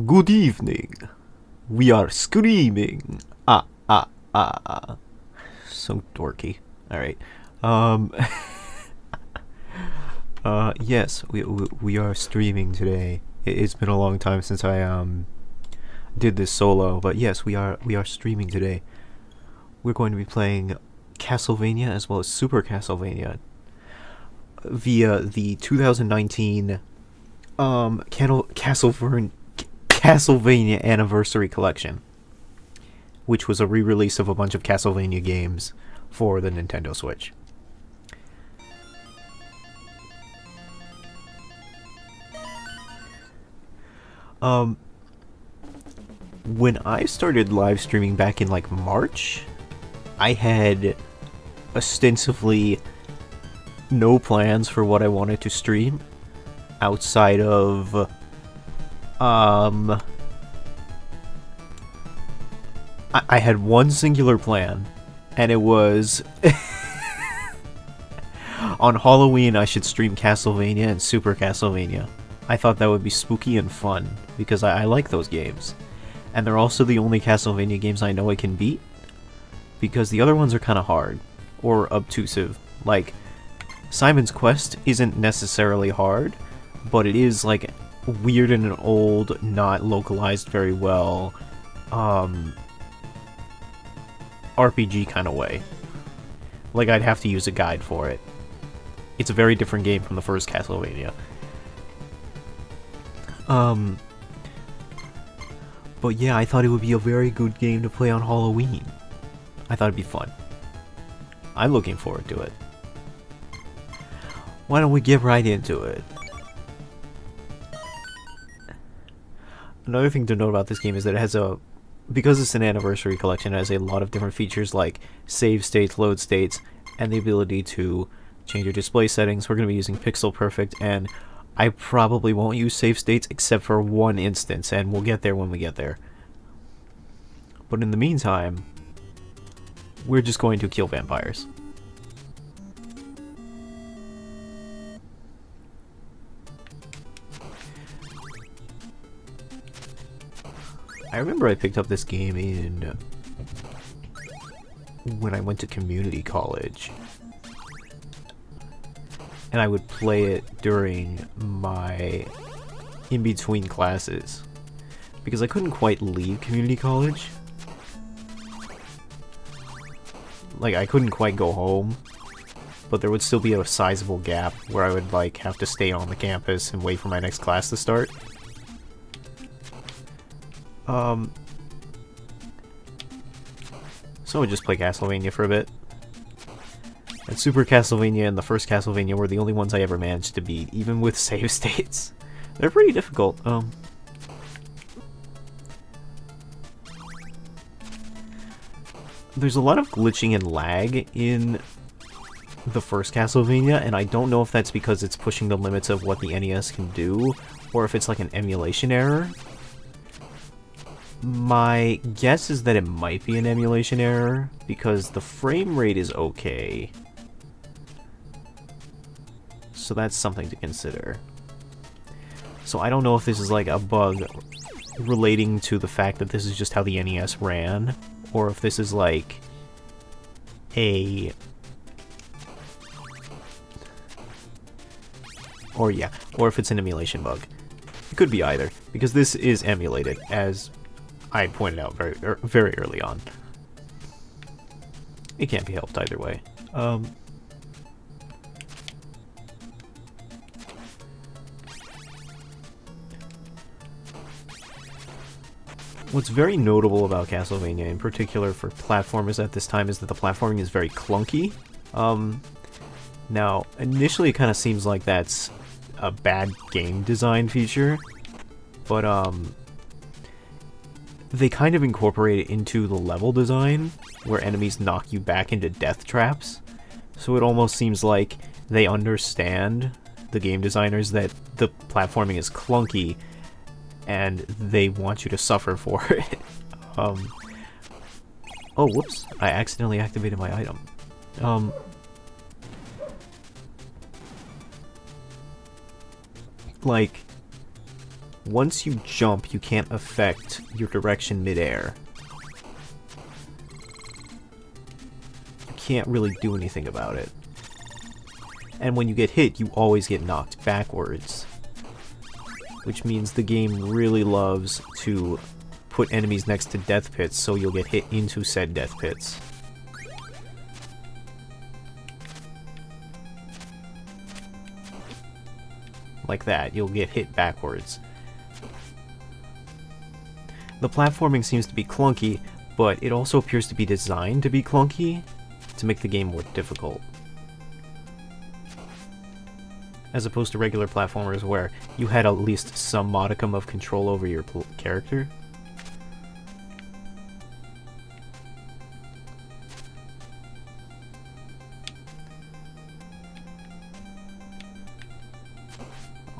Good evening. We are screaming. Ah. So dorky. Alright. Um, yes, we are streaming today. It's been a long time since I, did this solo, but yes, we are streaming today. We're going to be playing Castlevania as well as Super Castlevania via the 2019, Castlevania Anniversary Collection, which was a re-release of a bunch of Castlevania games for the Nintendo Switch. When I started live streaming back in like March, I had ostensibly no plans for what I wanted to stream outside of I had one singular plan, and it was on Halloween I should stream Castlevania and Super Castlevania. I thought that would be spooky and fun, because I like those games. And they're also the only Castlevania games I know I can beat, because the other ones are kind of hard, or obtrusive. Like, Simon's Quest isn't necessarily hard, but it is, like, weird in an old, not localized very well, RPG kind of way. Like, I'd have to use a guide for it. It's a very different game from the first Castlevania. But yeah, I thought it would be a very good game to play on Halloween. I thought it'd be fun. I'm looking forward to it. Why don't we get right into it? Another thing to note about this game is that it has because it's an anniversary collection, it has a lot of different features like save states, load states, and the ability to change your display settings. We're going to be using Pixel Perfect, and I probably won't use save states except for one instance, and we'll get there when we get there. But in the meantime, we're just going to kill vampires. I remember I picked up this game when I went to community college. And I would play it during my in-between classes. Because I couldn't quite leave community college. Like, I couldn't quite go home. But there would still be a sizable gap where I would, like, have to stay on the campus and wait for my next class to start. So I would just play Castlevania for a bit. And Super Castlevania and the first Castlevania were the only ones I ever managed to beat, even with save states. They're pretty difficult. There's a lot of glitching and lag in the first Castlevania, and I don't know if that's because it's pushing the limits of what the NES can do, or if it's like an emulation error. My guess is that it might be an emulation error, because the frame rate is okay. So that's something to consider. So I don't know if this is like a bug relating to the fact that this is just how the NES ran, or if this is like or if it's an emulation bug. It could be either, because this is emulated, as I pointed out very early on. It can't be helped either way. What's very notable about Castlevania, in particular for platformers at this time, is that the platforming is very clunky. Now, initially it kind of seems like that's a bad game design feature, but they kind of incorporate it into the level design, where enemies knock you back into death traps. So it almost seems like they understand, the game designers, that the platforming is clunky, and they want you to suffer for it. Oh, whoops. I accidentally activated my item. Like, once you jump, you can't affect your direction midair. You can't really do anything about it. And when you get hit, you always get knocked backwards. Which means the game really loves to put enemies next to death pits, so you'll get hit into said death pits. Like that, you'll get hit backwards. The platforming seems to be clunky, but it also appears to be designed to be clunky to make the game more difficult. As opposed to regular platformers where you had at least some modicum of control over your character.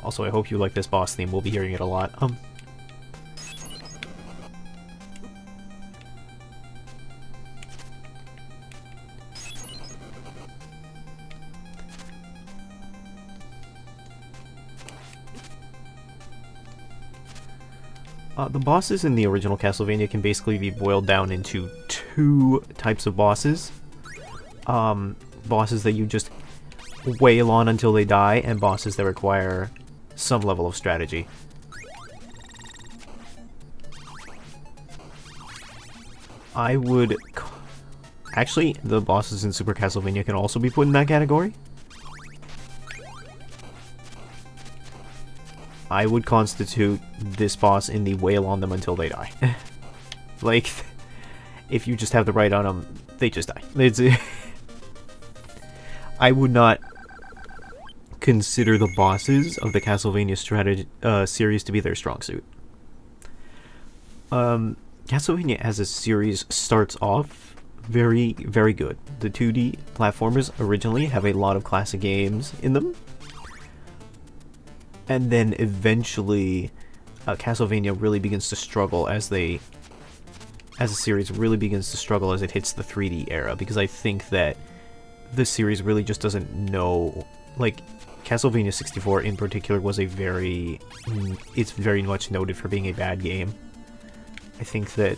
Also, I hope you like this boss theme. We'll be hearing it a lot. The bosses in the original Castlevania can basically be boiled down into two types of bosses. Bosses that you just wail on until they die, and bosses that require some level of strategy. I would... Actually, the bosses in Super Castlevania can also be put in that category. I would constitute this boss in the wail on them until they die. Like, if you just have the right on them, they just die. It's, I would not consider the bosses of the Castlevania series to be their strong suit. Castlevania as a series starts off very, very good. The 2D platformers originally have a lot of classic games in them. And then eventually, Castlevania really begins to struggle as a series really begins to struggle as it hits the 3D era, because I think that the series really just doesn't know, like, Castlevania 64 in particular was it's very much noted for being a bad game. I think that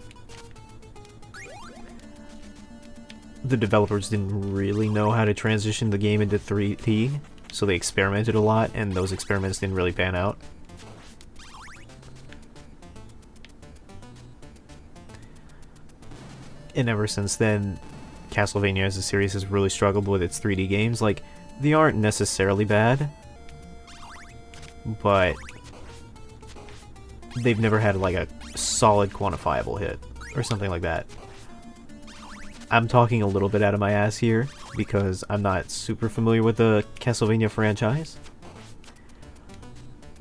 the developers didn't really know how to transition the game into 3D. So they experimented a lot, and those experiments didn't really pan out. And ever since then, Castlevania as a series has really struggled with its 3D games. Like, they aren't necessarily bad, but they've never had, like, a solid quantifiable hit, or something like that. I'm talking a little bit out of my ass here, because I'm not super familiar with the Castlevania franchise.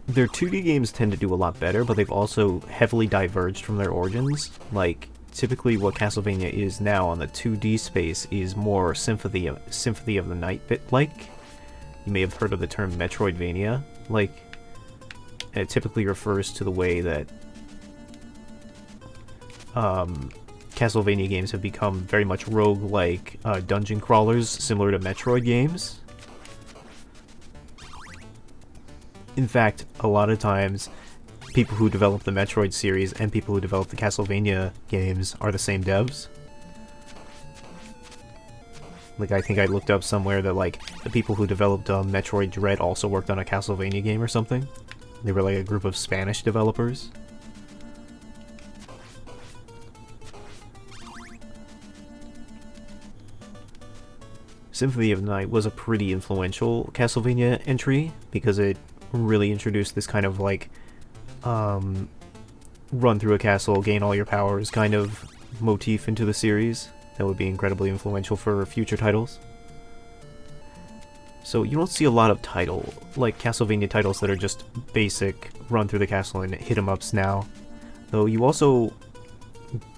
Their 2D games tend to do a lot better, but they've also heavily diverged from their origins. Like, typically what Castlevania is now on the 2D space is more Symphony of the Night bit-like. You may have heard of the term Metroidvania. Like, and it typically refers to the way that Castlevania games have become very much rogue-like dungeon crawlers, similar to Metroid games. In fact, a lot of times, people who develop the Metroid series and people who develop the Castlevania games are the same devs. Like, I think I looked up somewhere that, like, the people who developed Metroid Dread also worked on a Castlevania game or something. They were, like, a group of Spanish developers. Symphony of the Night was a pretty influential Castlevania entry, because it really introduced this kind of, like, run through a castle, gain all your powers kind of motif into the series that would be incredibly influential for future titles. So you don't see a lot of Castlevania titles that are just basic run through the castle and hit 'em ups now. Though you also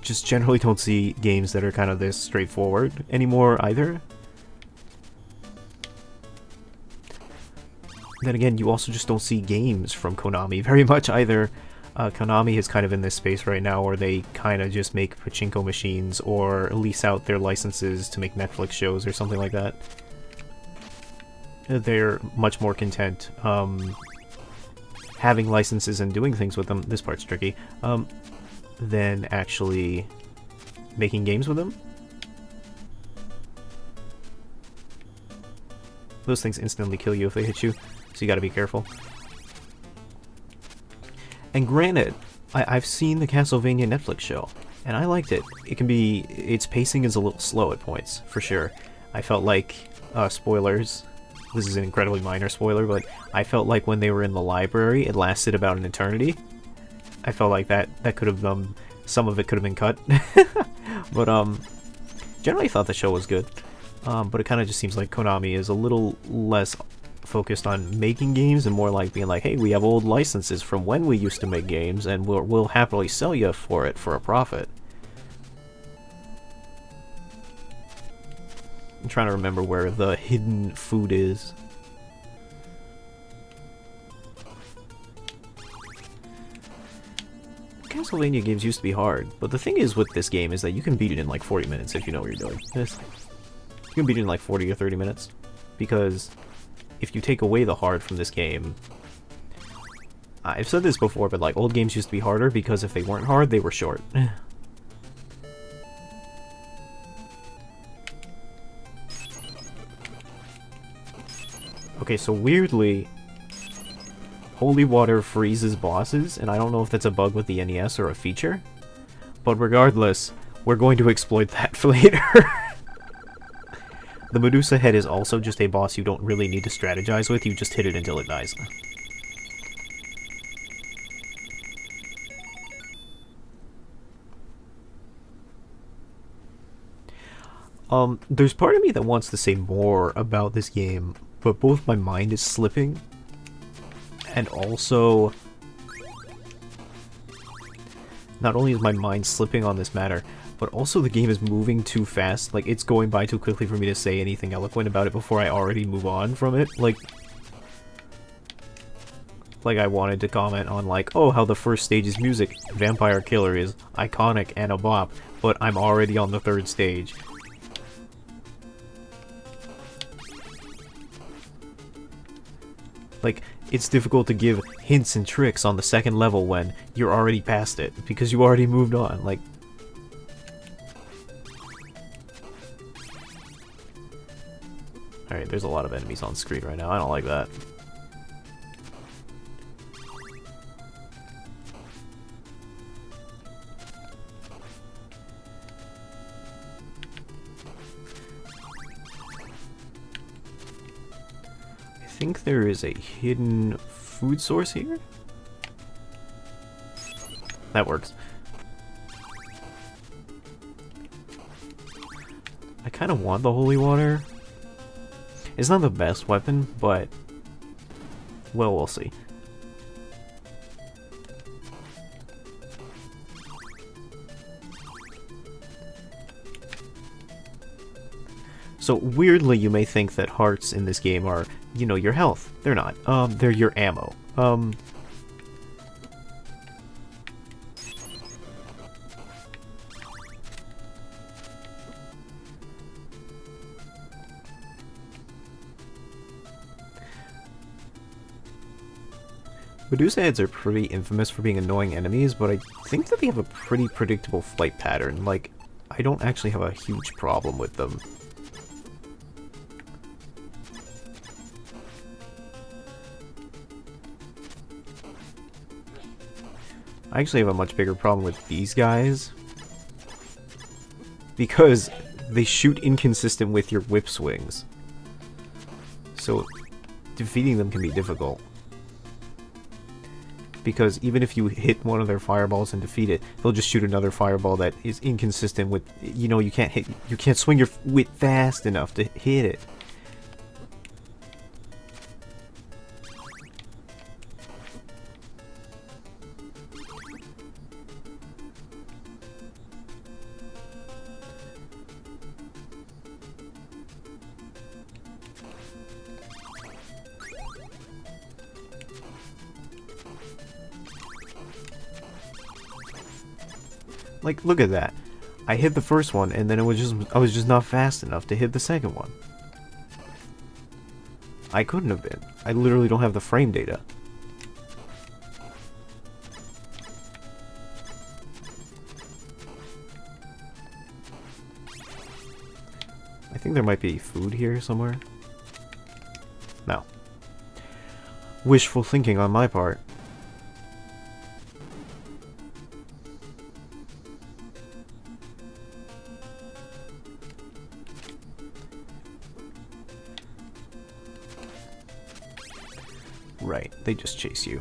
just generally don't see games that are kind of this straightforward anymore either. Then again, you also just don't see games from Konami very much either. Konami is kind of in this space right now where they kind of just make pachinko machines or lease out their licenses to make Netflix shows or something like that. They're much more content having licenses and doing things with them, this part's tricky, than actually making games with them. Those things instantly kill you if they hit you, so you gotta be careful. And granted, I've seen the Castlevania Netflix show, and I liked it. Its pacing is a little slow at points, for sure. I felt like, spoilers, this is an incredibly minor spoiler, but I felt like when they were in the library, it lasted about an eternity. I felt like that could have, some of it could have been cut. But, generally thought the show was good. But it kind of just seems like Konami is a little less focused on making games and more like being like, hey, we have old licenses from when we used to make games, and we'll happily sell you for it for a profit. I'm trying to remember where the hidden food is. Castlevania games used to be hard, but the thing is with this game is that you can beat it in like 40 minutes if you know what you're doing. You can beat it in like 40 or 30 minutes, because if you take away the hard from this game... I've said this before, but like old games used to be harder because if they weren't hard, they were short. Okay, so weirdly, holy water freezes bosses, and I don't know if that's a bug with the NES or a feature, but regardless, we're going to exploit that for later. The Medusa head is also just a boss you don't really need to strategize with, you just hit it until it dies. There's part of me that wants to say more about this game, but both my mind is slipping, and also... Not only is my mind slipping on this matter, but also the game is moving too fast. Like, it's going by too quickly for me to say anything eloquent about it before I already move on from it. Like I wanted to comment on, like, oh, how the first stage's music, Vampire Killer, is iconic and a bop, but I'm already on the third stage. Like, it's difficult to give hints and tricks on the second level when you're already past it, because you already moved on. Like, alright, there's a lot of enemies on screen right now. I don't like that. I think there is a hidden food source here. That works. I kind of want the holy water. It's not the best weapon, but... well, we'll see. So, weirdly, you may think that hearts in this game are, you know, your health. They're not. They're your ammo. Medusa heads are pretty infamous for being annoying enemies, but I think that they have a pretty predictable flight pattern. Like, I don't actually have a huge problem with them. I actually have a much bigger problem with these guys, because they shoot inconsistent with your whip swings. So, defeating them can be difficult. Because even if you hit one of their fireballs and defeat it, they'll just shoot another fireball that is inconsistent with, you know, you can't swing your whip fast enough to hit it. Like, look at that. I hit the first one, and then I was just not fast enough to hit the second one. I couldn't have been. I literally don't have the frame data. think there might be food here somewhere. No. Wishful thinking on my part. Right, they just chase you.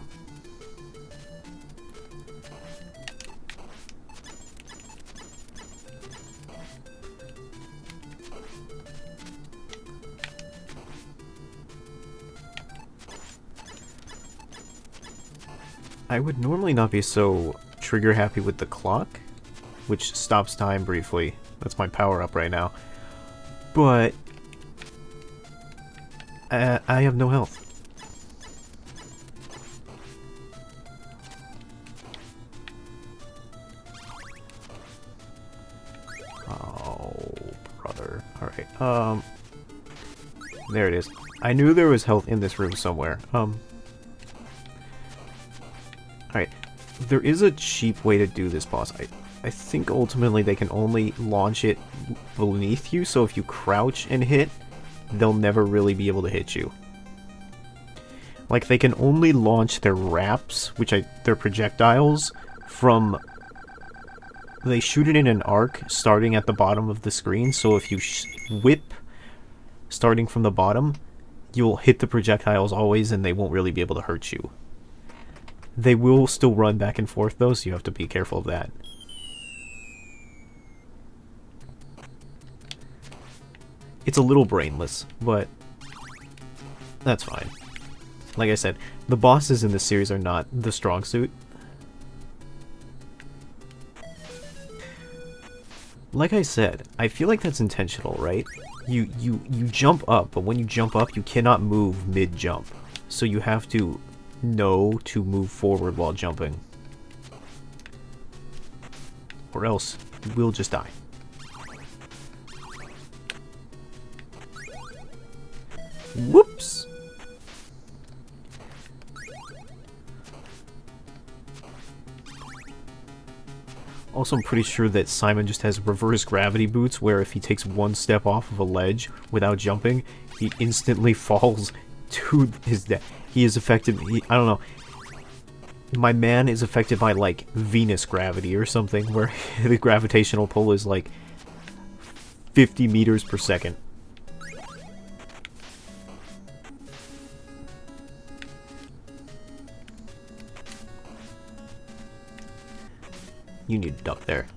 I would normally not be so trigger happy with the clock, which stops time briefly. That's my power up right now. But I have no health. Oh, brother. Alright, there it is. I knew there was health in this room somewhere. Alright, there is a cheap way to do this boss. I think ultimately they can only launch it beneath you, so if you crouch and hit, they'll never really be able to hit you. Like, they can only launch their wraps, their projectiles, from... They shoot it in an arc starting at the bottom of the screen, so if you whip starting from the bottom, you'll hit the projectiles always and they won't really be able to hurt you. They will still run back and forth though, so you have to be careful of that. It's a little brainless, but that's fine. Like I said, the bosses in this series are not the strong suit. Like I said, I feel like that's intentional, right? You jump up, but when you jump up, you cannot move mid-jump. So you have to know to move forward while jumping. Or else, you will just die. Whoops! Also, I'm pretty sure that Simon just has reverse gravity boots, where if he takes one step off of a ledge without jumping, he instantly falls to his death. He is affected, I don't know, my man is affected by, like, Venus gravity or something, where the gravitational pull is, like, 50 meters per second. You need to duck there.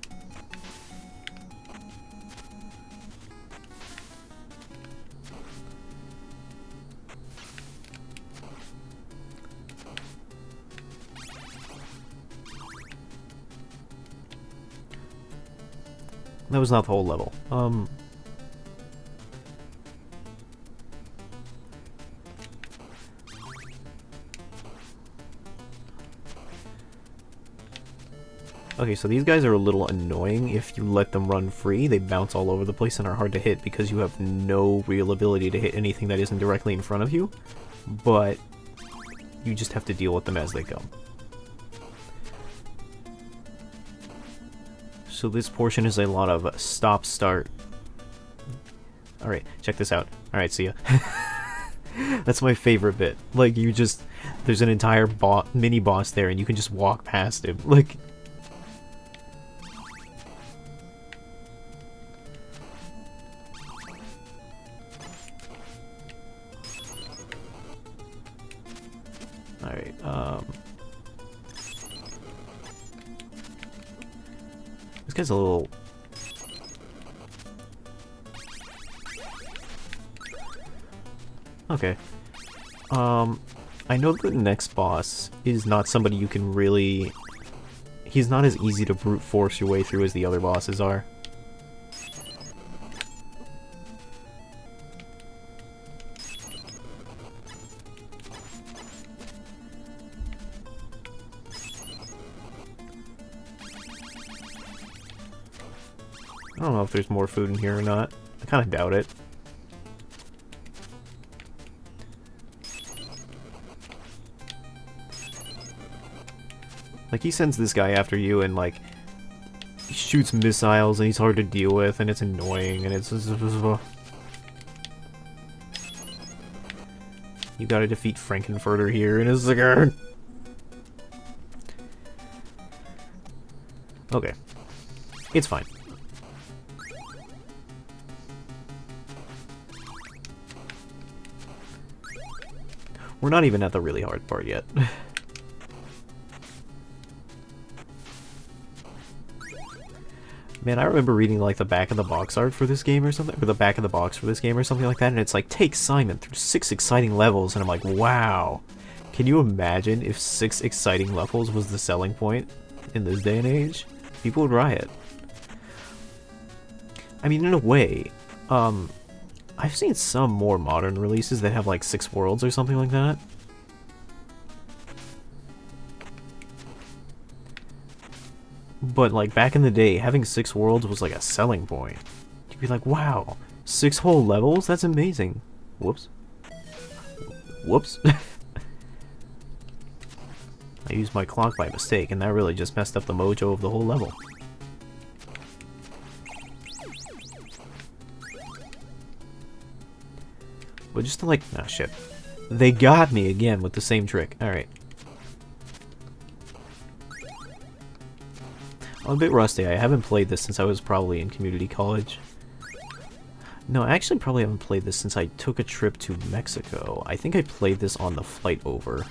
That was not the whole level. Okay, so these guys are a little annoying. If you let them run free, they bounce all over the place and are hard to hit because you have no real ability to hit anything that isn't directly in front of you. But you just have to deal with them as they come. So this portion is a lot of stop-start. Alright, check this out. Alright, see ya. That's my favorite bit. Like, you just... There's an entire mini-boss there and you can just walk past him. Like... Alright, this guy's a little... Okay. I know the next boss is not somebody you can really... He's not as easy to brute force your way through as the other bosses are. I don't know if there's more food in here or not. I kind of doubt it. Like, he sends this guy after you and, like, he shoots missiles and he's hard to deal with and it's annoying and it's... You gotta defeat Frankenfurter here in a second. Okay. It's fine. We're not even at the really hard part yet. Man, I remember reading like the back of the box art for this game or something, or the back of the box for this game or something like that, and it's like, take Simon through 6 exciting levels, and I'm like, wow. Can you imagine if 6 exciting levels was the selling point in this day and age? People would riot. I mean, in a way, I've seen some more modern releases that have like 6 worlds or something like that. But like back in the day, having 6 worlds was like a selling point. You'd be like, wow, 6 whole levels? That's amazing. Whoops. Whoops. I used my clock by mistake, and that really just messed up the mojo of the whole level. But just to like, ah, shit. They got me again with the same trick. Alright. I'm a bit rusty. I haven't played this since I was probably in community college. No, I actually probably haven't played this since I took a trip to Mexico. I think I played this on the flight over.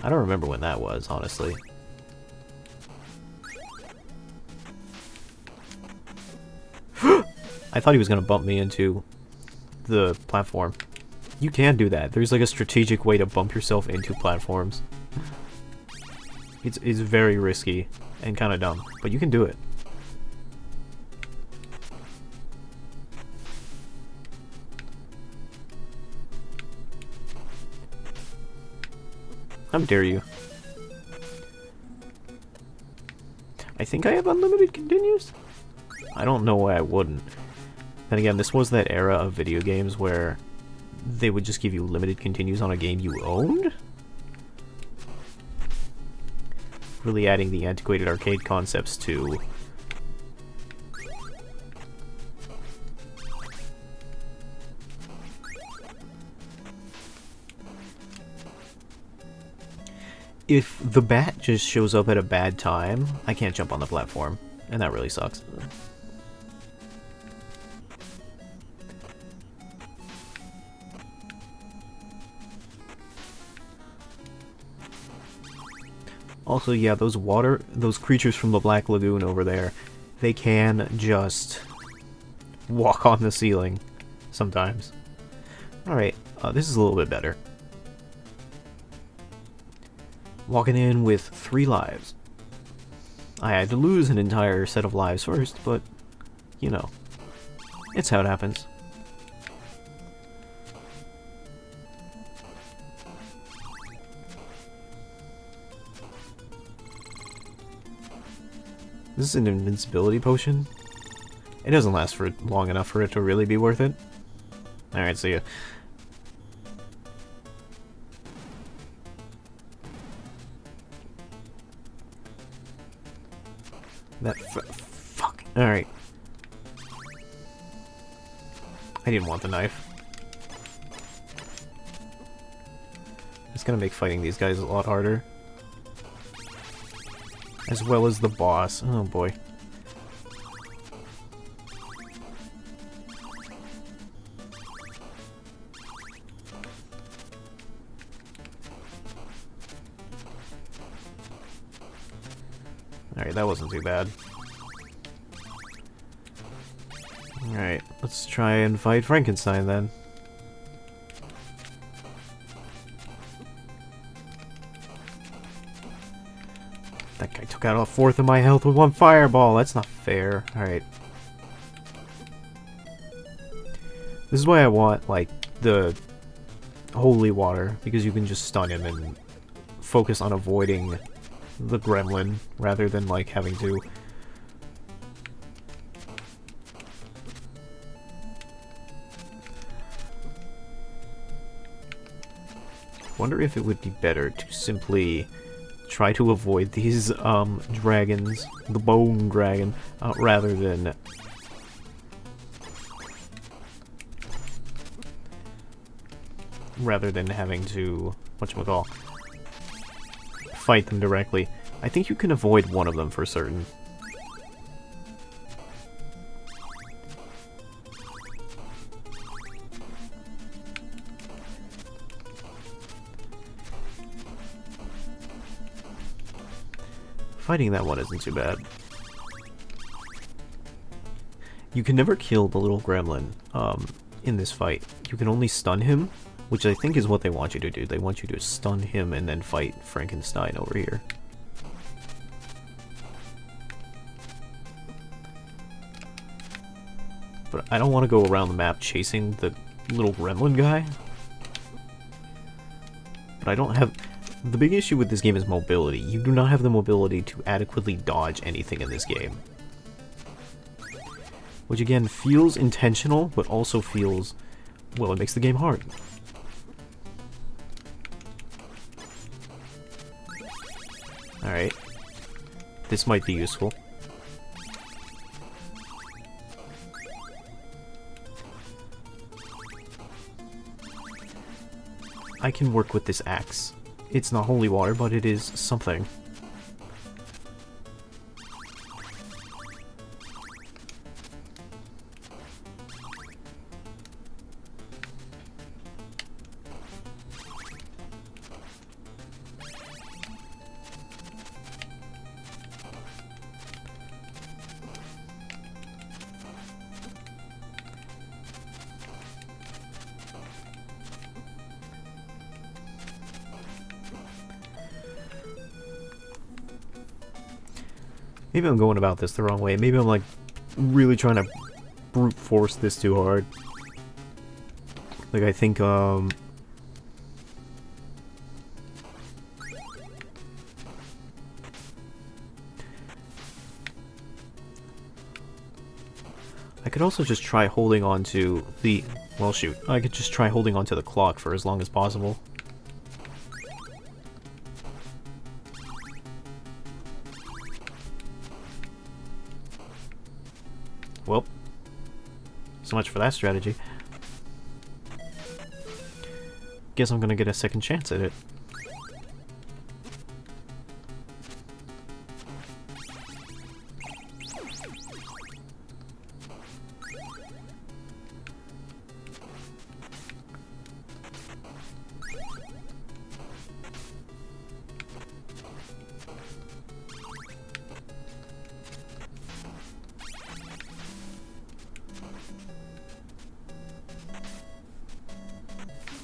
I don't remember when that was, honestly. I thought he was going to bump me into the platform. You can do that. There's like a strategic way to bump yourself into platforms. It's very risky and kind of dumb, but you can do it. How dare you? I think I have unlimited continues? I don't know why I wouldn't. Then again, this was that era of video games where they would just give you limited continues on a game you owned? Really adding the antiquated arcade concepts to... If the bat just shows up at a bad time, I can't jump on the platform, and that really sucks. Also, yeah, those creatures from the Black Lagoon over there, they can just walk on the ceiling sometimes. Alright, this is a little bit better. Walking in with 3 lives. I had to lose an entire set of lives first, but, you know, it's how it happens. This is an invincibility potion. It doesn't last for long enough for it to really be worth it. Alright, see ya. That fuck. Alright. I didn't want the knife. It's gonna make fighting these guys a lot harder. As well as the boss. Oh boy. Alright, that wasn't too bad. Alright, let's try and fight Frankenstein then. That guy took out a fourth of my health with 1 fireball. That's not fair. Alright. This is why I want, like, the holy water, because you can just stun him and focus on avoiding the gremlin rather than, like, having to... Wonder if it would be better to simply try to avoid these dragons, the bone dragon, rather than rather than having to, whatchamacall, fight them directly. I think you can avoid one of them for certain. Fighting that one isn't too bad. You can never kill the little gremlin in this fight. You can only stun him, which I think is what they want you to do. They want you to stun him and then fight Frankenstein over here. But I don't want to go around the map chasing the little gremlin guy. But I don't have... The big issue with this game is mobility. You do not have the mobility to adequately dodge anything in this game. Which again feels intentional, but also feels... well, it makes the game hard. Alright. This might be useful. I can work with this axe. It's not holy water, but it is something. Maybe I'm going about this the wrong way. Maybe I'm like really trying to brute force this too hard. Like I think I could also just try holding on to the... well, shoot. I could just try holding on to the clock for as long as possible. Well, so much for that strategy. Guess I'm gonna get a second chance at it.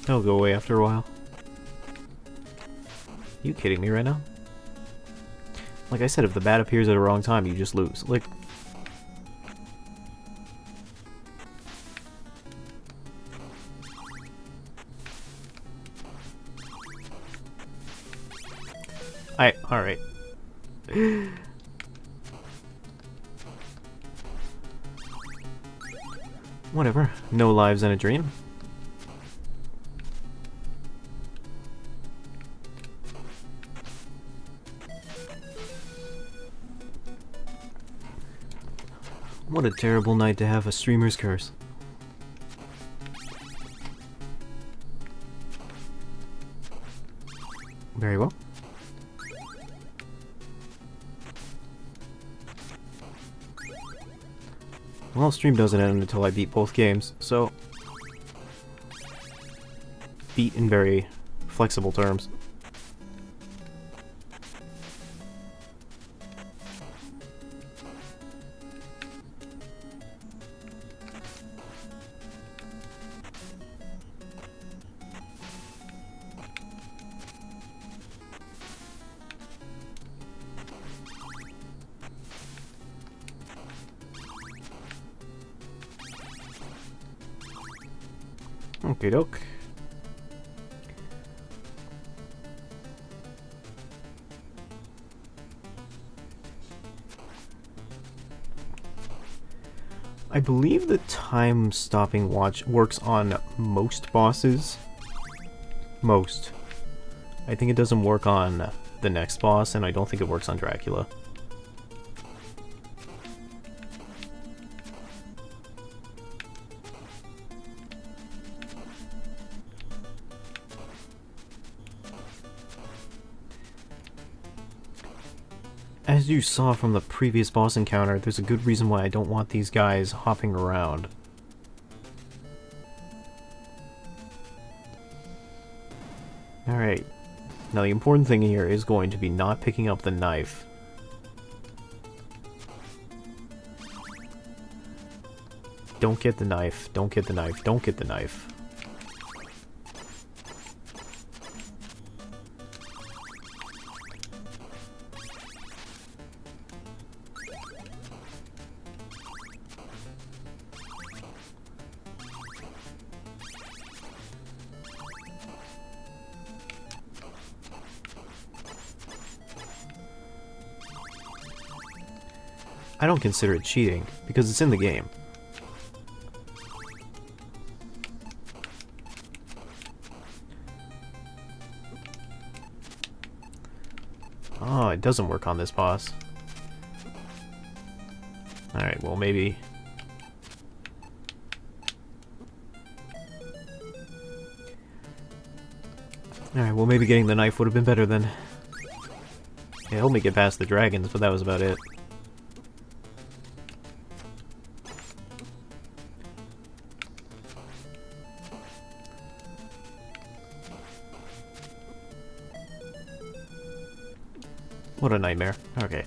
That'll go away after a while. You kidding me right now? Like I said, if the bat appears at the wrong time, you just lose. Like... alright. Whatever. No lives and a dream. What a terrible night to have a streamer's curse. Very well. Well, stream doesn't end until I beat both games, so... beat in very flexible terms. Okie doke. I believe the time stopping watch works on most bosses. Most. I think it doesn't work on the next boss, and I don't think it works on Dracula. As you saw from the previous boss encounter, there's a good reason why I don't want these guys hopping around. Alright. Now the important thing here is going to be not picking up the knife. Don't get the knife, don't get the knife, don't get the knife. I don't consider it cheating, because it's in the game. Oh, it doesn't work on this boss. Alright, well maybe... Alright, well maybe getting the knife would have been better then. It helped me get past the dragons, but that was about it. What a nightmare. Okay.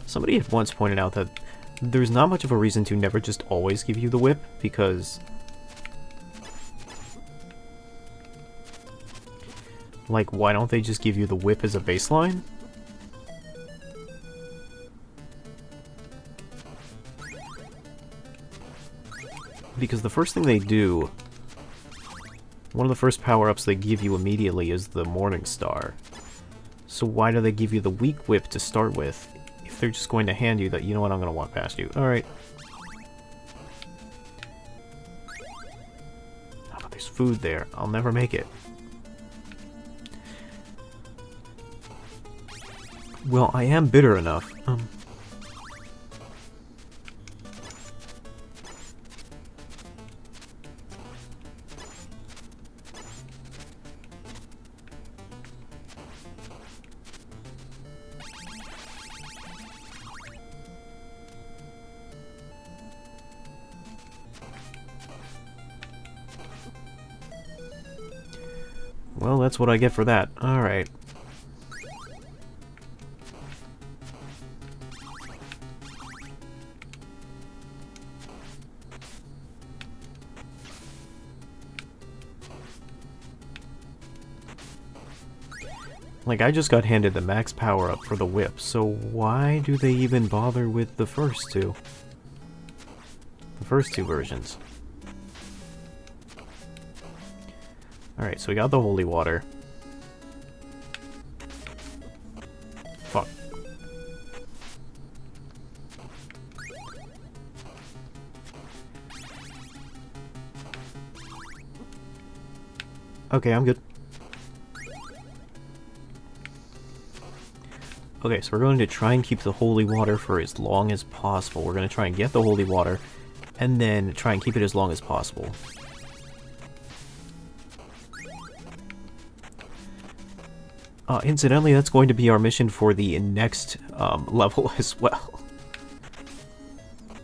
Somebody had once pointed out that there's not much of a reason to never just always give you the whip, because... like, why don't they just give you the whip as a baseline? Because the first thing they do, one of the first power-ups they give you immediately is the Morning Star. So why do they give you the weak whip to start with, if they're just going to hand you that, you know what, I'm going to walk past you. Alright. Oh, but there's food there. I'll never make it. Well, I am bitter enough. Well, that's what I get for that. Alright. Like, I just got handed the max power-up for the whip, so why do they even bother with the first two? The first two versions. Alright, so we got the holy water. Fuck. Okay, I'm good. Okay, so we're going to try and keep the holy water for as long as possible. We're going to try and get the holy water, and then try and keep it as long as possible. Incidentally, that's going to be our mission for the next level as well.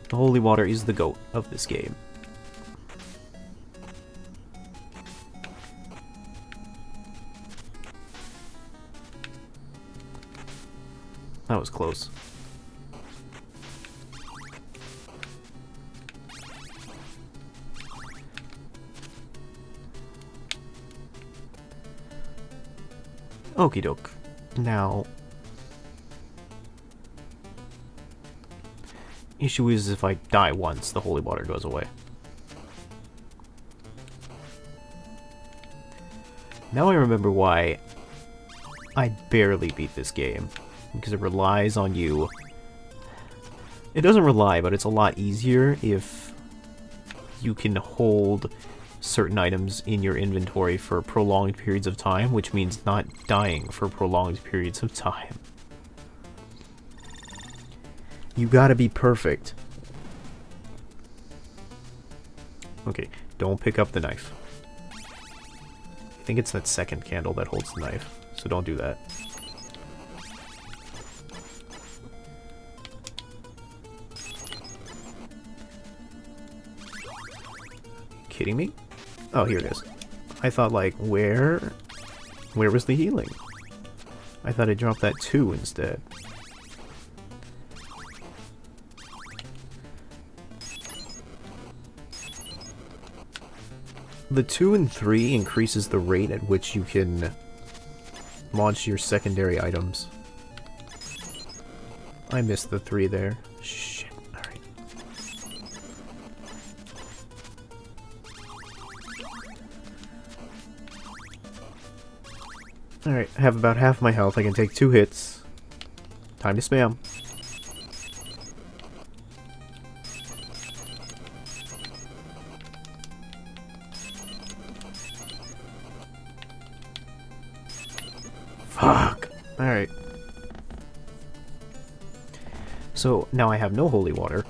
The holy water is the goat of this game. That was close. Okie doke. Now, issue is if I die once, the holy water goes away. Now I remember why I barely beat this game. Because it relies on you. It doesn't rely, but it's a lot easier if you can hold certain items in your inventory for prolonged periods of time, which means not dying for prolonged periods of time. You gotta be perfect. Okay, don't pick up the knife. I think it's that second candle that holds the knife, so don't do that. Kidding me? Oh, here it is. I thought, like, where was the healing? I thought I dropped that 2 instead. The 2 and 3 increases the rate at which you can launch your secondary items. I missed the 3 there. Shit. Alright. Alright, I have about half my health. I can take 2 hits. Time to spam. Fuck. Alright. So, now I have no holy water.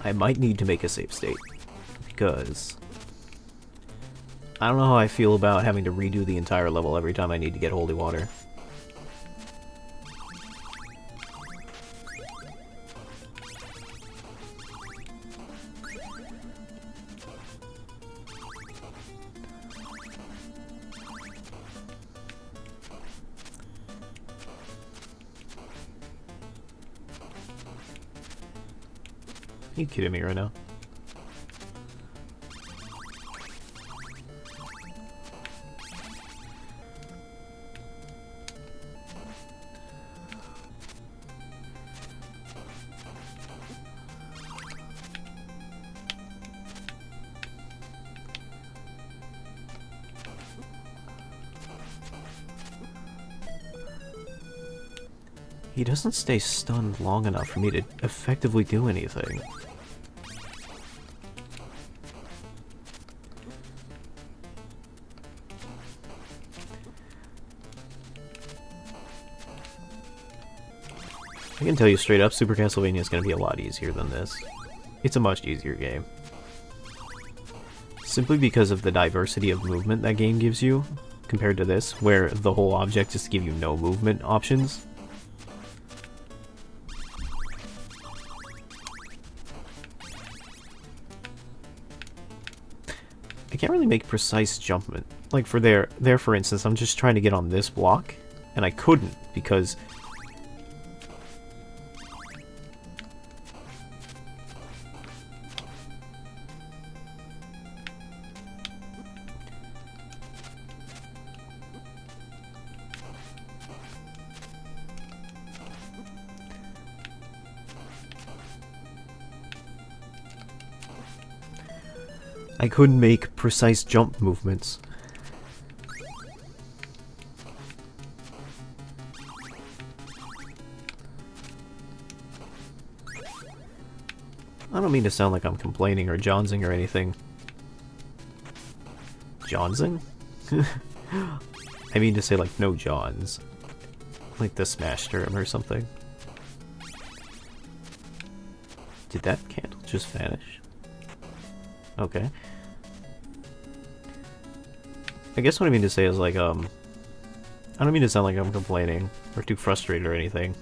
I might need to make a save state. Because I don't know how I feel about having to redo the entire level every time I need to get holy water. Are you kidding me right now? He doesn't stay stunned long enough for me to effectively do anything. I can tell you straight up, Super Castlevania is going to be a lot easier than this. It's a much easier game. Simply because of the diversity of movement that game gives you, compared to this, where the whole object is to give you no movement options. I can't really make precise jumpment. Like for there for instance, I'm just trying to get on this block, and I couldn't because I couldn't make precise jump movements. I don't mean to sound like I'm complaining or johnsing or anything. Johnsing? I mean to say like no Johns. Like the Smash term or something. Did that candle just vanish? Okay. I guess what I mean to say is like, I don't mean to sound like I'm complaining or too frustrated or anything.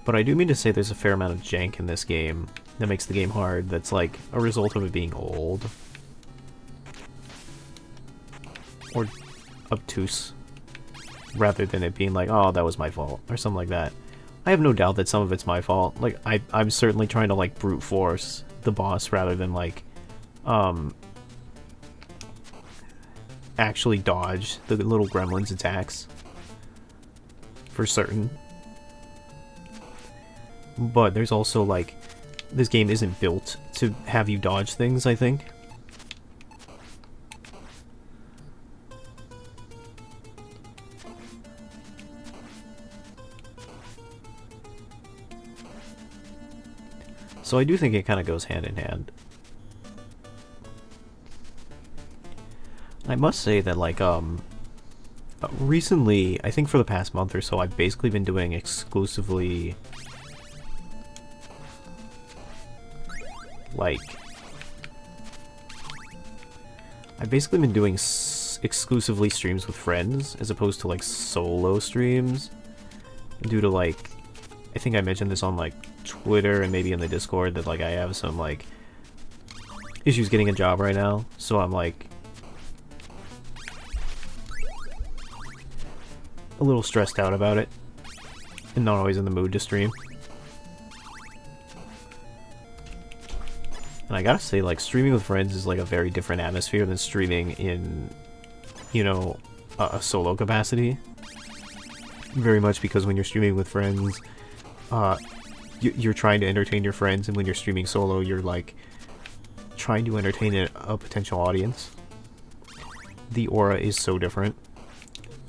But I do mean to say there's a fair amount of jank in this game that makes the game hard that's like a result of it being old. Or obtuse. Rather than it being like, oh, that was my fault, or something like that. I have no doubt that some of it's my fault. Like, I'm certainly trying to like brute force the boss rather than like, actually dodge the little gremlin's attacks. For certain. But there's also like, this game isn't built to have you dodge things, I think. So I do think it kind of goes hand in hand. I must say that, like, recently, I think for the past month or so, I've basically been doing exclusively Like, I've basically been doing exclusively streams with friends as opposed to like solo streams due to like, I think I mentioned this on like Twitter and maybe in the Discord that like I have some like issues getting a job right now, so I'm like a little stressed out about it and not always in the mood to stream. And I gotta say, like, streaming with friends is like a very different atmosphere than streaming in, you know, a solo capacity. Very much because when you're streaming with friends, you're trying to entertain your friends, and when you're streaming solo, you're like trying to entertain a potential audience. The aura is so different.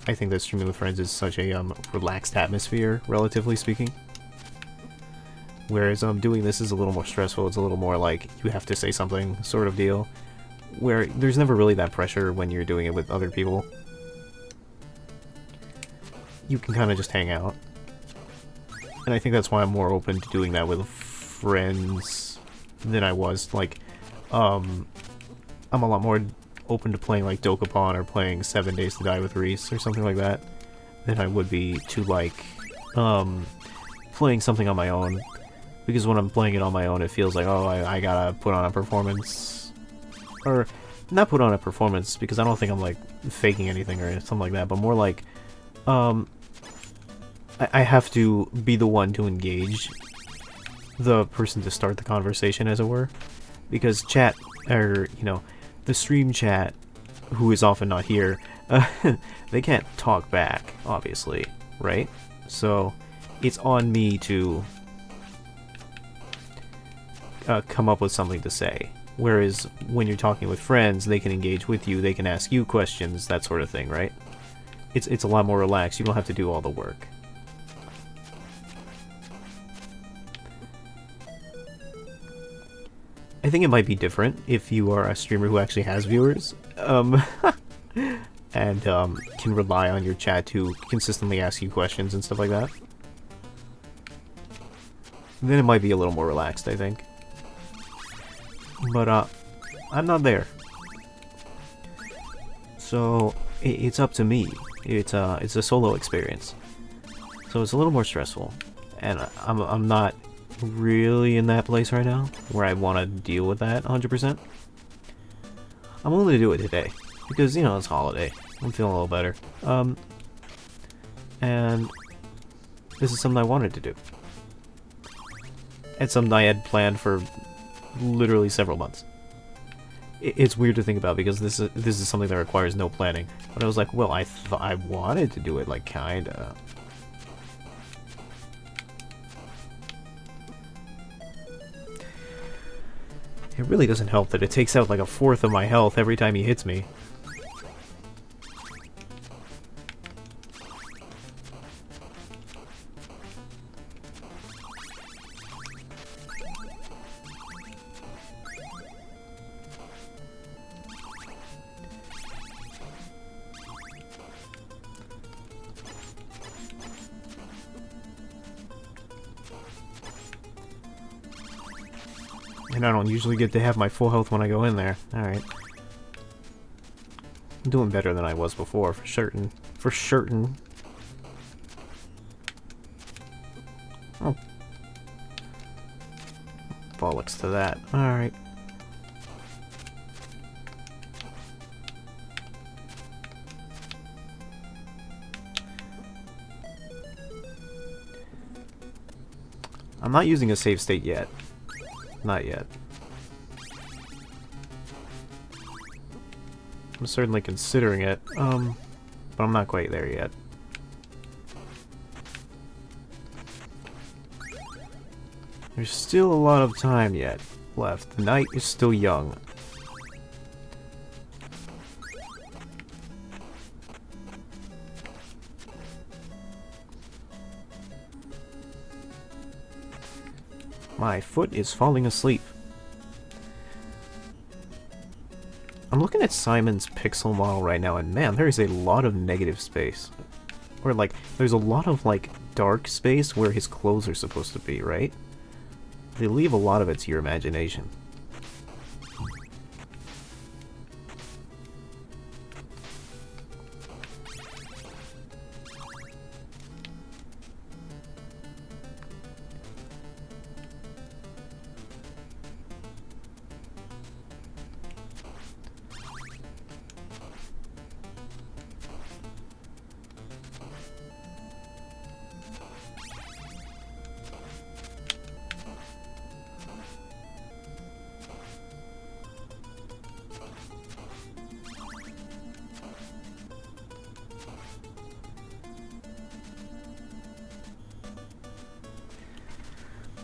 I think that streaming with friends is such a relaxed atmosphere, relatively speaking. Whereas doing this is a little more stressful. It's a little more like you have to say something sort of deal. Where there's never really that pressure when you're doing it with other people. You can kind of just hang out. And I think that's why I'm more open to doing that with friends than I was. Like, I'm a lot more open to playing like Dokapon or playing 7 Days to Die with Reese or something like that than I would be to like playing something on my own. Because when I'm playing it on my own, it feels like, oh, I gotta put on a performance. Or, not put on a performance, because I don't think I'm, like, faking anything or something like that, but more like, I have to be the one to engage the person to start the conversation, as it were. Because chat, or, you know, the stream chat, who is often not here, they can't talk back, obviously, right? So, it's on me to come up with something to say. Whereas when you're talking with friends, they can engage with you, they can ask you questions, that sort of thing, right? It's a lot more relaxed. You don't have to do all the work. I think it might be different if you are a streamer who actually has viewers, and can rely on your chat to consistently ask you questions and stuff like that. Then it might be a little more relaxed, I think. But, I'm not there. So, it's up to me. It's a solo experience. So it's a little more stressful. And I'm not really in that place right now, where I want to deal with that 100%. I'm willing to do it today. Because, you know, it's holiday. I'm feeling a little better. And this is something I wanted to do. It's something I had planned for literally several months. It's weird to think about because this is something that requires no planning. But I was like, well, I wanted to do it, like, kinda. It really doesn't help that it takes out like a fourth of my health every time he hits me. And I don't usually get to have my full health when I go in there. Alright. I'm doing better than I was before, for certain. For certain. Oh. Bollocks to that. Alright. I'm not using a save state yet. Not yet. I'm certainly considering it, but I'm not quite there yet. There's still a lot of time yet left. The night is still young. My foot is falling asleep. I'm looking at Simon's pixel model right now, and man, there is a lot of negative space. Or, like, there's a lot of, like, dark space where his clothes are supposed to be, right? They leave a lot of it to your imagination.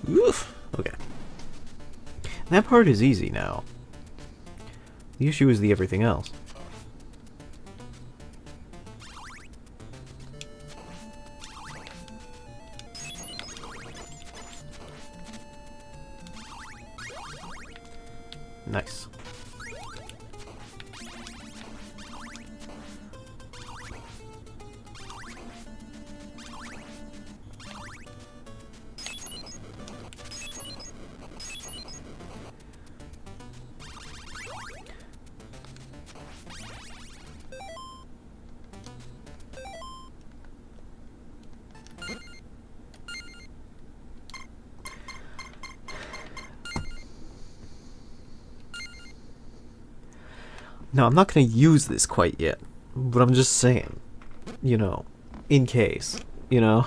Oof. Okay. That part is easy now. The issue is the everything else. Nice. Now, I'm not going to use this quite yet, but I'm just saying, you know, in case, you know?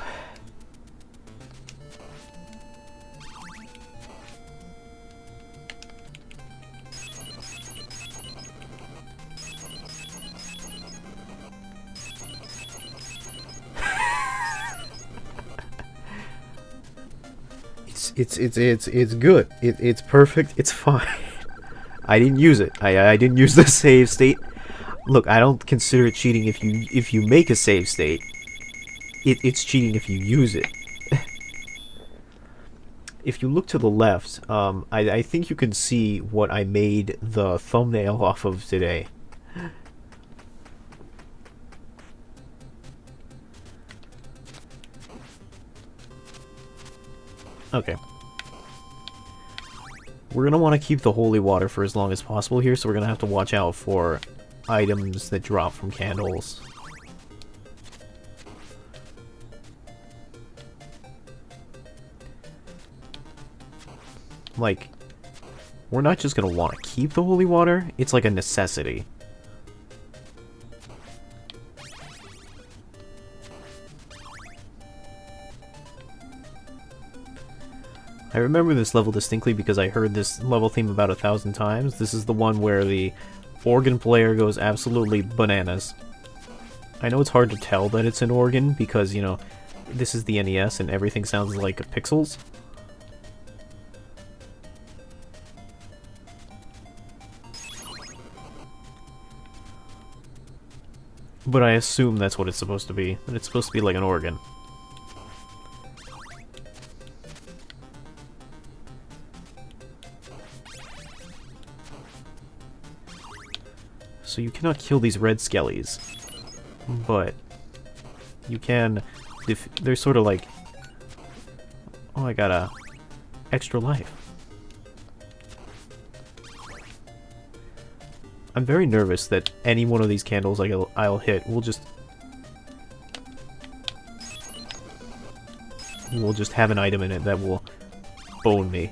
It's good. It's perfect. It's fine. I didn't use it. I didn't use the save state. Look, I don't consider it cheating if you make a save state. It's cheating if you use it. If you look to the left, I think you can see what I made the thumbnail off of today. Okay. We're going to want to keep the holy water for as long as possible here, so we're going to have to watch out for items that drop from candles. Like, we're not just going to want to keep the holy water, it's like a necessity. I remember this level distinctly because I heard this level theme about 1,000 times. This is the one where the organ player goes absolutely bananas. I know it's hard to tell that it's an organ because, you know, this is the NES and everything sounds like pixels. But I assume that's what it's supposed to be. That it's supposed to be like an organ. So you cannot kill these red skellies, but you can, if they're sort of like, oh, I got a extra life. I'm very nervous that any one of these candles I'll hit will just have an item in it that will bone me.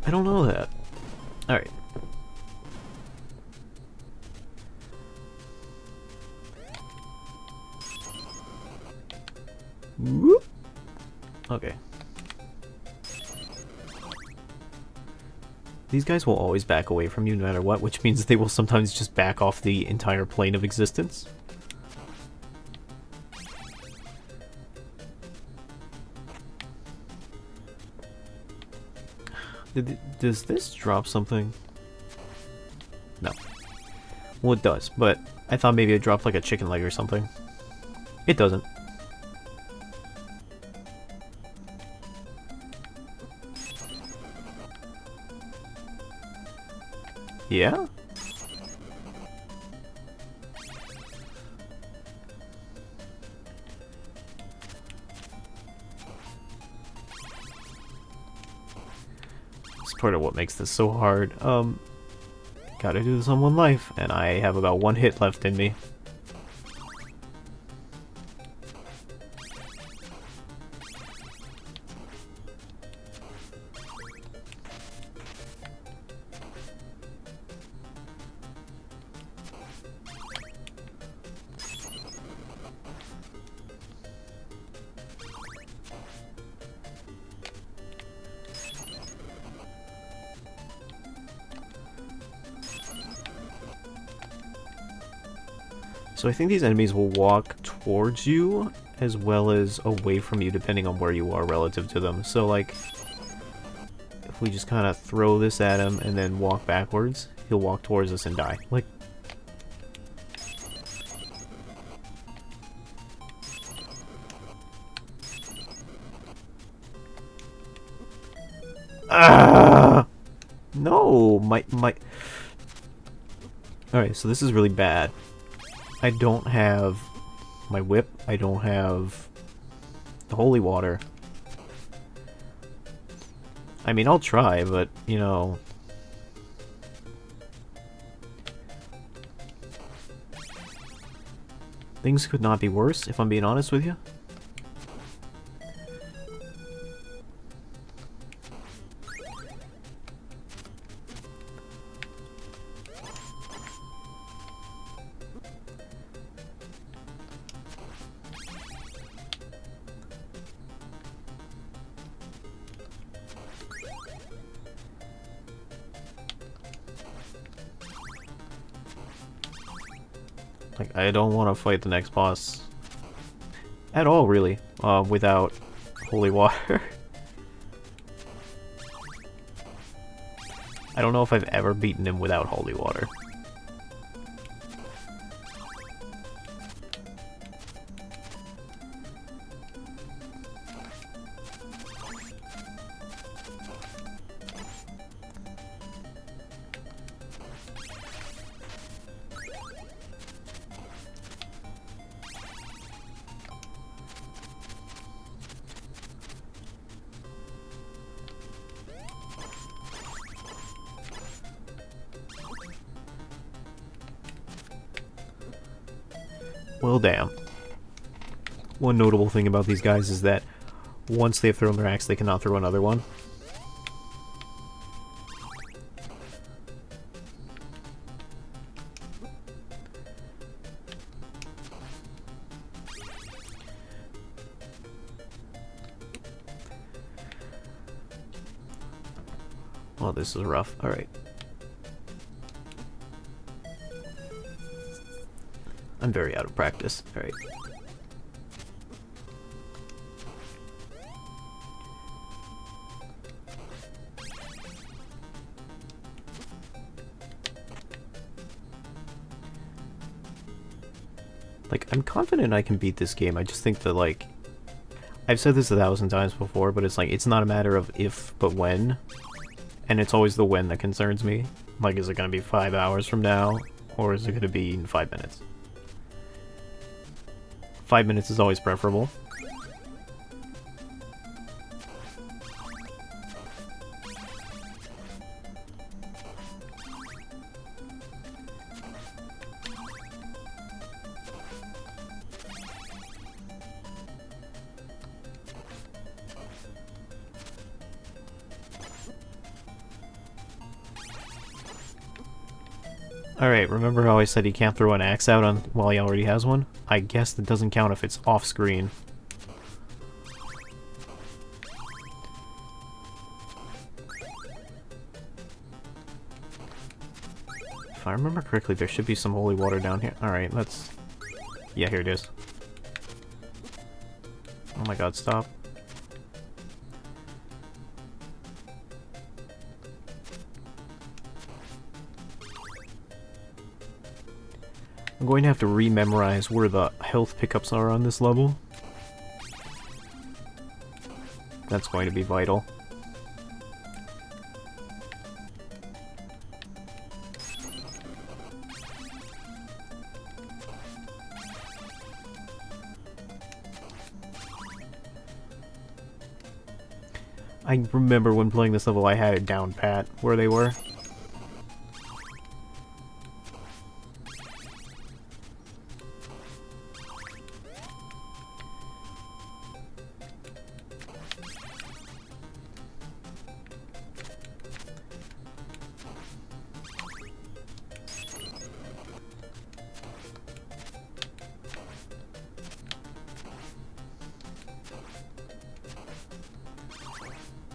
I don't know that. Alright. Whoop. Okay. These guys will always back away from you no matter what, which means they will sometimes just back off the entire plane of existence. Does this drop something? No. Well, it does, but I thought maybe it dropped like a chicken leg or something. It doesn't. Yeah? It's part of what makes this so hard. Gotta do this on one life, and I have about one hit left in me. So I think these enemies will walk towards you as well as away from you depending on where you are relative to them. So like, if we just kind of throw this at him and then walk backwards, he'll walk towards us and die. Like, no, my. Alright, so this is really bad. I don't have my whip, I don't have the holy water. I mean, I'll try, but, you know... Things could not be worse, if I'm being honest with you. Like, I don't want to fight the next boss at all, really, without holy water. I don't know if I've ever beaten him without holy water. Well, damn. One notable thing about these guys is that once they've thrown their axe, they cannot throw another one. Well, this is rough. Alright. I'm very out of practice. Alright. Like, I'm confident I can beat this game. I just think that, like... I've said this 1,000 times before, but it's like, it's not a matter of if, but when. And it's always the when that concerns me. Like, is it gonna be 5 hours from now? Or is it gonna be in 5 minutes? 5 minutes is always preferable. Alright, remember how I said he can't throw an axe out on while he already has one? I guess that doesn't count if it's off screen. If I remember correctly, there should be some holy water down here. Alright, let's... Yeah, here it is. Oh my god, stop. I'm going to have to rememorize where the health pickups are on this level. That's going to be vital. I remember when playing this level I had it down pat where they were.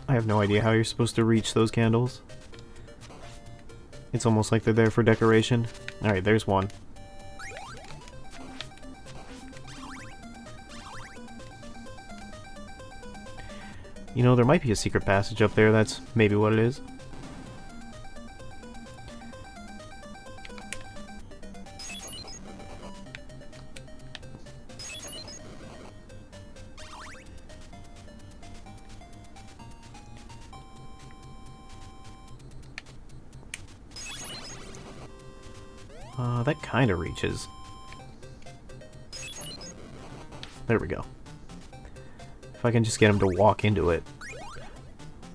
I have no idea how you're supposed to reach those candles. It's almost like they're there for decoration. Alright, there's one. You know, there might be a secret passage up there, that's maybe what it is. That kind of reaches. There we go. If I can just get him to walk into it.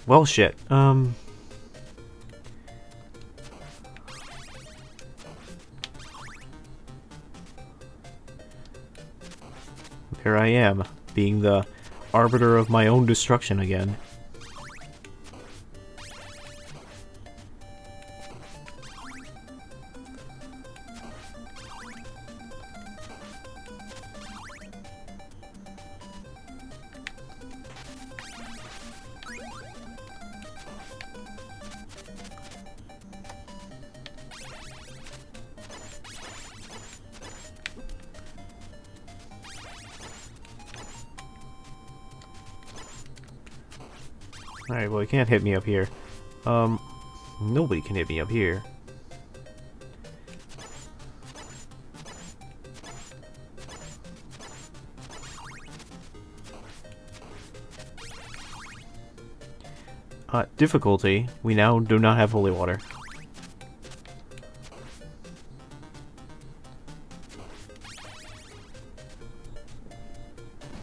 Well, shit. There I am, being the arbiter of my own destruction again. Alright, well, he can't hit me up here. Nobody can hit me up here. Difficulty. We now do not have holy water.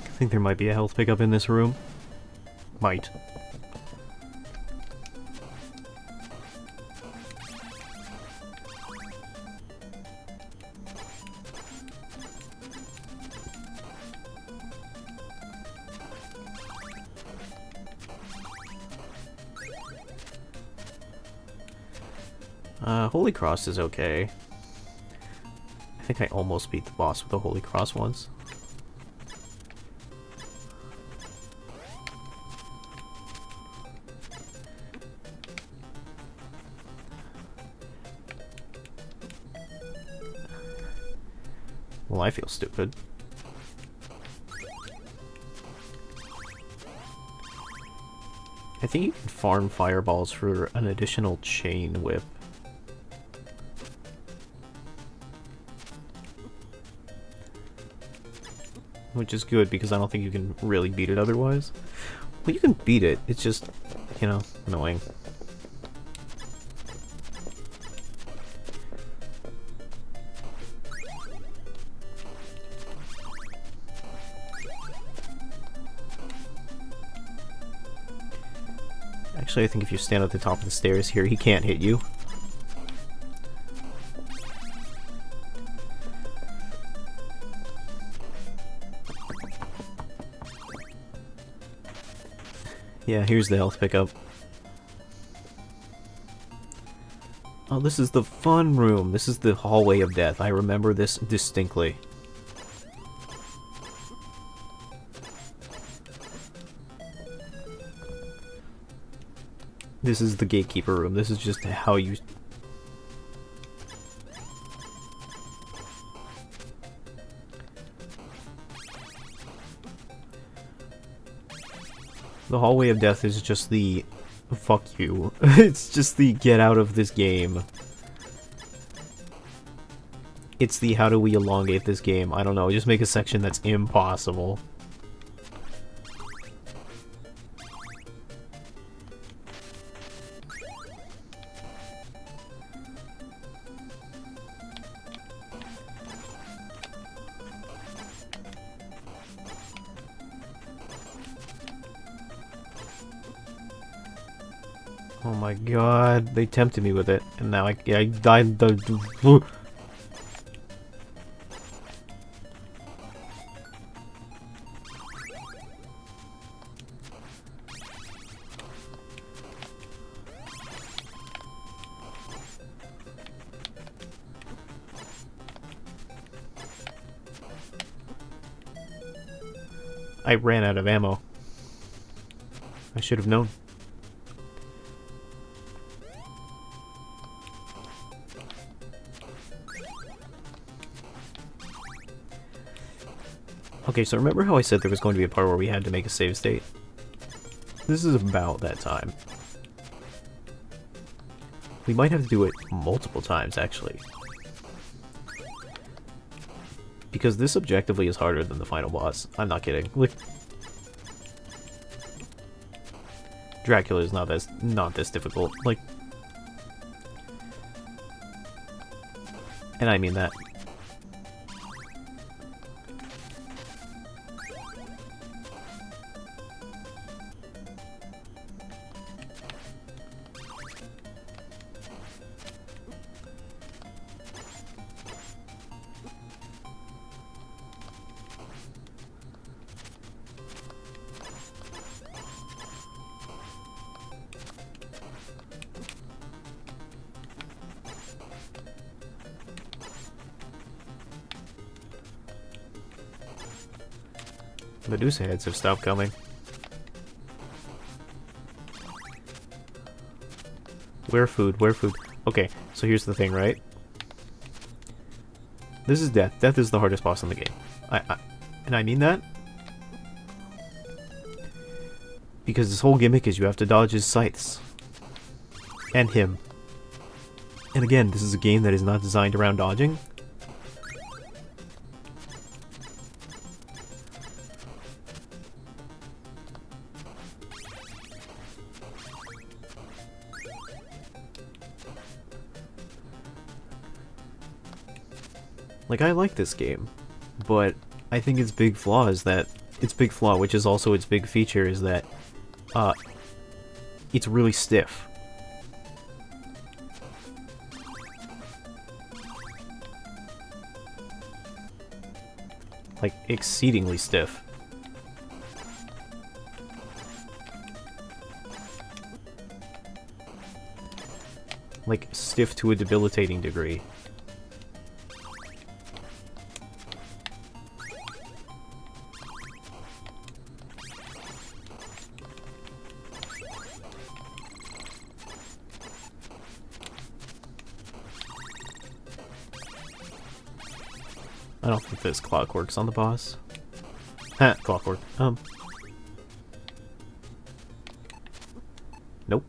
I think there might be a health pickup in this room. Might. Holy Cross is okay. I think I almost beat the boss with the Holy Cross once. Well, I feel stupid. I think you can farm fireballs for an additional chain whip. Which is good, because I don't think you can really beat it otherwise. Well, you can beat it, it's just, you know, annoying. Actually, I think if you stand at the top of the stairs here, he can't hit you. Yeah, here's the health pickup. Oh, this is the fun room. This is the hallway of death. I remember this distinctly. This is the gatekeeper room. This is just how you... The hallway of death is just the... Fuck you. It's just the get out of this game. It's the how do we elongate this game. I don't know, just make a section that's impossible. Oh my god, they tempted me with it, and now I died. I ran out of ammo. I should have known. Okay, so remember how I said there was going to be a part where we had to make a save state? This is about that time. We might have to do it multiple times, actually. Because this objectively is harder than the final boss. I'm not kidding. Look. Dracula is not this difficult. Like, and I mean that. Medusa heads have stopped coming. Where food? Where food? Okay, so here's the thing, right? This is death. Death is the hardest boss in the game. And I mean that because this whole gimmick is you have to dodge his scythes. And him. And again, this is a game that is not designed around dodging. Like, I like this game, but I think its big flaw is that... Its big flaw, which is also its big feature, is that, it's really stiff. Like, exceedingly stiff. Like, stiff to a debilitating degree. I don't think this clock works on the boss. Ha, clockwork. Nope.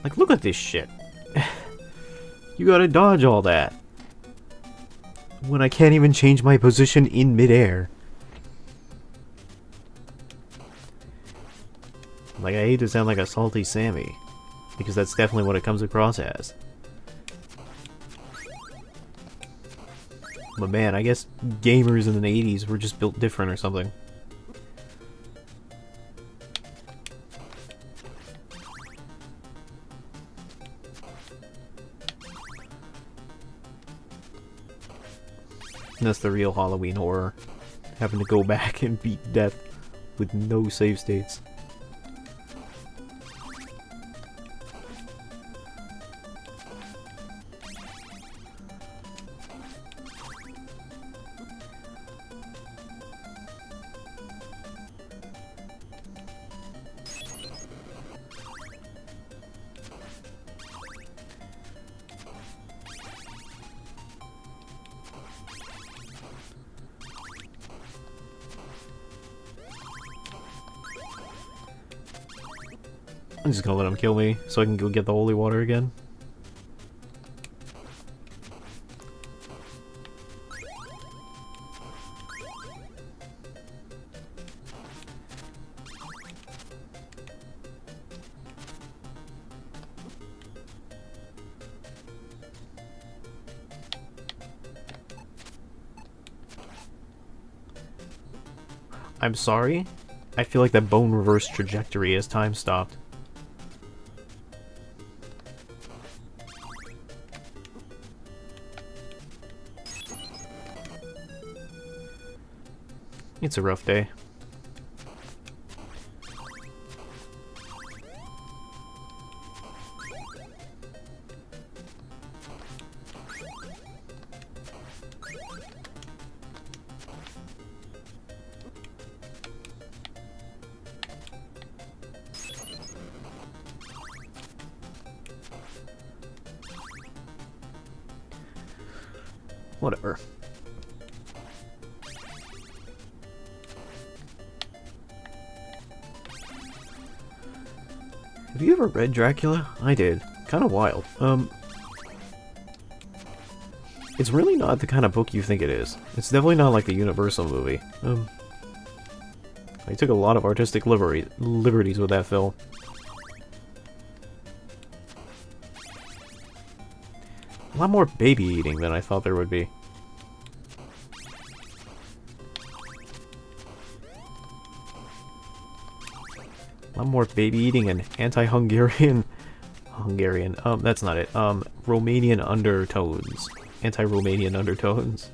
Like, look at this shit. You gotta dodge all that. When I can't even change my position in midair. Like, I hate to sound like a salty Sammy. Because that's definitely what it comes across as. But man, I guess gamers in the 80s were just built different or something. And that's the real Halloween horror. Having to go back and beat death with no save states. I'm just gonna let him kill me so I can go get the holy water again. I'm sorry? I feel like that bone reversed trajectory as time stopped. It's a rough day. Whatever. Have you ever read Dracula? I did. Kind of wild. It's really not the kind of book you think it is. It's definitely not like the Universal movie. I took a lot of artistic liberties with that film. A lot more baby eating than I thought there would be. A lot more baby eating and anti-Hungarian... that's not it. Romanian undertones. Anti-Romanian undertones.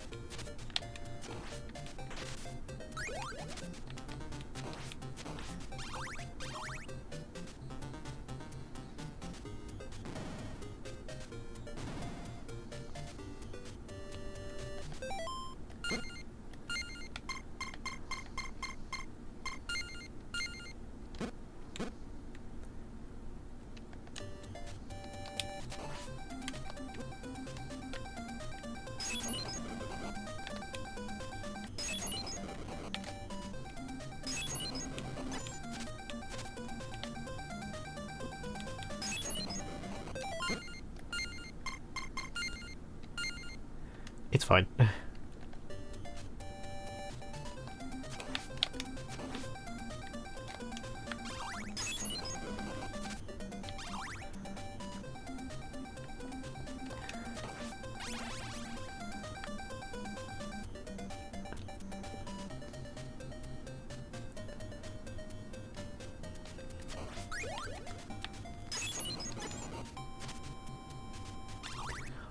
It's fine.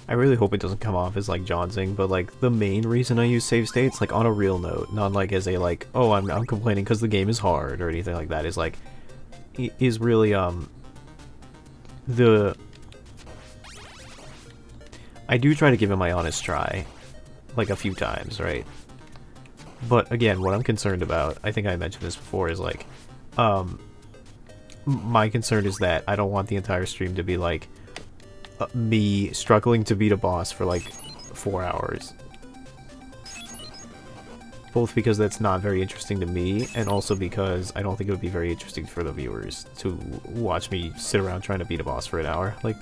I really hope it doesn't come off as like Johnsing, but like the main reason I use save states, like on a real note, not like as a like, oh I'm complaining because the game is hard or anything like that, is like is really the I do try to give it my honest try, like a few times, right? But again, what I'm concerned about, I think I mentioned this before, is like my concern is that I don't want the entire stream to be like me struggling to beat a boss for like 4 hours. Both because that's not very interesting to me, and also because I don't think it would be very interesting for the viewers to watch me sit around trying to beat a boss for an hour. Like,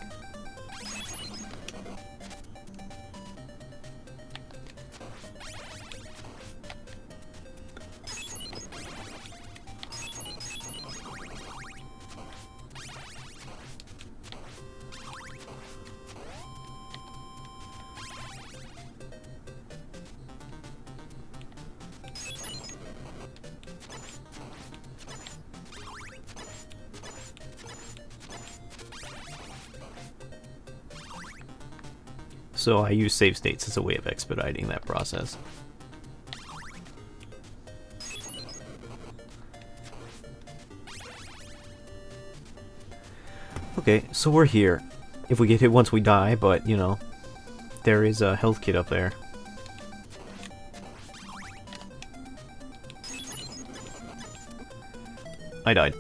so I use save states as a way of expediting that process. Okay, so we're here. If we get hit once we die, but, you know, there is a health kit up there. I died.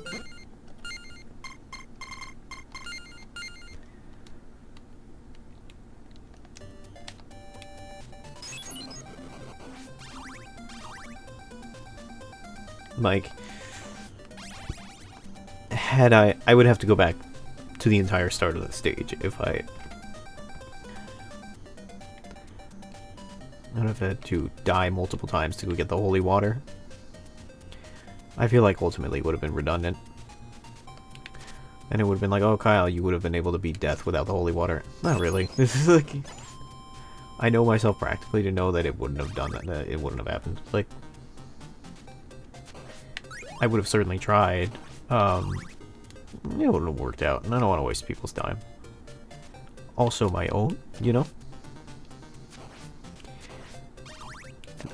Like, had I would have to go back to the entire start of the stage if I would have had to die multiple times to go get the holy water. I feel like ultimately it would have been redundant. And it would have been like, oh Kyle, you would have been able to beat death without the holy water. Not really. This is like, I know myself practically to know that it wouldn't have done that, it wouldn't have happened. Like, I would have certainly tried. It wouldn't have worked out, and I don't want to waste people's time. Also my own, you know?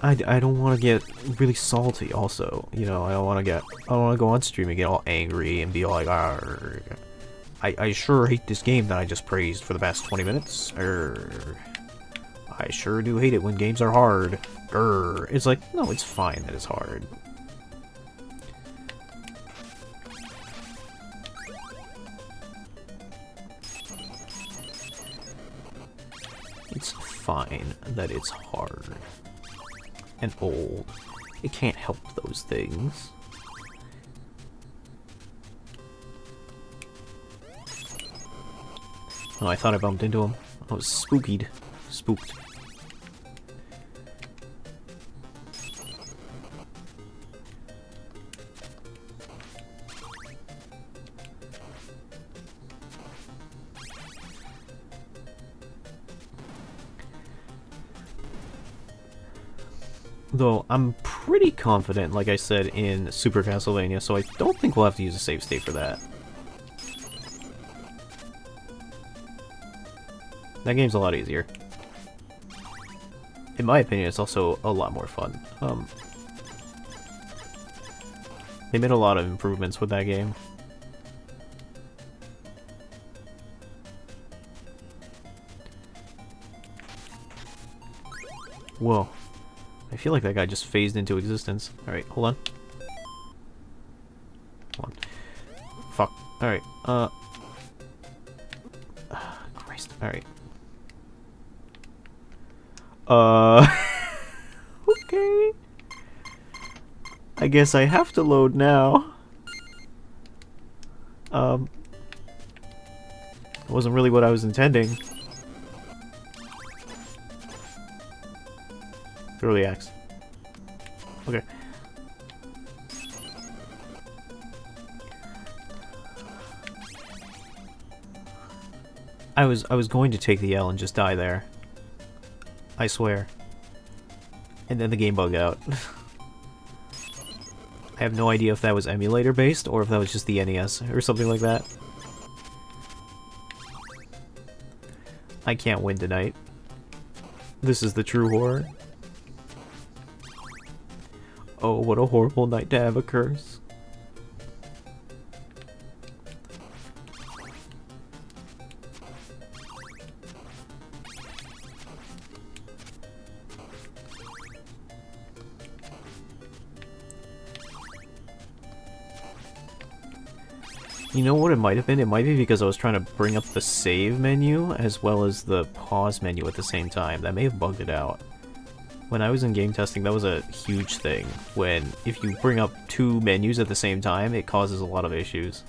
I don't want to get really salty also, you know, I don't want to go on stream and get all angry and be all like, argh. I sure hate this game that I just praised for the past 20 minutes. I sure do hate it when games are hard. It's like, no, it's fine that it's hard. It's fine that it's hard. And old. It can't help those things. Oh, I thought I bumped into him. I was spookied. Spooked. Though, I'm pretty confident, like I said, in Super Castlevania, so I don't think we'll have to use a save state for that. That game's a lot easier. In my opinion, it's also a lot more fun. They made a lot of improvements with that game. Whoa. I feel like that guy just phased into existence. Alright, hold on. Hold on. Fuck. Alright, Christ. Alright. Okay. I guess I have to load now. It wasn't really what I was intending. Throw the axe. Okay. I was going to take the L and just die there. I swear. And then the game bugged out. I have no idea if that was emulator based or if that was just the NES or something like that. I can't win tonight. This is the true horror. Oh, what a horrible night to have a curse. You know what it might have been? It might be because I was trying to bring up the save menu as well as the pause menu at the same time. That may have bugged it out. When I was in game testing, that was a huge thing. When, if you bring up two menus at the same time, it causes a lot of issues.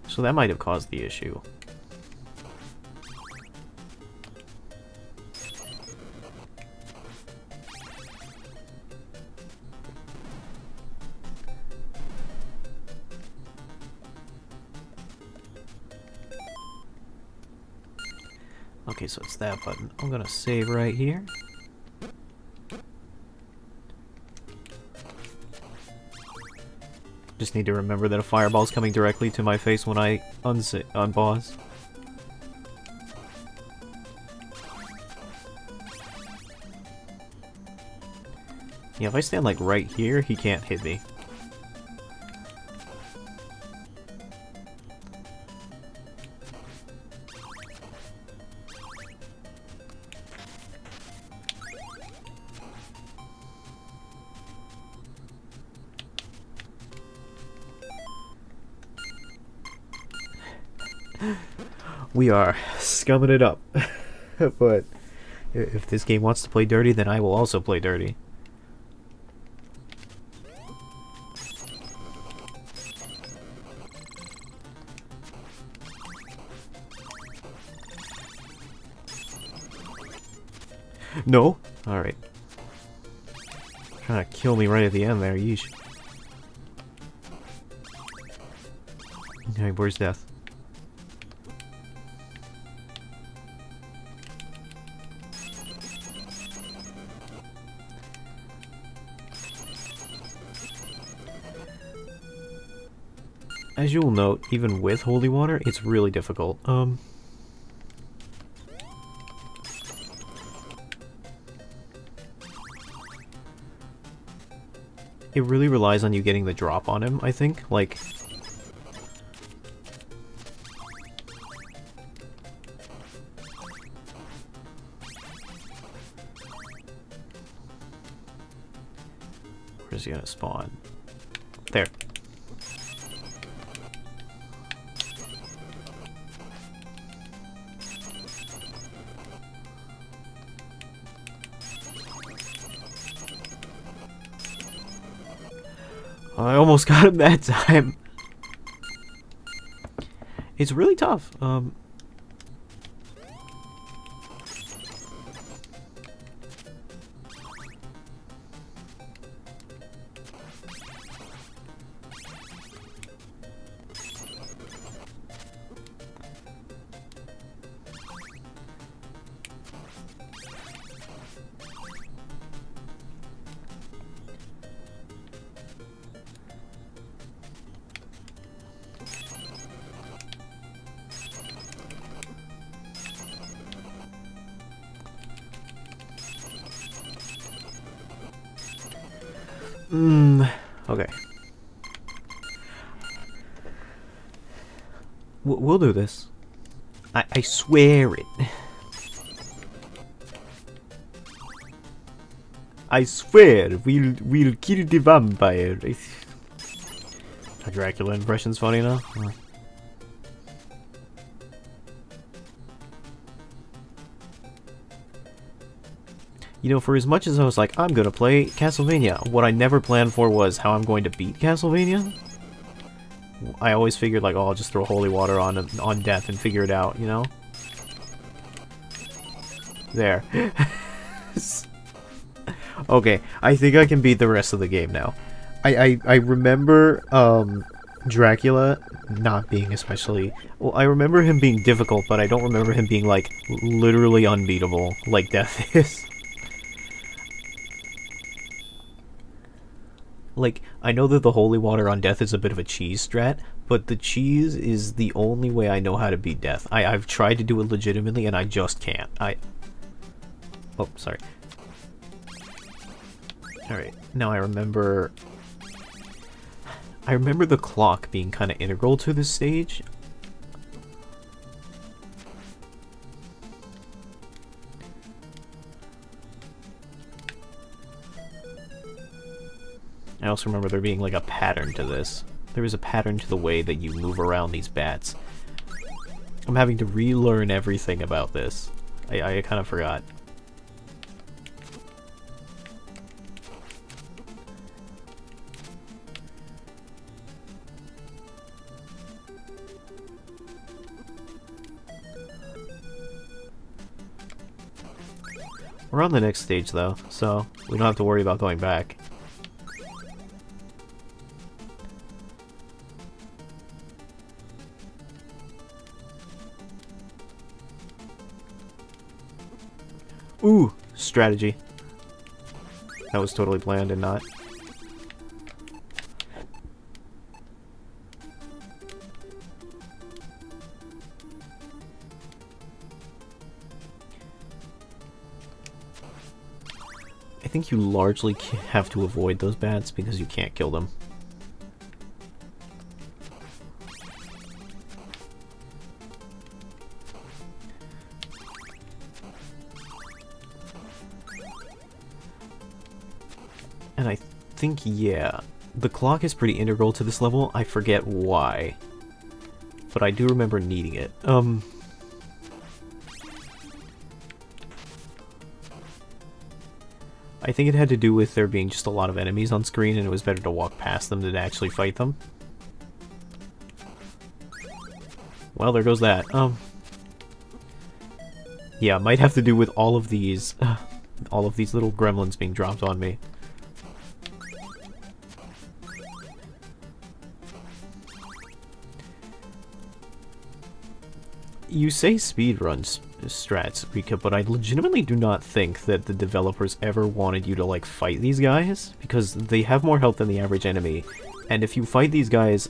So that might have caused the issue. Okay, so it's that button. I'm gonna save right here. Just need to remember that a fireball's coming directly to my face when I unpause. Yeah, if I stand like right here, he can't hit me. We are scumming it up. But if this game wants to play dirty, then I will also play dirty. No? Alright. Trying to kill me right at the end there, yeesh. Okay, where's death? As you will note, even with holy water, it's really difficult. It really relies on you getting the drop on him, I think. Like... Where's he gonna spawn? There. I almost got him that time. It's really tough. Okay. We'll do this. I swear it. I swear we'll kill the vampire. A Dracula impression's funny enough. Huh. You know, for as much as I was like, I'm gonna play Castlevania, what I never planned for was how I'm going to beat Castlevania. I always figured like, oh, I'll just throw holy water on death and figure it out, you know? There. Okay, I think I can beat the rest of the game now. I remember Dracula not being especially... Well, I remember him being difficult, but I don't remember him being, like, literally unbeatable, like Death is. Like, I know that the holy water on Death is a bit of a cheese strat, but the cheese is the only way I know how to beat Death. I've tried to do it legitimately, and I just can't. Oh, sorry. Alright, now I remember the clock being kind of integral to this stage. I also remember there being like a pattern to this. There is a pattern to the way that you move around these bats. I'm having to relearn everything about this. I kind of forgot. We're on the next stage though, so we don't have to worry about going back. Ooh, strategy. That was totally planned and not. I think you largely have to avoid those bats because you can't kill them. And I think, yeah, the clock is pretty integral to this level. I forget why, but I do remember needing it. I think it had to do with there being just a lot of enemies on screen and it was better to walk past them than to actually fight them. Well, there goes that. Yeah, might have to do with all of these little gremlins being dropped on me. You say speedrun strats, Rika, but I legitimately do not think that the developers ever wanted you to, like, fight these guys, because they have more health than the average enemy, and if you fight these guys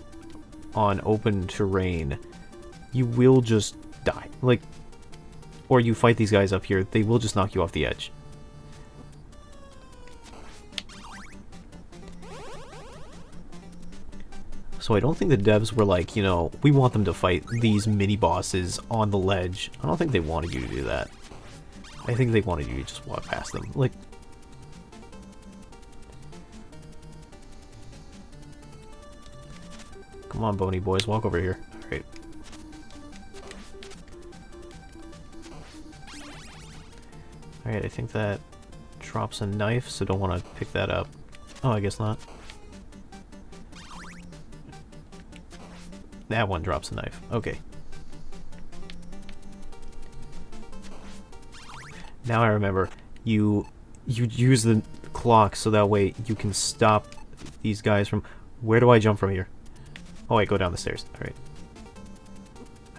on open terrain, you will just die. Like, or you fight these guys up here, they will just knock you off the edge. So I don't think the devs were like, you know, we want them to fight these mini-bosses on the ledge. I don't think they wanted you to do that. I think they wanted you to just walk past them. Like... Come on, bony boys, walk over here. Alright. Alright, I think that drops a knife, so don't want to pick that up. Oh, I guess not. That one drops a knife. Okay. Now I remember. You use the clock so that way you can stop these guys from... Where do I jump from here? Oh, wait, go down the stairs. Alright.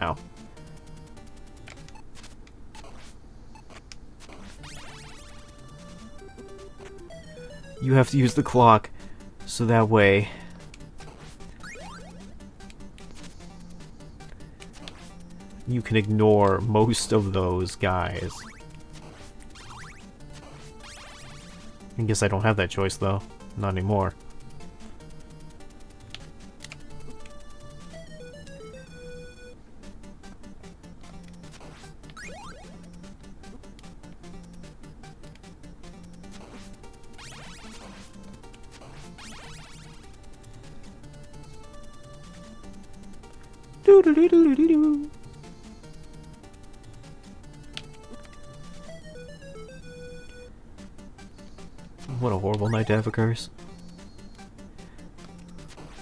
Ow. You have to use the clock so that way... you can ignore most of those guys. I guess I don't have that choice, though. Not anymore. Doo-doo-doo-doo-doo-doo. What a horrible night to have a curse.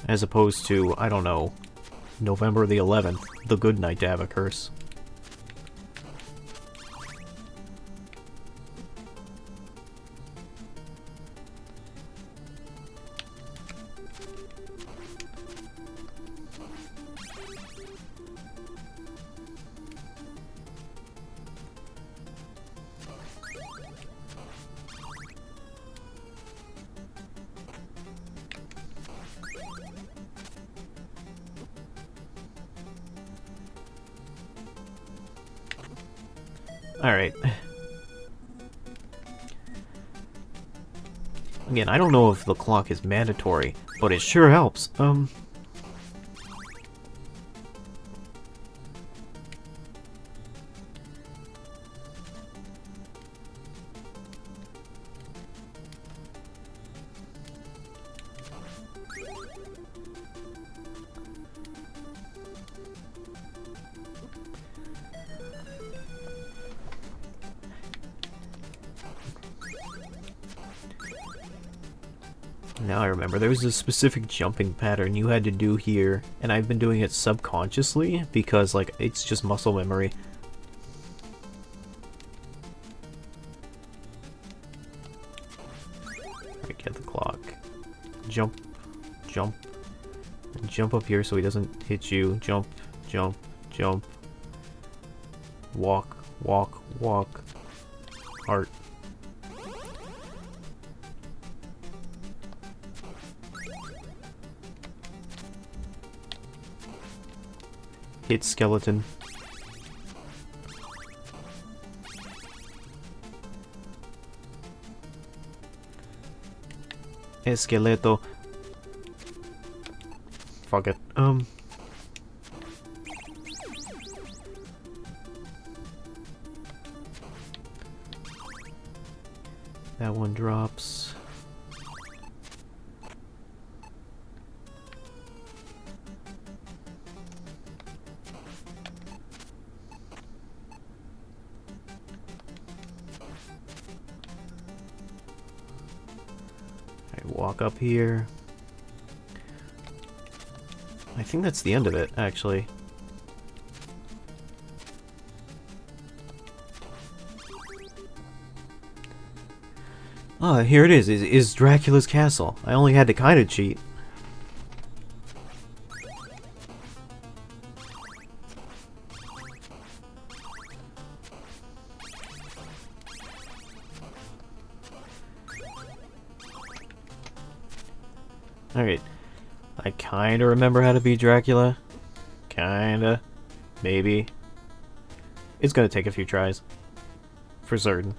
As opposed to, I don't know, November the 11th, the good night to have a curse. Alright. Again, I don't know if the clock is mandatory, but it sure helps. Now I remember, there was a specific jumping pattern you had to do here, and I've been doing it subconsciously, because, like, it's just muscle memory. Alright, get the clock. Jump, jump, and jump up here so he doesn't hit you. Jump, jump, jump. Walk, walk, walk. Heart. Hit skeleton. Esqueleto. Fuck it. That one drops. Walk up here. I think that's the end of it, actually. Ah, here it is Dracula's castle. I only had to kind of cheat. Alright. I kinda remember how to beat Dracula. Kinda. Maybe. It's gonna take a few tries. For certain.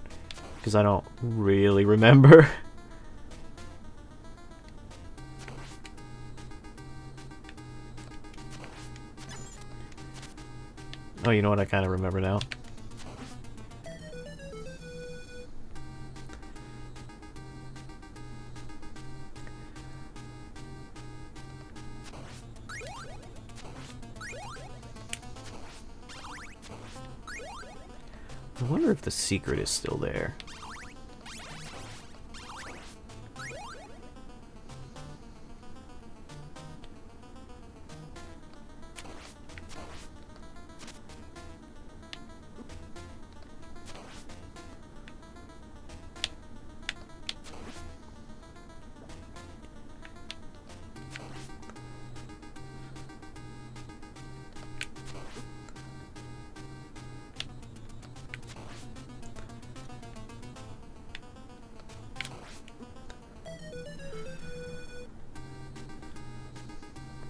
Because I don't really remember. Oh, you know what? I kinda remember now. I wonder if the secret is still there.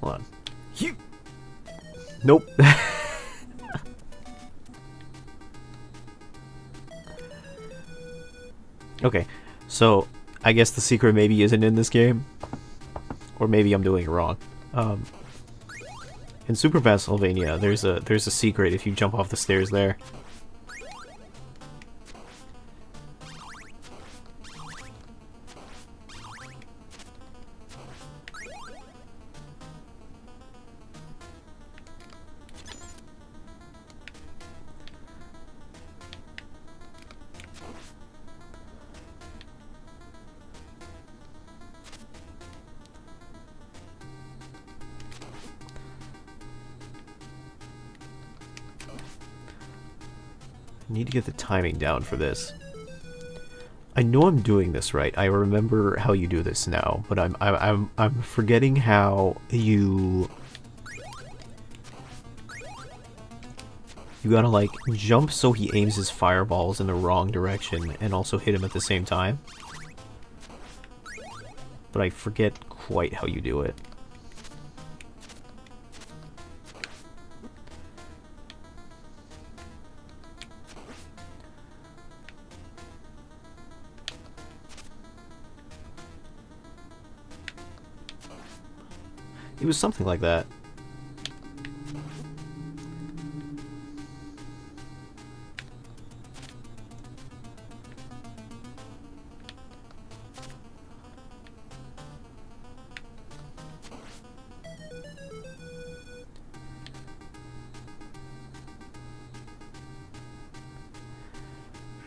Hold on. Nope. Okay, so I guess the secret maybe isn't in this game, or maybe I'm doing it wrong. In Super Castlevania, there's a secret if you jump off the stairs there. I need to get the timing down for this. I know I'm doing this right. I remember how you do this now, but I'm forgetting how you gotta like jump so he aims his fireballs in the wrong direction and also hit him at the same time. But I forget quite how you do it. It was something like that.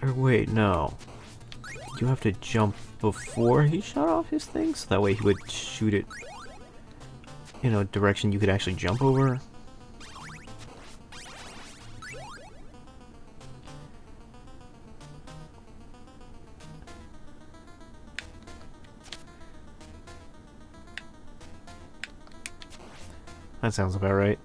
Or wait, no. You have to jump before he shot off his thing, so that way he would shoot it in a direction you could actually jump over. That sounds about right.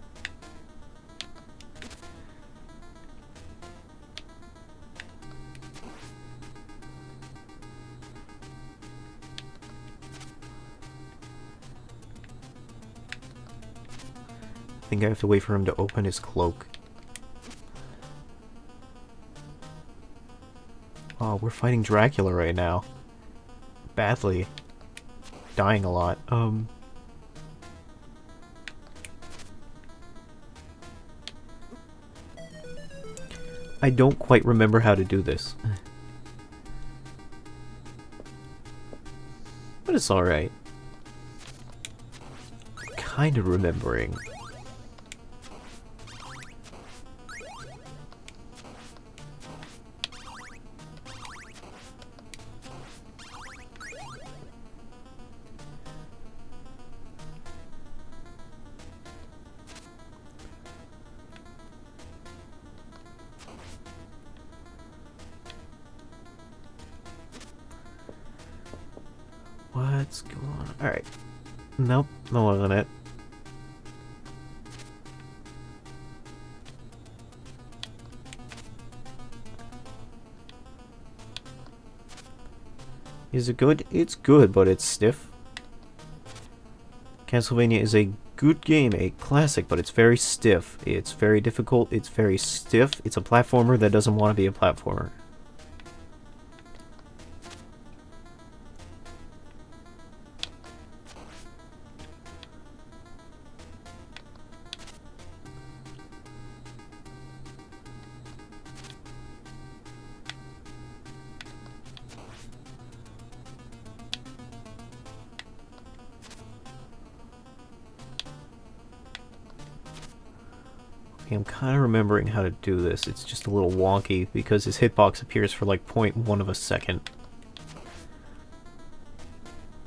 I think I have to wait for him to open his cloak. Oh, we're fighting Dracula right now. Badly. Dying a lot. I don't quite remember how to do this. But it's alright. Kind of remembering. What's going on? Alright. Nope, that wasn't it. Is it good? It's good, but it's stiff. Castlevania is a good game, a classic, but it's very stiff. It's very difficult, it's very stiff. It's a platformer that doesn't want to be a platformer. I'm kind of remembering how to do this. It's just a little wonky because his hitbox appears for like 0.1 of a second.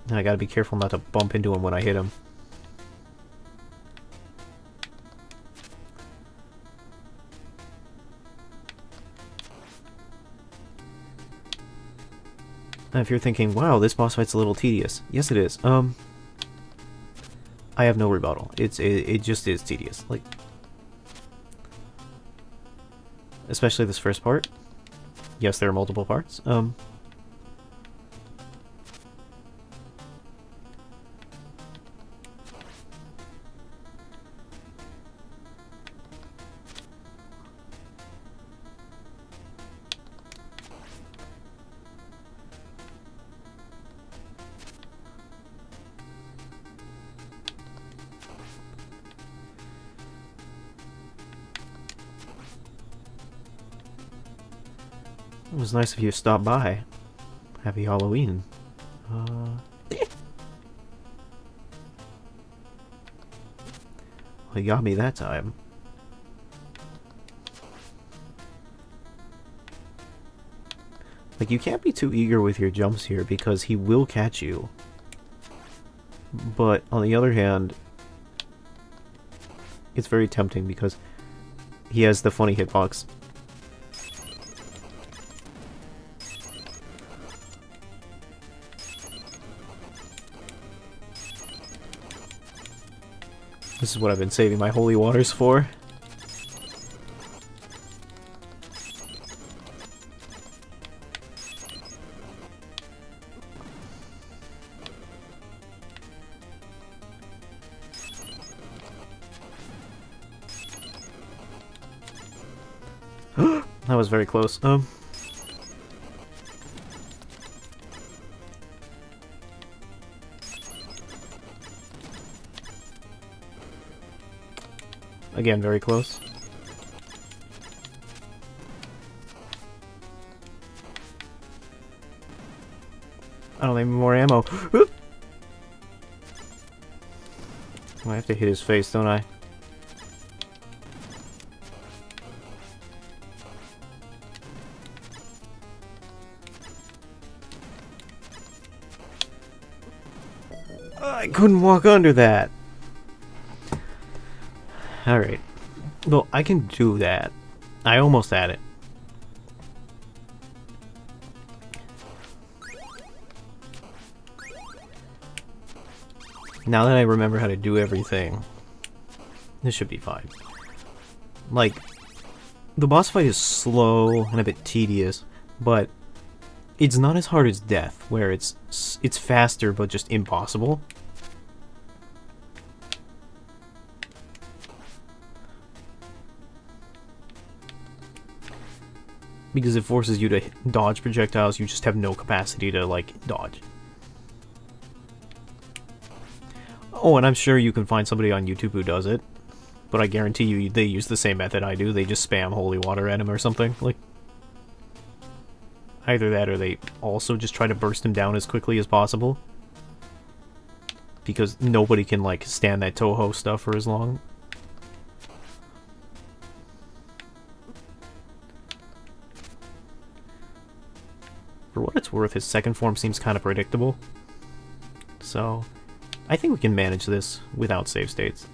And I gotta be careful not to bump into him when I hit him. And if you're thinking, wow, this boss fight's a little tedious. Yes, it is. I have no rebuttal. It just is tedious. Like, especially this first part. Yes, there are multiple parts. It was nice of you to stop by. Happy Halloween. Well, he got me that time. Like, you can't be too eager with your jumps here because he will catch you. But, on the other hand, it's very tempting because he has the funny hitbox. This is what I've been saving my holy waters for. That was very close. Again, very close. I don't have any more ammo. I have to hit his face, don't I? I couldn't walk under that. Alright. Well, I can do that. I almost had it. Now that I remember how to do everything, this should be fine. Like, the boss fight is slow and a bit tedious, but it's not as hard as Death, where it's faster but just impossible. Because it forces you to dodge projectiles, you just have no capacity to, like, dodge. Oh, and I'm sure you can find somebody on YouTube who does it. But I guarantee you, they use the same method I do. They just spam holy water at him or something. Like, either that or they also just try to burst him down as quickly as possible. Because nobody can, like, stand that Toho stuff for as long. For what it's worth, his second form seems kind of predictable. So, I think we can manage this without save states.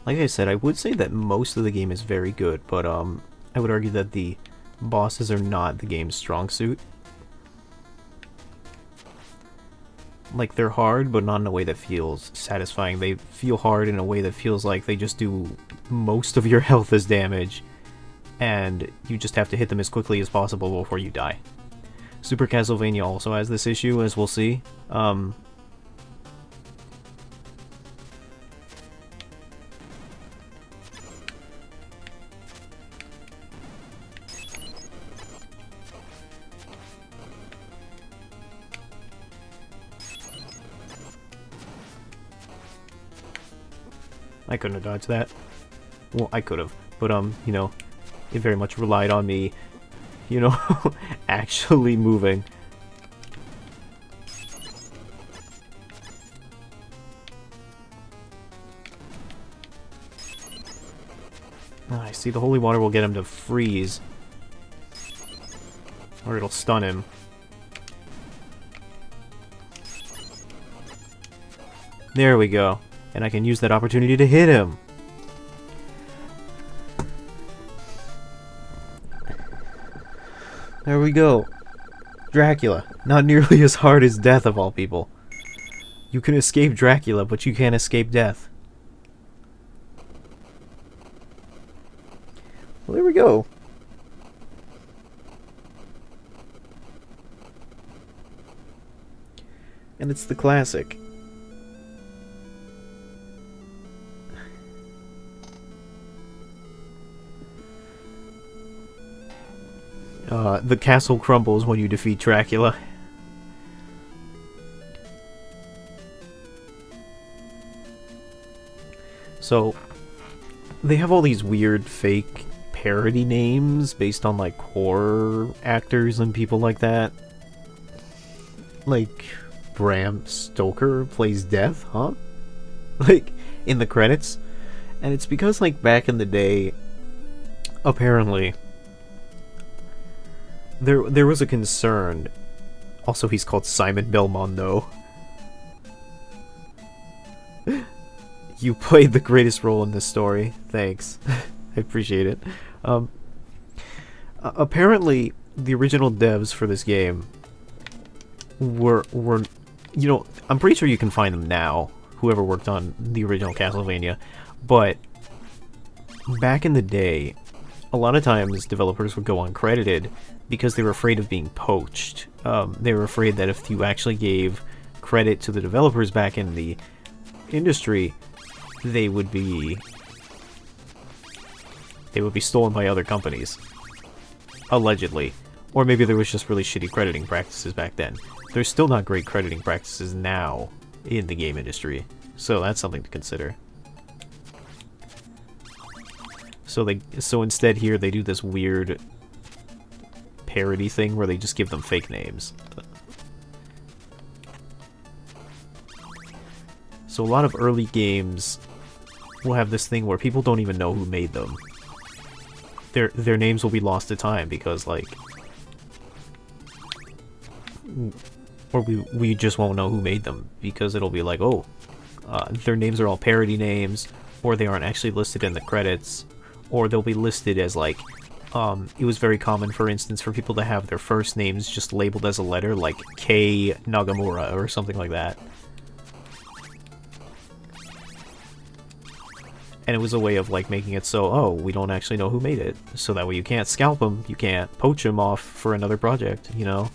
Like I said, I would say that most of the game is very good, but I would argue that the bosses are not the game's strong suit. Like, they're hard, but not in a way that feels satisfying. They feel hard in a way that feels like they just do most of your health as damage, and you just have to hit them as quickly as possible before you die. Super Castlevania also has this issue, as we'll see. I couldn't have dodged that. Well, I could have, but, you know, it very much relied on me, you know, actually moving. I see the holy water will get him to freeze. Or it'll stun him. There we go. And I can use that opportunity to hit him. There we go. Dracula. Not nearly as hard as Death, of all people. You can escape Dracula, but you can't escape Death. Well, there we go. And it's the classic. The castle crumbles when you defeat Dracula. So, they have all these weird fake parody names based on like horror actors and people like that. Like, Bram Stoker plays Death, huh? Like, in the credits. And it's because, like, back in the day, apparently, there was a concern. Also, he's called Simon Belmondo. You played the greatest role in this story. Thanks. I appreciate it. Apparently, the original devs for this game were, you know, I'm pretty sure you can find them now, whoever worked on the original Castlevania, but back in the day, a lot of times developers would go uncredited because they were afraid of being poached. They were afraid that if you actually gave credit to the developers back in the industry, they would be stolen by other companies. Allegedly. Or maybe there was just really shitty crediting practices back then. There's still not great crediting practices now in the game industry, so that's something to consider. So instead here they do this weird parody thing where they just give them fake names. So a lot of early games will have this thing where people don't even know who made them. Their names will be lost to time because, like, or we just won't know who made them because it'll be like, oh, their names are all parody names, or they aren't actually listed in the credits, or they'll be listed as, like, it was very common, for instance, for people to have their first names just labeled as a letter, like K Nagamura or something like that. And it was a way of, like, making it so, oh, we don't actually know who made it. So that way you can't scalp them, you can't poach them off for another project, you know?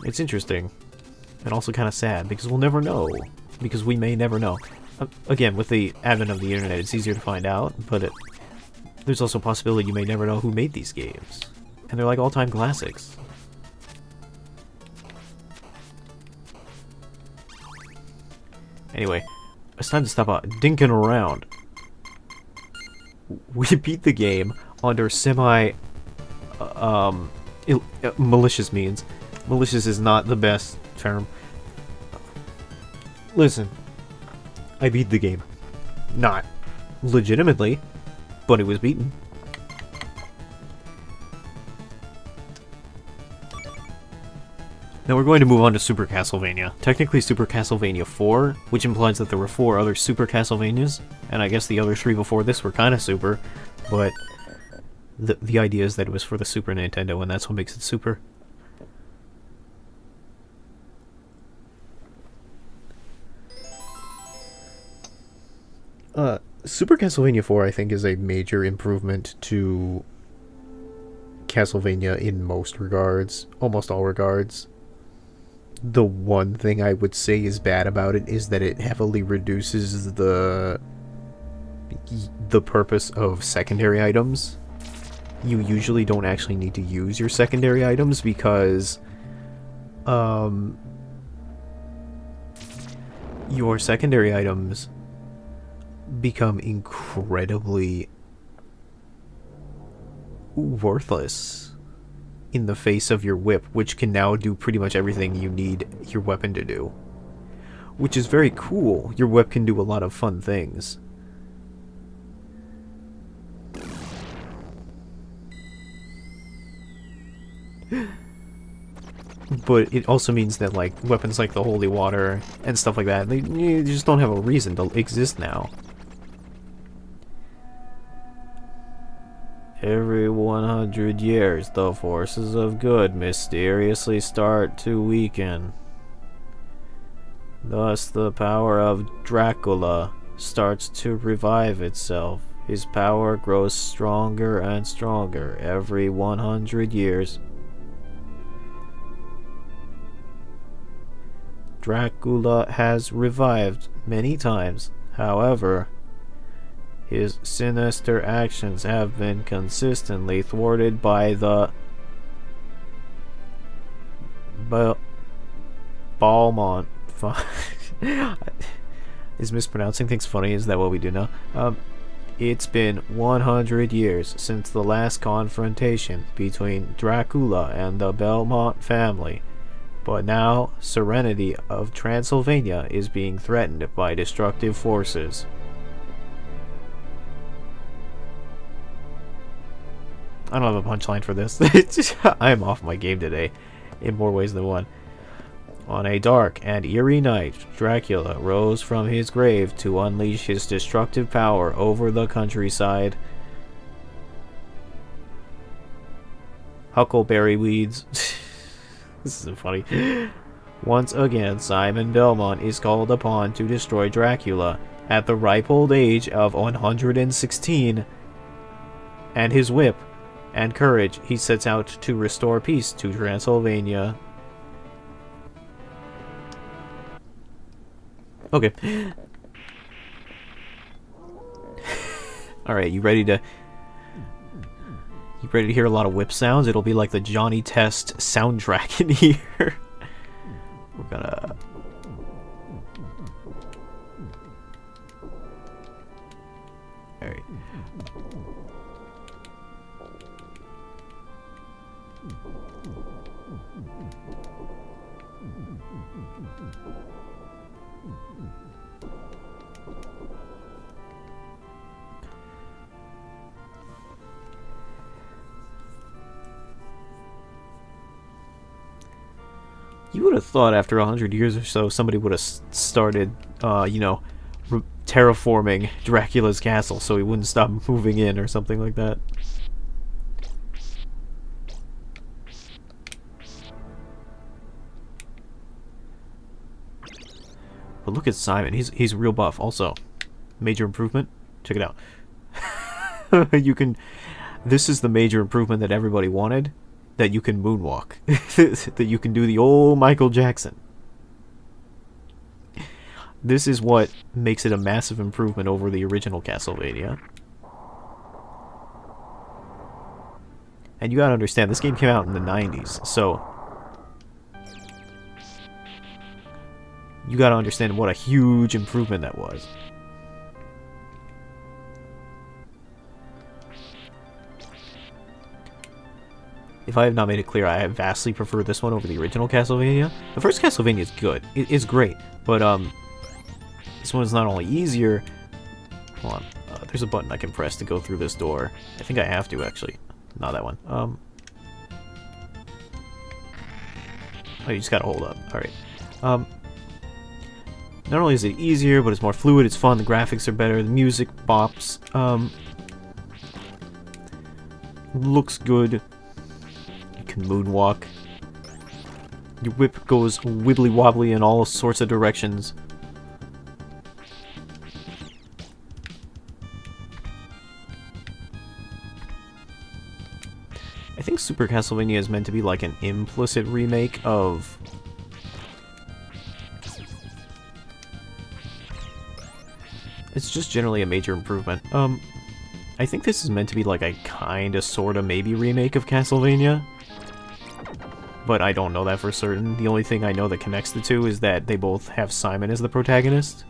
It's interesting. And also kind of sad, because we'll never know. Because we may never know. Again, with the advent of the internet, it's easier to find out, but there's also a possibility you may never know who made these games. And they're like all-time classics. Anyway, it's time to stop dinking around. We beat the game under malicious means. Malicious is not the best term. Listen, I beat the game. Not legitimately, but it was beaten. Now we're going to move on to Super Castlevania. Technically Super Castlevania 4, which implies that there were 4 other Super Castlevanias, and I guess the other 3 before this were kind of super, but the idea is that it was for the Super Nintendo, and that's what makes it super. Super Castlevania 4, I think, is a major improvement to Castlevania in most regards, almost all regards. The one thing I would say is bad about it is that it heavily reduces the purpose of secondary items. You usually don't actually need to use your secondary items because your secondary items become incredibly worthless in the face of your whip, which can now do pretty much everything you need your weapon to do. Which is very cool. Your whip can do a lot of fun things. But it also means that, like, weapons like the Holy Water and stuff like that, you just don't have a reason to exist now. Every 100 years, the forces of good mysteriously start to weaken. Thus, the power of Dracula starts to revive itself. His power grows stronger and stronger every 100 years. Dracula has revived many times. However, His sinister actions have been consistently thwarted by the Balmont. Is mispronouncing things funny? Is that what we do now? It's been 100 years since the last confrontation between Dracula and the Belmont family, but now serenity of Transylvania is being threatened by destructive forces. I don't have a punchline for this. I am off my game today, in more ways than one. On a dark and eerie night, Dracula rose from his grave to unleash his destructive power over the countryside. Huckleberry weeds. This isn't funny. Once again, Simon Belmont is called upon to destroy Dracula at the ripe old age of 116, and his whip and courage he sets out to restore peace to Transylvania. Okay. Alright, you ready to hear a lot of whip sounds? It'll be like the Johnny Test soundtrack in here. We're gonna... Alright. You would have thought after 100 years or so, somebody would have started, you know, terraforming Dracula's castle so he wouldn't stop moving in or something like that. But look at Simon. He's real buff. Also, major improvement. Check it out. You can... This is the major improvement that everybody wanted. That you can moonwalk. That you can do the old Michael Jackson. This is what makes it a massive improvement over the original Castlevania. And you gotta understand, this game came out in the 90s, so... You gotta understand what a huge improvement that was. If I have not made it clear, I vastly prefer this one over the original Castlevania. The first Castlevania is good. It's great. But, this one is not only easier... Hold on. There's a button I can press to go through this door. I think I have to, actually. Not that one. Oh, you just gotta hold up. Alright. Not only is it easier, but it's more fluid, it's fun, the graphics are better, the music bops. Looks good. Can moonwalk. Your whip goes wibbly wobbly in all sorts of directions. I think Super Castlevania is meant to be like an implicit remake of... It's just generally a major improvement. I think this is meant to be like a kinda, sorta, maybe remake of Castlevania. But I don't know that for certain. The only thing I know that connects the two is that they both have Simon as the protagonist.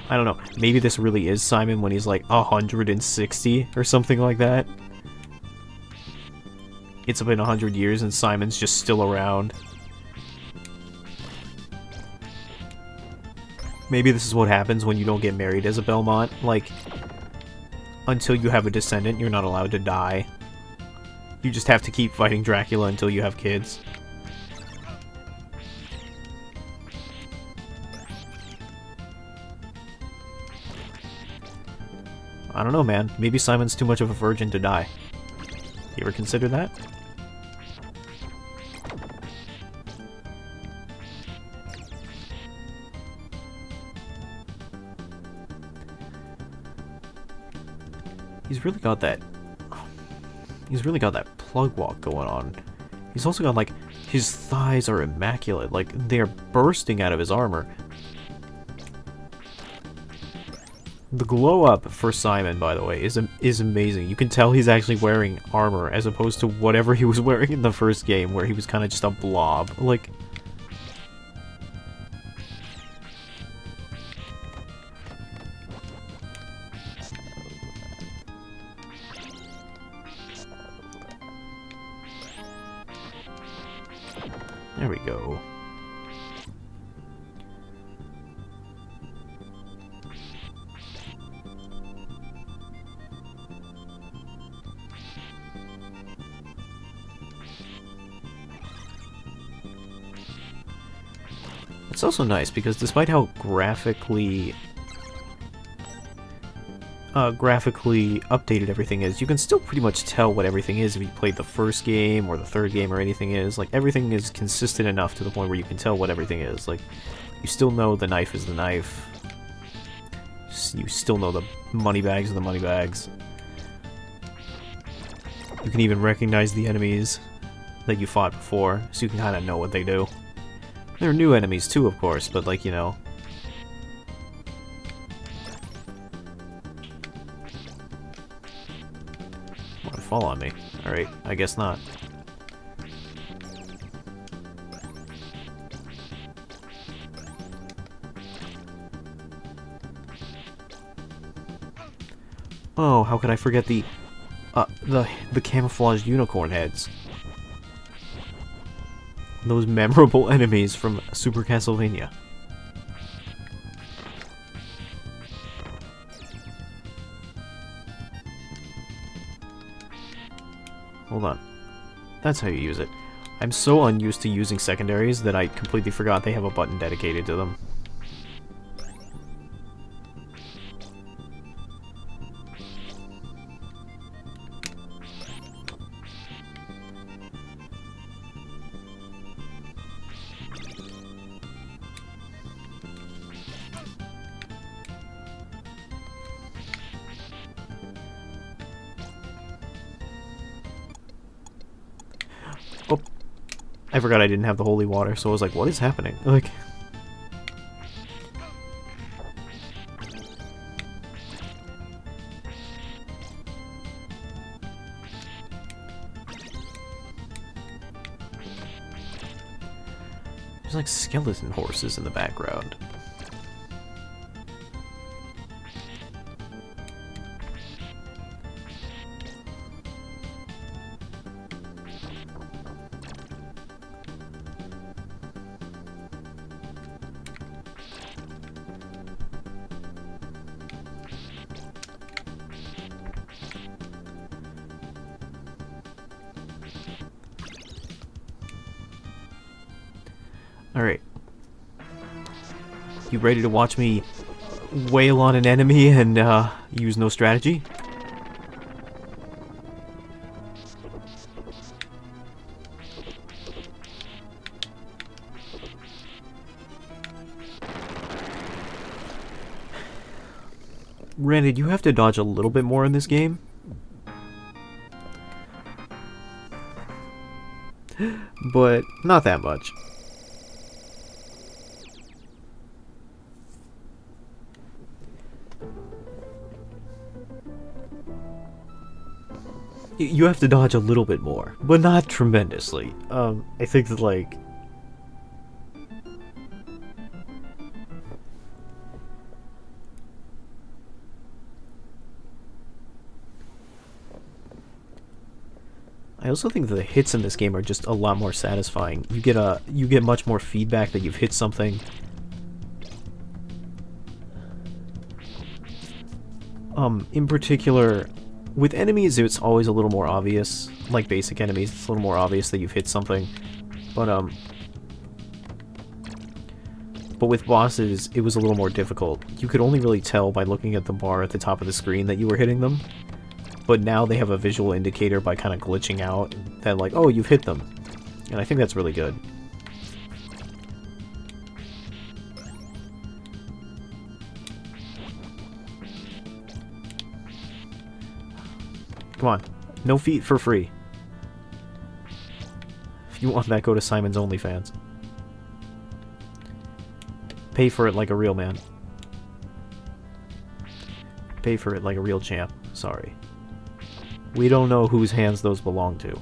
I don't know. Maybe this really is Simon when he's like 160 or something like that. It's been 100 years and Simon's just still around. Maybe this is what happens when you don't get married as a Belmont. Like, until you have a descendant, you're not allowed to die. You just have to keep fighting Dracula until you have kids. I don't know, man. Maybe Simon's too much of a virgin to die. You ever consider that? He's really got that... He's really got that plug walk going on. He's also got, like, his thighs are immaculate. Like, they're bursting out of his armor. The glow up for Simon, by the way, is amazing. You can tell he's actually wearing armor as opposed to whatever he was wearing in the first game, where he was kind of just a blob. Like, there we go. It's also nice because despite how graphically updated everything is, you can still pretty much tell what everything is if you played the first game or the third game or anything is. Like, everything is consistent enough to the point where you can tell what everything is. Like, you still know the knife is the knife. You still know the money bags are the money bags. You can even recognize the enemies that you fought before, so you can kind of know what they do. There are new enemies too, of course, but like, you know. Want to fall on me? Alright, I guess not. Oh, how could I forget the camouflaged unicorn heads? Those memorable enemies from Super Castlevania. Hold on. That's how you use it. I'm so unused to using secondaries that I completely forgot they have a button dedicated to them. Oh, I forgot I didn't have the holy water, so I was like, what is happening? Like, there's like skeleton horses in the background. Alright. You ready to watch me wail on an enemy and use no strategy? Granted, you have to dodge a little bit more in this game. But not that much. You have to dodge a little bit more, but not tremendously. I think that, like... I also think that the hits in this game are just a lot more satisfying. You get much more feedback that you've hit something. In particular, with enemies, it's always a little more obvious. Like basic enemies, it's a little more obvious that you've hit something. But with bosses, it was a little more difficult. You could only really tell by looking at the bar at the top of the screen that you were hitting them. But now they have a visual indicator by kind of glitching out that, like, oh, you've hit them. And I think that's really good. Come on. No feet for free. If you want that, go to Simon's OnlyFans. Pay for it like a real man. pay for it like a real champ. Sorry. We don't know whose hands those belong to.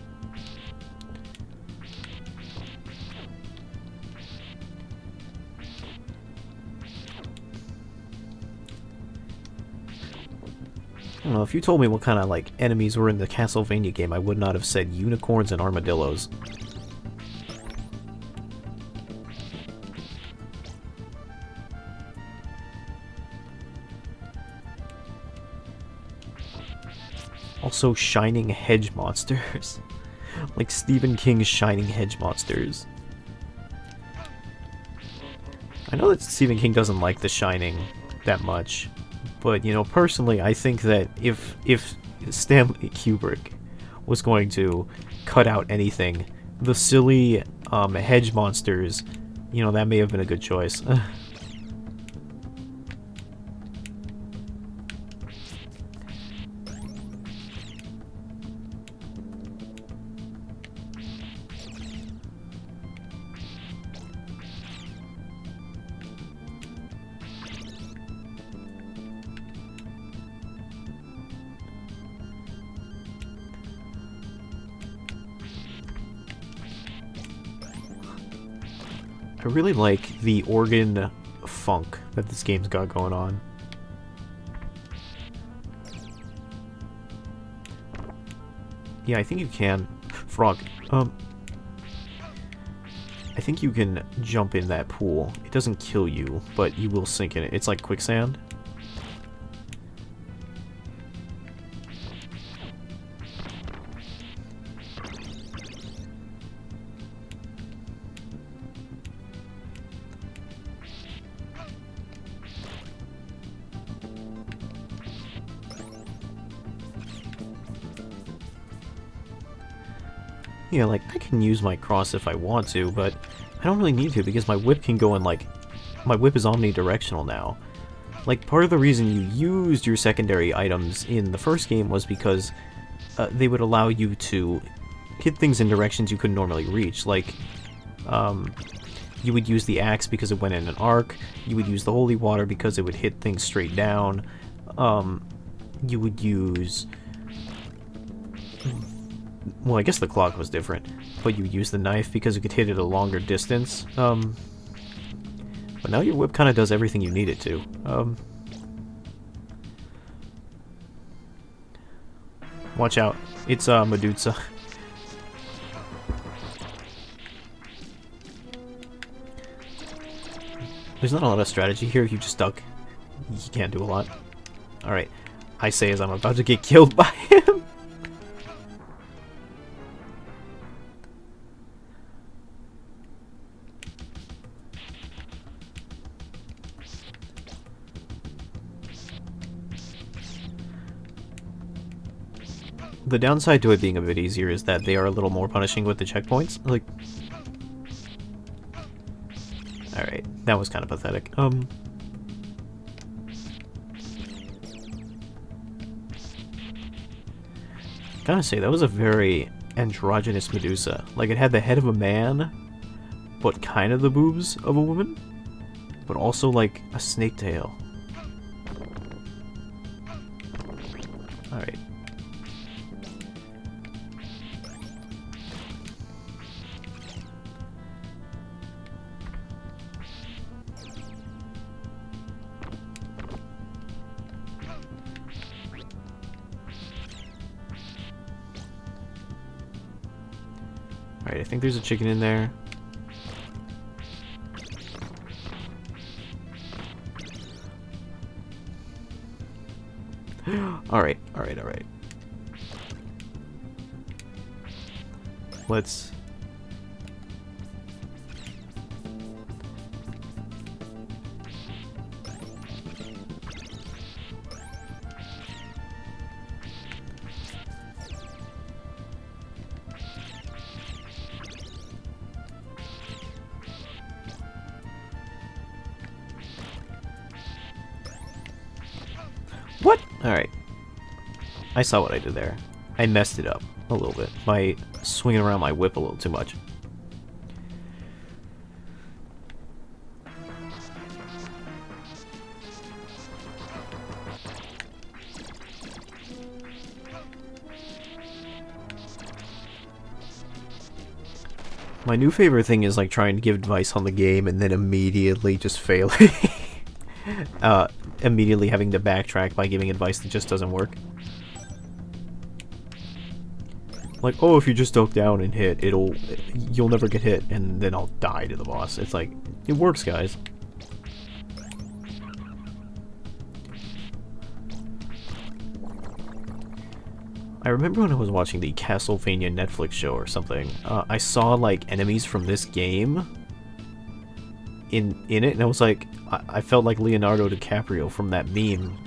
I don't know, if you told me what kind of, like, enemies were in the Castlevania game, I would not have said unicorns and armadillos. Also, shining hedge monsters. Like Stephen King's Shining Hedge Monsters. I know that Stephen King doesn't like The Shining that much. But, you know, personally, I think that if Stanley Kubrick was going to cut out anything, the silly hedge monsters, you know, that may have been a good choice. I really like the organ funk that this game's got going on. Yeah, I think you can. Frog. I think you can jump in that pool. It doesn't kill you, but you will sink in it. It's like quicksand. Yeah, like, I can use my cross if I want to, but I don't really need to because my whip can go in, like... My whip is omnidirectional now. Like, part of the reason you used your secondary items in the first game was because they would allow you to hit things in directions you couldn't normally reach. Like, you would use the axe because it went in an arc, you would use the holy water because it would hit things straight down, you would use... Well, I guess the clock was different, but you use the knife because you could hit it a longer distance. But now your whip kind of does everything you need it to. Watch out. It's, Medusa. There's not a lot of strategy here. If you just duck, you can't do a lot. Alright. I say as I'm about to get killed by him. The downside to it being a bit easier is that they are a little more punishing with the checkpoints. Like... Alright, that was kind of pathetic. Gotta say, that was a very androgynous Medusa. Like, it had the head of a man, but kind of the boobs of a woman, but also, like, a snake tail. Alright. Alright, I think there's a chicken in there. Alright, alright, alright. Let's... What? Alright. I saw what I did there. I messed it up a little bit by swinging around my whip a little too much. My new favorite thing is like trying to give advice on the game and then immediately just failing. Immediately having to backtrack by giving advice that just doesn't work. Like, oh, if you just duck down and hit, you'll never get hit, and then I'll die to the boss. It's like, it works, guys. I remember when I was watching the Castlevania Netflix show or something, I saw, like, enemies from this game in it, and I was like, I felt like Leonardo DiCaprio from that meme.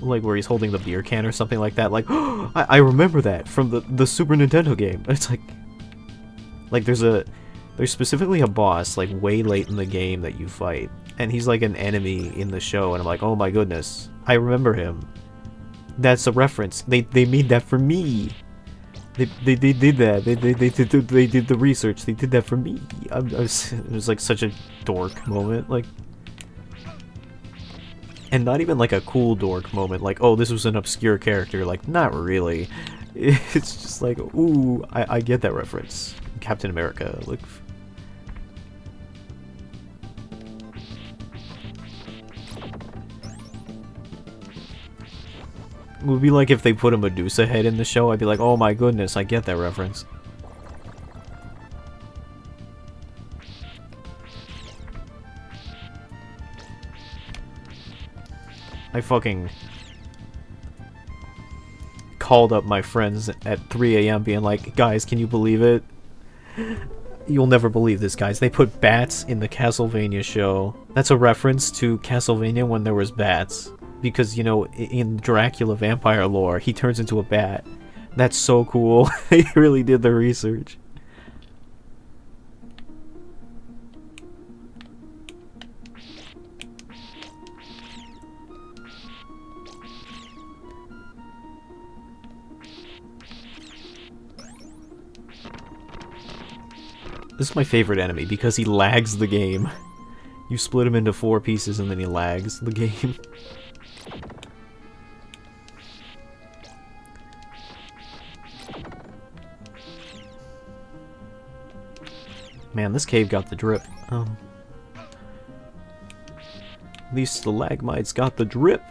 Like, where he's holding the beer can or something like that. Like, I remember that from the Super Nintendo game. It's like there's specifically a boss, like, way late in the game that you fight, and he's like an enemy in the show, and I'm like, oh my goodness, I remember him. That's a reference. They made that for me. They did that. They did the research. They did that for me. It was like such a dork moment, like, and not even like a cool dork moment. Like, oh, this was an obscure character. Like, not really. It's just like, ooh, I get that reference. Captain America. Like. It would be like if they put a Medusa head in the show, I'd be like, oh my goodness, I get that reference. I fucking called up my friends at 3 AM being like, guys, can you believe it? You'll never believe this, guys. They put bats in the Castlevania show. That's a reference to Castlevania when there was bats. Because, you know, in Dracula vampire lore, he turns into a bat. That's so cool. They really did the research. This is my favorite enemy because he lags the game. You split him into 4 pieces and then he lags the game. Man, this cave got the drip. At least the lagmites got the drip.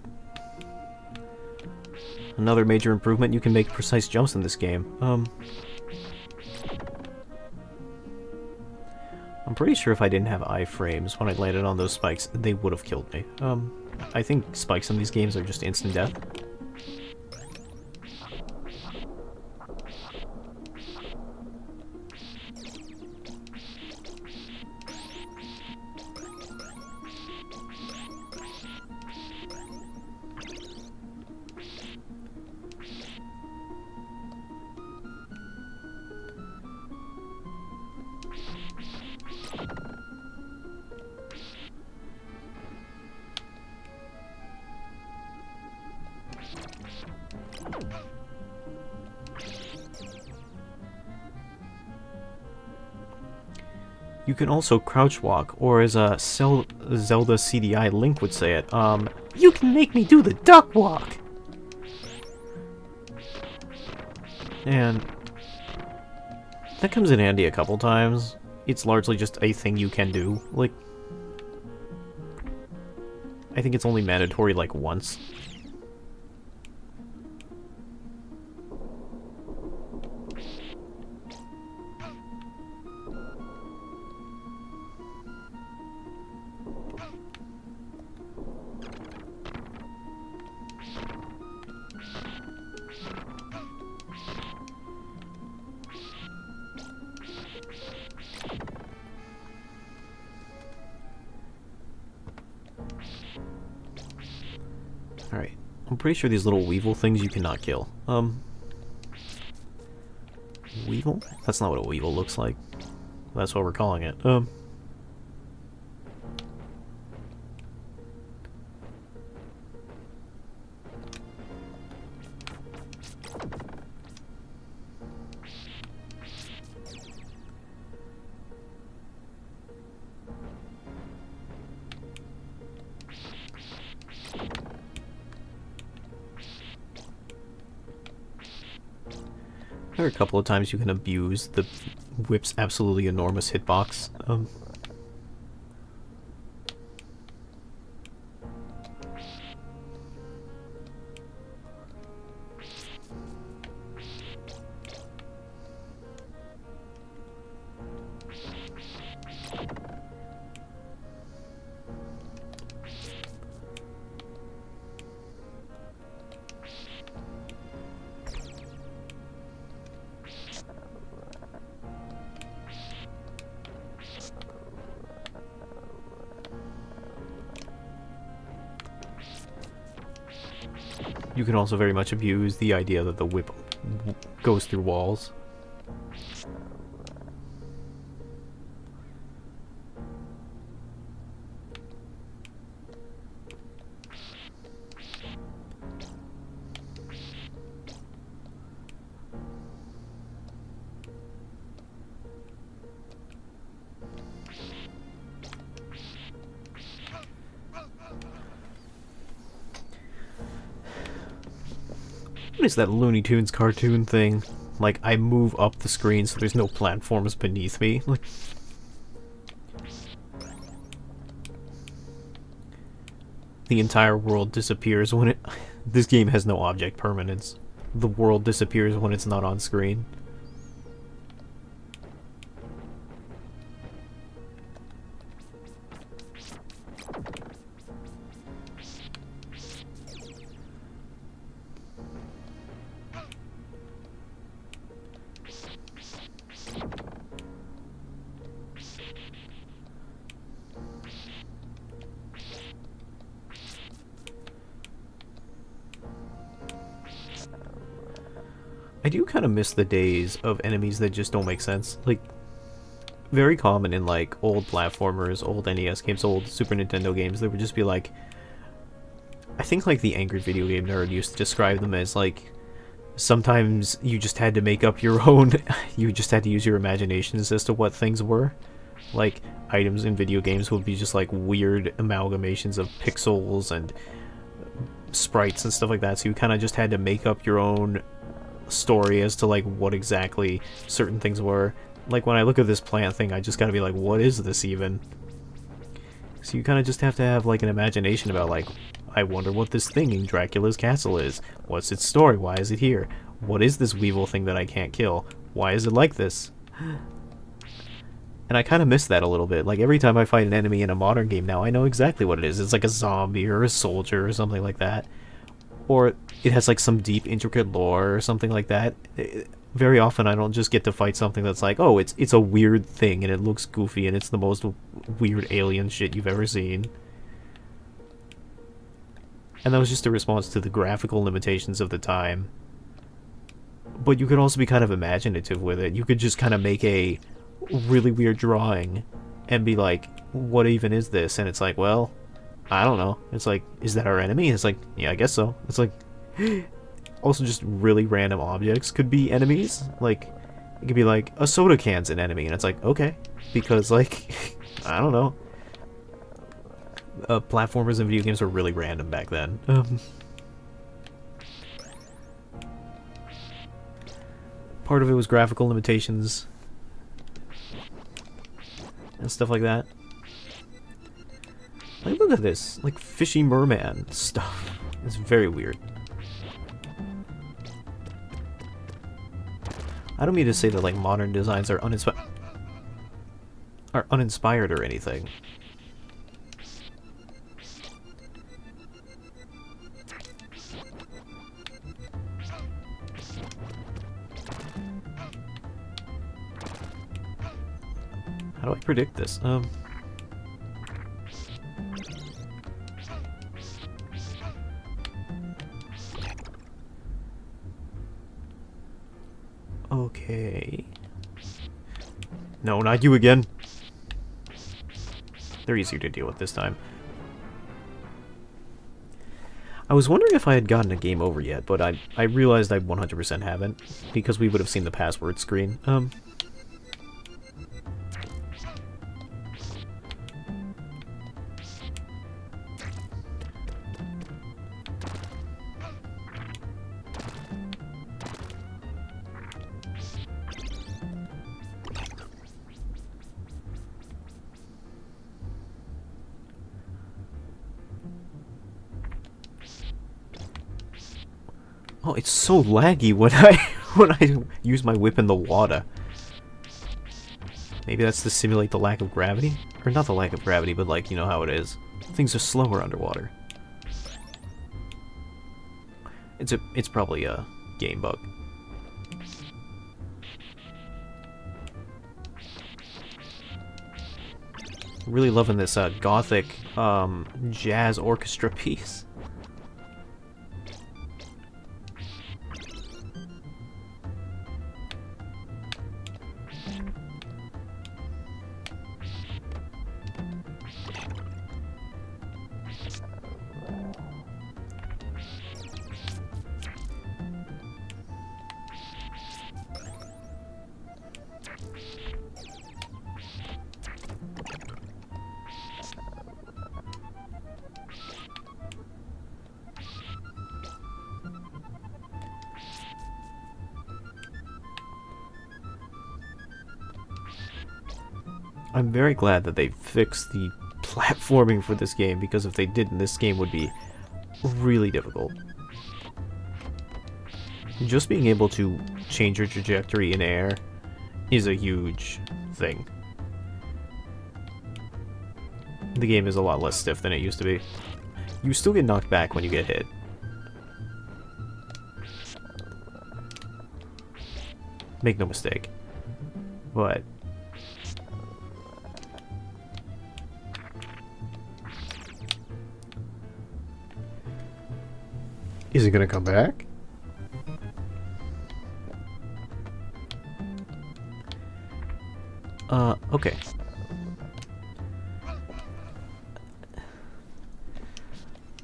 Another major improvement, you can make precise jumps in this game. I'm pretty sure if I didn't have iframes when I landed on those spikes, they would have killed me. I think spikes in these games are just instant death. You can also crouch walk, or as a Zelda CDI Link would say it, you can make me do the duck walk! And that comes in handy a couple times. It's largely just a thing you can do. Like, I think it's only mandatory like once. Alright, I'm pretty sure these little weevil things you cannot kill. Weevil? That's not what a weevil looks like. That's what we're calling it. There are a couple of times you can abuse the whip's absolutely enormous hitbox. You can also very much abuse the idea that the whip goes through walls. What is that Looney Tunes cartoon thing? Like, I move up the screen so there's no platforms beneath me. Like, the entire world disappears when it... This game has no object permanence. The world disappears when it's not on screen. I do kind of miss the days of enemies that just don't make sense. Like, very common in, like, old platformers, old NES games, old Super Nintendo games, they would just be like... I think, like, the Angry Video Game Nerd used to describe them as, like... Sometimes you just had to make up your own... you just had to use your imaginations as to what things were. Like, items in video games would be just, like, weird amalgamations of pixels and sprites and stuff like that, so you kind of just had to make up your own story as to, like, what exactly certain things were. Like, when I look at this plant thing, I just gotta be like, what is this even? So you kind of just have to have, like, an imagination about, like, I wonder what this thing in Dracula's castle is. What's its story? Why is it here? What is this weevil thing that I can't kill? Why is it like this? And I kind of miss that a little bit. Like, every time I fight an enemy in a modern game now, I know exactly what it is. It's like a zombie or a soldier or something like that. Or it has, like, some deep, intricate lore or something like that. Very often I don't just get to fight something that's like, oh, it's a weird thing and it looks goofy and it's the most weird alien shit you've ever seen. And that was just a response to the graphical limitations of the time. But you could also be kind of imaginative with it. You could just kind of make a really weird drawing and be like, what even is this? And it's like, well, I don't know. It's like, is that our enemy? And it's like, yeah, I guess so. It's like, also just really random objects could be enemies. Like, it could be like, a soda can's an enemy. And it's like, okay. Because, like, I don't know. Platformers and video games were really random back then. Part of it was graphical limitations and stuff like that. Like, look at this, like, fishy merman stuff. It's very weird. I don't mean to say that, like, modern designs are uninspired or anything. How do I predict this? Okay. No, not you again. They're easier to deal with this time. I was wondering if I had gotten a game over yet, but I realized I 100% haven't, because we would have seen the password screen. Oh, it's so laggy when I when I use my whip in the water. Maybe that's to simulate the lack of gravity? Or not the lack of gravity, but like, you know how it is. Things are slower underwater. It's probably a game bug. Really loving this gothic jazz orchestra piece. I'm very glad that they fixed the platforming for this game, because if they didn't, this game would be really difficult. Just being able to change your trajectory in air is a huge thing. The game is a lot less stiff than it used to be. You still get knocked back when you get hit. Make no mistake. But is it gonna come back? Okay.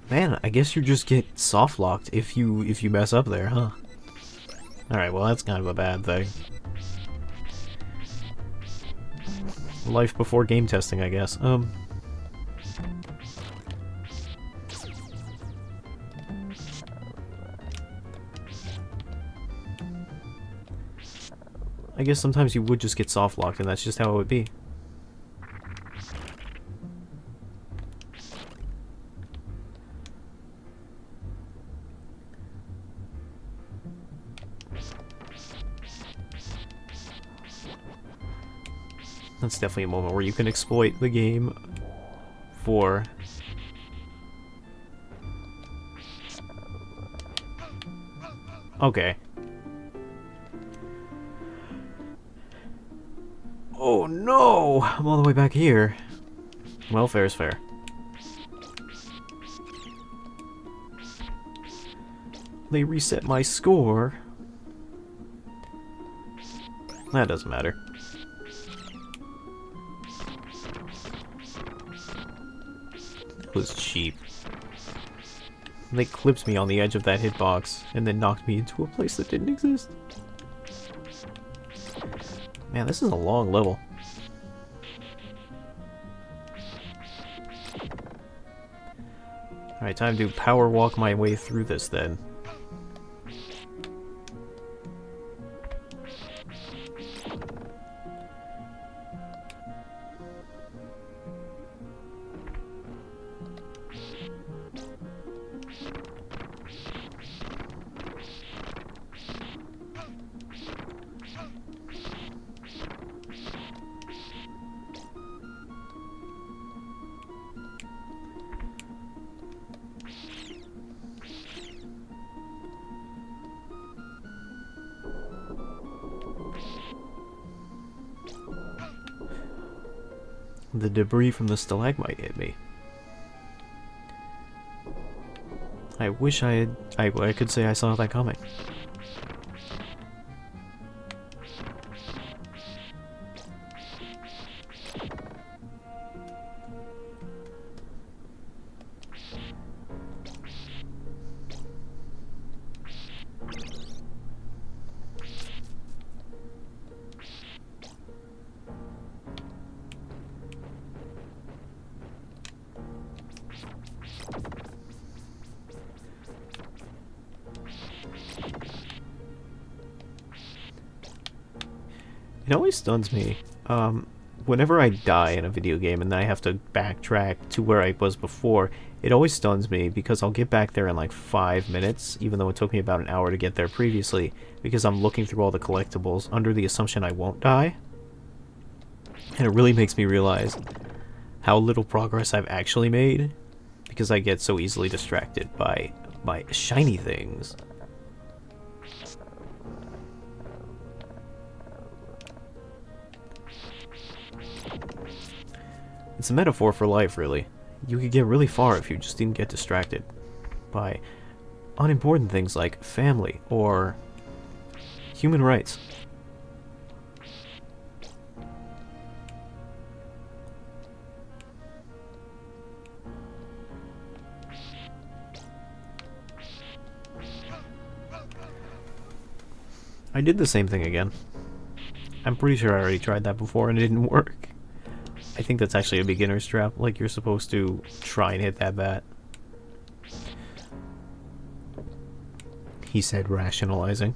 Man, I guess you just get soft locked if you mess up there, huh? Alright, well that's kind of a bad thing. Life before game testing, I guess. I guess sometimes you would just get soft locked, and that's just how it would be. That's definitely a moment where you can exploit the game for... Okay. Oh no! I'm all the way back here. Well, fair is fair. They reset my score. That doesn't matter. It was cheap. They clipped me on the edge of that hitbox and then knocked me into a place that didn't exist. Man, this is a long level. Alright, time to power walk my way through this then. The debris from the stalagmite hit me. I wish I could say I saw that coming. It always stuns me. whenever I die in a video game and then I have to backtrack to where I was before, it always stuns me because I'll get back there in like 5 minutes, even though it took me about an hour to get there previously, because I'm looking through all the collectibles under the assumption I won't die. And it really makes me realize how little progress I've actually made because I get so easily distracted by shiny things. It's a metaphor for life, really. You could get really far if you just didn't get distracted by unimportant things like family or human rights. I did the same thing again. I'm pretty sure I already tried that before and it didn't work. I think that's actually a beginner's trap, like you're supposed to try and hit that bat. He said, rationalizing.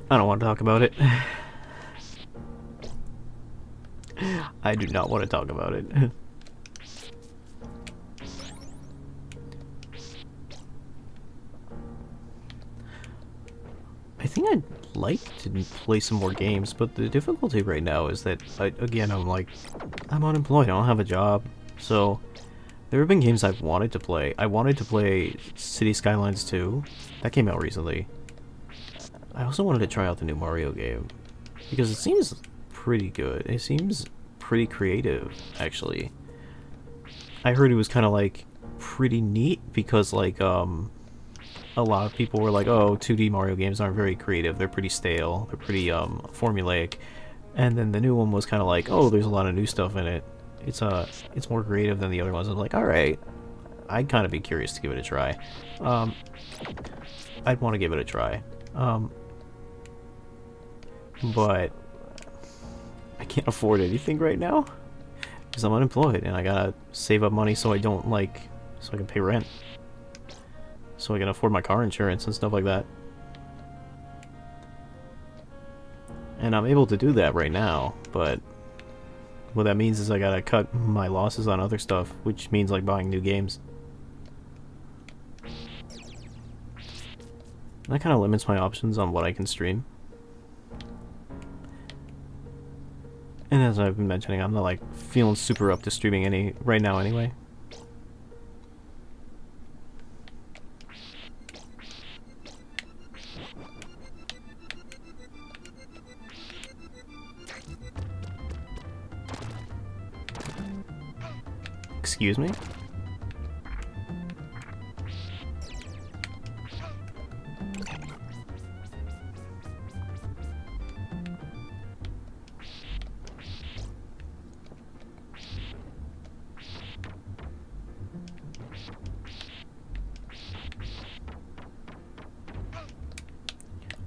I don't want to talk about it. I do not want to talk about it. I think I'd like to play some more games, but the difficulty right now is that, again, I'm unemployed, I don't have a job, so there have been games I've wanted to play. I wanted to play City Skylines 2. That came out recently. I also wanted to try out the new Mario game, because it seems pretty good. It seems pretty creative, actually. I heard it was kind of, like, pretty neat, because, like, a lot of people were like, oh, 2D Mario games aren't very creative, they're pretty stale, they're pretty, formulaic. And then the new one was kind of like, oh, there's a lot of new stuff in it. It's more creative than the other ones. I was like, alright, I'd kind of be curious to give it a try. I'd want to give it a try. But I can't afford anything right now because I'm unemployed and I gotta save up money so I don't so I can pay rent, so I can afford my car insurance and stuff like that. And I'm able to do that right now, but what that means is I gotta cut my losses on other stuff, which means like buying new games. That kind of limits my options on what I can stream. And as I've been mentioning, I'm not like feeling super up to streaming right now anyway. Excuse me?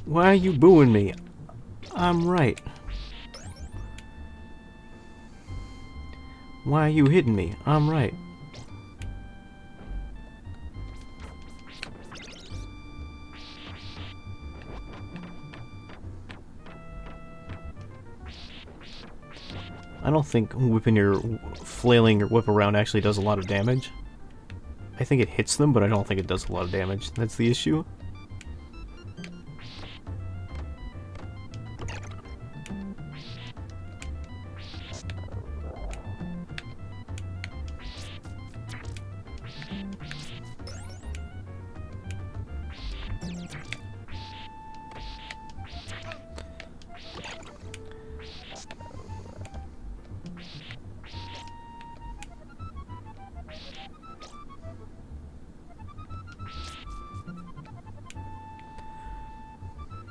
Why are you booing me? I'm right. Why are you hitting me? I'm right. I don't think flailing your whip around actually does a lot of damage. I think it hits them, but I don't think it does a lot of damage. That's the issue.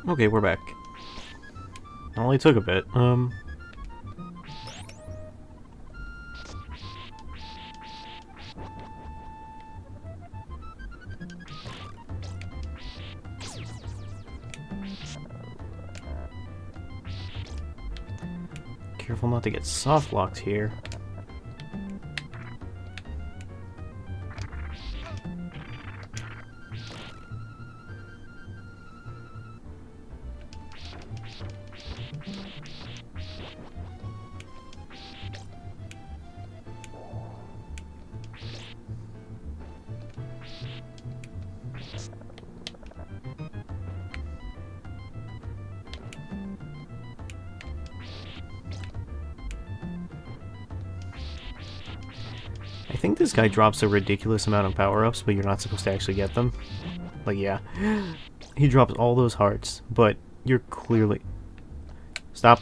Okay, we're back. It only took a bit. Careful not to get soft locked here. I think this guy drops a ridiculous amount of power-ups, but you're not supposed to actually get them. Like, yeah. He drops all those hearts, but you're clearly... Stop.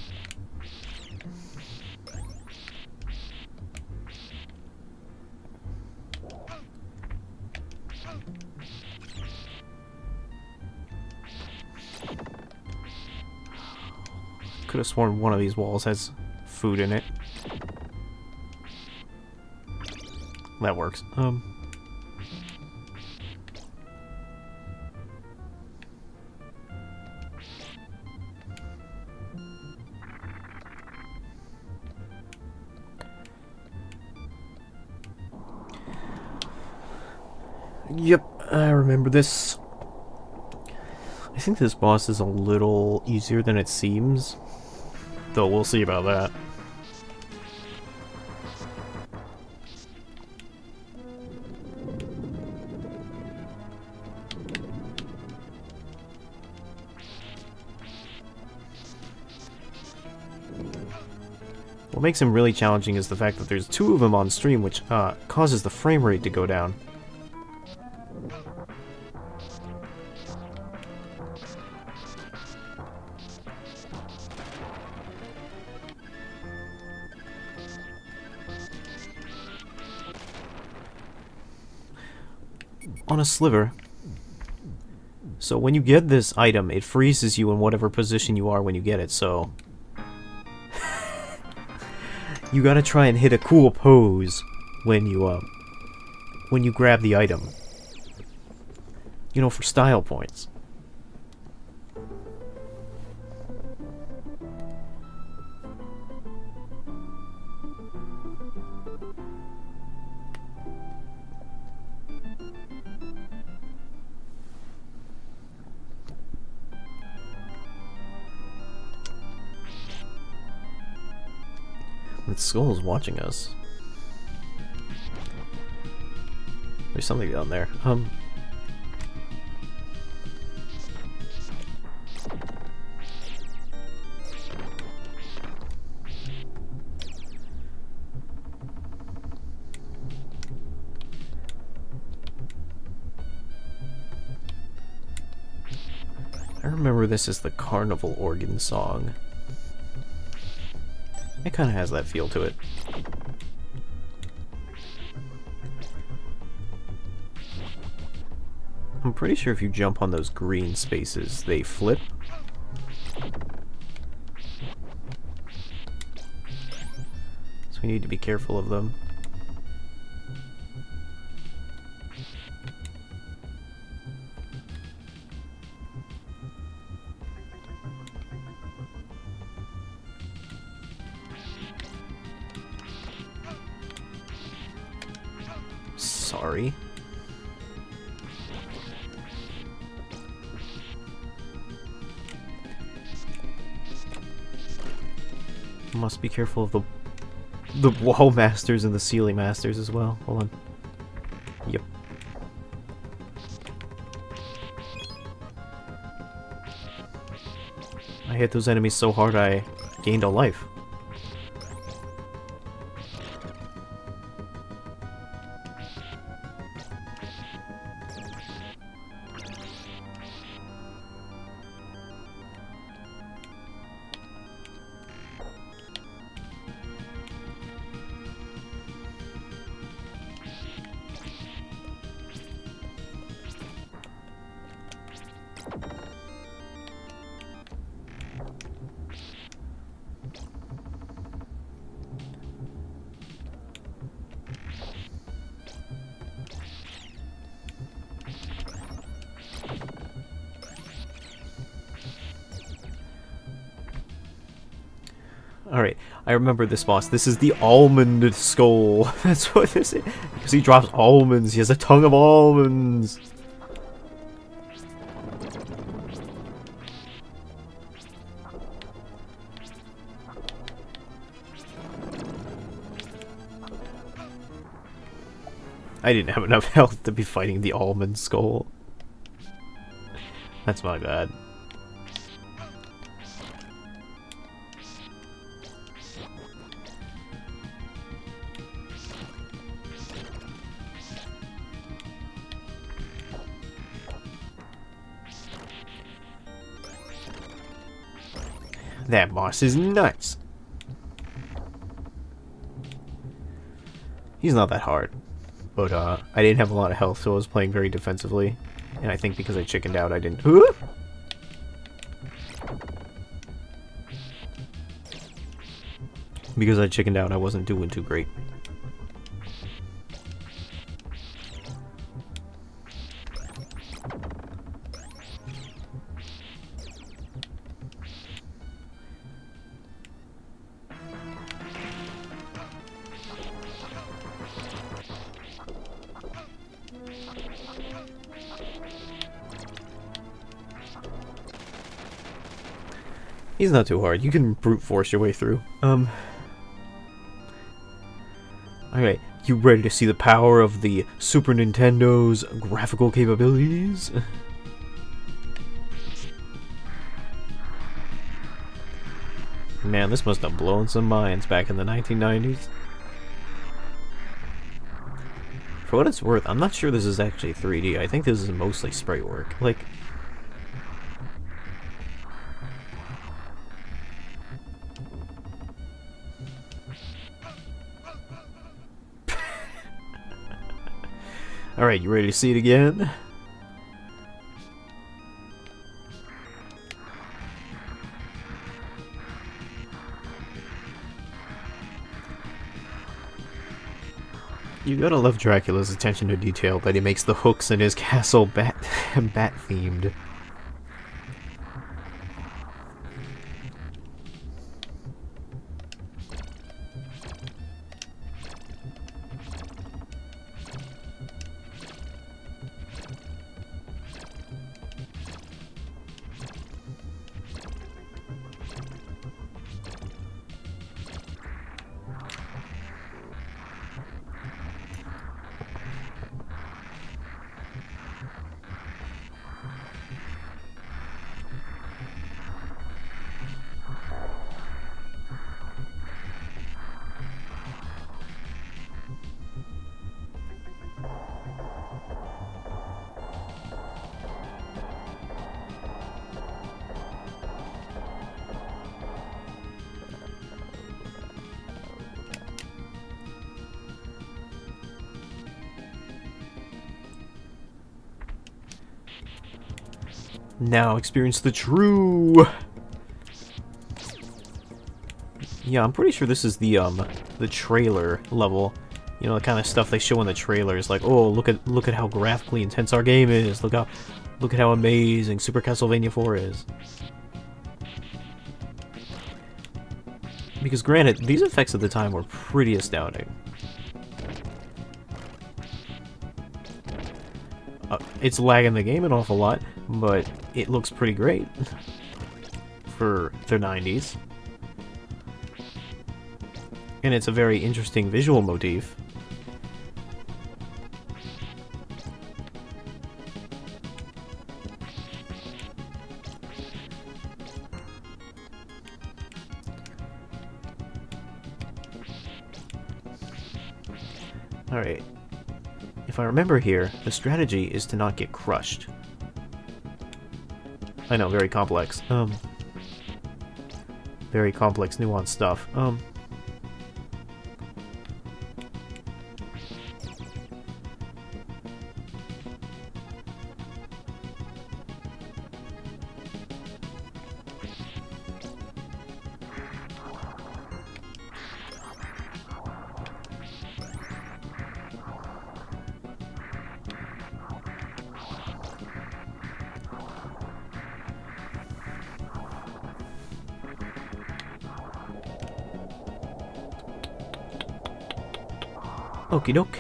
Could have sworn one of these walls has food in it. That works. Yep, I remember this. I think this boss is a little easier than it seems, though we'll see about that. What makes him really challenging is the fact that there's two of him on stream, which causes the frame rate to go down. On a sliver. So when you get this item, it freezes you in whatever position you are when you get it, so... you gotta try and hit a cool pose when you grab the item. You know, for style points. The skull is watching us. There's something down there. I remember this as the carnival organ song. It kind of has that feel to it. I'm pretty sure if you jump on those green spaces, they flip. So we need to be careful of them. Sorry. Must be careful of the wall masters and the ceiling masters as well. Hold on. Yep. I hit those enemies so hard I gained a life. Alright, I remember this boss. This is the almond skull. That's what this is. Because he drops almonds. He has a tongue of almonds. I didn't have enough health to be fighting the almond skull. That's my bad. That boss is nuts. He's not that hard. But, I didn't have a lot of health, so I was playing very defensively. And I think because I chickened out, I didn't... Because I chickened out, I wasn't doing too great. He's not too hard. You can brute force your way through. Alright, you ready to see the power of the Super Nintendo's graphical capabilities? Man, this must have blown some minds back in the 1990s. For what it's worth, I'm not sure this is actually 3D. I think this is mostly sprite work. Like... Alright, you ready to see it again? You gotta love Dracula's attention to detail that he makes the hooks in his castle bat themed. Now experience the true... Yeah, I'm pretty sure this is the trailer level. You know, the kind of stuff they show in the trailers, like, oh, look at how graphically intense our game is. Look at how amazing Super Castlevania 4 is. Because granted, these effects at the time were pretty astounding. It's lagging the game an awful lot, but it looks pretty great for the 90s. And it's a very interesting visual motif. Alright. If I remember here, the strategy is to not get crushed. I know, very complex. Very complex, nuanced stuff. Okie doke.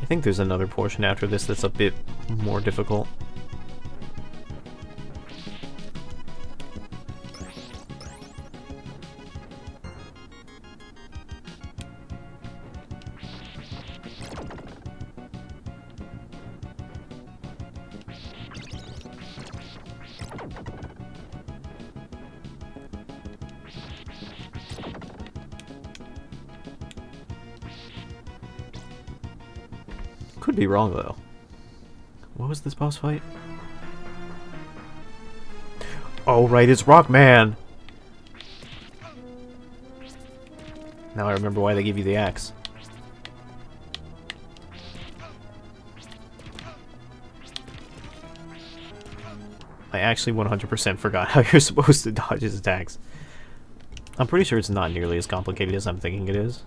I think there's another portion after this that's a bit more difficult. Could be wrong, though. What was this boss fight? Oh, right, it's Rockman! Now I remember why they give you the axe. I actually 100% forgot how you're supposed to dodge his attacks. I'm pretty sure it's not nearly as complicated as I'm thinking it is.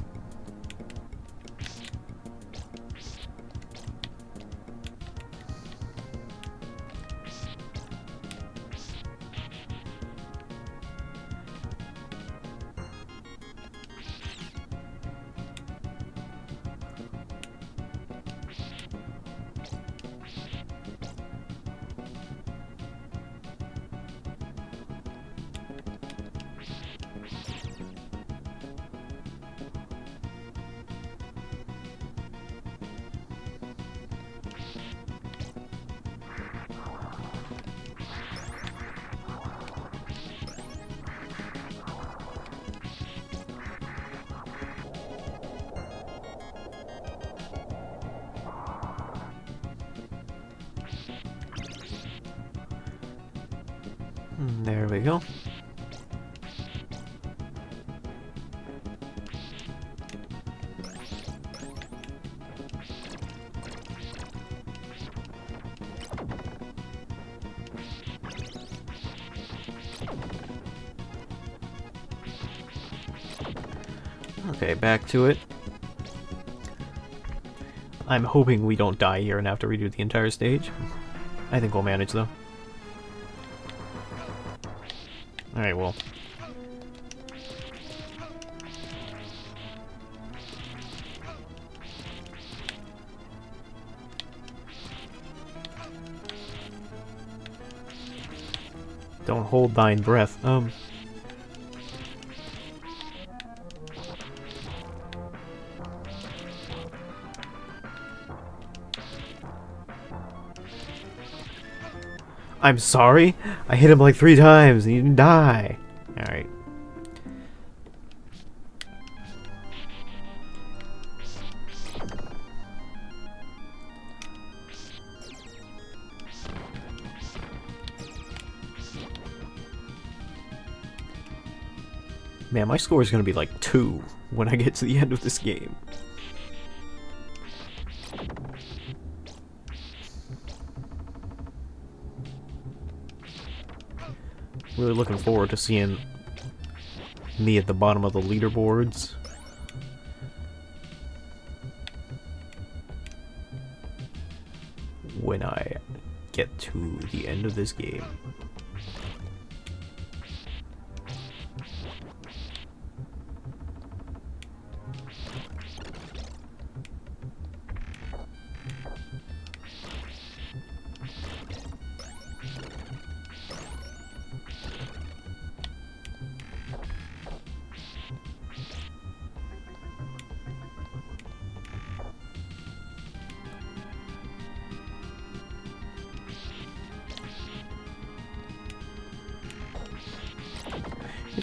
There we go. Okay, back to it. I'm hoping we don't die here and have to redo the entire stage. I think we'll manage, though. Alright, well. Don't hold thine breath. I'm sorry? I hit him like 3 times and he didn't die. Alright. Man, my score is gonna be like 2 when I get to the end of this game. Really looking forward to seeing me at the bottom of the leaderboards. When I get to the end of this game.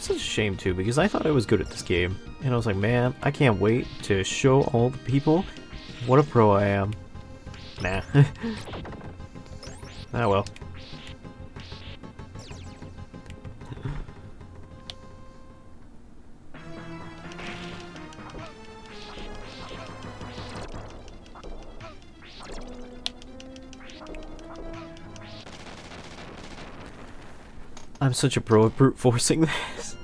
it's such a shame too, because I thought I was good at this game. And I was like, man, I can't wait to show all the people what a pro I am. Nah. Ah well. I'm such a pro at brute forcing this.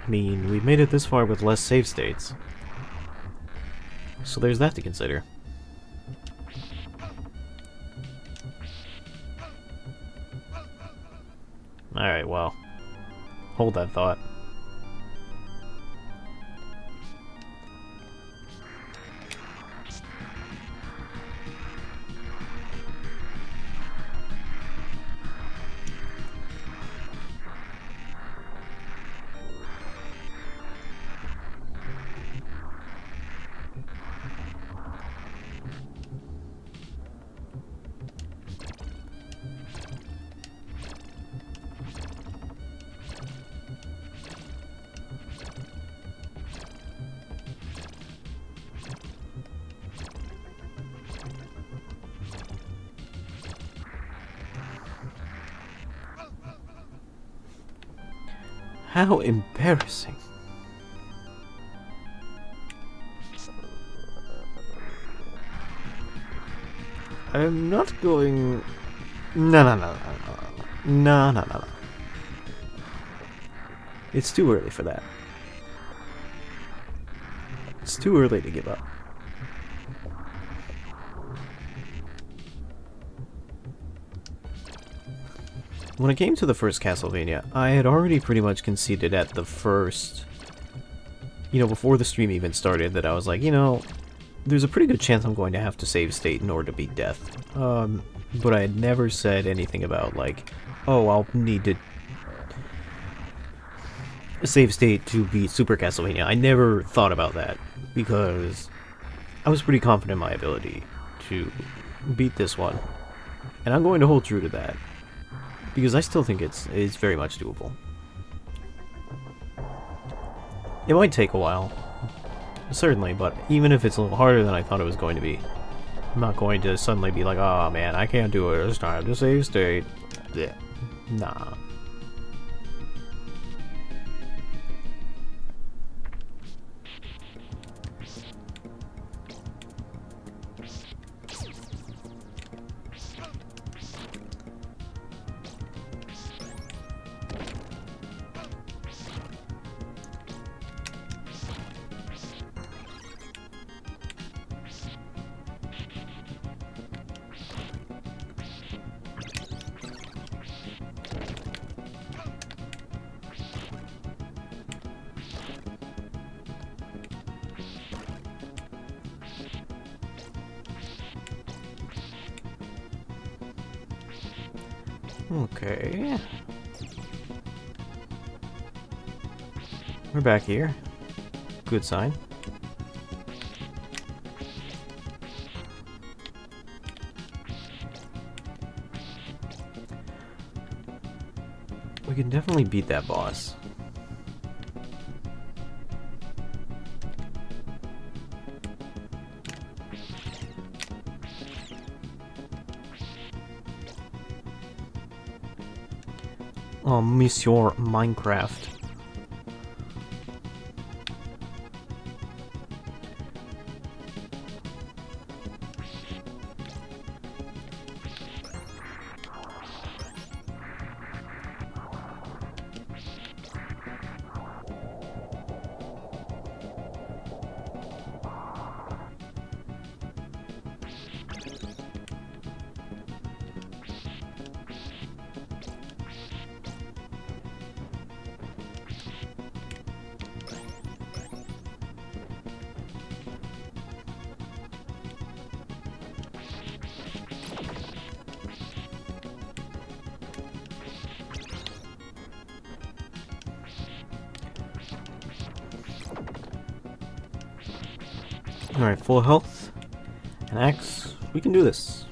I mean, we've made it this far with less save states. So there's that to consider. Alright, well. Hold that thought. How embarrassing. I'm not going... No. No. It's too early for that. It's too early to give up. When it came to the first Castlevania, I had already pretty much conceded at the first... before the stream even started, that I was like, there's a pretty good chance I'm going to have to save state in order to beat death. But I had never said anything about, like, oh, I'll need to save state to beat Super Castlevania. I never thought about that, because I was pretty confident in my ability to beat this one. And I'm going to hold true to that, because I still think it's very much doable. It might take a while, certainly, but even if it's a little harder than I thought it was going to be, I'm not going to suddenly be like, oh man, I can't do it, it's time to save state. Blech. Nah. Okay. We're back here. Good sign. We can definitely beat that boss. Oh, Monsieur Minecraft. Alright, full health. An axe. We can do this.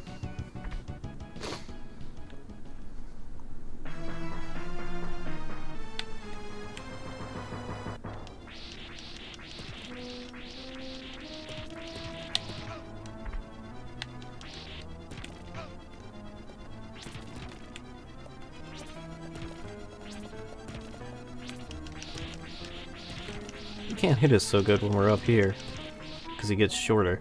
He can't hit us so good when we're up here, because he gets shorter.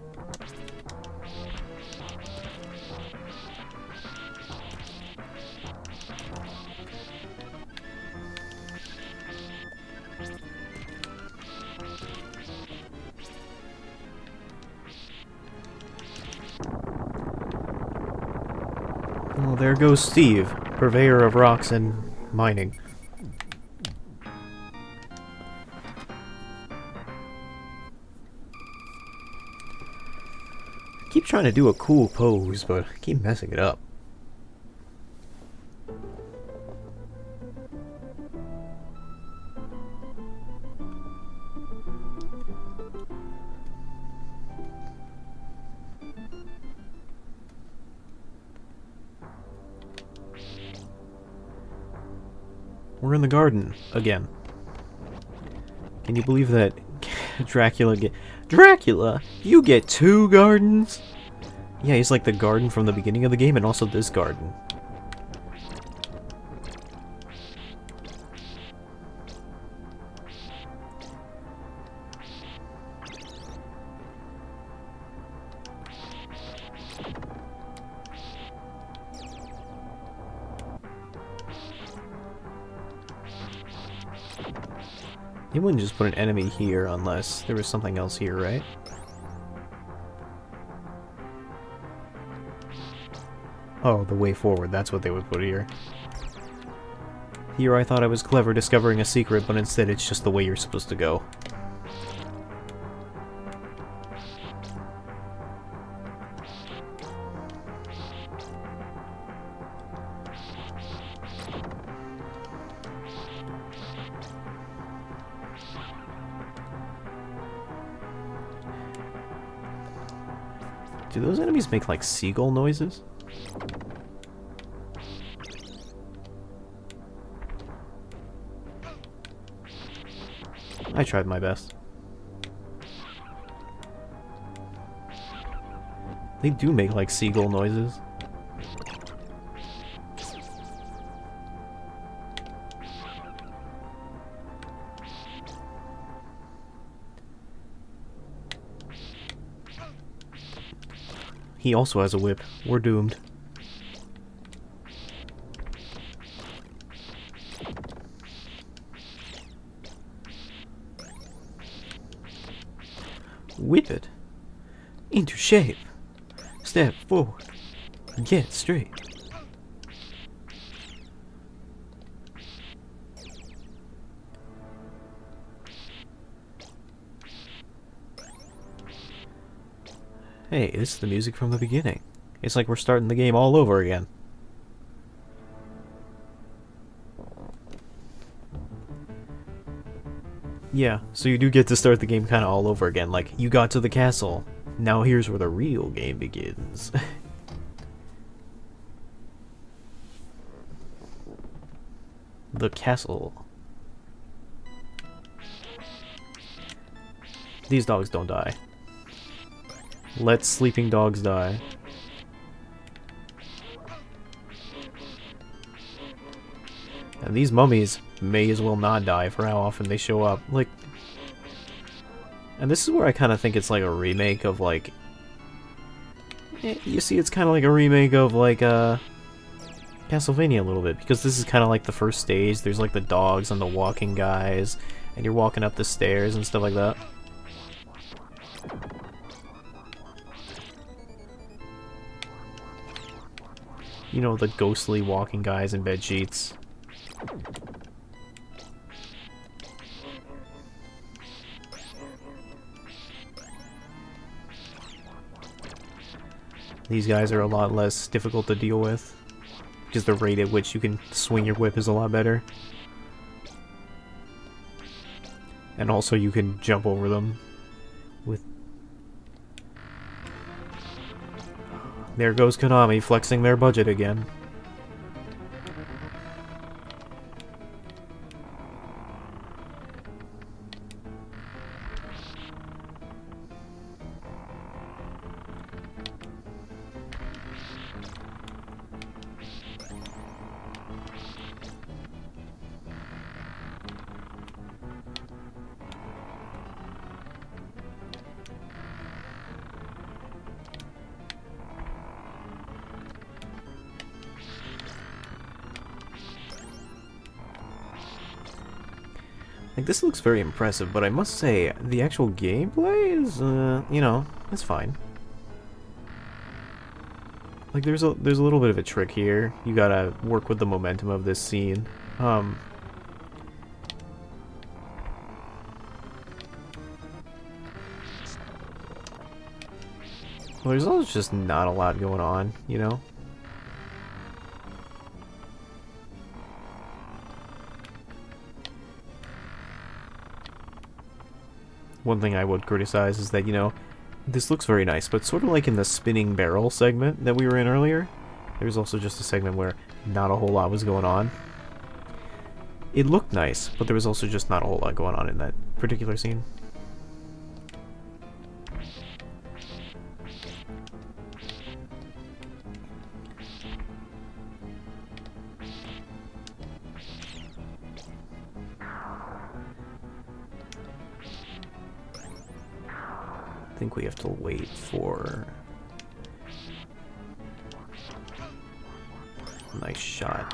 Well, there goes Steve, purveyor of rocks and mining. Keep trying to do a cool pose, but I keep messing it up. We're in the garden again. Can you believe that Dracula, you get 2 gardens? Yeah, he's like the garden from the beginning of the game and also this garden. You wouldn't just put an enemy here unless there was something else here, right? Oh, the way forward, that's what they would put here. Here I thought I was clever discovering a secret, but instead it's just the way you're supposed to go. Do those enemies make, like, seagull noises? I tried my best. They do make, like, seagull noises. He also has a whip. We're doomed. Whip it into shape. Step forward. Get straight. Hey, this is the music from the beginning. It's like we're starting the game all over again. Yeah, so you do get to start the game kind of all over again. Like, you got to the castle. Now here's where the real game begins. The castle. These dogs don't die. Let sleeping dogs die. And these mummies may as well not die for how often they show up. Like, and this is where I kind of think it's like a remake of, like... you see, it's kind of like a remake of, like, Castlevania a little bit. Because this is kind of like the first stage. There's, like, the dogs and the walking guys. And you're walking up the stairs and stuff like that. You know, the ghostly walking guys in bed sheets. These guys are a lot less difficult to deal with, because the rate at which you can swing your whip is a lot better. And also you can jump over them with There goes Konami flexing their budget again. Like, this looks very impressive, but I must say, the actual gameplay is, you know, it's fine. Like, there's a little bit of a trick here. You gotta work with the momentum of this scene. Well, there's also just not a lot going on, you know? One thing I would criticize is that, you know, this looks very nice, but sort of like in the spinning barrel segment that we were in earlier, there was also just a segment where not a whole lot was going on. It looked nice, but there was also just not a whole lot going on in that particular scene. I think we have to wait for... Nice shot.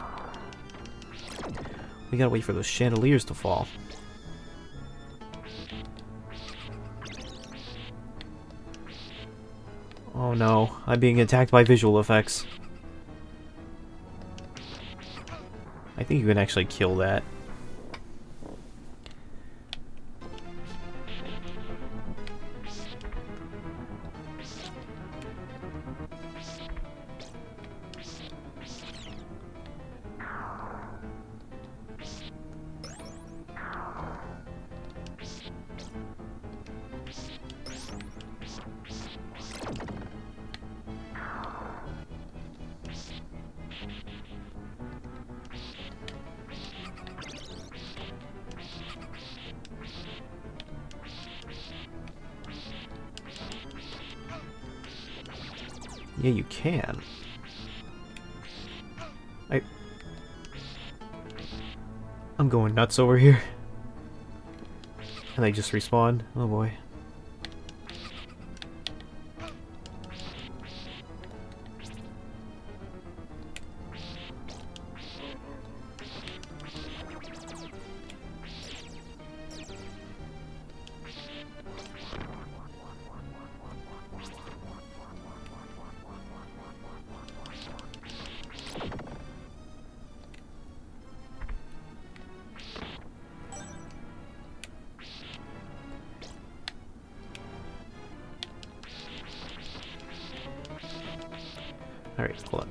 We gotta wait for those chandeliers to fall. Oh no, I'm being attacked by visual effects. I think you can actually kill that. Yeah, you can. I'm going nuts over here. And they just respawn. Oh boy. Alright, hold on.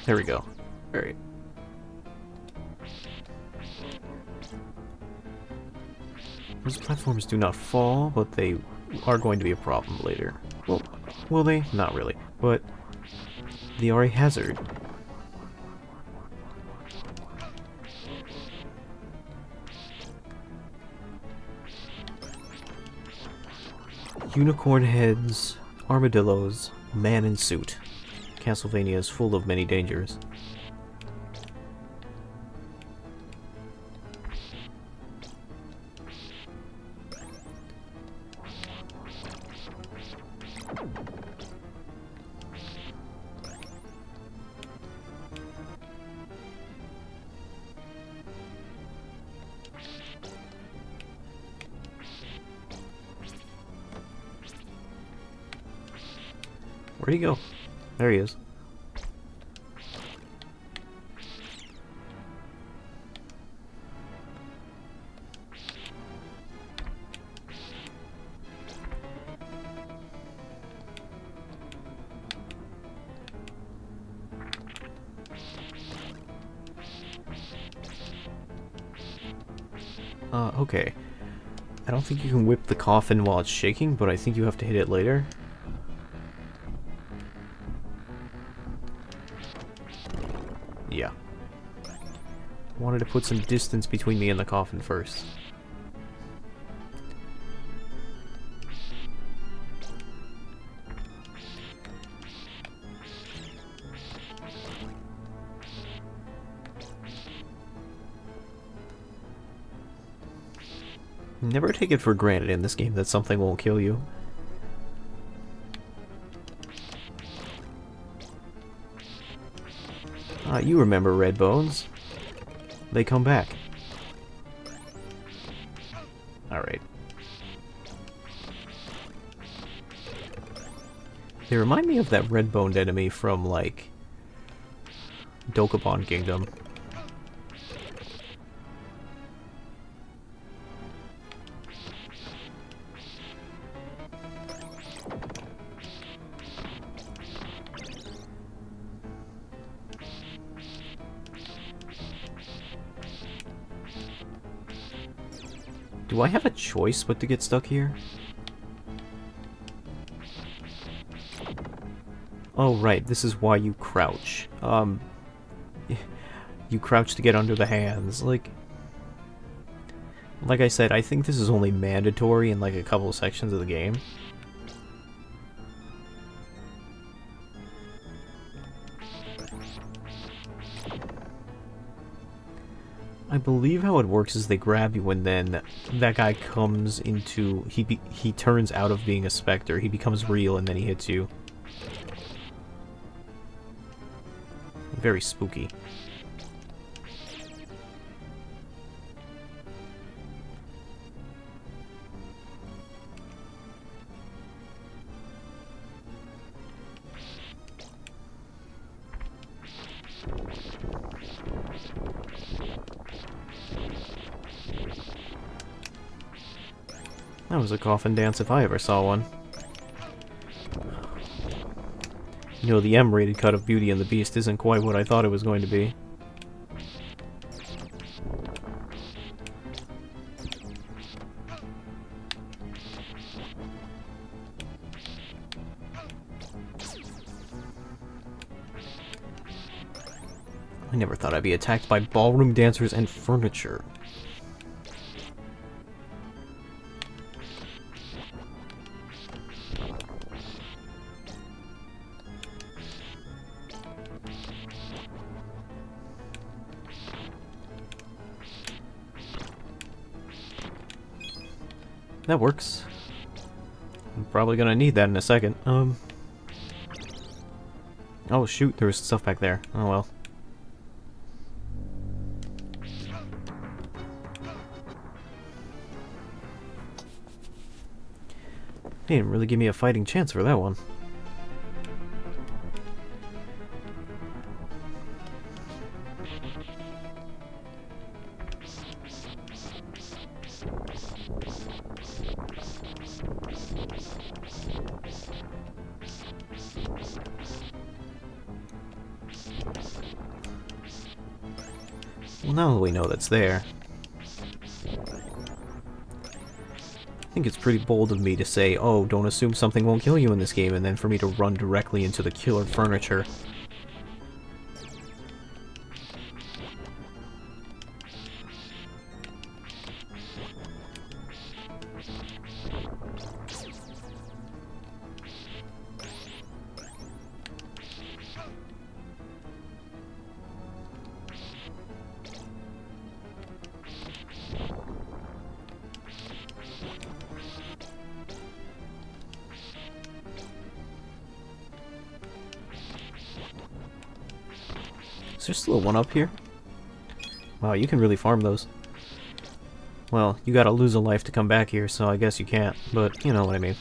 There we go. Alright. Those platforms do not fall, but they are going to be a problem later. Well, will they? Not really. But they are a hazard. Unicorn heads, armadillos, man in suit. Castlevania is full of many dangers. Where'd he go? There he is. Okay. I don't think you can whip the coffin while it's shaking, but I think you have to hit it later. Wanted to put some distance between me and the coffin first. Never take it for granted in this game that something won't kill you. Ah, you remember Red Bones. They come back. Alright. They remind me of that red-boned enemy from, like, Dokapon Kingdom. Do I have a choice but to get stuck here? Oh, right, this is why you crouch. You crouch to get under the hands. Like I said, I think this is only mandatory in like a couple sections of the game. I believe how it works is they grab you and then that guy comes into... He turns out of being a specter. He becomes real and then he hits you. Very spooky. That was a coffin dance if I ever saw one. You know, the M-rated cut of Beauty and the Beast isn't quite what I thought it was going to be. I never thought I'd be attacked by ballroom dancers and furniture. That works. I'm probably gonna need that in a second. Oh shoot, there was stuff back there. Oh well. They didn't really give me a fighting chance for that one. Well, now that we know that's there, I think it's pretty bold of me to say, oh, don't assume something won't kill you in this game, and then for me to run directly into the killer furniture. Is there still a one up here? Wow, you can really farm those. Well, you gotta lose a life to come back here, so I guess you can't, but you know what I mean.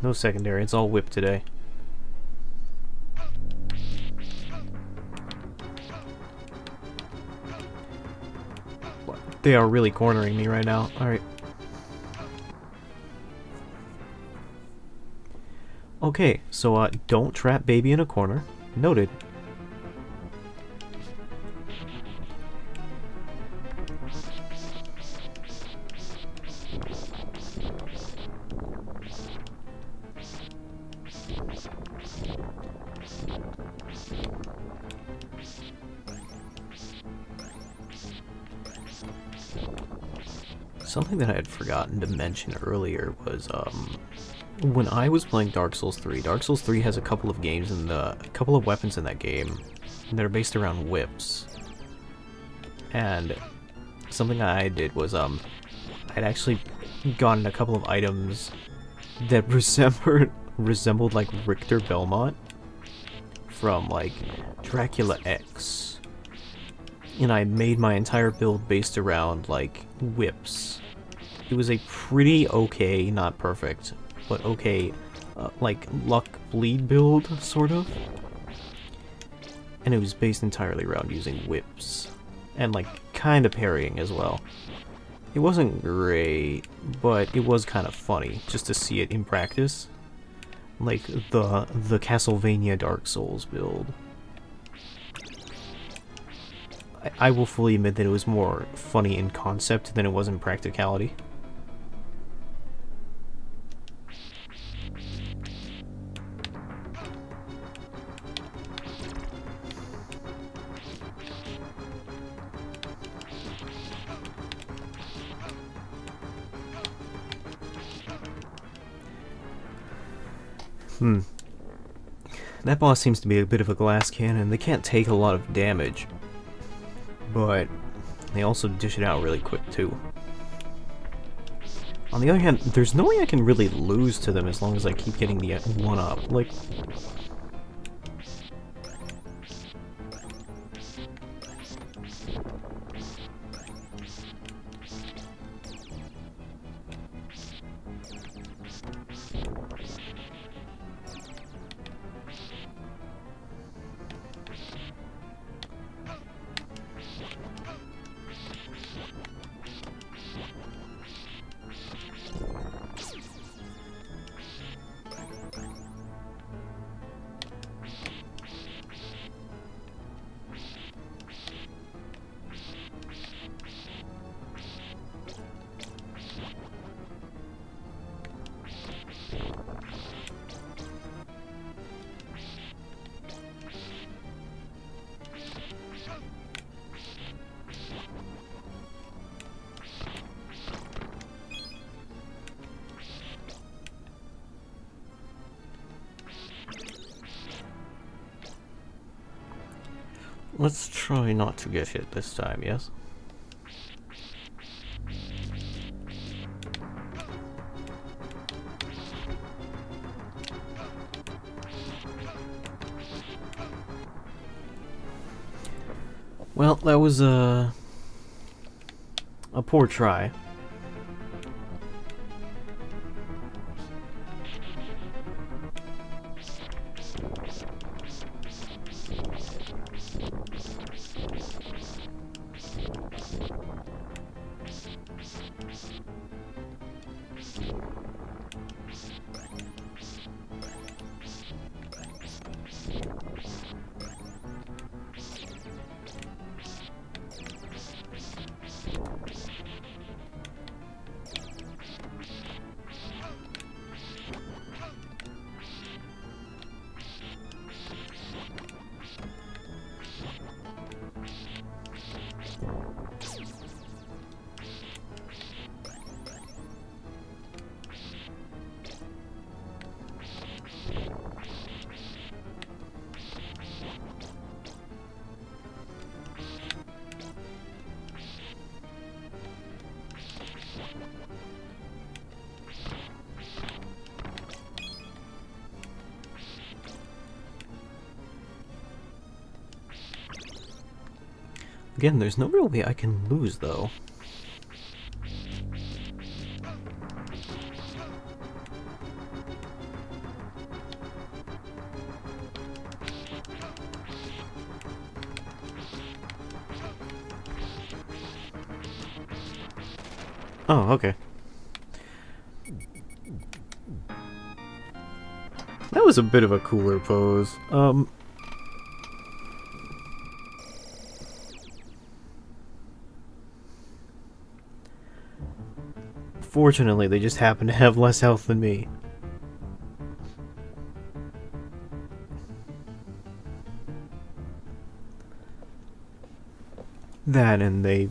No secondary, it's all whip today. They are really cornering me right now. Alright. Okay, so don't trap baby in a corner. Noted. Something that I had forgotten to mention earlier was, when I was playing Dark Souls 3, Dark Souls 3 has a couple of games and a couple of weapons in that game that are based around whips. And something I did was, I'd actually gotten a couple of items that resembled like Richter Belmont from, like, Dracula X. And I made my entire build based around, like, whips. It was a pretty okay, not perfect, but okay, like, luck bleed build, sort of. And it was based entirely around using whips. And, like, kind of parrying as well. It wasn't great, but it was kind of funny, just to see it in practice. Like, the Castlevania Dark Souls build. I will fully admit that it was more funny in concept than it was in practicality. That boss seems to be a bit of a glass cannon. They can't take a lot of damage, but they also dish it out really quick too. On the other hand, there's no way I can really lose to them as long as I keep getting the 1-up. Like, let's try not to get hit this time, yes? Well, that was a poor try. Again, there's no real way I can lose, though. Oh, okay. That was a bit of a cooler pose. Fortunately, they just happen to have less health than me. That, and they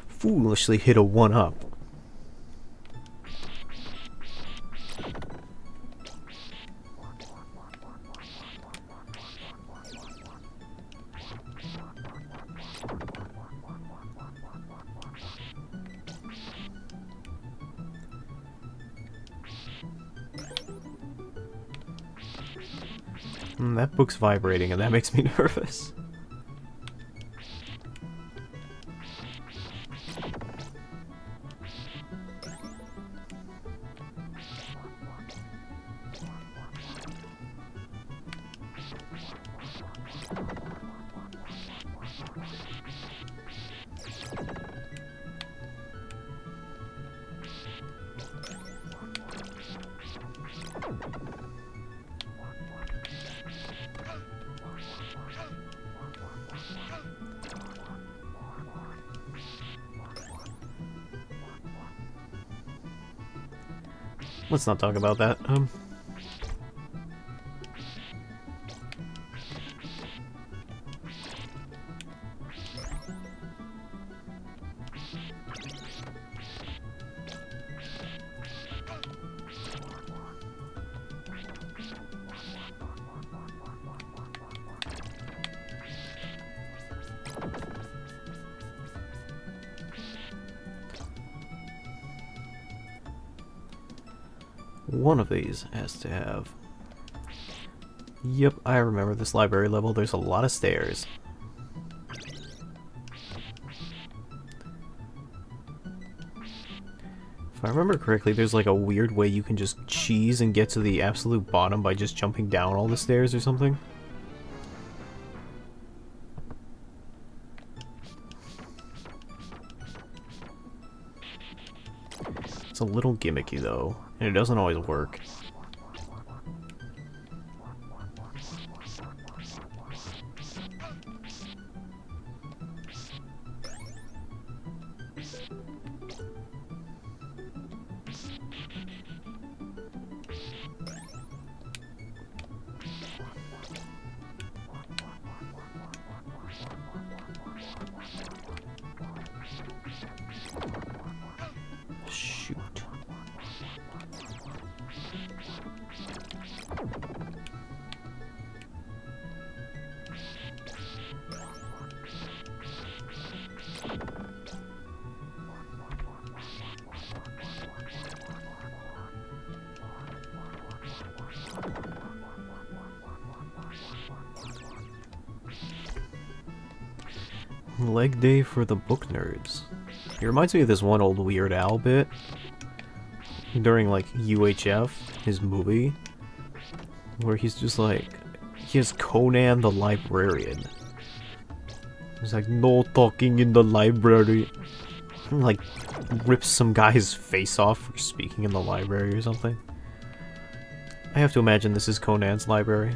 foolishly hit a 1-up. that book's vibrating and that makes me nervous. Let's not talk about that. One of these has to have... Yep, I remember this library level. There's a lot of stairs. If I remember correctly, there's like a weird way you can just cheese and get to the absolute bottom by just jumping down all the stairs or something. It's a little gimmicky though, and it doesn't always work. Shoot. Leg day for the book nerds. It reminds me of this one old Weird Al bit during like UHF, his movie, where he's just like, he has Conan the Librarian. He's like, no talking in the library. And, like, rips some guy's face off for speaking in the library or something. I have to imagine this is Conan's library.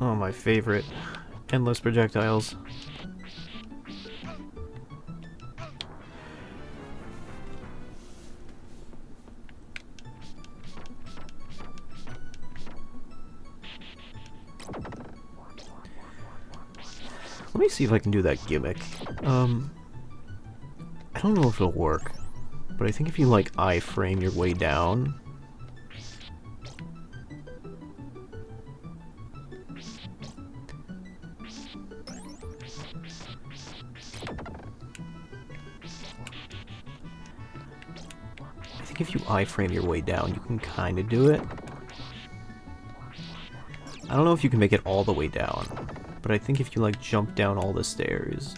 Oh, my favorite. Endless projectiles. Let me see if I can do that gimmick. I don't know if it'll work, but I think if you, like, iframe your way down... I think if you iframe your way down, you can kind of do it. I don't know if you can make it all the way down, but I think if you, like, jump down all the stairs...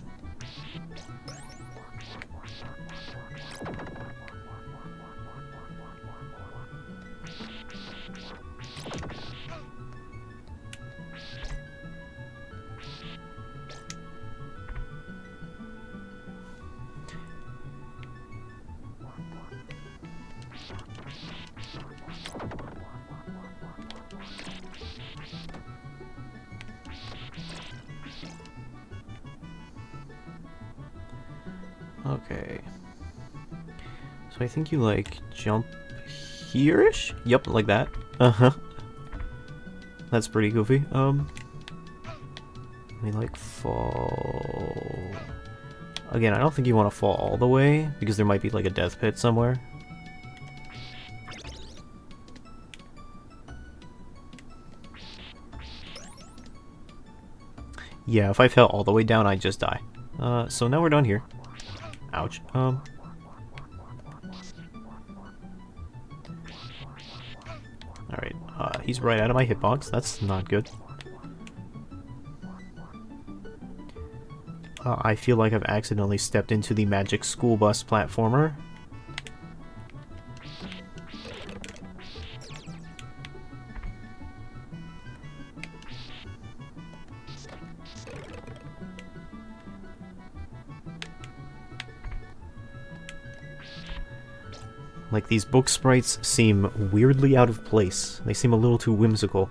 Okay. So I think you, like, jump here-ish? Yep, like that. Uh-huh. That's pretty goofy. Let me, like, fall Again, I don't think you want to fall all the way, because there might be like a death pit somewhere. Yeah, if I fell all the way down, I'd just die. So now we're done here. Ouch. Alright, he's right out of my hitbox. That's not good. I feel like I've accidentally stepped into the magic school bus platformer. Like, these book sprites seem weirdly out of place. They seem a little too whimsical.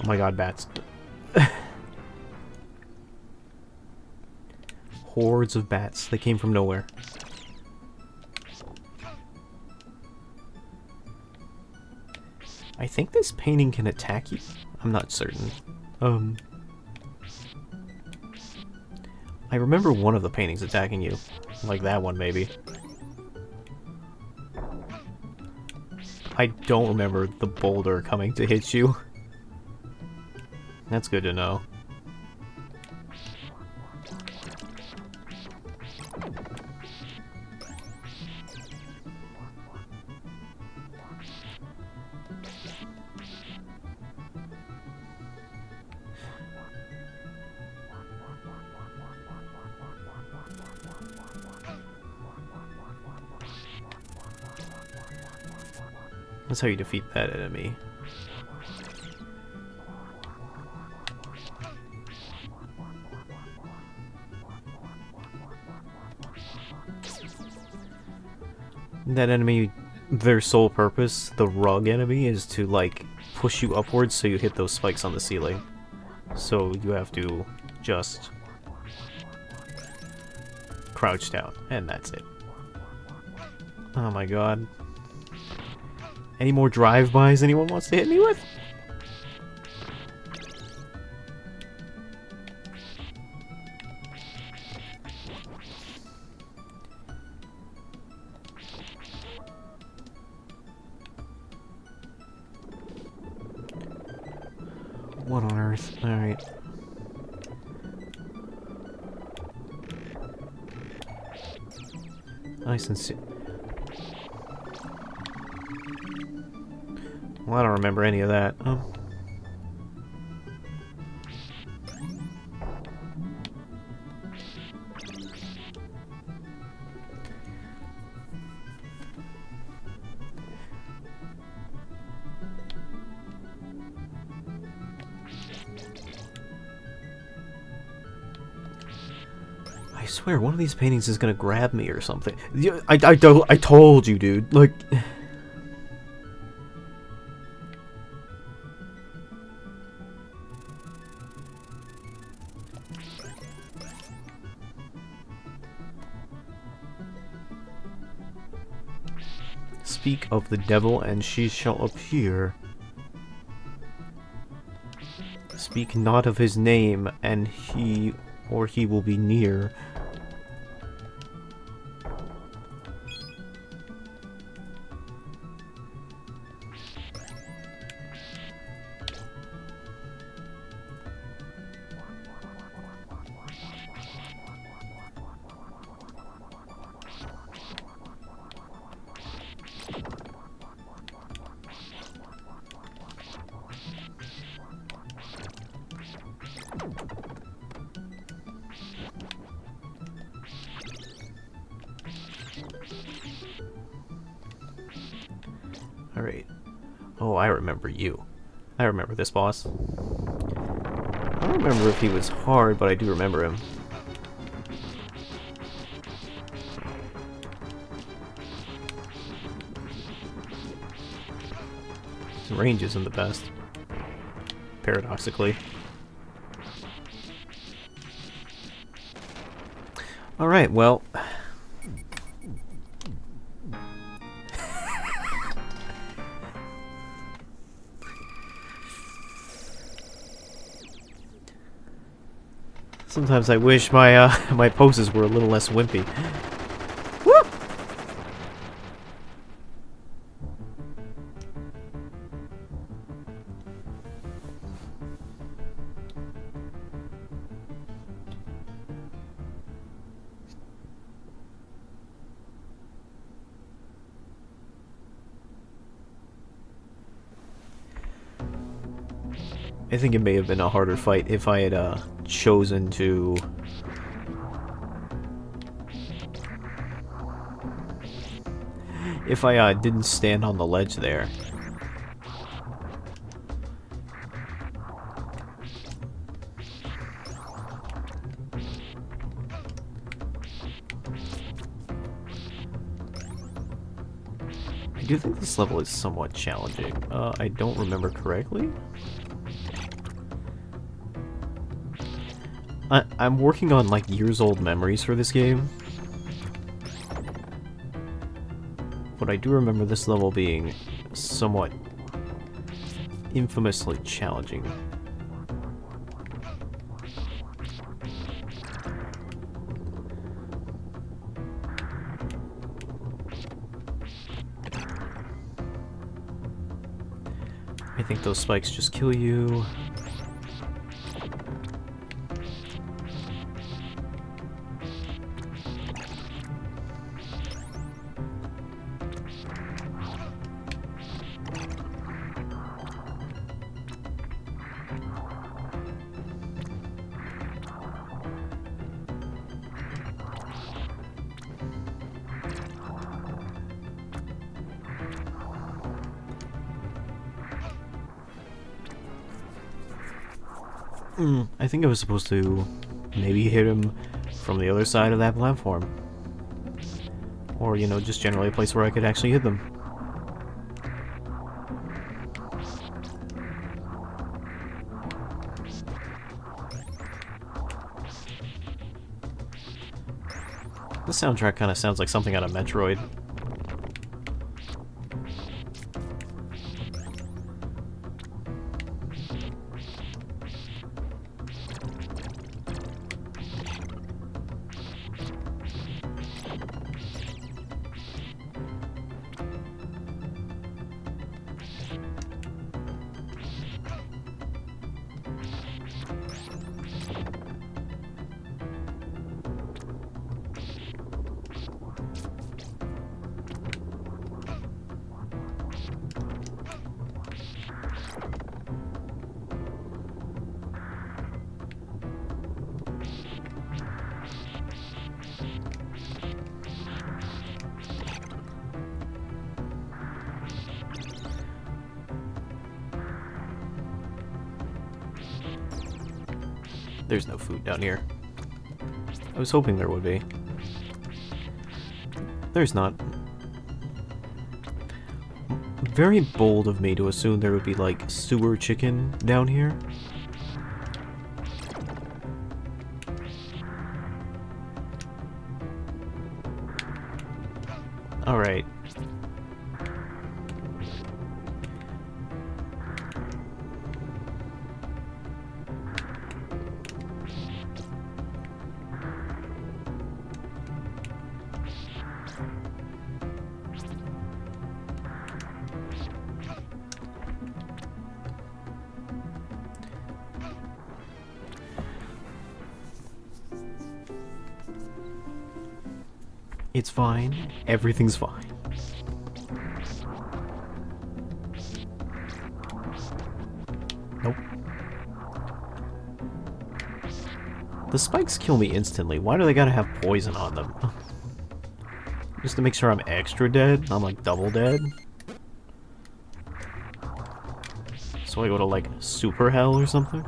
Oh my god, bats. Hordes of bats. They came from nowhere. I think this painting can attack you. I'm not certain. I remember one of the paintings attacking you. Like that one, maybe. I don't remember the boulder coming to hit you. That's good to know. That's how you defeat that enemy. That enemy, their sole purpose, the rug enemy, is to, like, push you upwards so you hit those spikes on the ceiling. So you have to just crouch down, and that's it. Oh my god. Any more drive-bys anyone wants to hit me with? What on earth? Alright. Nice and well, I don't remember any of that. I swear, one of these paintings is gonna grab me or something. I told you, dude. Like... Speak of the devil, and she shall appear. Speak not of his name, and he will be near. Alright. Oh, I remember you. I remember this boss. I don't remember if he was hard, but I do remember him. His range isn't the best. Paradoxically. Alright, well... Sometimes I wish my my poses were a little less wimpy. Woo! I think it may have been a harder fight if I had chosen to... If I didn't stand on the ledge there. I do think this level is somewhat challenging. I don't remember correctly. I'm working on, like, years-old memories for this game. But I do remember this level being somewhat infamously challenging. I think those spikes just kill you. I think I was supposed to maybe hit him from the other side of that platform. Or, you know, just generally a place where I could actually hit them. The soundtrack kind of sounds like something out of Metroid. There's no food down here. I was hoping there would be. There's not. Very bold of me to assume there would be, like, sewer chicken down here. Alright. It's fine. Everything's fine. Nope. The spikes kill me instantly. Why do they gotta have poison on them? Just to make sure I'm extra dead? I'm like double dead? So I go to like super hell or something?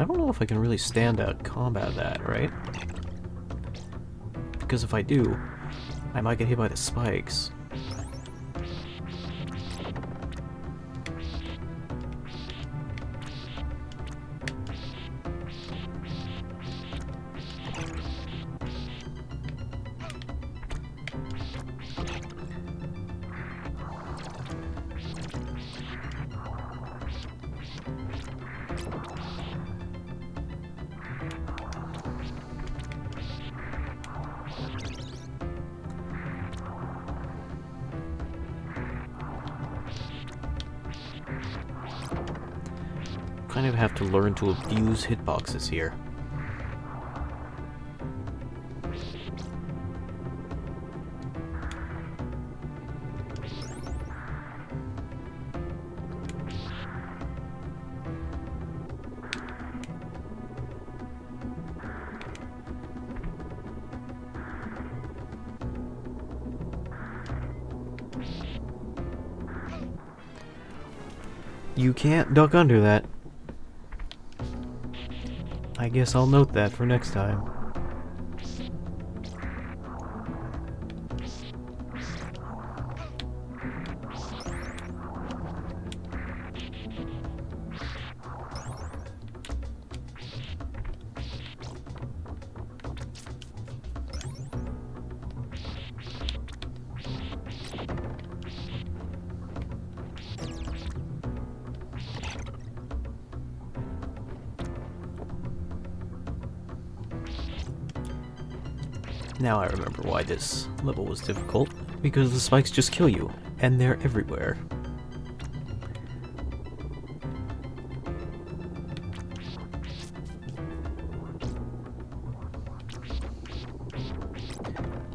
I don't know if I can really stand to combat that, right? Because if I do, I might get hit by the spikes. Kind of have to learn to abuse hitboxes here. You can't duck under that. I guess I'll note that for next time. Now I remember why this level was difficult, because the spikes just kill you, and they're everywhere.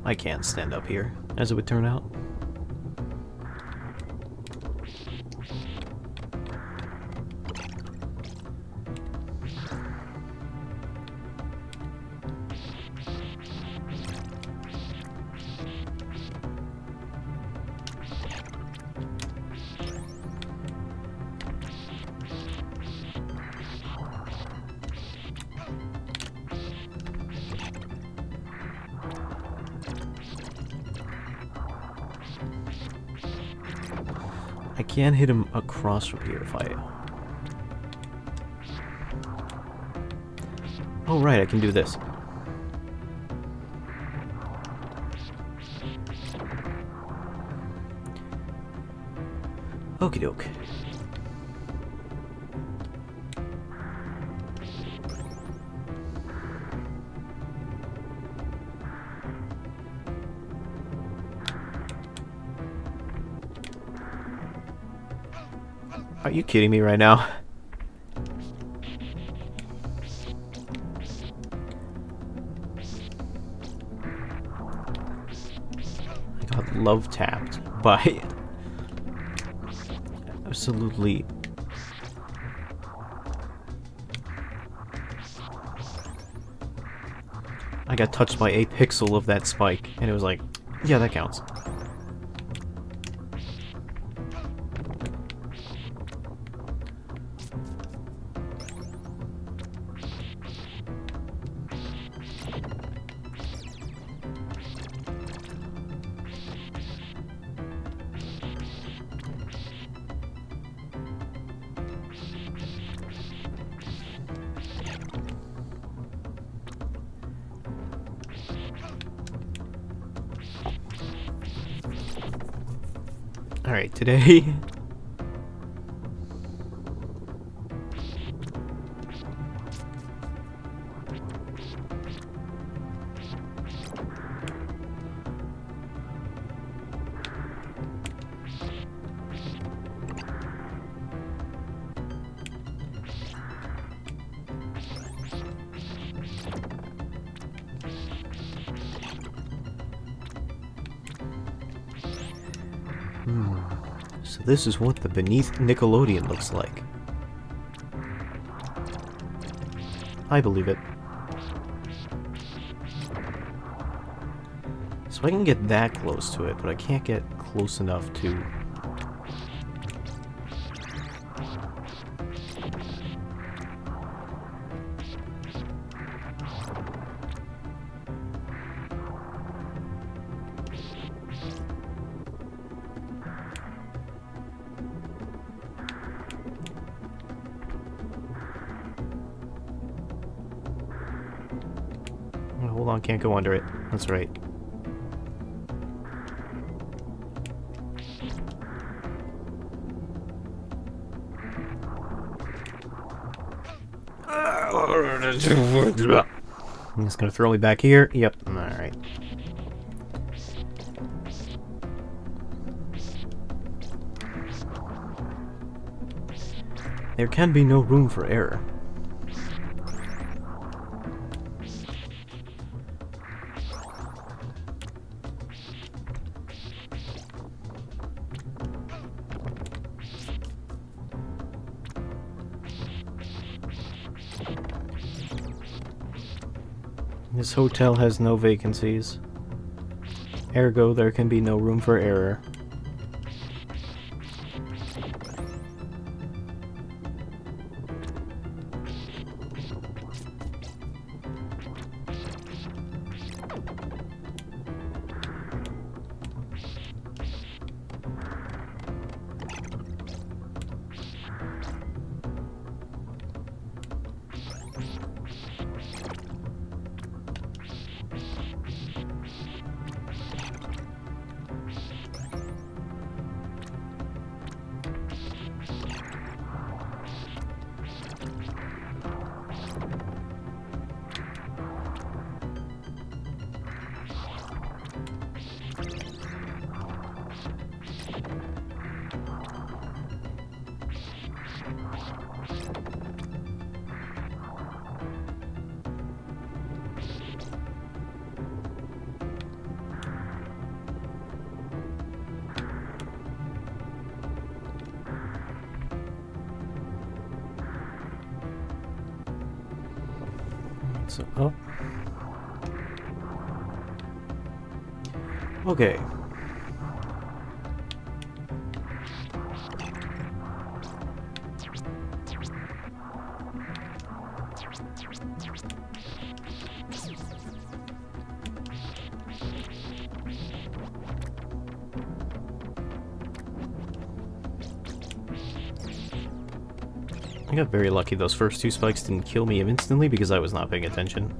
I can't stand up here, as it would turn out. I can hit him across from here if I... Oh right, I can do this. Okie doke. Are you kidding me right now? I got love tapped by absolutely I got touched by a pixel of that spike and it was like, yeah, that counts. Alright, today... So this is what the Beneath Nickelodeon looks like. I believe it. So I can get that close to it, but I can't get close enough to... hold on, can't go under it. That's right. He's gonna throw me back here. Yep, alright. There can be no room for error. This hotel has no vacancies. Ergo, there can be no room for error. So, oh. Okay. I got very lucky those first two spikes didn't kill me instantly because I was not paying attention.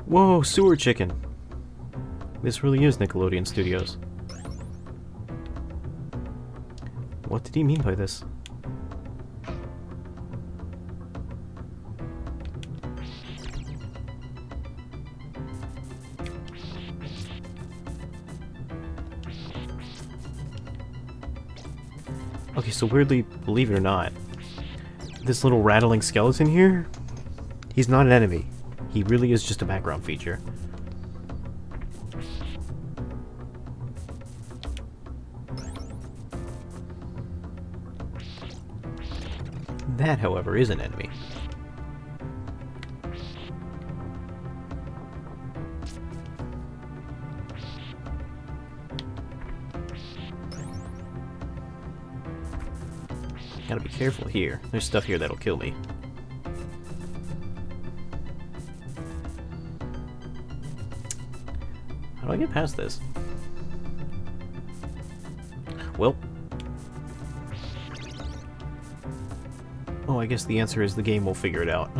Whoa, sewer chicken! This really is Nickelodeon Studios. What did he mean by this? Okay, so weirdly, believe it or not, this little rattling skeleton here, he's not an enemy. He really is just a background feature. That, however, is an enemy. Gotta be careful here. There's stuff here that'll kill me. How do I get past this? Well. Oh, I guess the answer is the game will figure it out.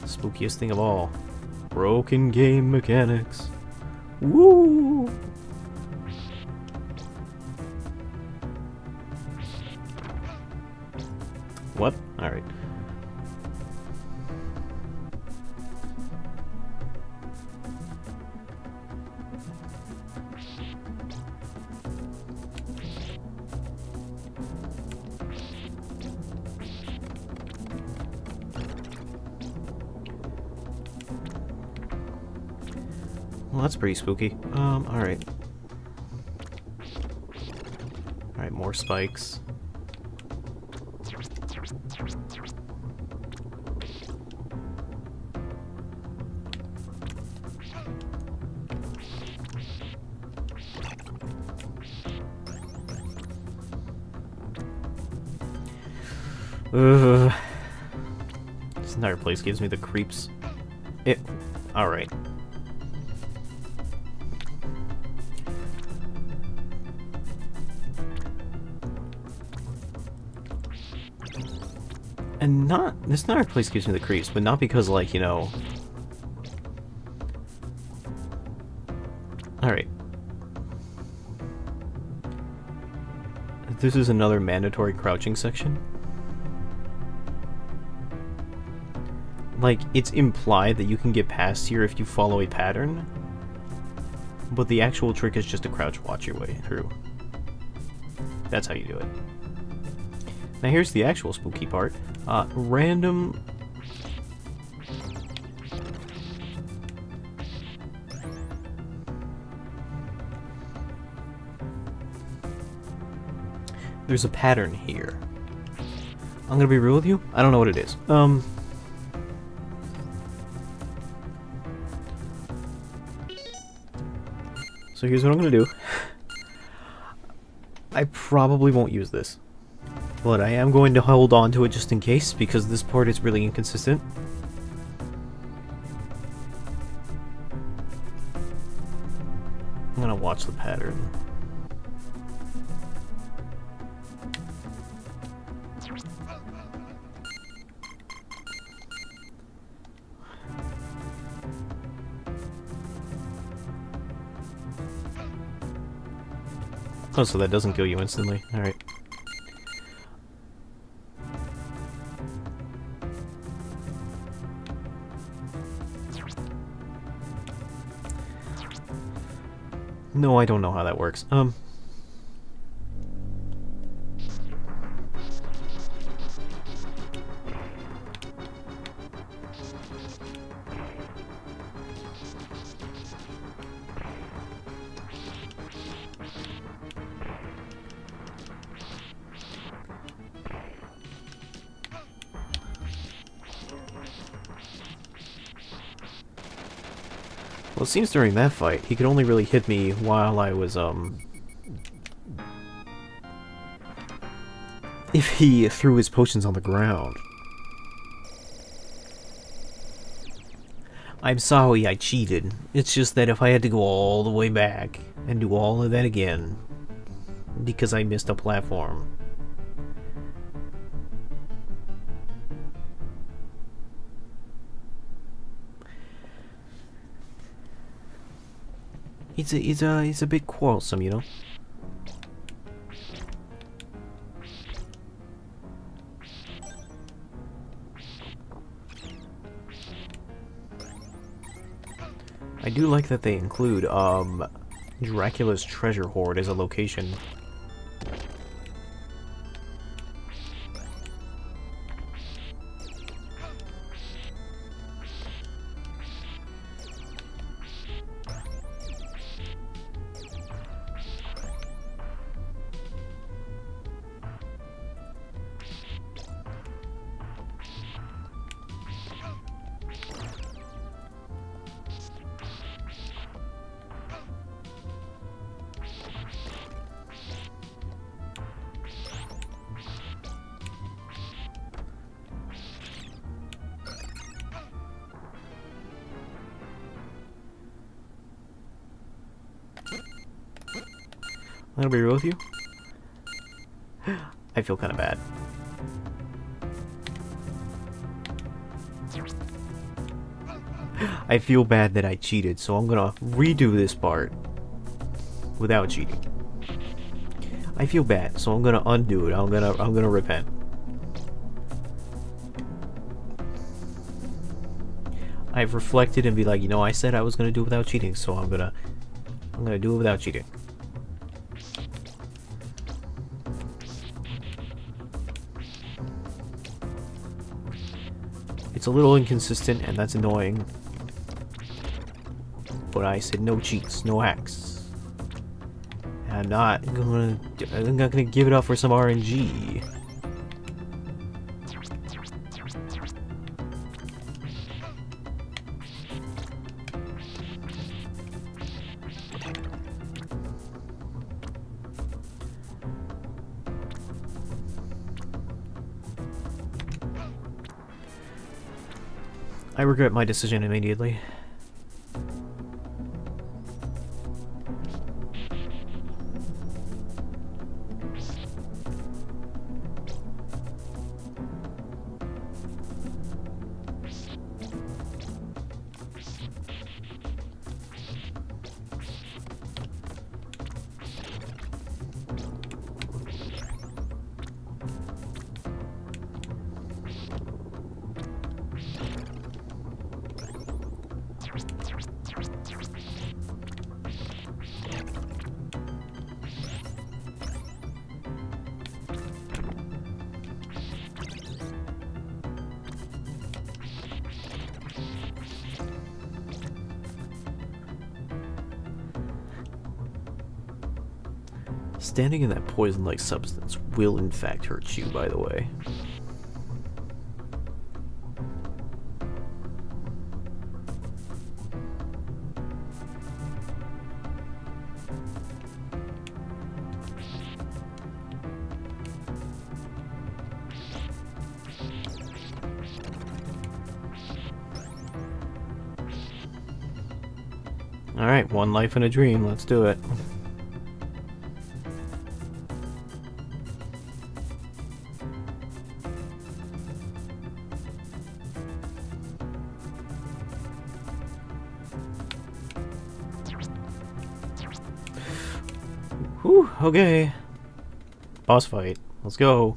Spookiest thing of all. Broken game mechanics. Woo! What? Alright. Well, that's pretty spooky. Alright. Alright, more spikes. This entire place gives me the creeps. Alright. And not... This entire place gives me the creeps, but not because, like, you know... Alright. This is another mandatory crouching section. Like, it's implied that you can get past here if you follow a pattern, but the actual trick is just to crouch watch your way through. That's how you do it. Now here's the actual spooky part. Random... There's a pattern here. I'm gonna be real with you, I don't know what it is. So here's what I'm gonna do. I probably won't use this, but I am going to hold on to it just in case, because this part is really inconsistent. I'm gonna watch the pattern. Oh, so that doesn't kill you instantly. Alright. No, I don't know how that works. Well, it seems during that fight, he could only really hit me while I was, if he threw his potions on the ground. I'm sorry I cheated. It's just that if I had to go all the way back and do all of that again, because I missed a platform. It's a bit quarrelsome, you know? I do like that they include, Dracula's treasure hoard as a location. I'm gonna be real with you. I feel kind of bad. I feel bad that I cheated, so I'm gonna redo this part without cheating. I feel bad, so I'm gonna undo it. I'm gonna repent. I've reflected and be like, you know, I said I was gonna do it without cheating, so I'm gonna do it without cheating. It's a little inconsistent, and that's annoying. But I said no cheats, no hacks. I'm not gonna give it up for some RNG. I regret my decision immediately. Standing in that poison-like substance will in fact hurt you, by the way. Alright, one life and a dream, let's do it. Whew, okay. Boss fight. Let's go.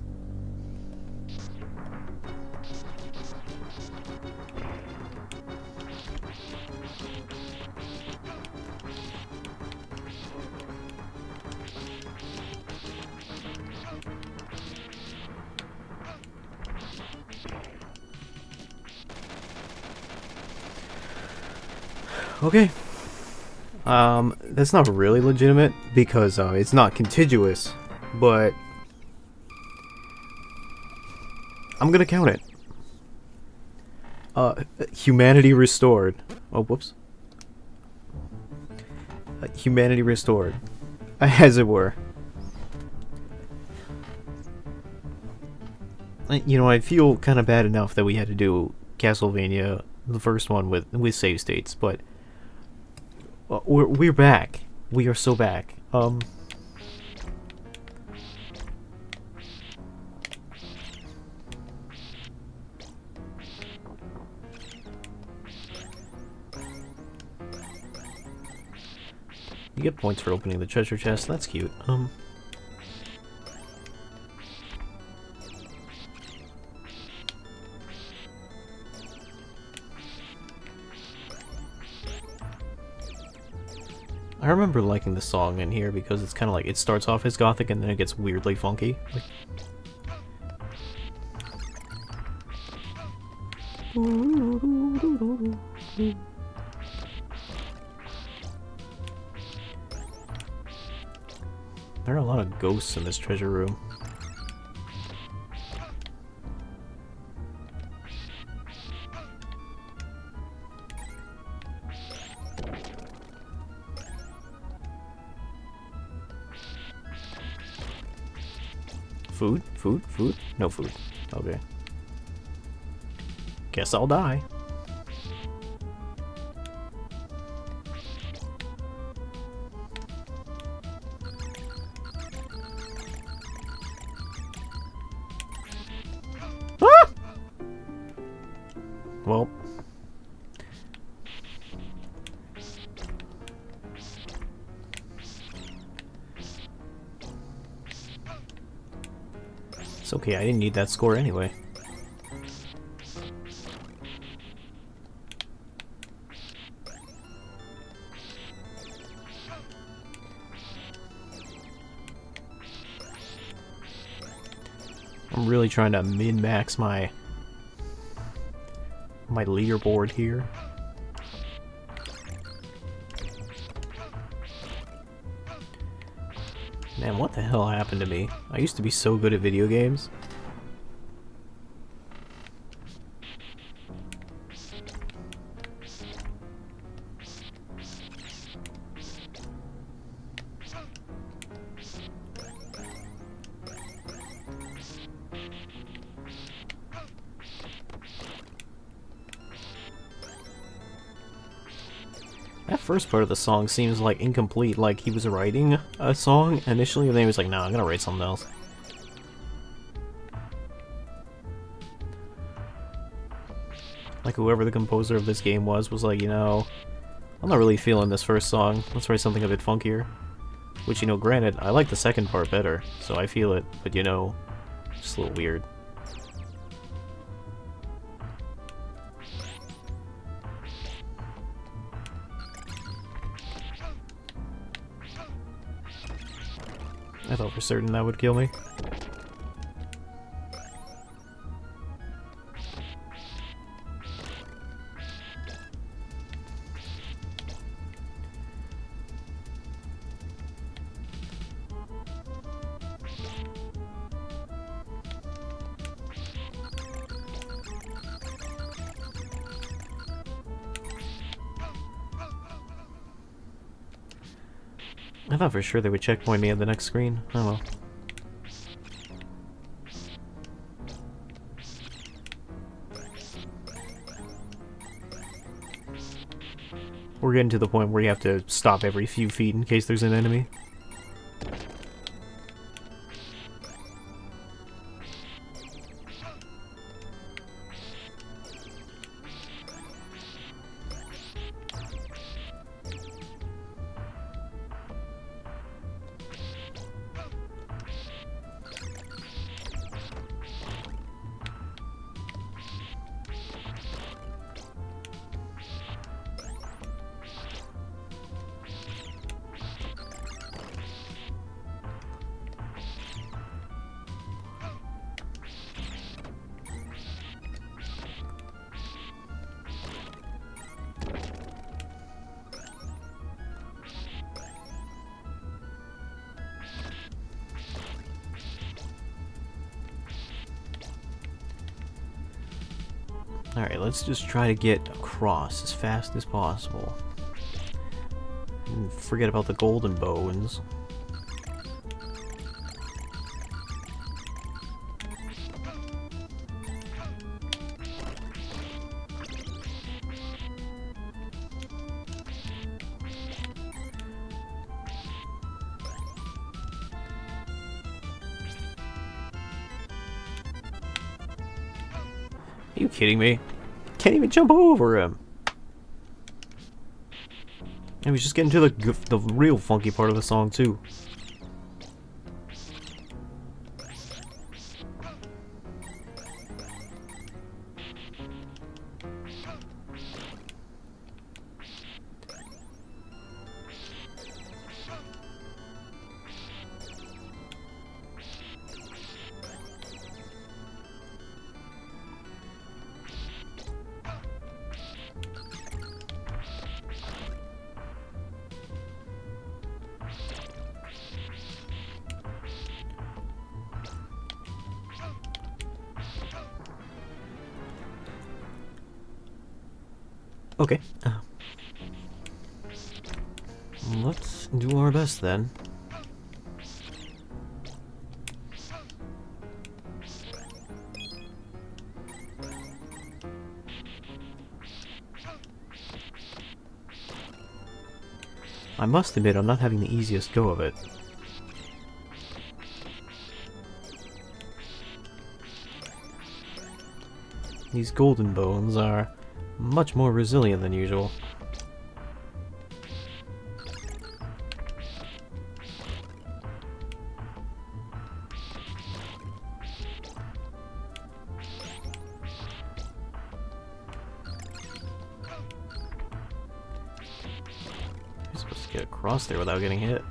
Okay. That's not really legitimate because it's not contiguous, but I'm gonna count it. Humanity restored. Oh, whoops. Humanity restored, as it were. You know, I feel kind of bad enough that we had to do Castlevania, the first one, with save states, but we're back. We are so back. You get points for opening the treasure chest. That's cute. I remember liking the song in here because it's kind of like, it starts off as gothic and then it gets weirdly funky. Like, there are a lot of ghosts in this treasure room. Food? Food? Food? No food. Okay. Guess I'll die. Ah! Well. It's okay, I didn't need that score anyway. I'm really trying to min-max my leaderboard here. Man, what the hell happened to me? I used to be so good at video games. That first part of the song seems like incomplete, like he was writing a song initially and then he was like, nah, I'm gonna write something else. Like whoever the composer of this game was like, you know, I'm not really feeling this first song, let's write something a bit funkier. Which, you know, granted, I like the second part better, so I feel it, but you know, just a little weird. I thought for certain that would kill me. I thought for sure they would checkpoint me at the next screen. Oh well. We're getting to the point where you have to stop every few feet in case there's an enemy. Alright, let's just try to get across as fast as possible. And forget about the golden bones. Are you kidding me? Can't even jump over him. And we just getting to the real funky part of the song too. Okay. Let's do our best then. I must admit, I'm not having the easiest go of it. These golden bones are much more resilient than usual. You're supposed to get across there without getting hit.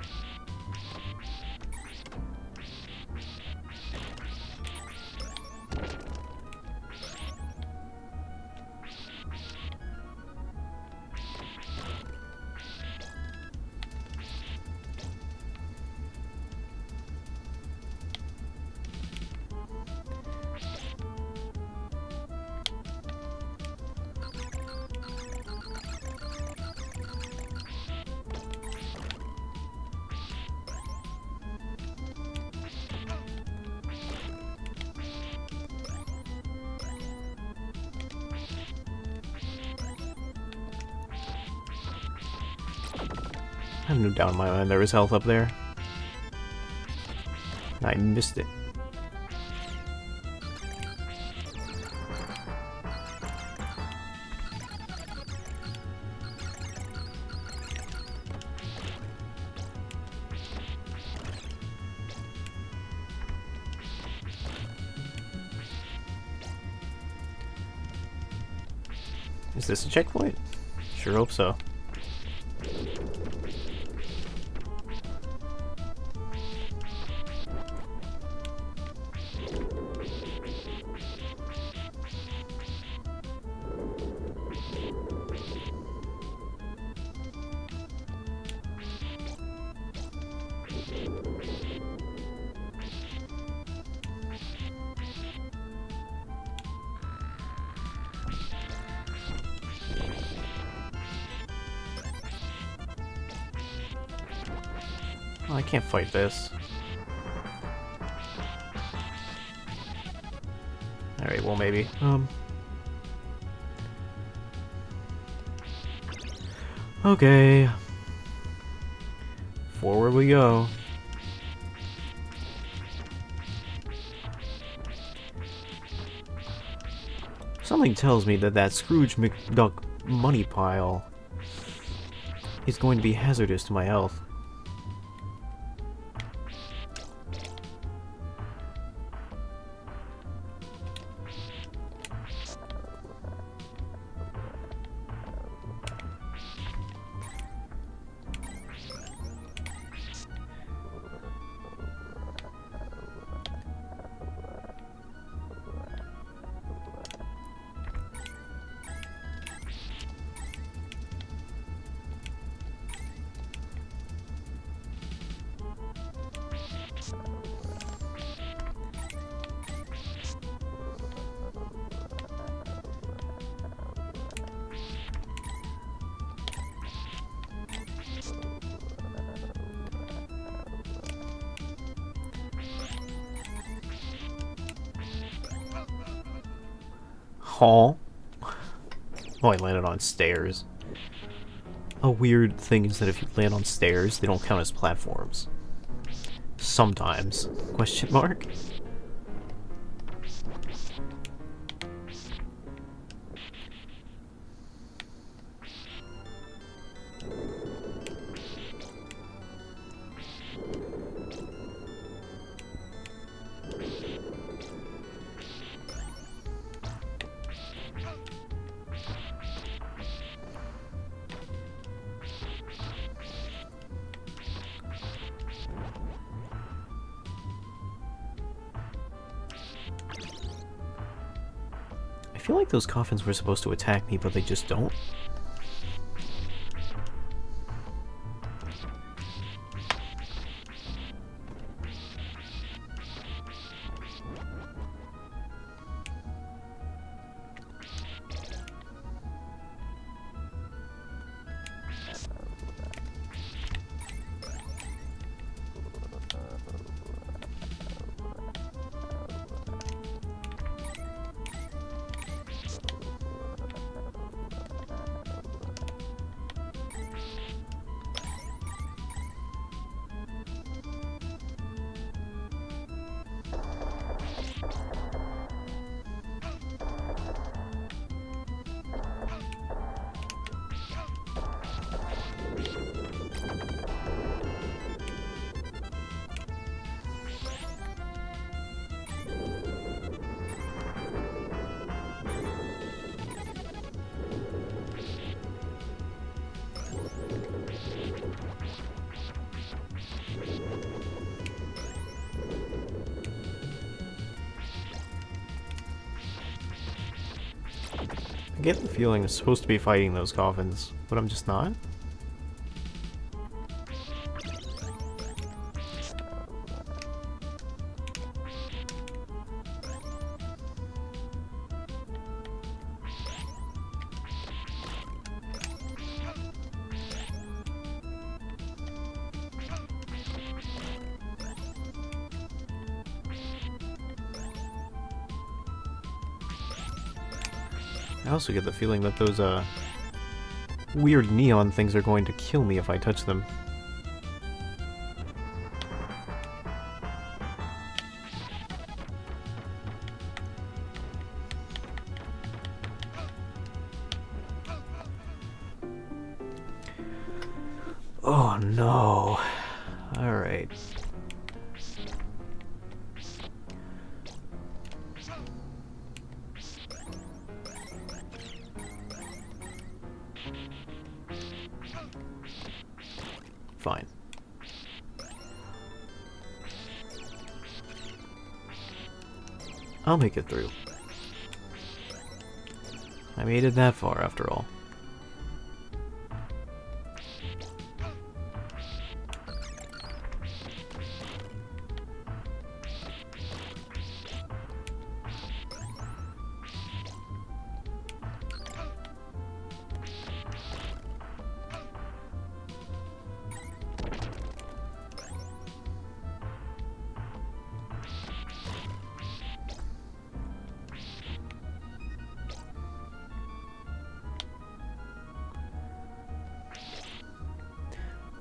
I have no doubt in my mind there was health up there. I missed it. Is this a checkpoint? Sure hope so. Oh, I can't fight this. Alright, well maybe. Okay. Forward we go. Something tells me that Scrooge McDuck money pile is going to be hazardous to my health. Oh, I landed on stairs. A weird thing is that if you land on stairs, they don't count as platforms. Sometimes. Question mark? I feel like those coffins were supposed to attack me, but they just don't. I get the feeling I'm supposed to be fighting those coffins, but I'm just not. I also get the feeling that those, weird neon things are going to kill me if I touch them. Oh no. Alright. Fine. I'll make it through. I made it that far after all.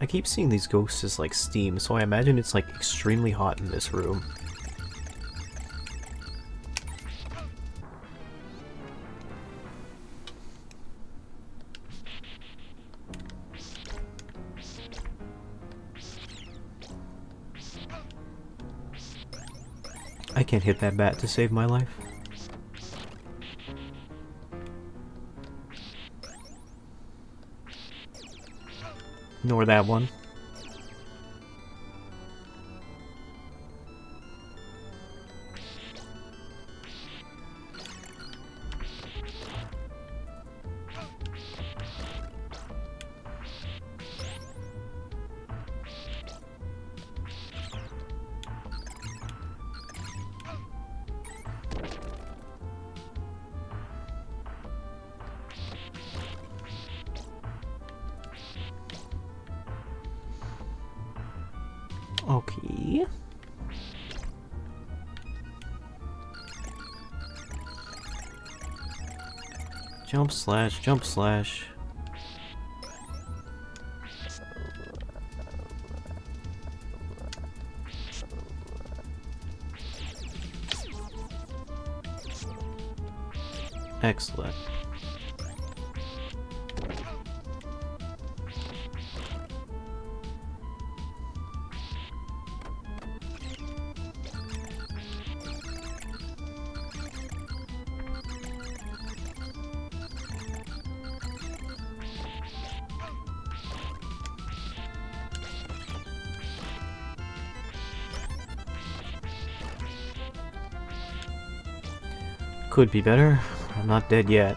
I keep seeing these ghosts as like steam, so I imagine it's like extremely hot in this room. I can't hit that bat to save my life. Nor that one. Okay. Jump slash, jump slash. Excellent. Could be better. I'm not dead yet.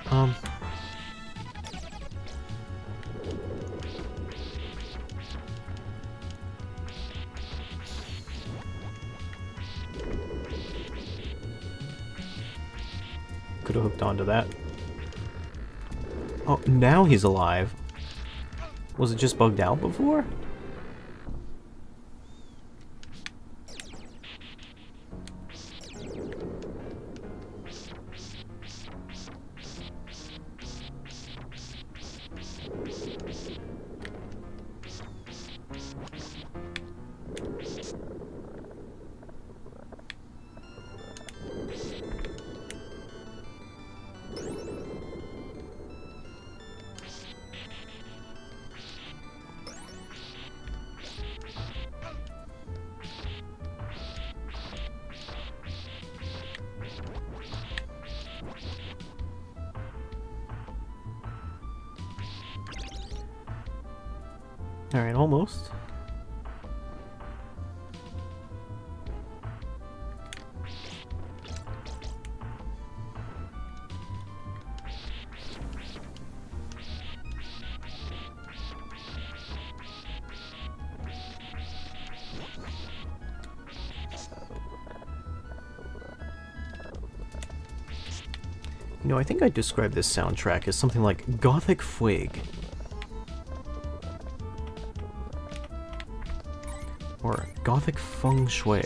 Could have hooked onto that. Oh, now he's alive. Was it just bugged out before? Alright, almost. You know, I think I'd describe this soundtrack as something like Gothic Fuig. Or Gothic Feng Shui.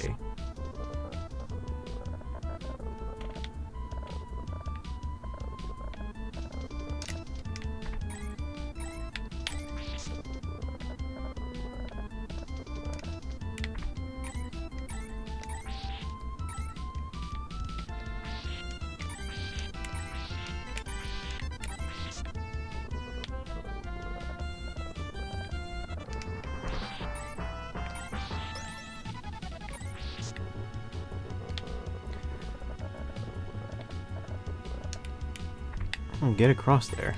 Get across there.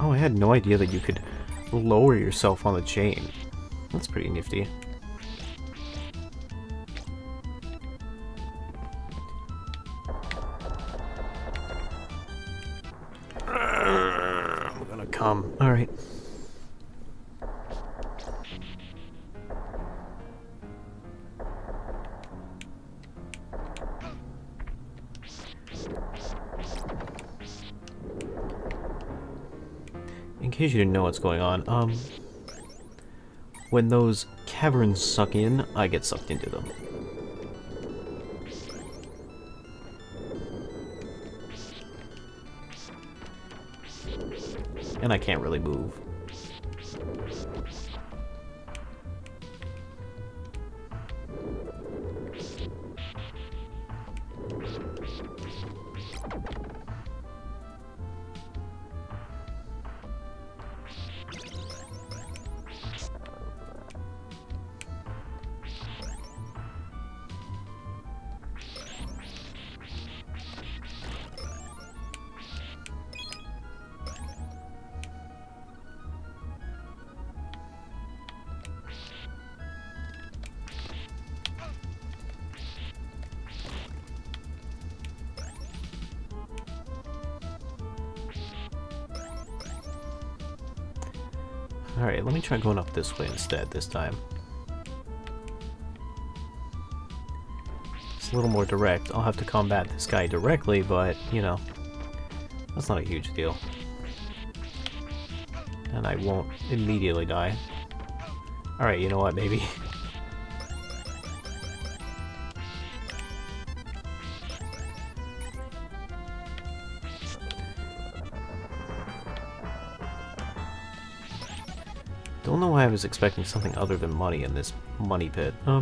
Oh, I had no idea that you could lower yourself on the chain. That's pretty nifty. I'm gonna come. Alright. case you didn't know what's going on, when those caverns suck in, I get sucked into them. And I can't really move. Alright, let me try going up this way instead this time. It's a little more direct. I'll have to combat this guy directly, but, you know, that's not a huge deal. And I won't immediately die. Alright, you know what, maybe. Don't know why I was expecting something other than money in this money pit. I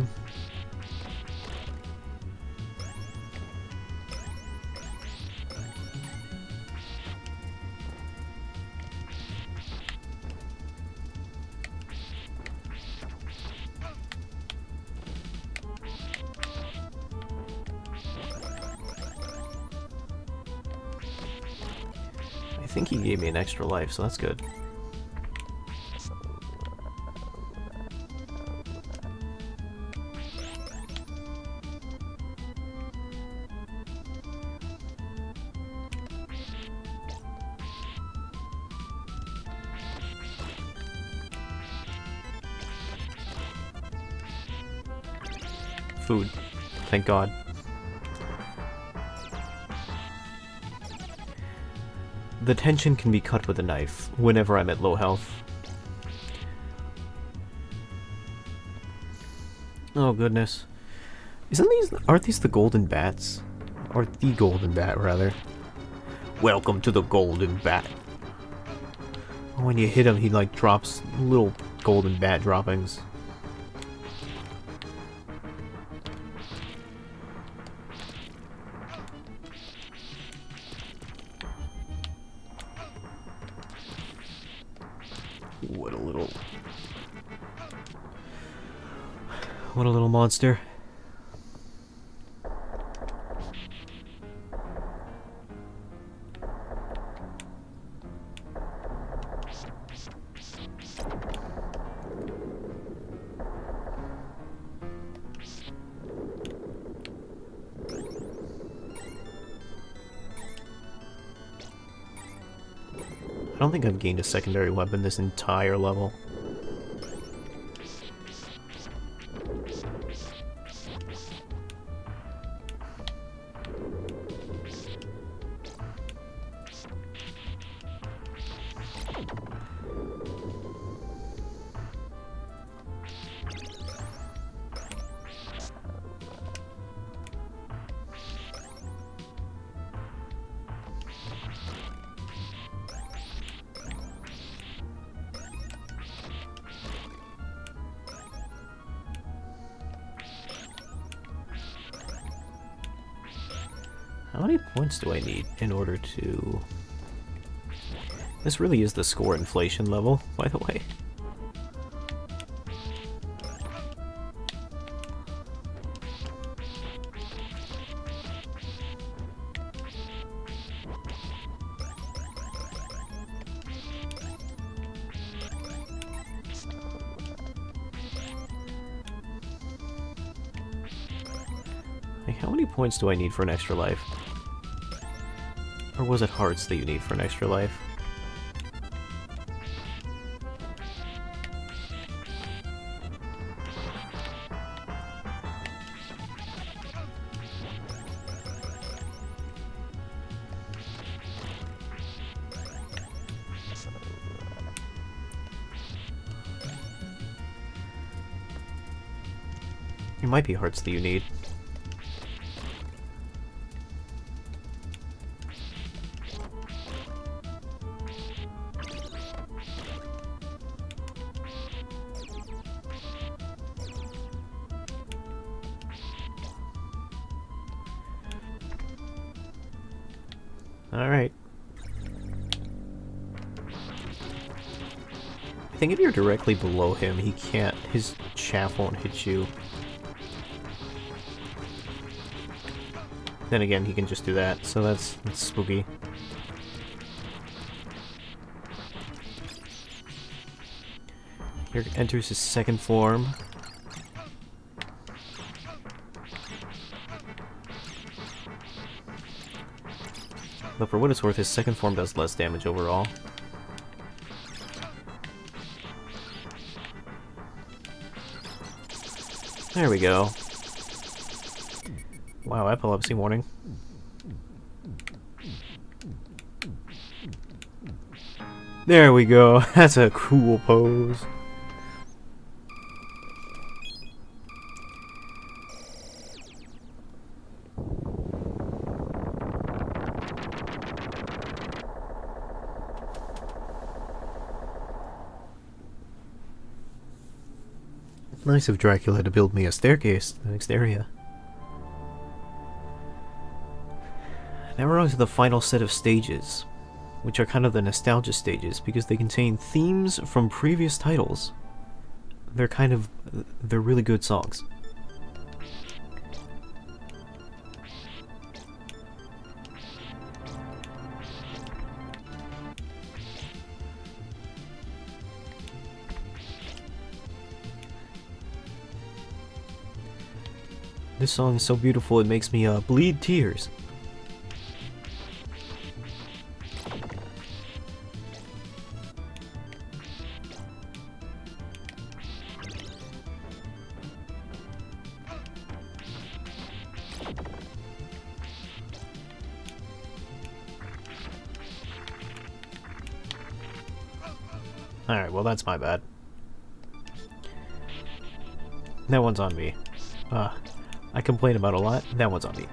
think he gave me an extra life, so that's good. Food. Thank God. The tension can be cut with a knife whenever I'm at low health. Oh goodness. Aren't these the golden bats? Or the golden bat, rather. Welcome to the golden bat. When you hit him, he like drops little golden bat droppings. What a little monster. I don't think I've gained a secondary weapon this entire level. How many points do I need in order to... This really is the score inflation level, by the way. Like, how many points do I need for an extra life? Or was it hearts that you need for an extra life? It might be hearts that you need. Alright. I think if you're directly below him, he can't, his chaff won't hit you. Then again, he can just do that, so that's spooky. Here enters his second form. But for what it's worth, his second form does less damage overall. There we go. Wow, epilepsy warning. There we go. That's a cool pose. Nice of Dracula to build me a staircase to the next area. Now we're on to the final set of stages, which are kind of the nostalgia stages because they contain themes from previous titles. They're really good songs. This song is so beautiful it makes me bleed tears. Alright, well that's my bad. That one's on me. I complain about a lot, that one's on me.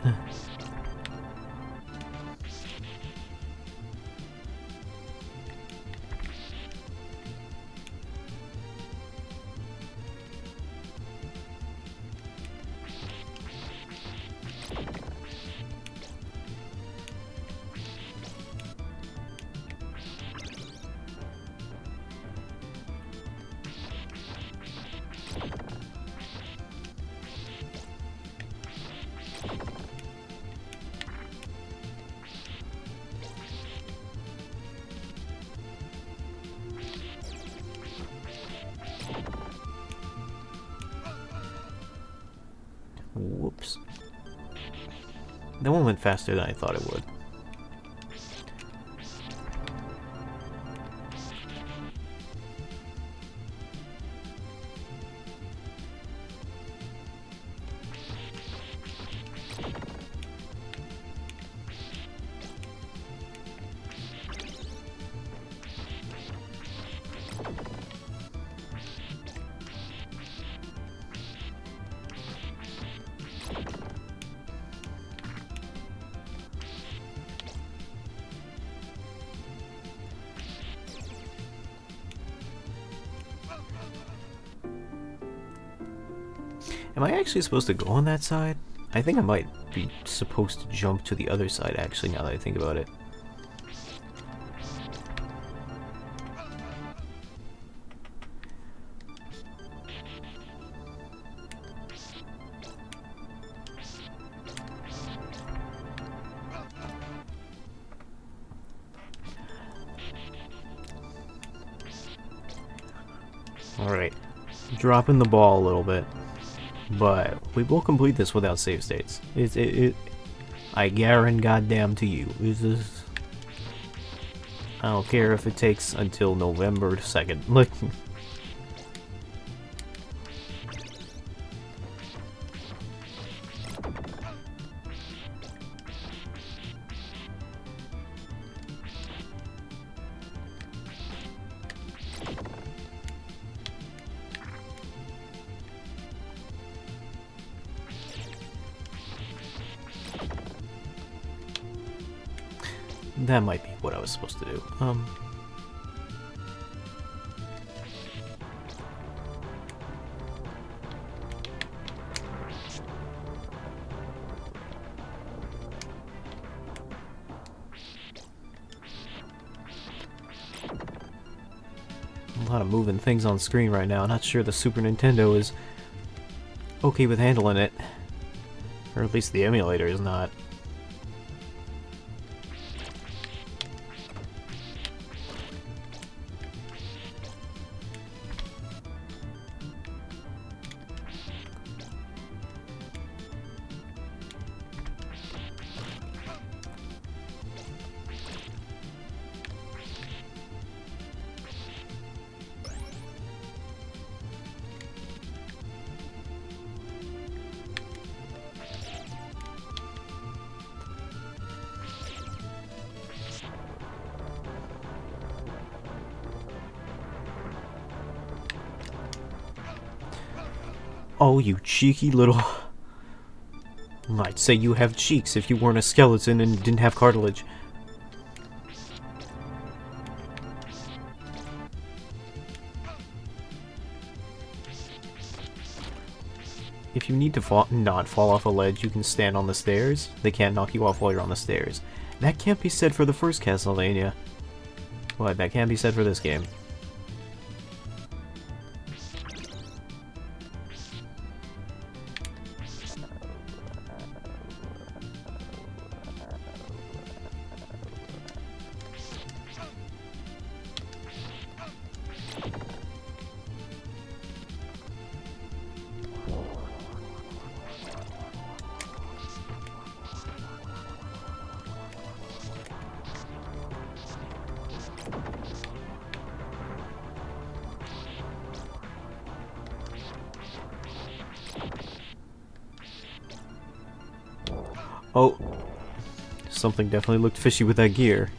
Whoops. That one went faster than I thought it would. Am I actually supposed to go on that side? I think I might be supposed to jump to the other side, actually, now that I think about it. Alright. Dropping the ball a little bit. But we will complete this without save states. I guarantee goddamn to you. I don't care if it takes until November 2nd. Look. That might be what I was supposed to do. A lot of moving things on screen right now. Not sure the Super Nintendo is okay with handling it. Or at least the emulator is not. Oh, you cheeky little... I'd say you have cheeks if you weren't a skeleton and didn't have cartilage. If you need to not fall off a ledge, you can stand on the stairs. They can't knock you off while you're on the stairs. That can't be said for the first Castlevania. What? That can't be said for this game. Oh, something definitely looked fishy with that gear.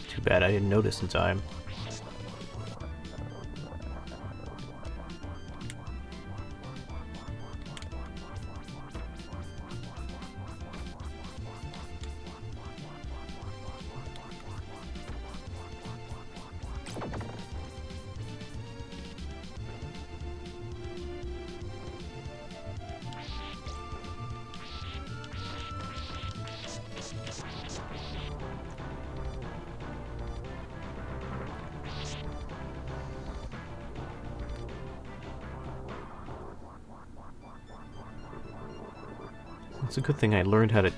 Too bad I didn't notice in time. It's a good thing I learned how to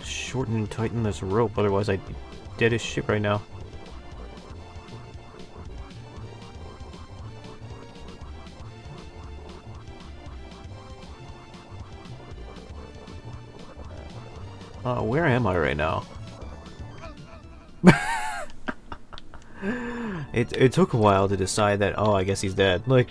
shorten and tighten this rope, otherwise I'd be dead as shit right now. Where am I right now? It took a while to decide that, oh, I guess he's dead. Like...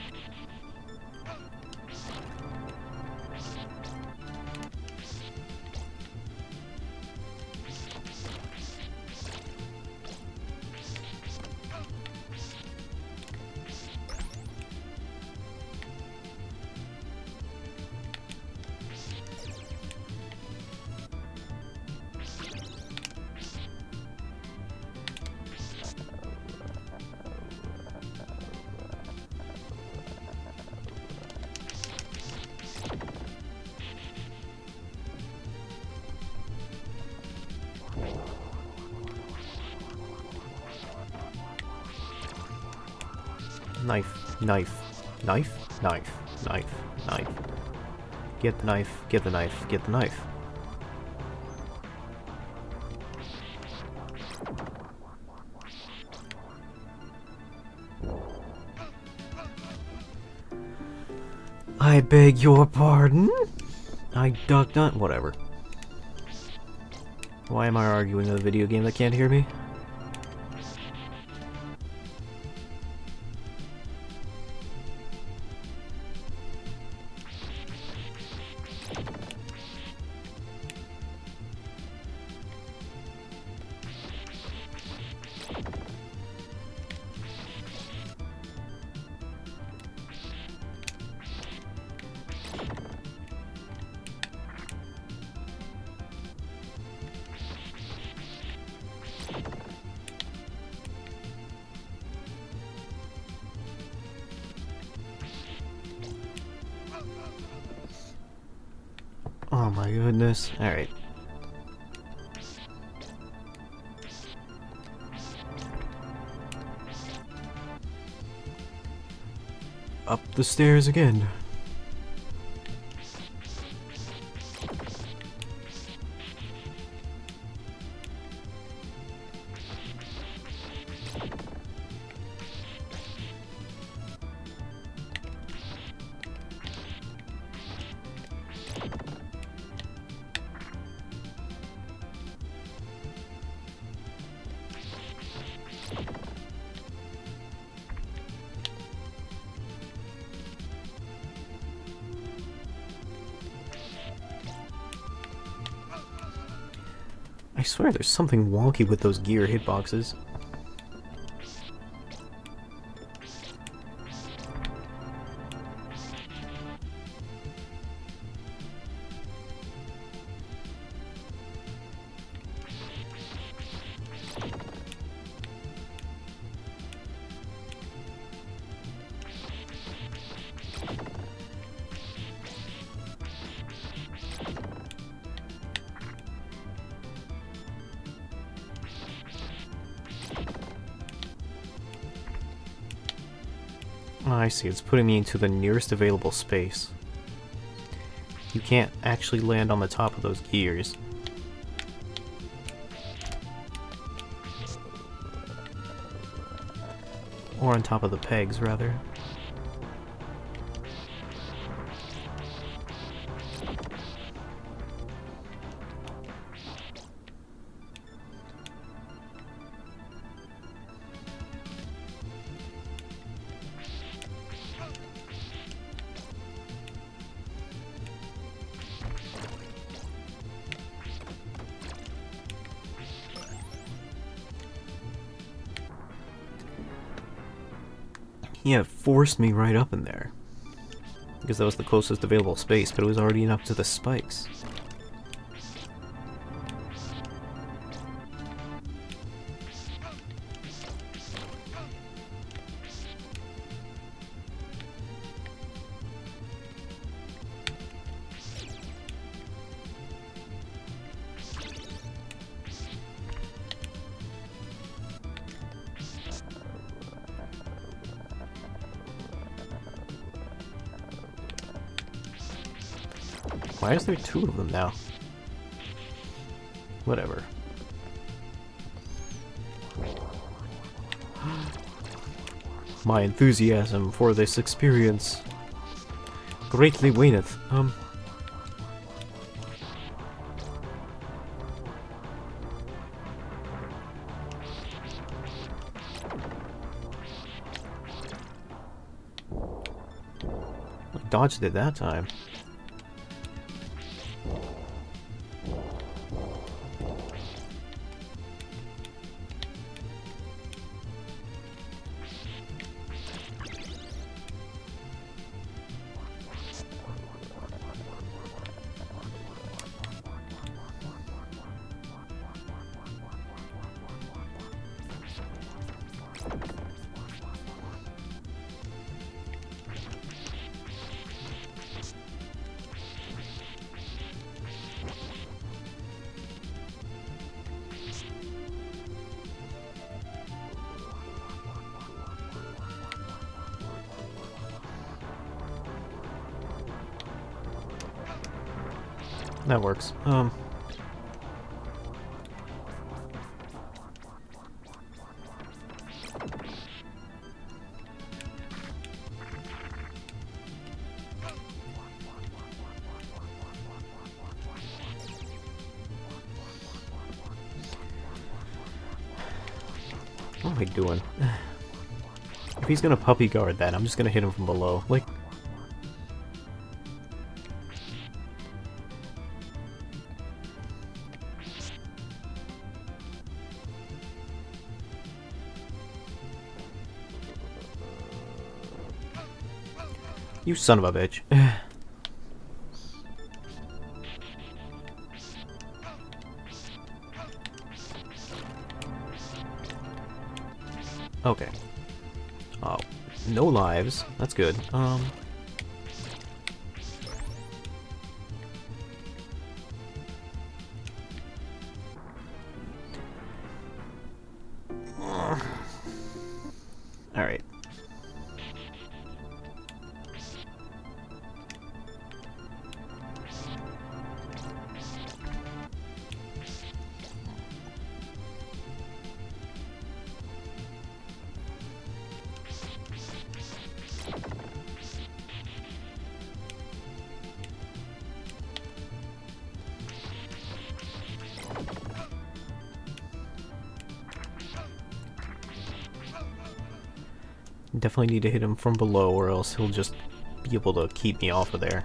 Knife, knife, knife, knife, knife, knife. Get the knife, get the knife, get the knife. I beg your pardon? I ducked on... whatever. Why am I arguing with a video game that can't hear me? Oh my goodness. Alright. Up the stairs again. I swear there's something wonky with those gear hitboxes. Oh, I see, it's putting me into the nearest available space. You can't actually land on the top of those gears. Or on top of the pegs, rather. Yeah, it forced me right up in there. Because that was the closest available space, but it was already up to the spikes. Why is there two of them now? Whatever. My enthusiasm for this experience greatly waneth. I dodged it that time. That works. What am I doing? If he's gonna puppy guard that, I'm just gonna hit him from below. Like, you son of a bitch. Okay. Oh, no lives. That's good. Alright. Definitely need to hit him from below or else he'll just be able to keep me off of there.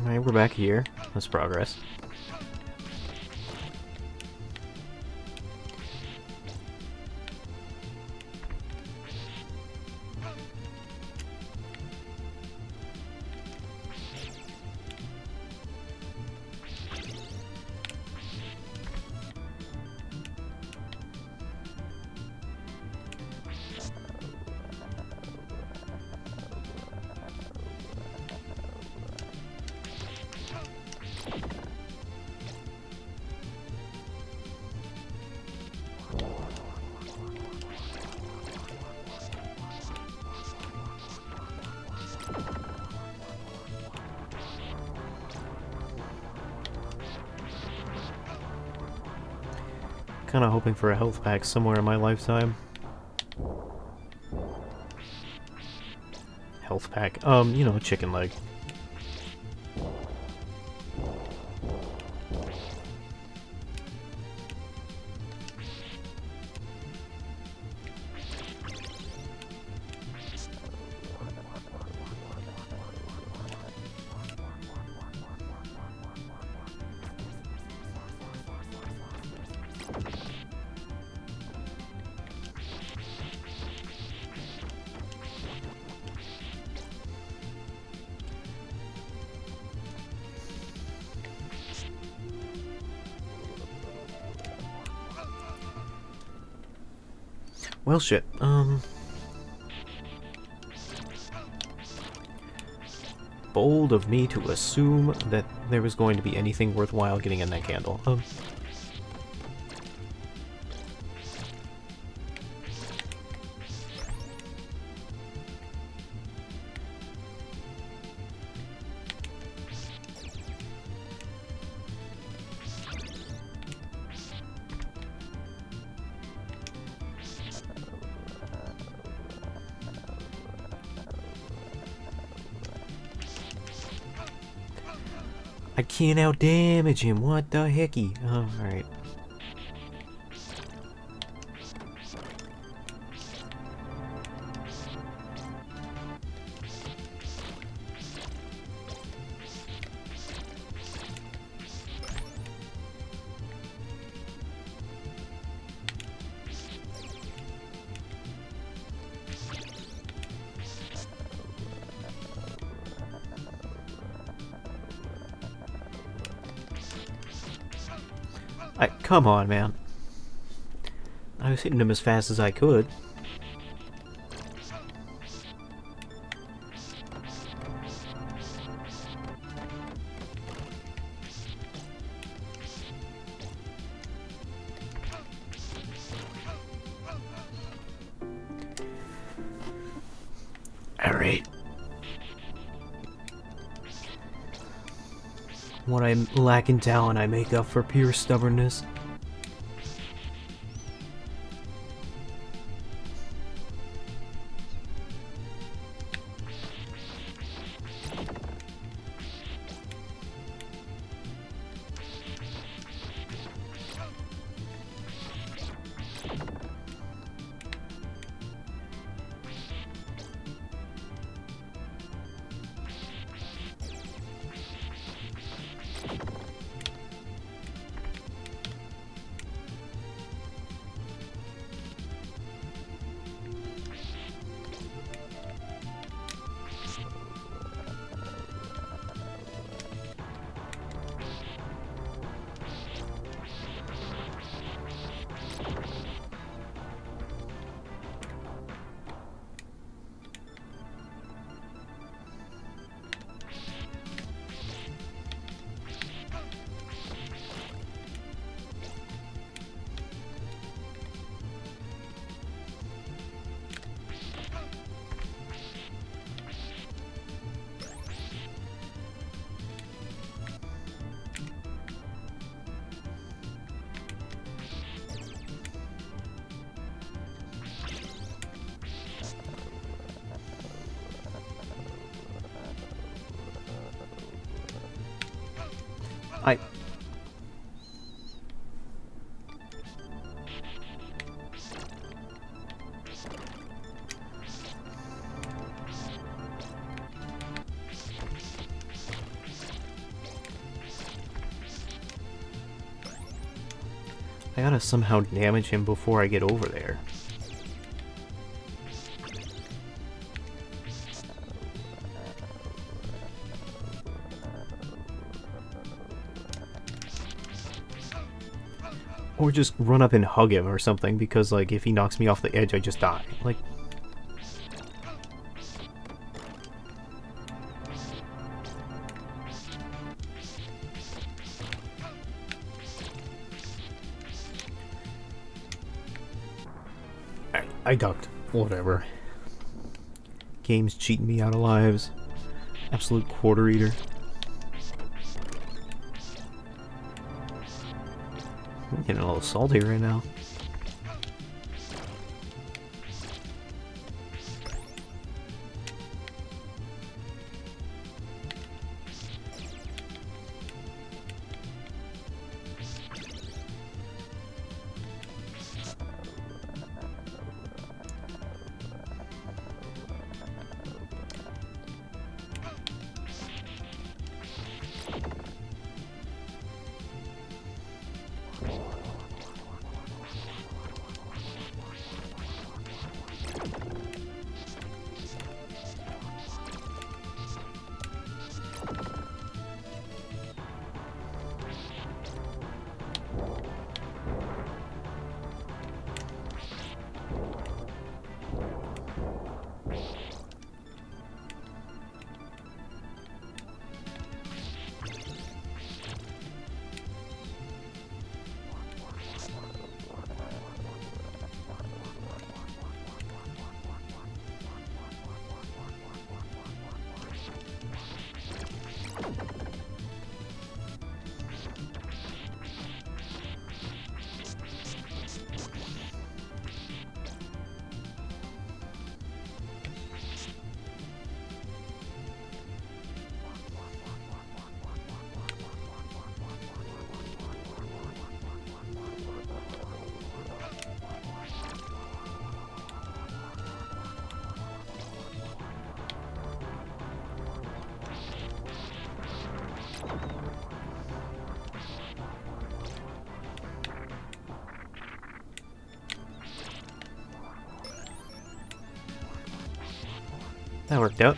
Alright, we're back here. That's progress. Kinda hoping for a health pack somewhere in my lifetime. Health pack? You know, chicken leg. Well, shit. Bold of me to assume that there was going to be anything worthwhile getting in that candle. I can't out-damage him, what the hecky? Oh, alright. Come on, man. I was hitting him as fast as I could. Alright. What I lack in talent, I make up for pure stubbornness. I gotta somehow damage him before I get over there. Or just run up and hug him or something, because, like, if he knocks me off the edge, I just die. Like... I ducked. Whatever. Game's cheating me out of lives. Absolute quarter eater. I'm getting a little salty right now. That worked out.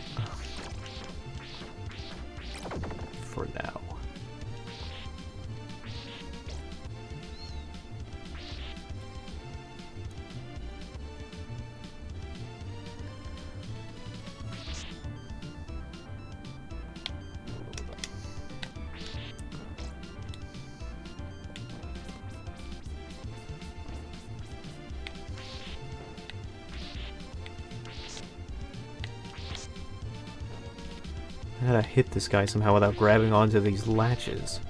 For now. I gotta hit this guy somehow without grabbing onto these latches.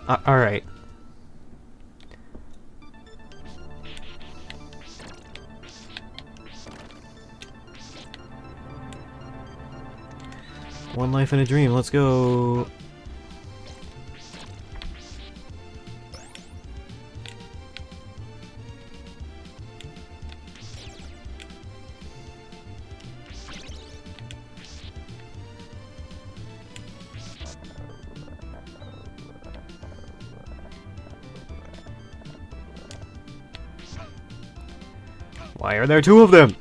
Alright. One life in a dream, let's go. Why are there two of them?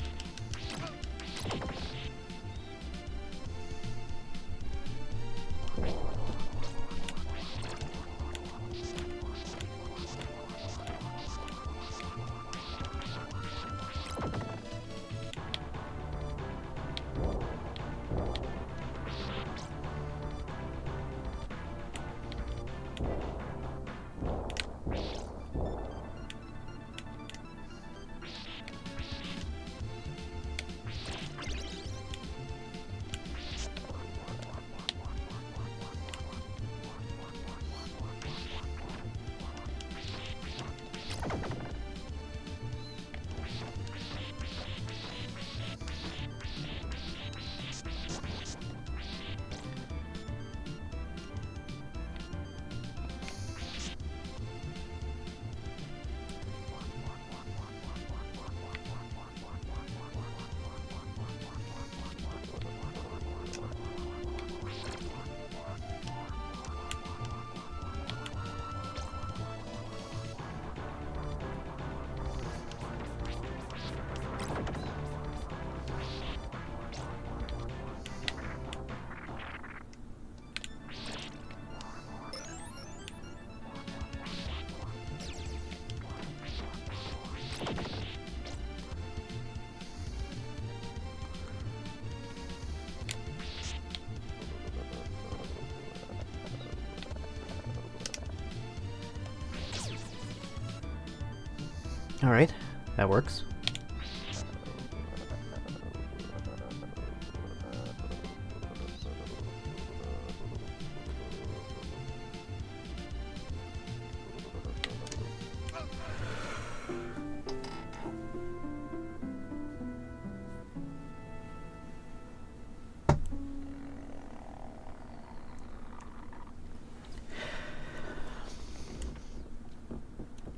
Alright, that works.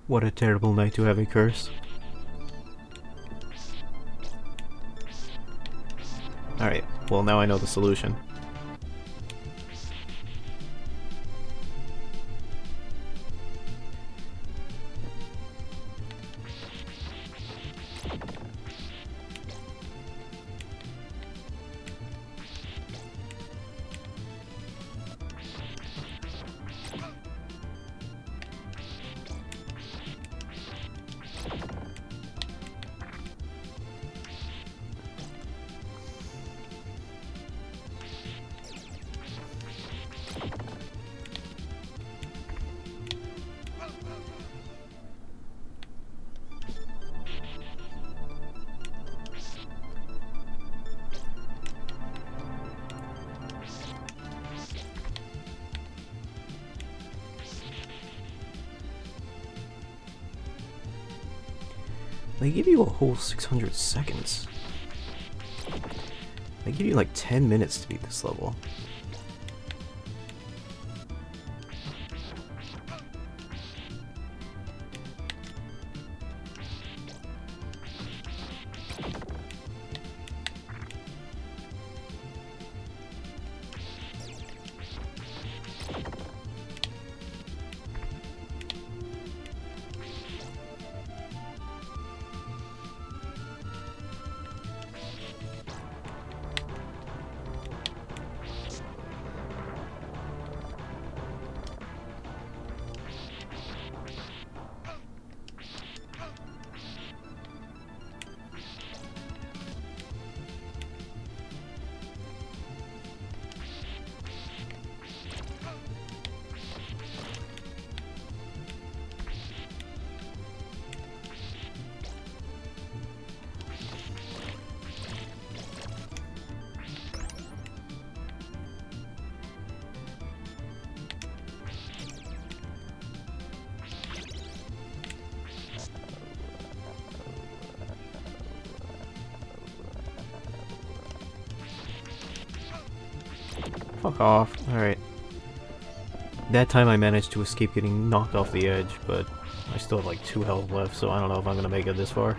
What a terrible night to have a curse. Alright, well now I know the solution. They give you a whole 600 seconds. They give you like 10 minutes to beat this level. Fuck off. Alright. That time I managed to escape getting knocked off the edge, but I still have like 2 health left, so I don't know if I'm gonna make it this far.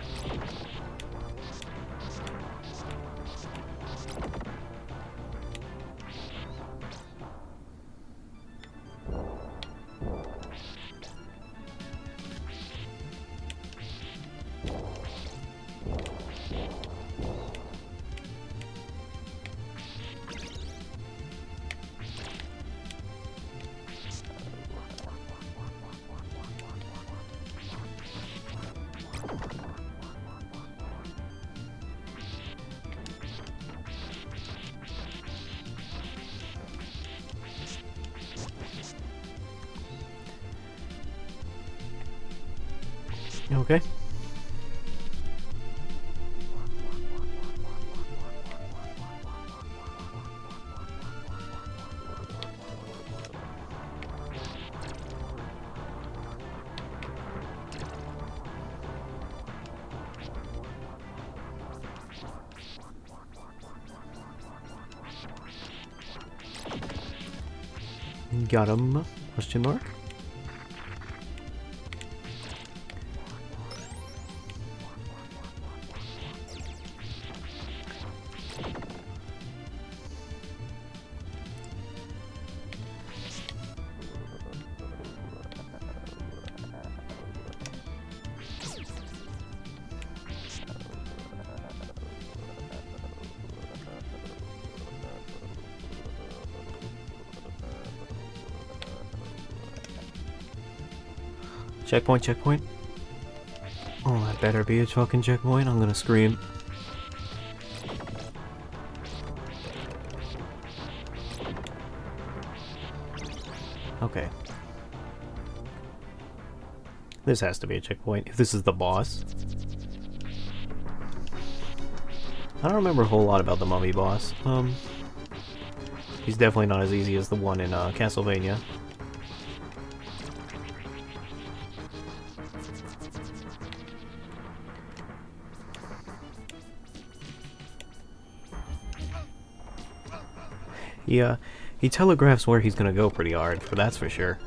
Okay. Got him? Question mark? Checkpoint, checkpoint. Oh, that better be a fucking checkpoint. I'm gonna scream. Okay. This has to be a checkpoint, if this is the boss. I don't remember a whole lot about the mummy boss. He's definitely not as easy as the one in Castlevania. Yeah, he telegraphs where he's gonna go pretty hard, but that's for sure.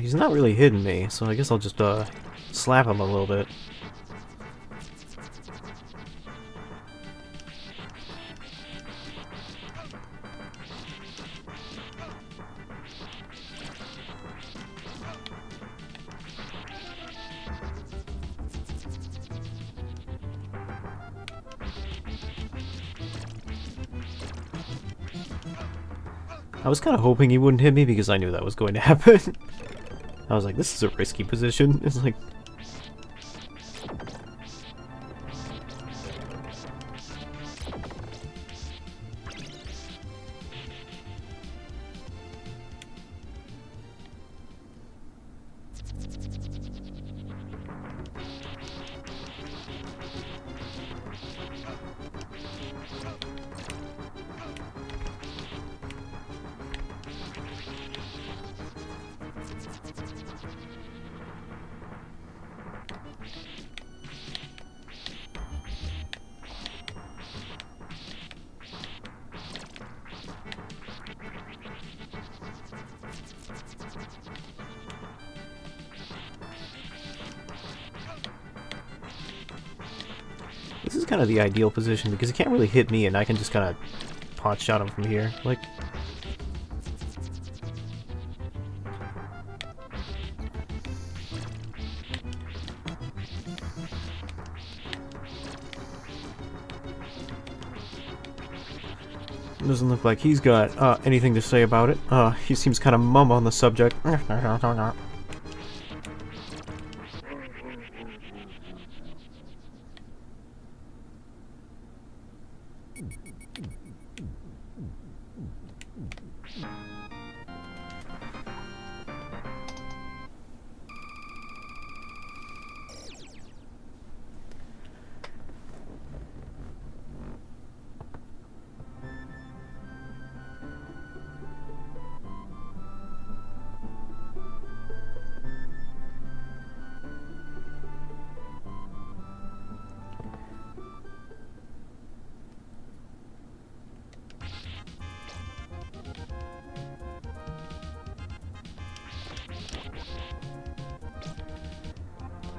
He's not really hitting me, so I guess I'll just, slap him a little bit. I was kind of hoping he wouldn't hit me because I knew that was going to happen. I was like, this is a risky position. It's like... This is kind of the ideal position because he can't really hit me and I can just kind of pot shot him from here. Like... Doesn't look like he's got anything to say about it. He seems kind of mum on the subject.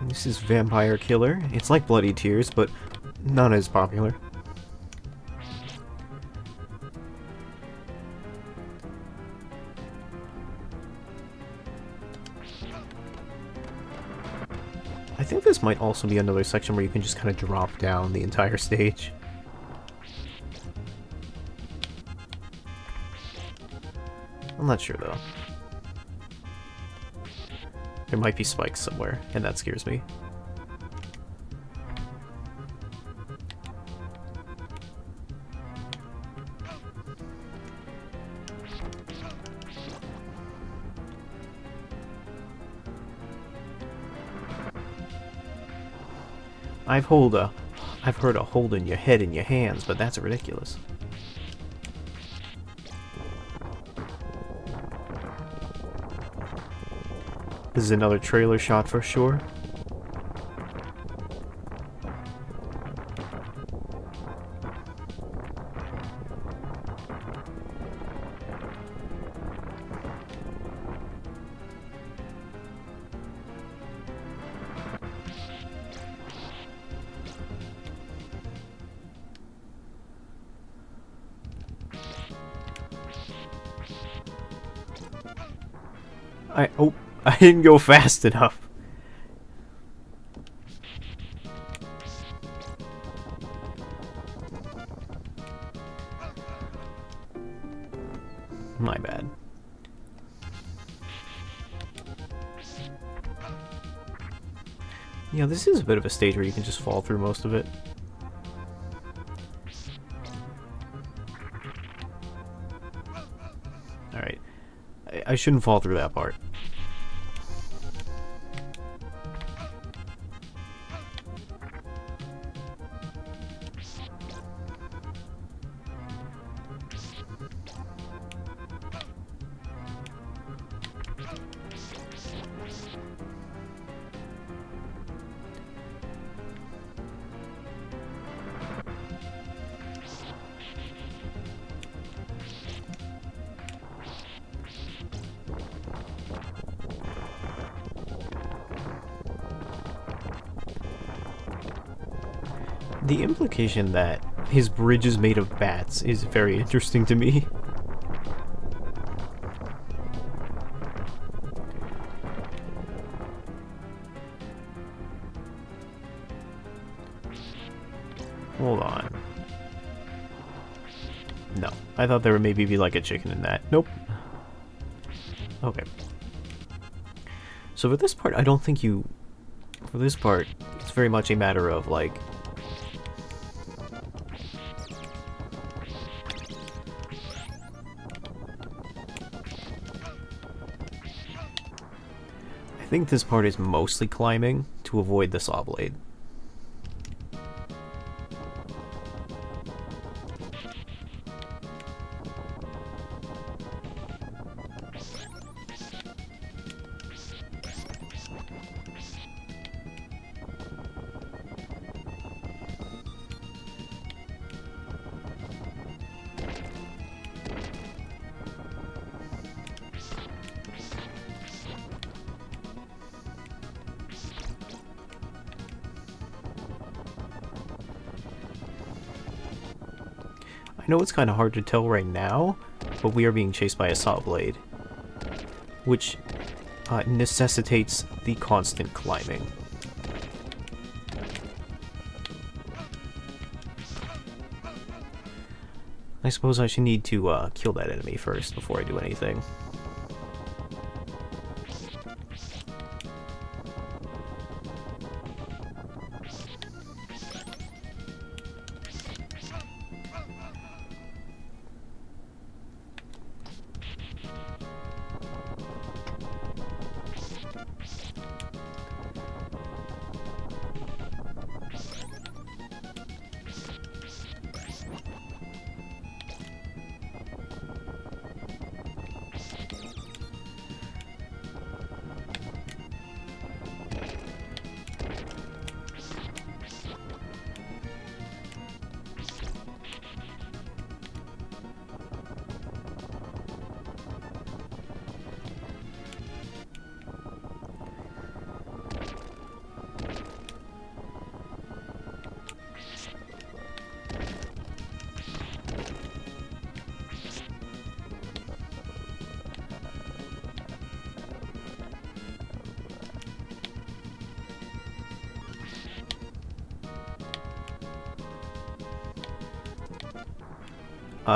This is Vampire Killer. It's like Bloody Tears, but not as popular. I think this might also be another section where you can just kind of drop down the entire stage. I'm not sure though. There might be spikes somewhere, and that scares me. I've heard a holding your head in your hands, but that's ridiculous. This is another trailer shot for sure. Oh, I didn't go fast enough. My bad. Yeah, this is a bit of a stage where you can just fall through most of it. Alright. I shouldn't fall through that part. The implication that his bridge is made of bats is very interesting to me. Hold on. No. I thought there would maybe be like a chicken in that. Nope. Okay. So for this part, I don't think you... For this part, it's very much a matter of like... I think this part is mostly climbing to avoid the saw blade. I know it's kind of hard to tell right now, but we are being chased by a saw blade, which necessitates the constant climbing. I suppose I should need to kill that enemy first before I do anything.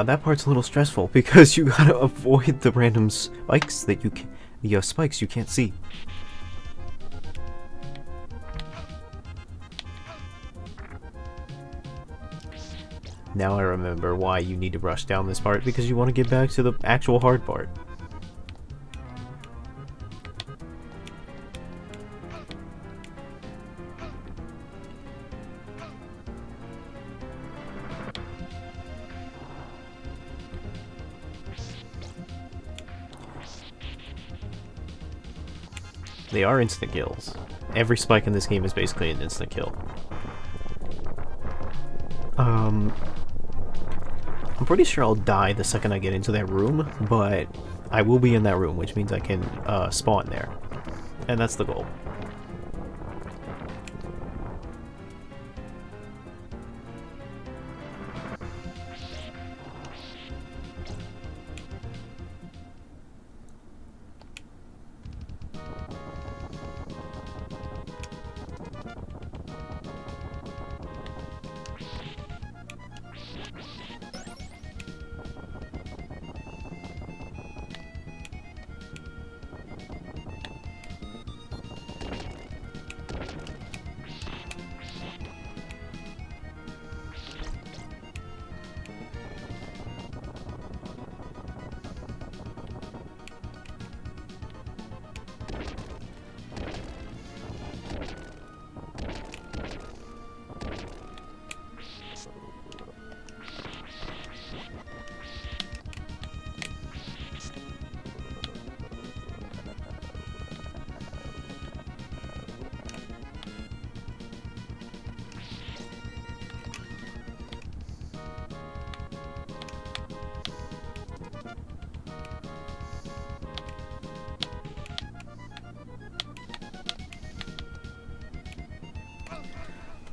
That part's a little stressful because you gotta avoid the random spikes that the spikes you can't see. Now I remember why you need to rush down this part, because you want to get back to the actual hard part. They are instant kills. Every spike in this game is basically an instant kill. I'm pretty sure I'll die the second I get into that room, but I will be in that room, which means I can spawn there. And that's the goal.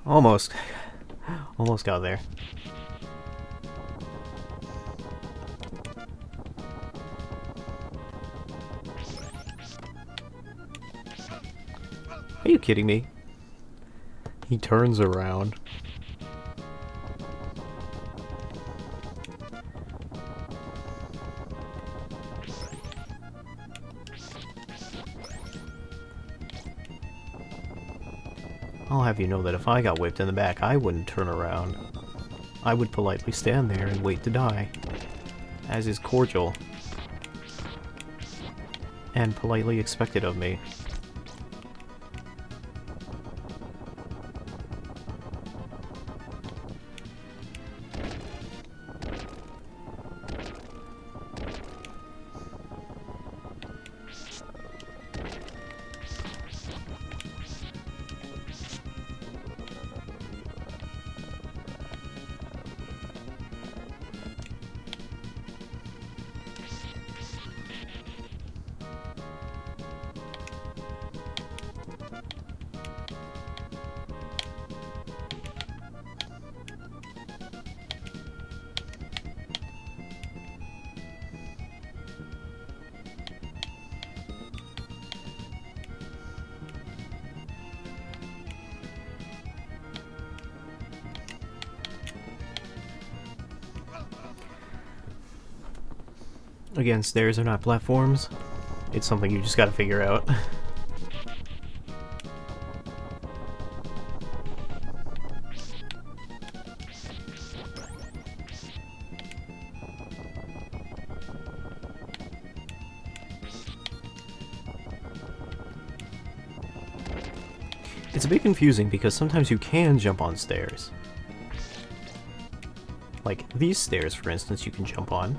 Almost. Almost got there. Are you kidding me? He turns around. I'll have you know that if I got whipped in the back, I wouldn't turn around. I would politely stand there and wait to die. As is cordial. And politely expected of me. Again, stairs are not platforms. It's something you just gotta figure out. It's a bit confusing because sometimes you can jump on stairs. Like these stairs, for instance, you can jump on.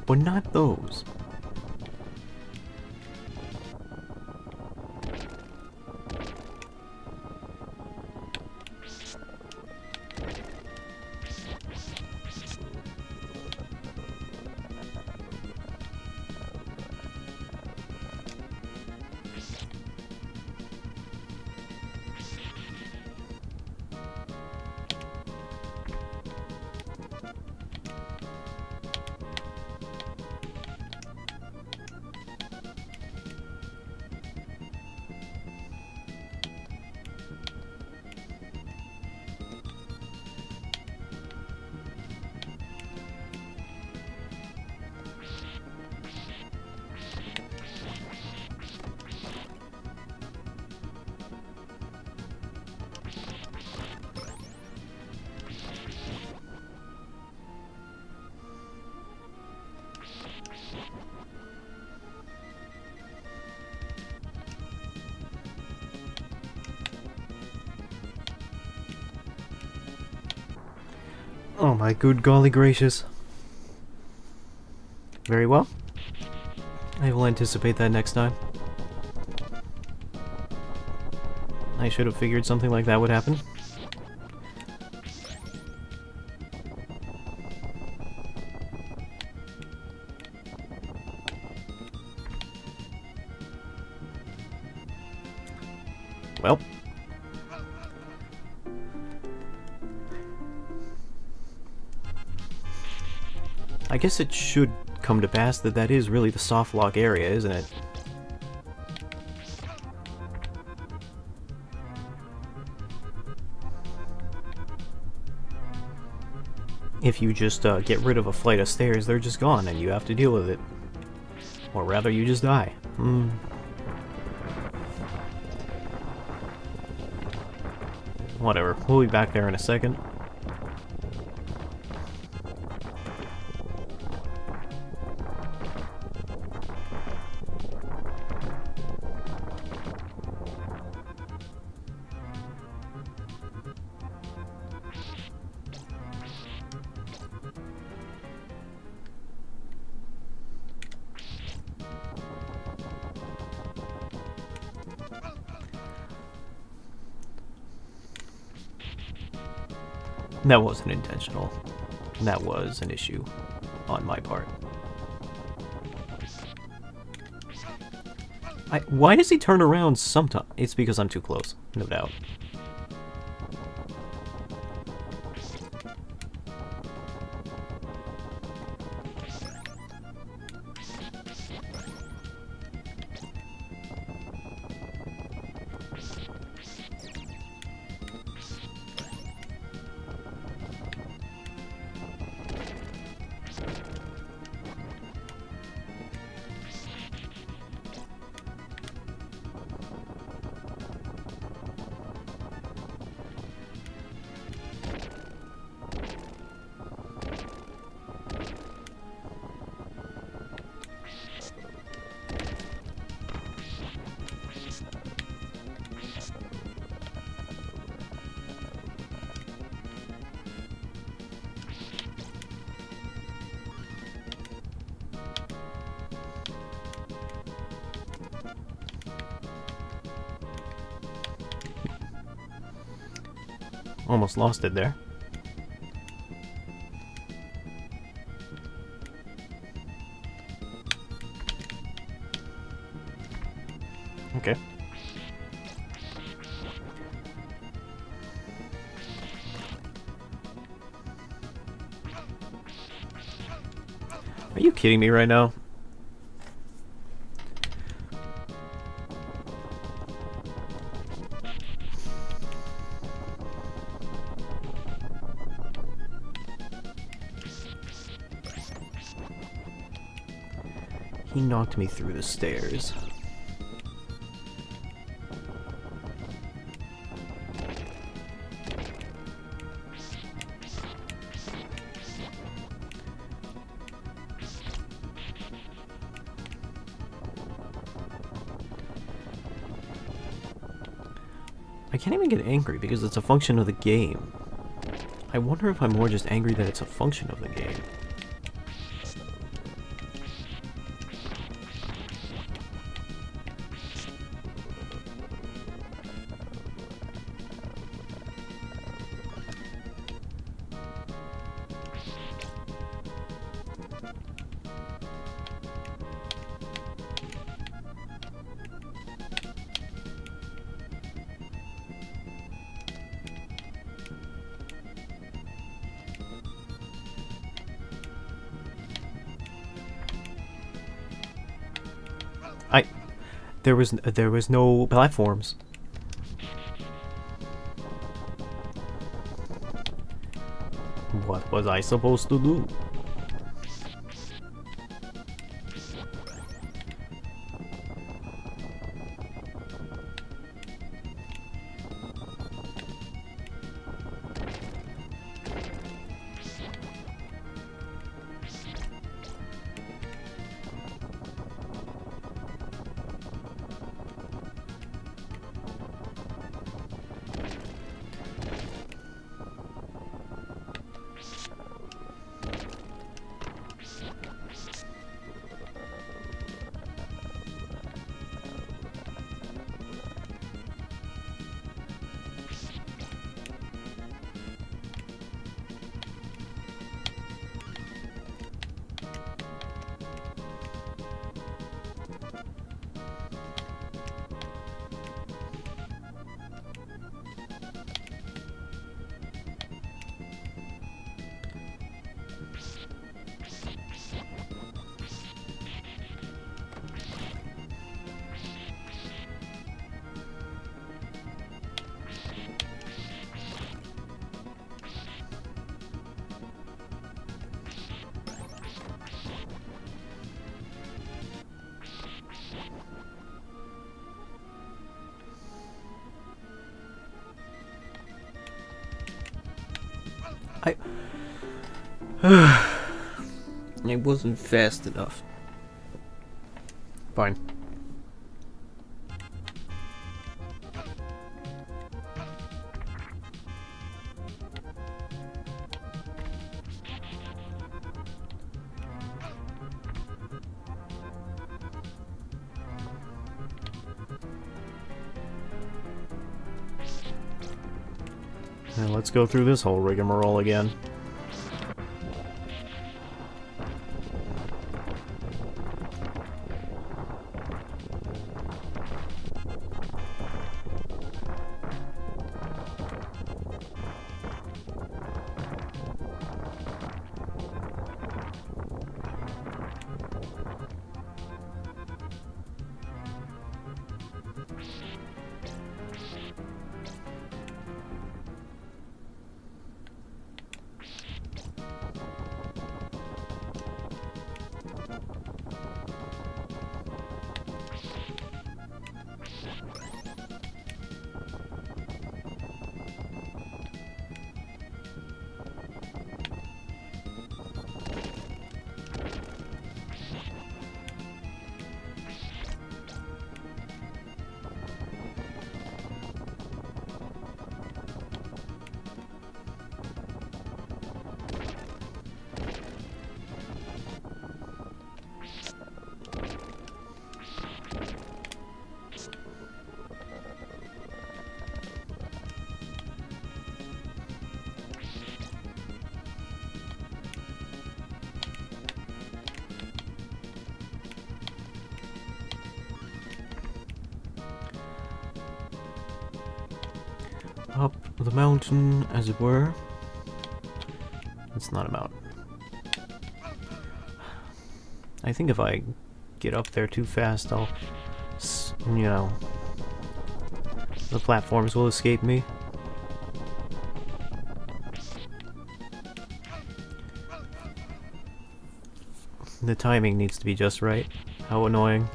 But not those. Oh my good golly gracious. Very well. I will anticipate that next time. I should have figured something like that would happen. Well. I guess it should come to pass that that is really the soft lock area, isn't it? If you just get rid of a flight of stairs, they're just gone and you have to deal with it. Or rather, you just die. Whatever, we'll be back there in a second. That wasn't intentional. That was an issue on my part. Why does he turn around sometimes? It's because I'm too close, no doubt. Almost lost it there. Okay. Are you kidding me right now? He knocked me through the stairs. I can't even get angry because it's a function of the game. I wonder if I'm more just angry that it's a function of the game. There was no platforms. What was I supposed to do? It wasn't fast enough. Fine. Now let's go through this whole rigmarole again. up the mountain, as it were. It's not a mountain. I think if I get up there too fast, I'll, you know, the platforms will escape me. The timing needs to be just right. How annoying.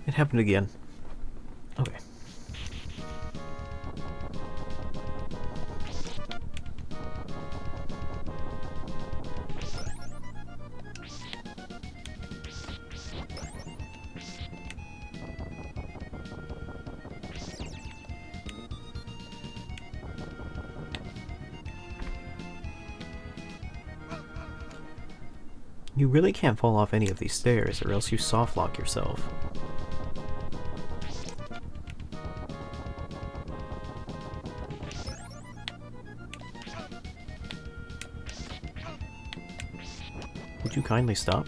It happened again. Okay. You really can't fall off any of these stairs, or else you soft lock yourself. Would you kindly stop?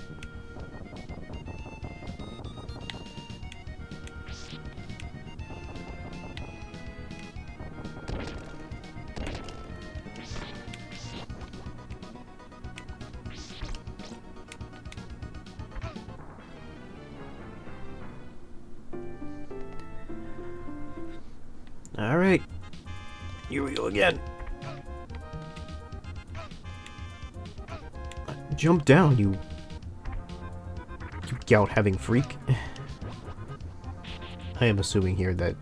Alright. Here we go again. Jump down, you gout-having freak. I am assuming here that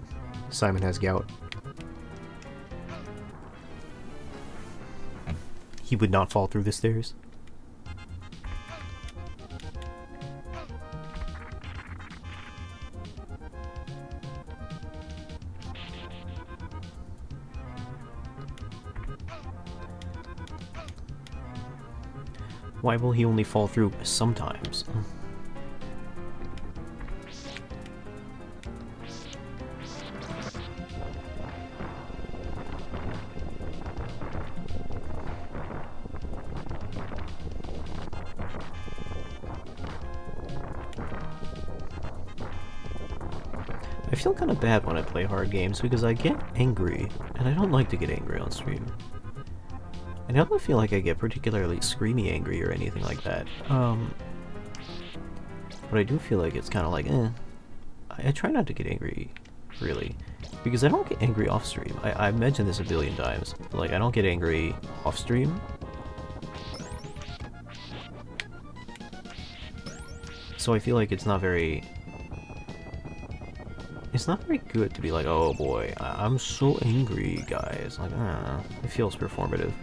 Simon has gout. He would not fall through the stairs. Why will he only fall through sometimes? I feel kind of bad when I play hard games because I get angry, and I don't like to get angry on stream. I don't feel like I get particularly screamy angry or anything like that. But I do feel like it's kind of like, I try not to get angry, really. Because I don't get angry off stream. I've mentioned this a billion times. But like, I don't get angry off stream. So I feel like it's not very... It's not very good to be like, oh boy, I'm so angry, guys. Like, I don't know. It feels performative.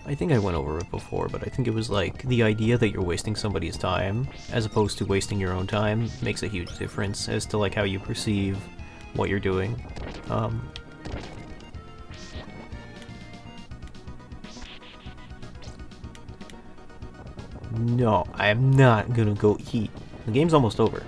I think I went over it before, but I think it was like the idea that you're wasting somebody's time as opposed to wasting your own time makes a huge difference as to like how you perceive what you're doing. No, I am not gonna go eat. The game's almost over.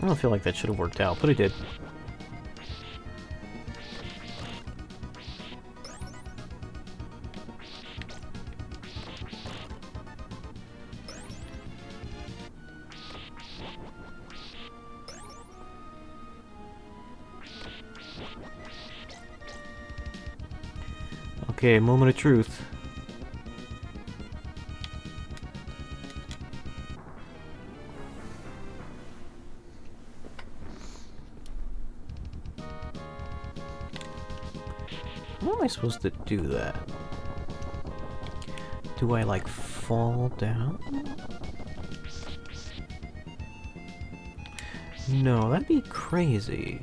I don't feel like that should have worked out, but it did. Okay, moment of truth. How am I supposed to do that? Do I, like, fall down? No, that'd be crazy.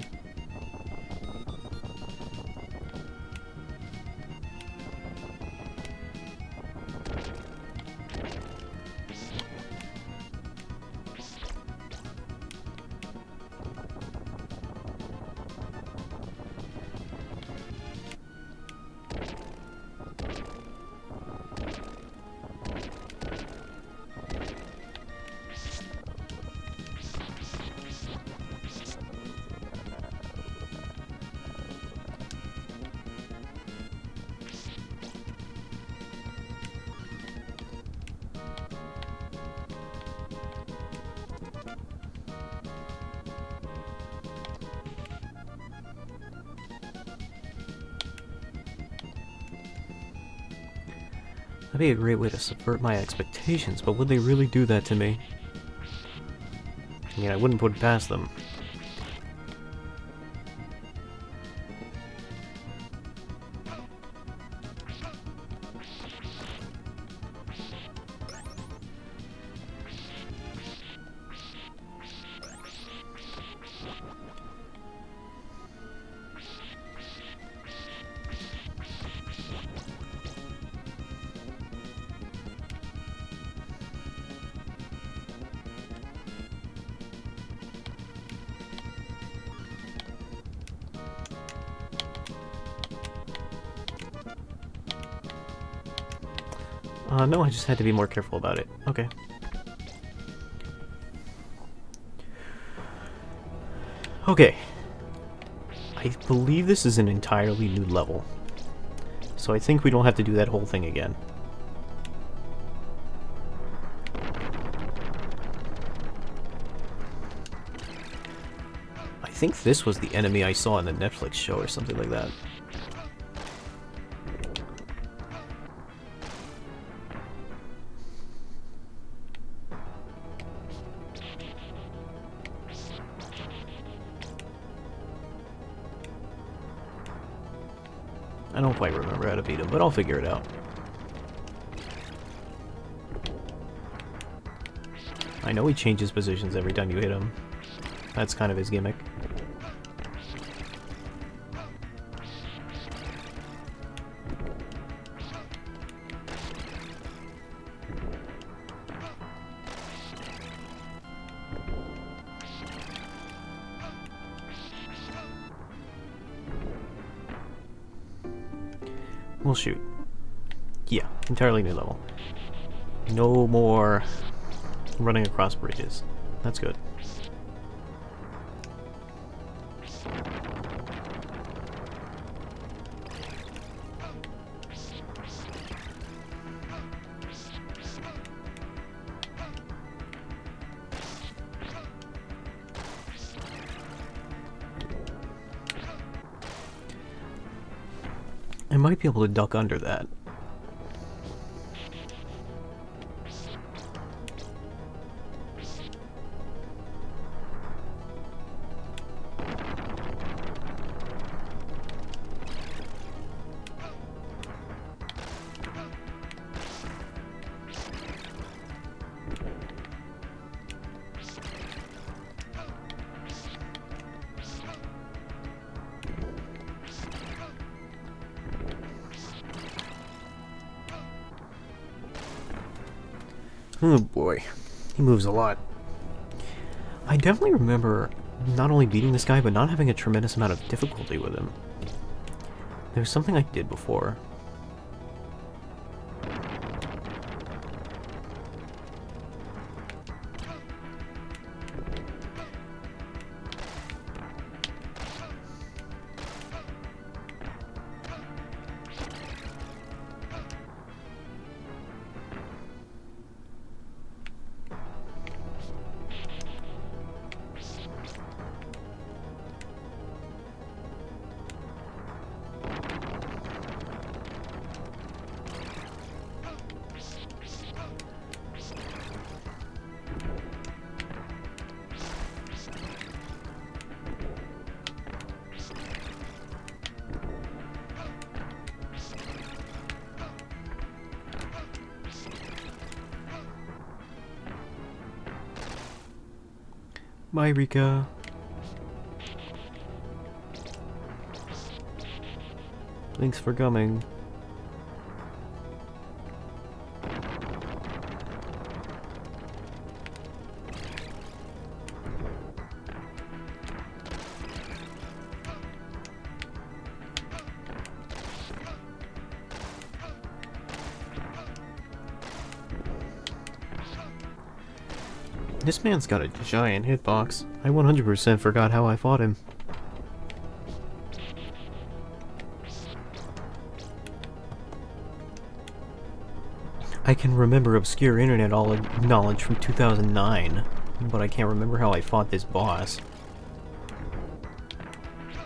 That'd be a great way to subvert my expectations, but would they really do that to me? I mean, I wouldn't put it past them. No, I just had to be more careful about it. Okay. Okay. I believe this is an entirely new level. So I think we don't have to do that whole thing again. I think this was the enemy I saw in the Netflix show or something like that. I don't quite remember how to beat him, but I'll figure it out. I know he changes positions every time you hit him. That's kind of his gimmick. We'll shoot. Yeah, entirely new level. No more running across bridges. That's good. I might be able to duck under that. Oh boy, he moves a lot. I definitely remember not only beating this guy, but not having a tremendous amount of difficulty with him. There was something I did before. Bye, Rika. Thanks for coming. This man's got a giant hitbox. I 100% forgot how I fought him. I can remember obscure internet knowledge from 2009, but I can't remember how I fought this boss.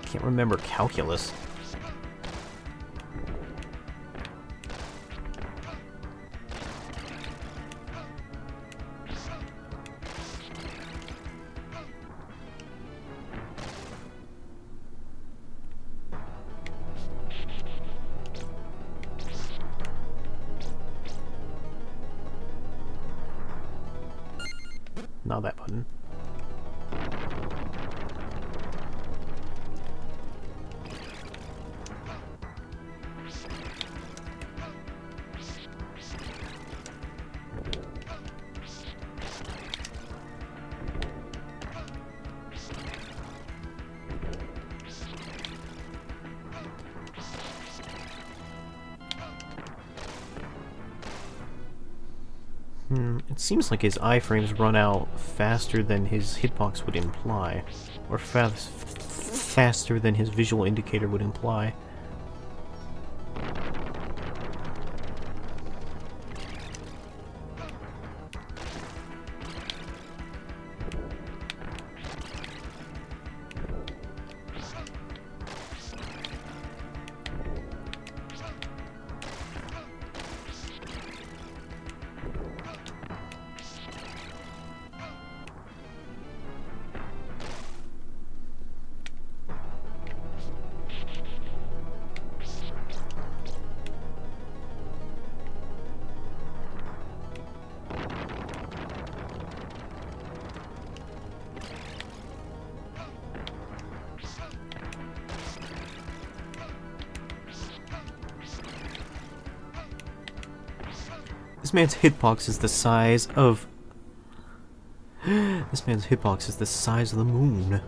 Can't remember calculus. Not that button. It seems like his iframes run out faster than his hitbox would imply. Or faster than his visual indicator would imply. This man's hitbox is the size of... This man's hitbox is the size of the moon.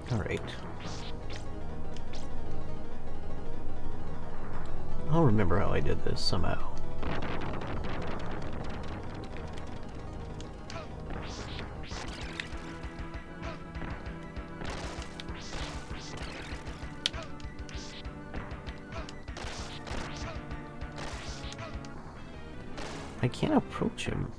Alright. I'll remember how I did this somehow. I can't approach him.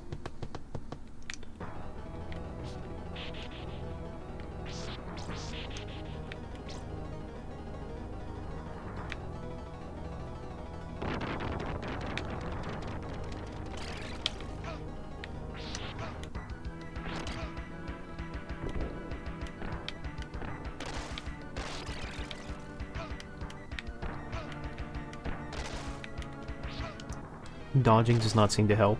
Dodging does not seem to help.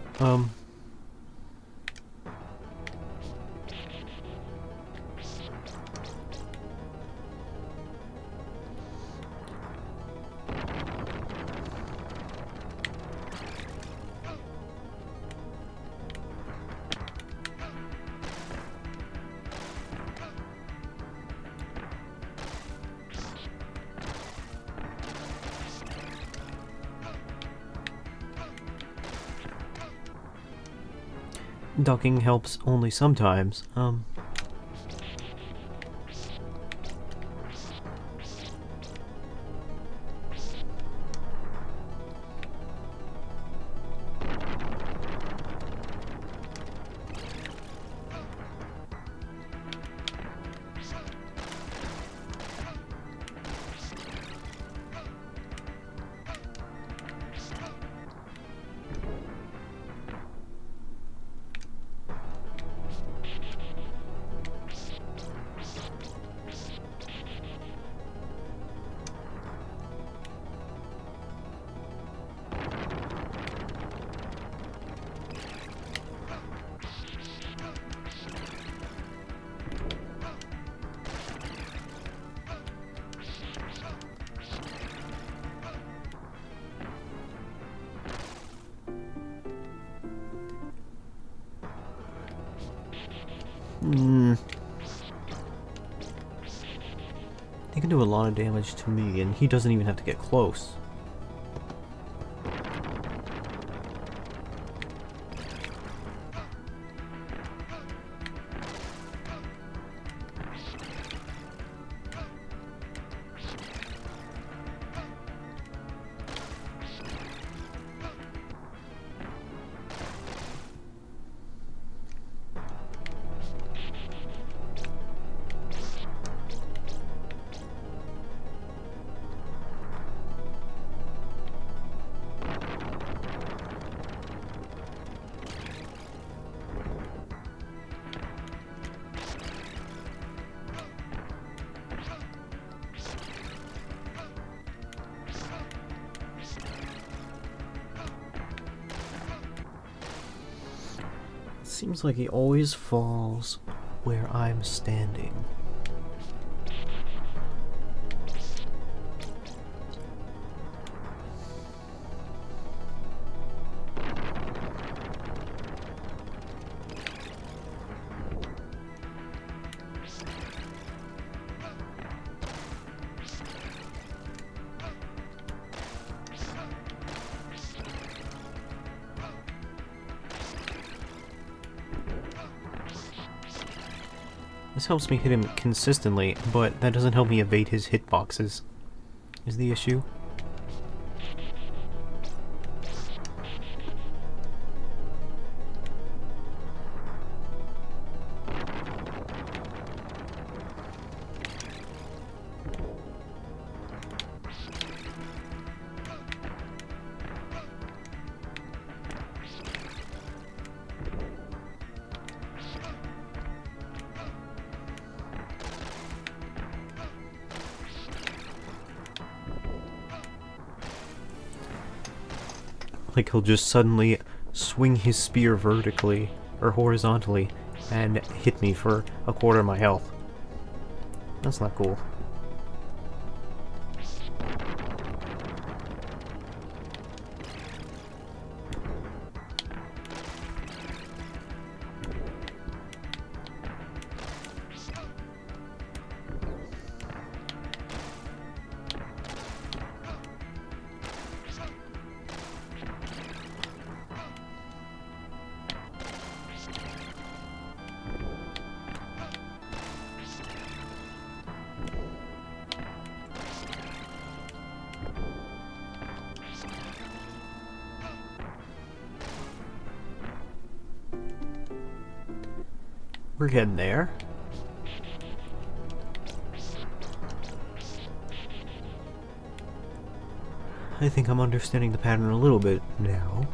Ducking helps only sometimes. He can do a lot of damage to me, and he doesn't even have to get close. Seems like he always falls where I'm standing. This helps me hit him consistently, but that doesn't help me evade his hitboxes, is the issue. Like he'll just suddenly swing his spear vertically, or horizontally, and hit me for a quarter of my health. That's not cool. We're getting there. I think I'm understanding the pattern a little bit now.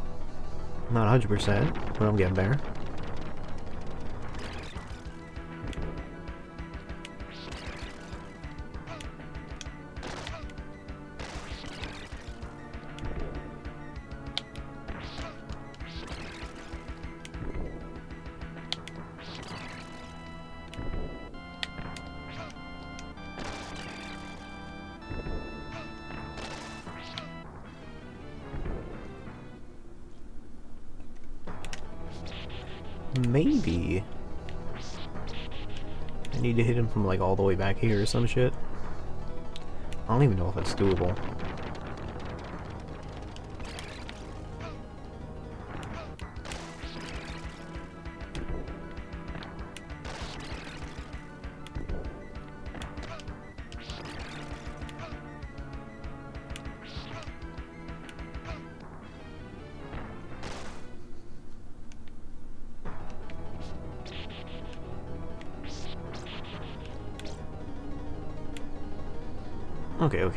Not 100%, but I'm getting there. Maybe I need to hit him from like all the way back here or some shit. I don't even know if that's doable.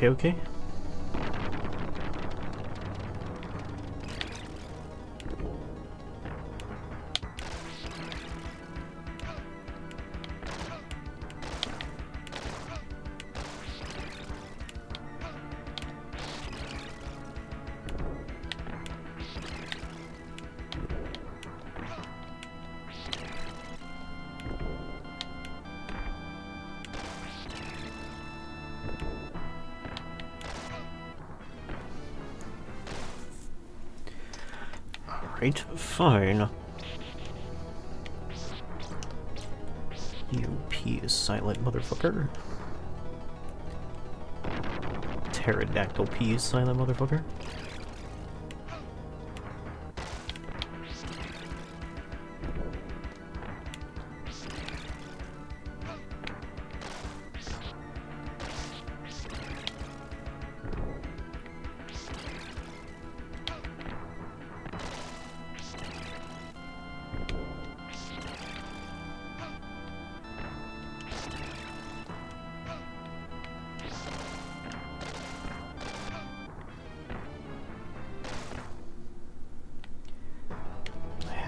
Okay. Alright, fine. You P is silent, motherfucker. Pterodactyl P is silent, motherfucker.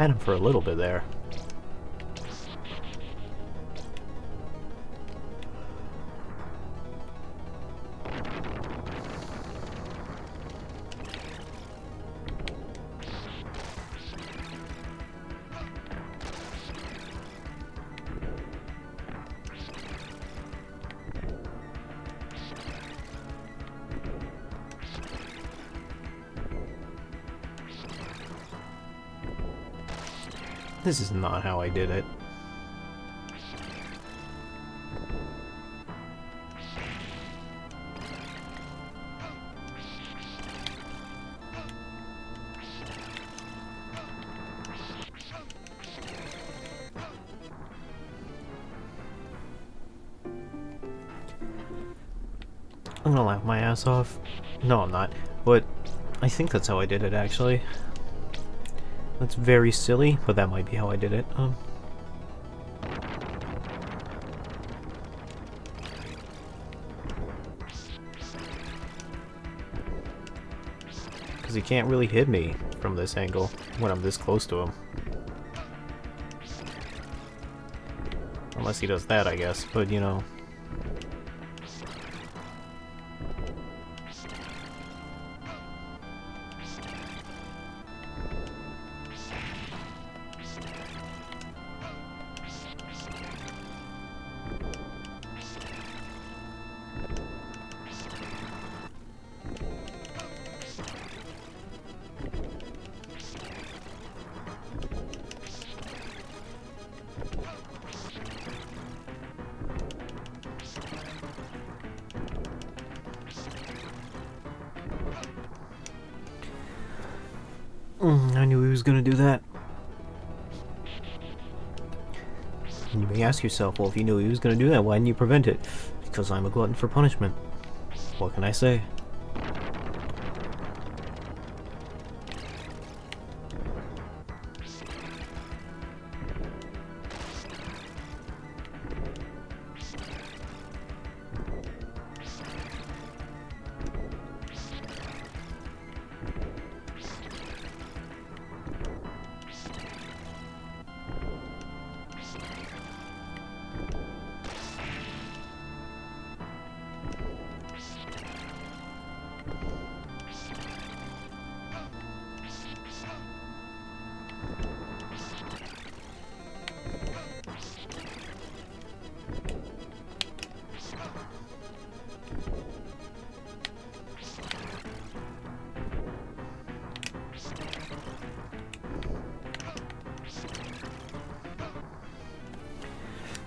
Had him for a little bit there. This is not how I did it. I'm gonna laugh my ass off. No, I'm not. But I think that's how I did it, actually. That's very silly, but that might be how I did it. Because he can't really hit me from this angle when I'm this close to him. Unless he does that, I guess, but you know. I knew he was gonna do that. And you may ask yourself, well, if you knew he was gonna do that, why didn't you prevent it? Because I'm a glutton for punishment. What can I say?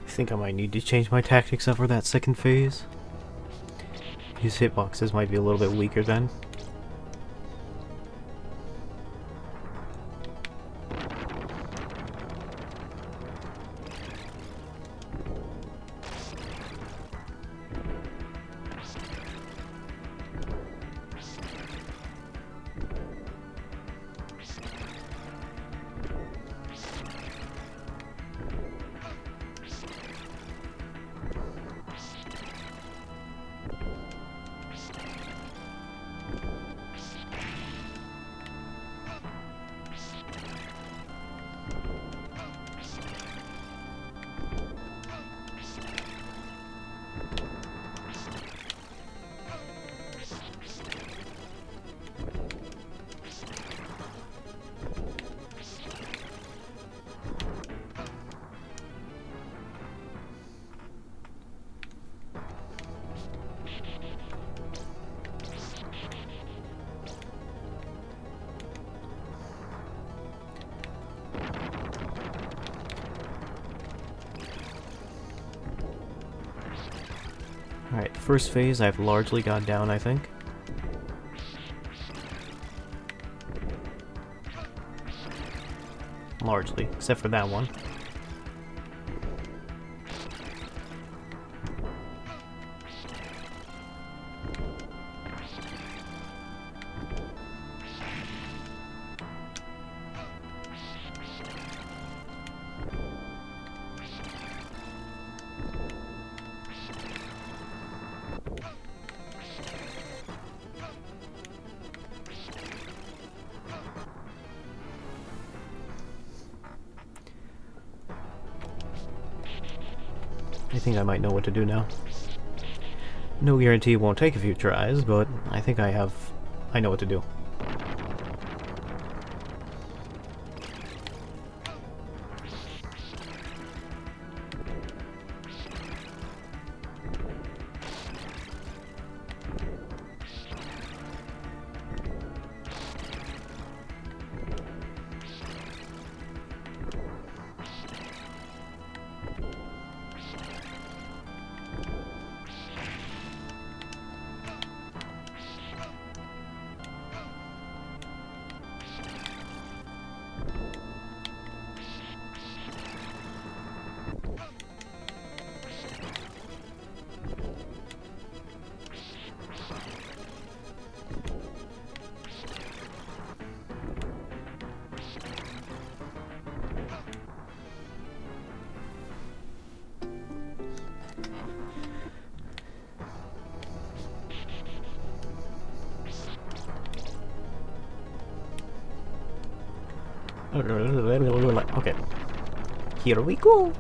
I think I might need to change my tactics up for that second phase. His hitboxes might be a little bit weaker then. Alright, first phase I've largely got down, I think. Largely, except for that one. I think I might know what to do now. No guarantee it won't take a few tries, but I think I know what to do. Okay. Here we go.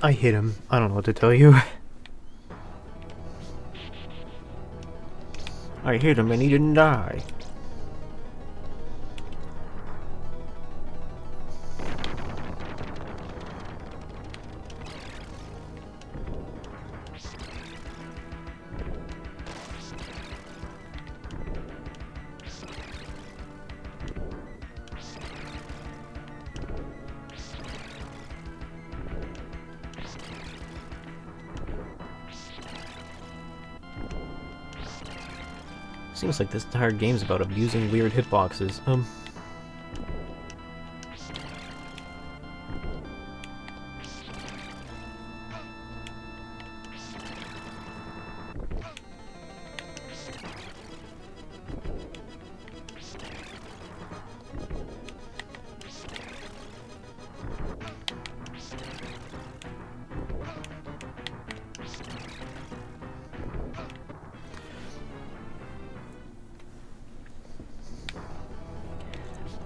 I hit him. I don't know what to tell you. I hit him and he didn't die. Seems like this entire game's about abusing weird hitboxes.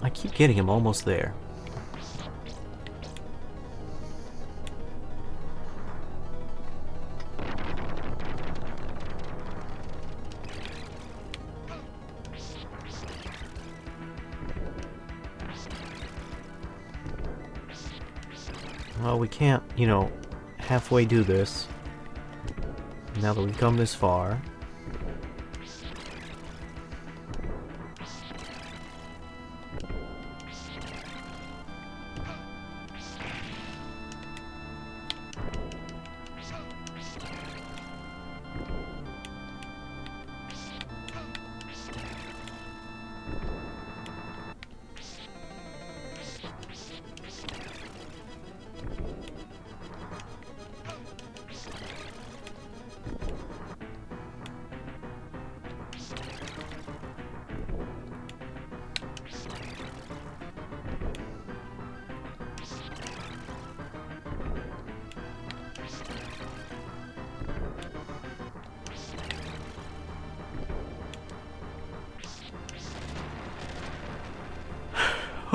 I keep getting him almost there. Well, we can't, you know, halfway do this. Now that we've come this far.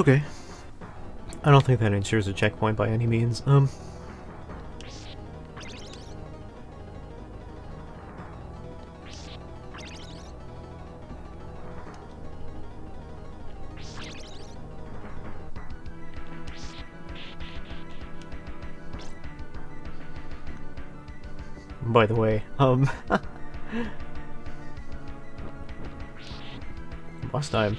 Okay. I don't think that ensures a checkpoint by any means. By the way, boss time.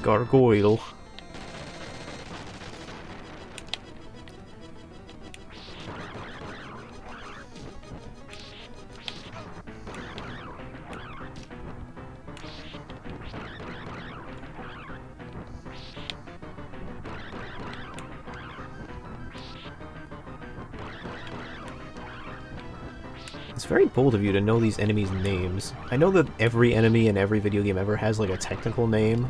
Gargoyle. It's very bold of you to know these enemies' names. I know that every enemy in every video game ever has like a technical name.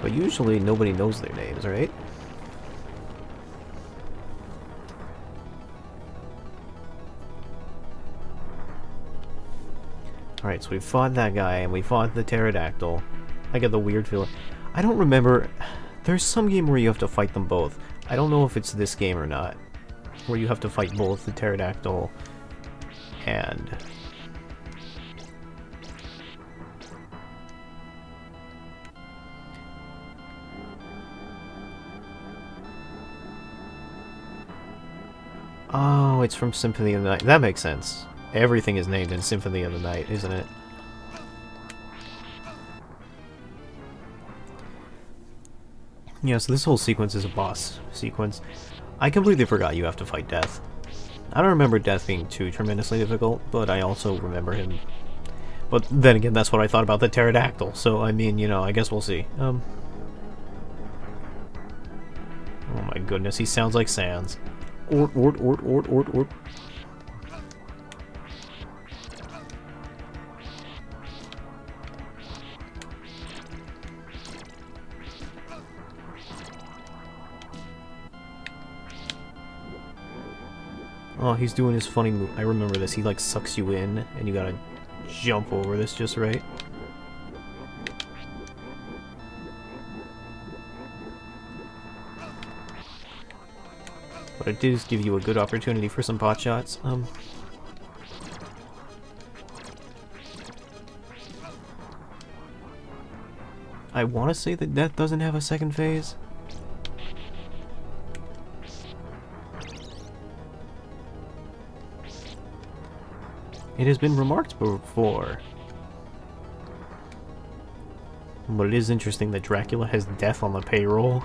But usually nobody knows their names, right? Alright, so we fought that guy, and we fought the pterodactyl. I get the weird feeling. I don't remember... There's some game where you have to fight them both. I don't know if it's this game or not. Where you have to fight both the pterodactyl and... Oh, it's from Symphony of the Night. That makes sense. Everything is named in Symphony of the Night, isn't it? Yeah, so this whole sequence is a boss sequence. I completely forgot you have to fight Death. I don't remember Death being too tremendously difficult, but I also remember him. But then again, that's what I thought about the pterodactyl, so I mean, you know, I guess we'll see. Oh my goodness, he sounds like Sans. Ort. Oh, he's doing his funny move. I remember this. He like sucks you in, and you gotta jump over this just right. But it does give you a good opportunity for some pot shots. I want to say that Death doesn't have a second phase. It has been remarked before. But it is interesting that Dracula has Death on the payroll.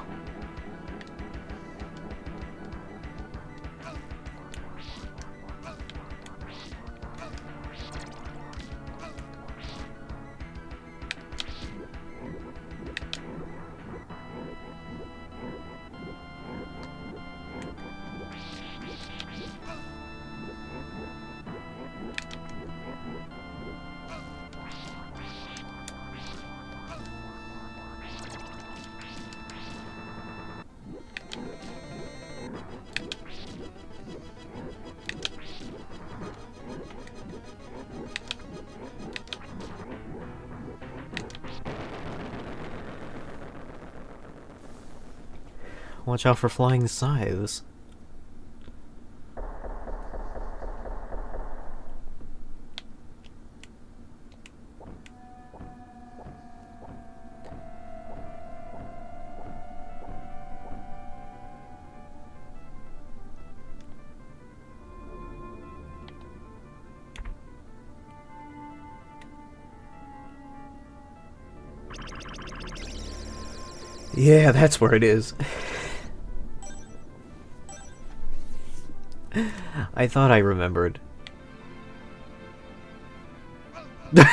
Watch out for flying scythes. Yeah, that's where it is. I thought I remembered. I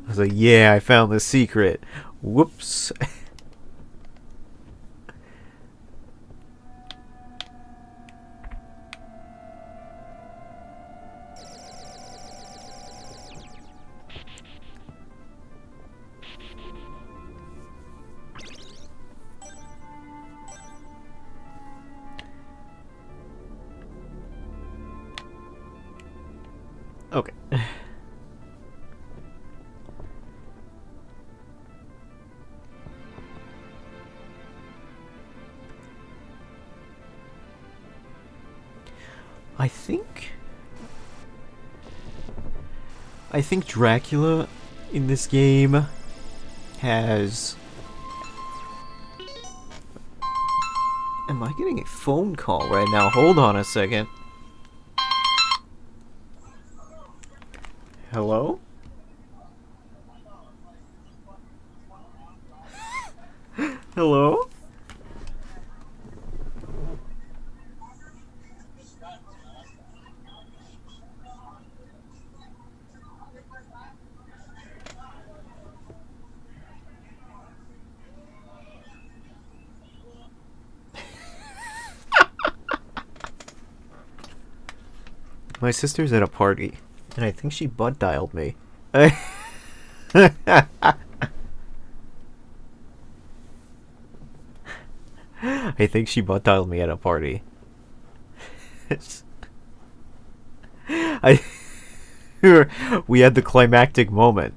was like, yeah, I found the secret. Whoops. Okay. I think Dracula in this game has... Am I getting a phone call right now? Hold on a second. Hello? Hello? My sister's at a party, and I think she butt dialed me. I think she butt dialed me at a party. I we had the climactic moment,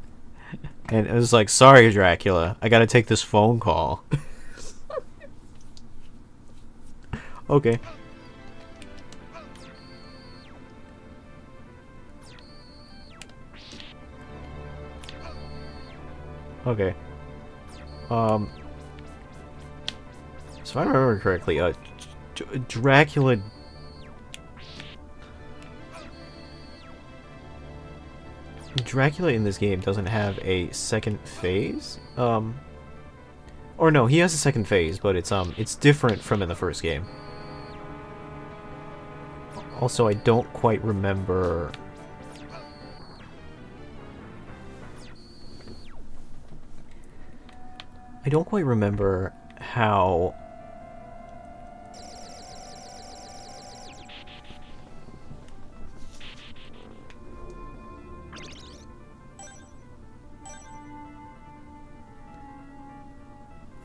and it was like, "Sorry, Dracula, I gotta take this phone call." Okay. Okay. So if I remember correctly, Dracula... Dracula in this game doesn't have a second phase? Or no, he has a second phase, but it's different from in the first game. Also, I don't quite remember... I don't quite remember how...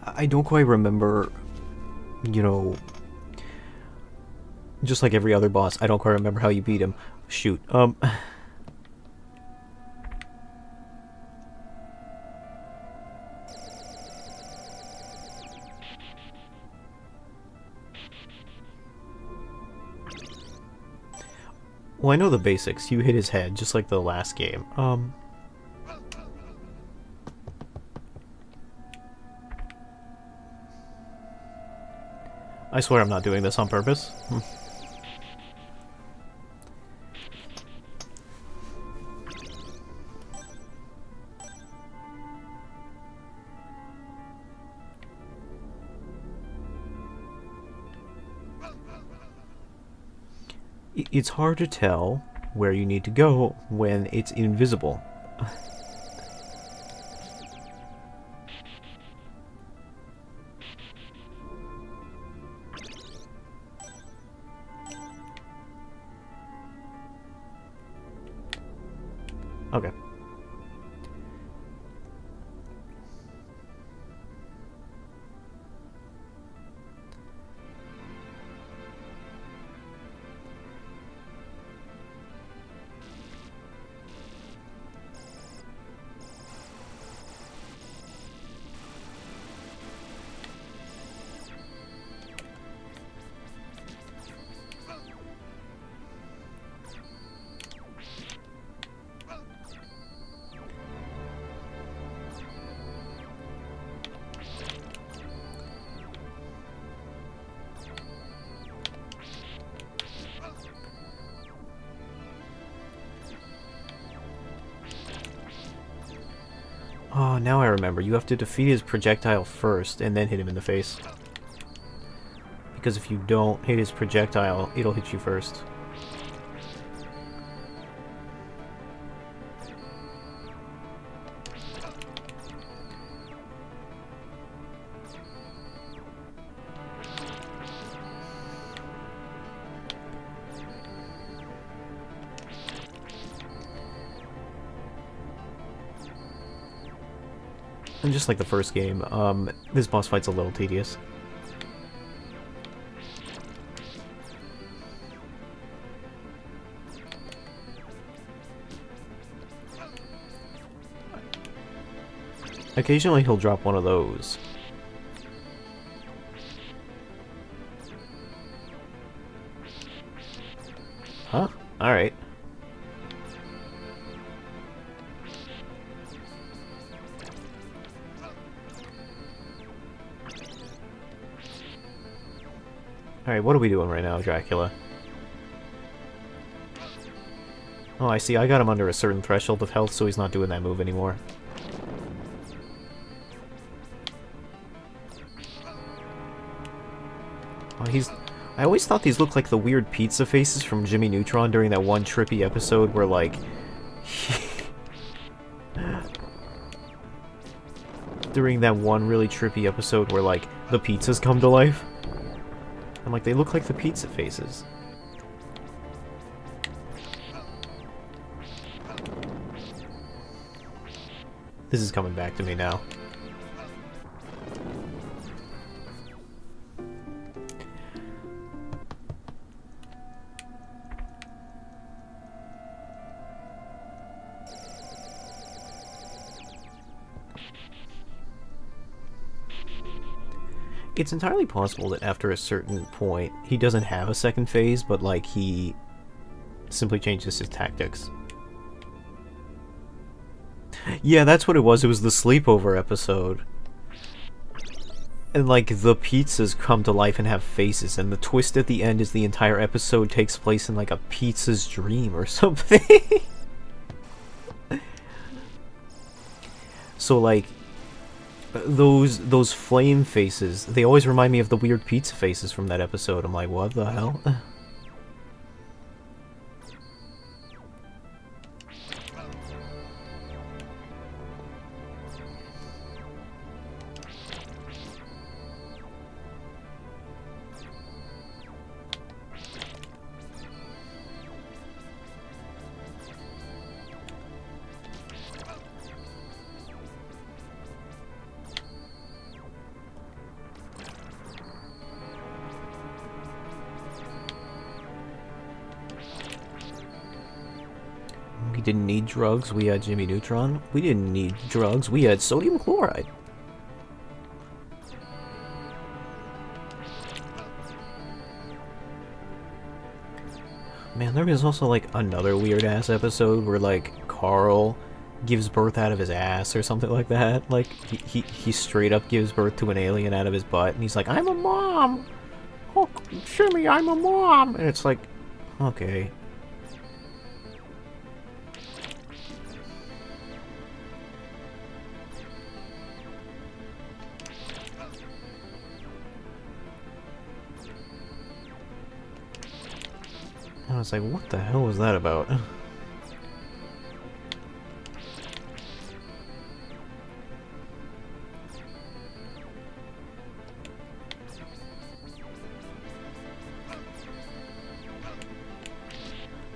I don't quite remember, you know... Just like every other boss, I don't quite remember how you beat him. Shoot, Well, I know the basics. You hit his head, just like the last game. I swear I'm not doing this on purpose. It's hard to tell where you need to go when it's invisible. Okay. Oh, now I remember. You have to defeat his projectile first, and then hit him in the face. Because if you don't hit his projectile, it'll hit you first. And just like the first game, this boss fight's a little tedious. Occasionally he'll drop one of those. Huh? Alright. Alright, what are we doing right now, Dracula? Oh, I see. I got him under a certain threshold of health, so he's not doing that move anymore. Oh, he's... I always thought these looked like the weird pizza faces from Jimmy Neutron during that one trippy episode where, like... during that one really trippy episode where, like, the pizzas come to life. I'm like, they look like the pizza faces. This is coming back to me now. It's entirely possible that after a certain point, he doesn't have a second phase, but, like, he simply changes his tactics. Yeah, that's what it was. It was the sleepover episode. And, like, the pizzas come to life and have faces, and the twist at the end is the entire episode takes place in, like, a pizza's dream or something. So, like... Those flame faces, they always remind me of the weird pizza faces from that episode. I'm like, what the hell? We didn't need drugs, we had Jimmy Neutron. We didn't need drugs, we had sodium chloride. Man, there was also, like, another weird-ass episode where, like, Carl gives birth out of his ass or something like that. Like, he straight up gives birth to an alien out of his butt, and he's like, I'm a mom! Oh, Jimmy, I'm a mom! And it's like, okay. I was like, what the hell was that about?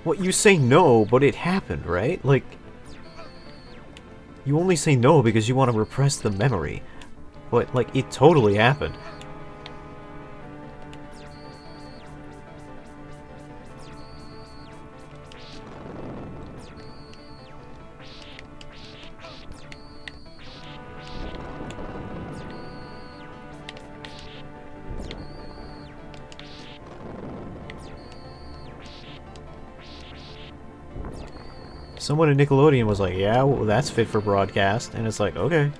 What, you say no, but it happened, right? Like, you only say no because you want to repress the memory. But, like, it totally happened. Someone at Nickelodeon was like, yeah, well, that's fit for broadcast. And it's like, okay.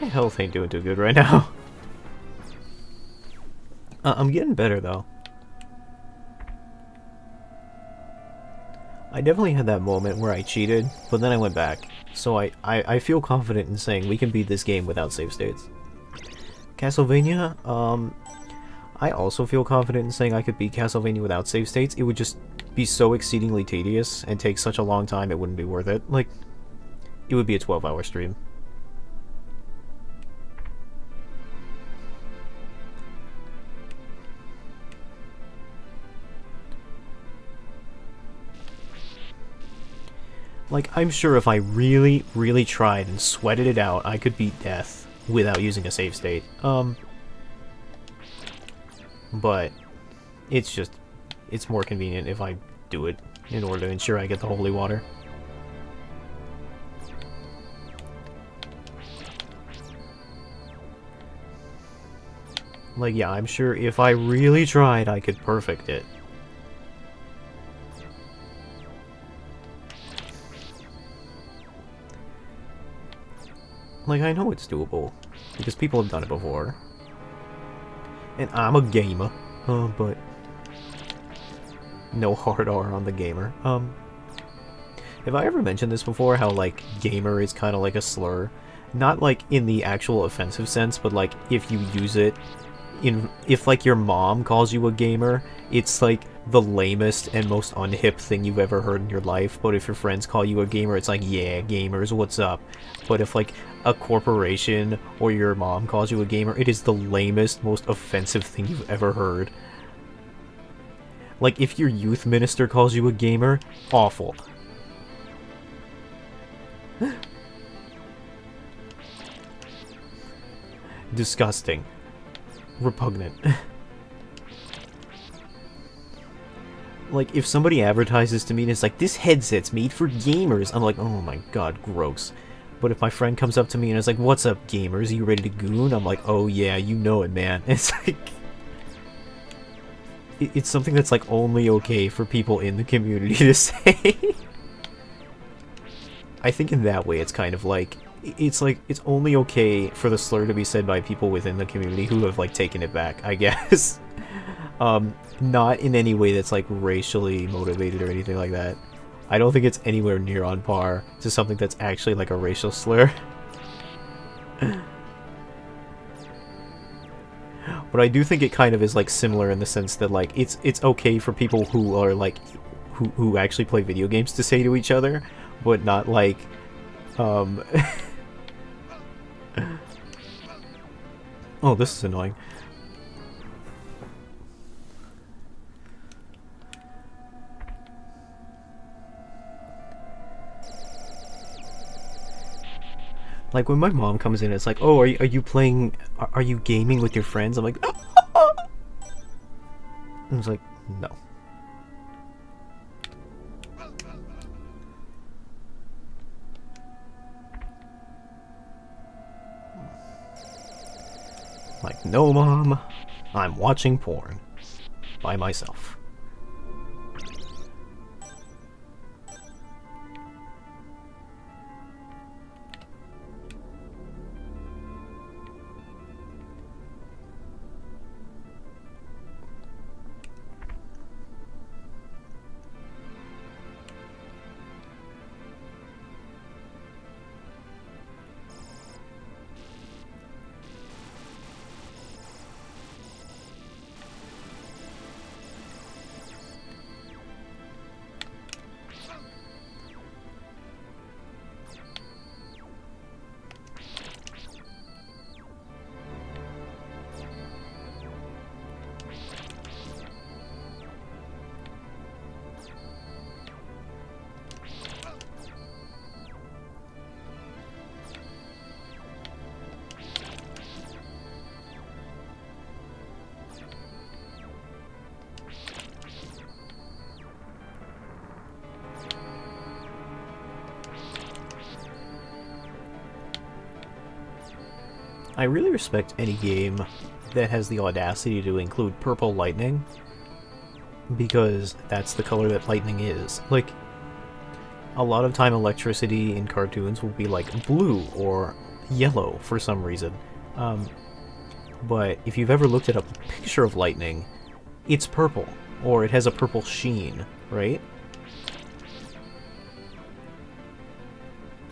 My health ain't doing too good right now. I'm getting better, though. I definitely had that moment where I cheated, but then I went back. So I feel confident in saying we can beat this game without save states. Castlevania, I also feel confident in saying I could beat Castlevania without save states. It would just be so exceedingly tedious and take such a long time it wouldn't be worth it. Like, it would be a 12-hour stream. Like, I'm sure if I really, really tried and sweated it out, I could beat death without using a save state. But it's just, it's more convenient if I do it in order to ensure I get the holy water. Like, yeah, I'm sure if I really tried, I could perfect it. Like, I know it's doable, because people have done it before. And I'm a gamer, but no hard R on the gamer. Have I ever mentioned this before, how, like, gamer is kind of like a slur? Not, like, in the actual offensive sense, but, like, if you use it if like your mom calls you a gamer, it's like the lamest and most unhip thing you've ever heard in your life. But if your friends call you a gamer, it's like, yeah, gamers, what's up? But if like a corporation or your mom calls you a gamer, it is the lamest, most offensive thing you've ever heard. Like if your youth minister calls you a gamer, awful. Disgusting. Repugnant. Like, if somebody advertises to me and it's like, this headset's made for gamers, I'm like, oh my god, gross. But if my friend comes up to me and is like, what's up, gamers? Are you ready to goon? I'm like, oh yeah, you know it, man. It's like... It's something that's, like, only okay for people in the community to say. I think in that way it's kind of like... It's like, it's only okay for the slur to be said by people within the community who have, like, taken it back, I guess. Not in any way that's, like, racially motivated or anything like that. I don't think it's anywhere near on par to something that's actually, like, a racial slur. But I do think it kind of is, like, similar in the sense that, like, it's okay for people who are, like, who actually play video games to say to each other, but not, like, Oh, this is annoying. Like, when my mom comes in, it's like, oh, are you playing... Are you gaming with your friends? I'm like... I was like, no. Like, no, Mom. I'm watching porn. By myself. I really respect any game that has the audacity to include purple lightning, because that's the color that lightning is. Like, a lot of time electricity in cartoons will be like blue or yellow for some reason. But if you've ever looked at a picture of lightning, it's purple, or it has a purple sheen, right?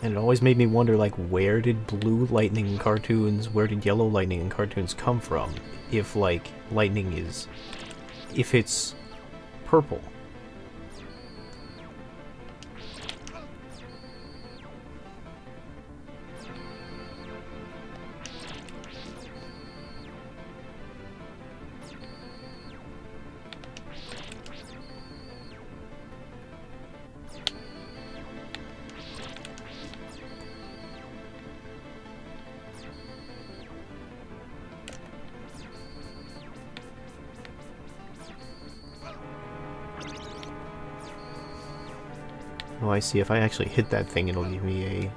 And it always made me wonder, like, where did blue lightning in cartoons, where did yellow lightning in cartoons come from? If, like, lightning is... if it's purple. Oh, I see. If I actually hit that thing, it'll give me a...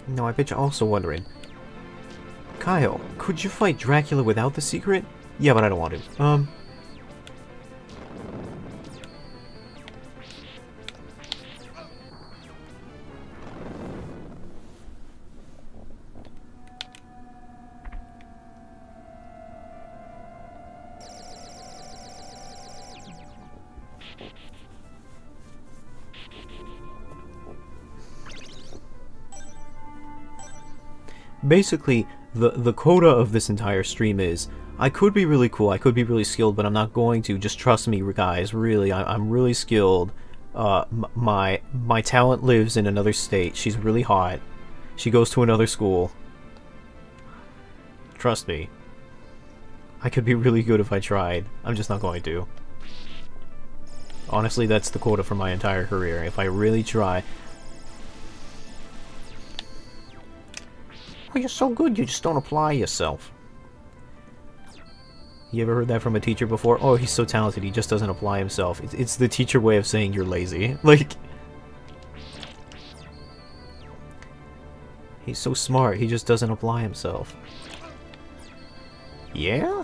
No, I bet you're also wondering, Kyle, could you fight Dracula without the secret? Yeah, but I don't want to. Basically, the quota of this entire stream is, I could be really cool, I could be really skilled, but I'm not going to. Just trust me, guys. Really, I'm really skilled. My talent lives in another state. She's really hot. She goes to another school. Trust me. I could be really good if I tried. I'm just not going to. Honestly, that's the quota for my entire career. If I really try... Oh, you're so good, you just don't apply yourself. You ever heard that from a teacher before? Oh, he's so talented, he just doesn't apply himself. It's the teacher way of saying you're lazy. Like... He's so smart, he just doesn't apply himself. Yeah?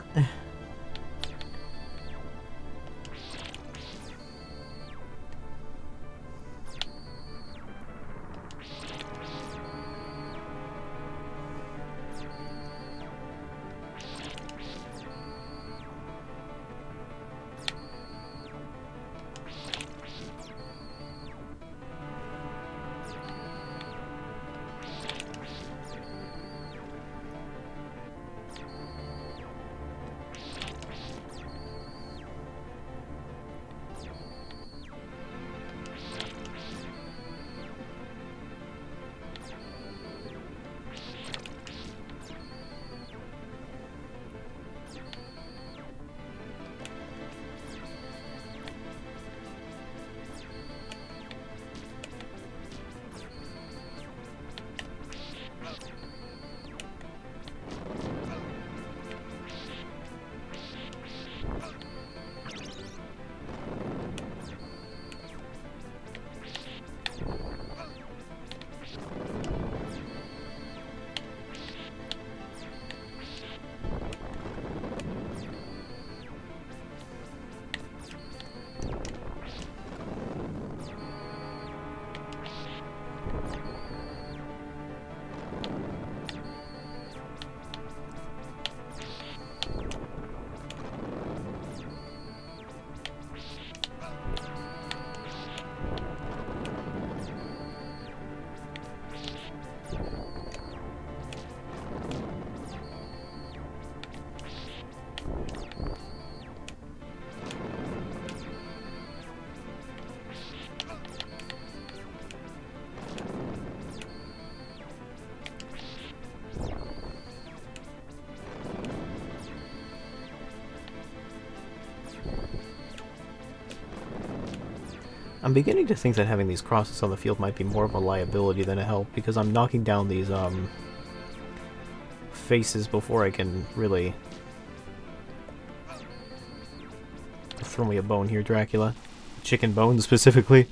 I'm beginning to think that having these crosses on the field might be more of a liability than a help, because I'm knocking down these, faces before I can really... Throw me a bone here, Dracula. Chicken bone, specifically.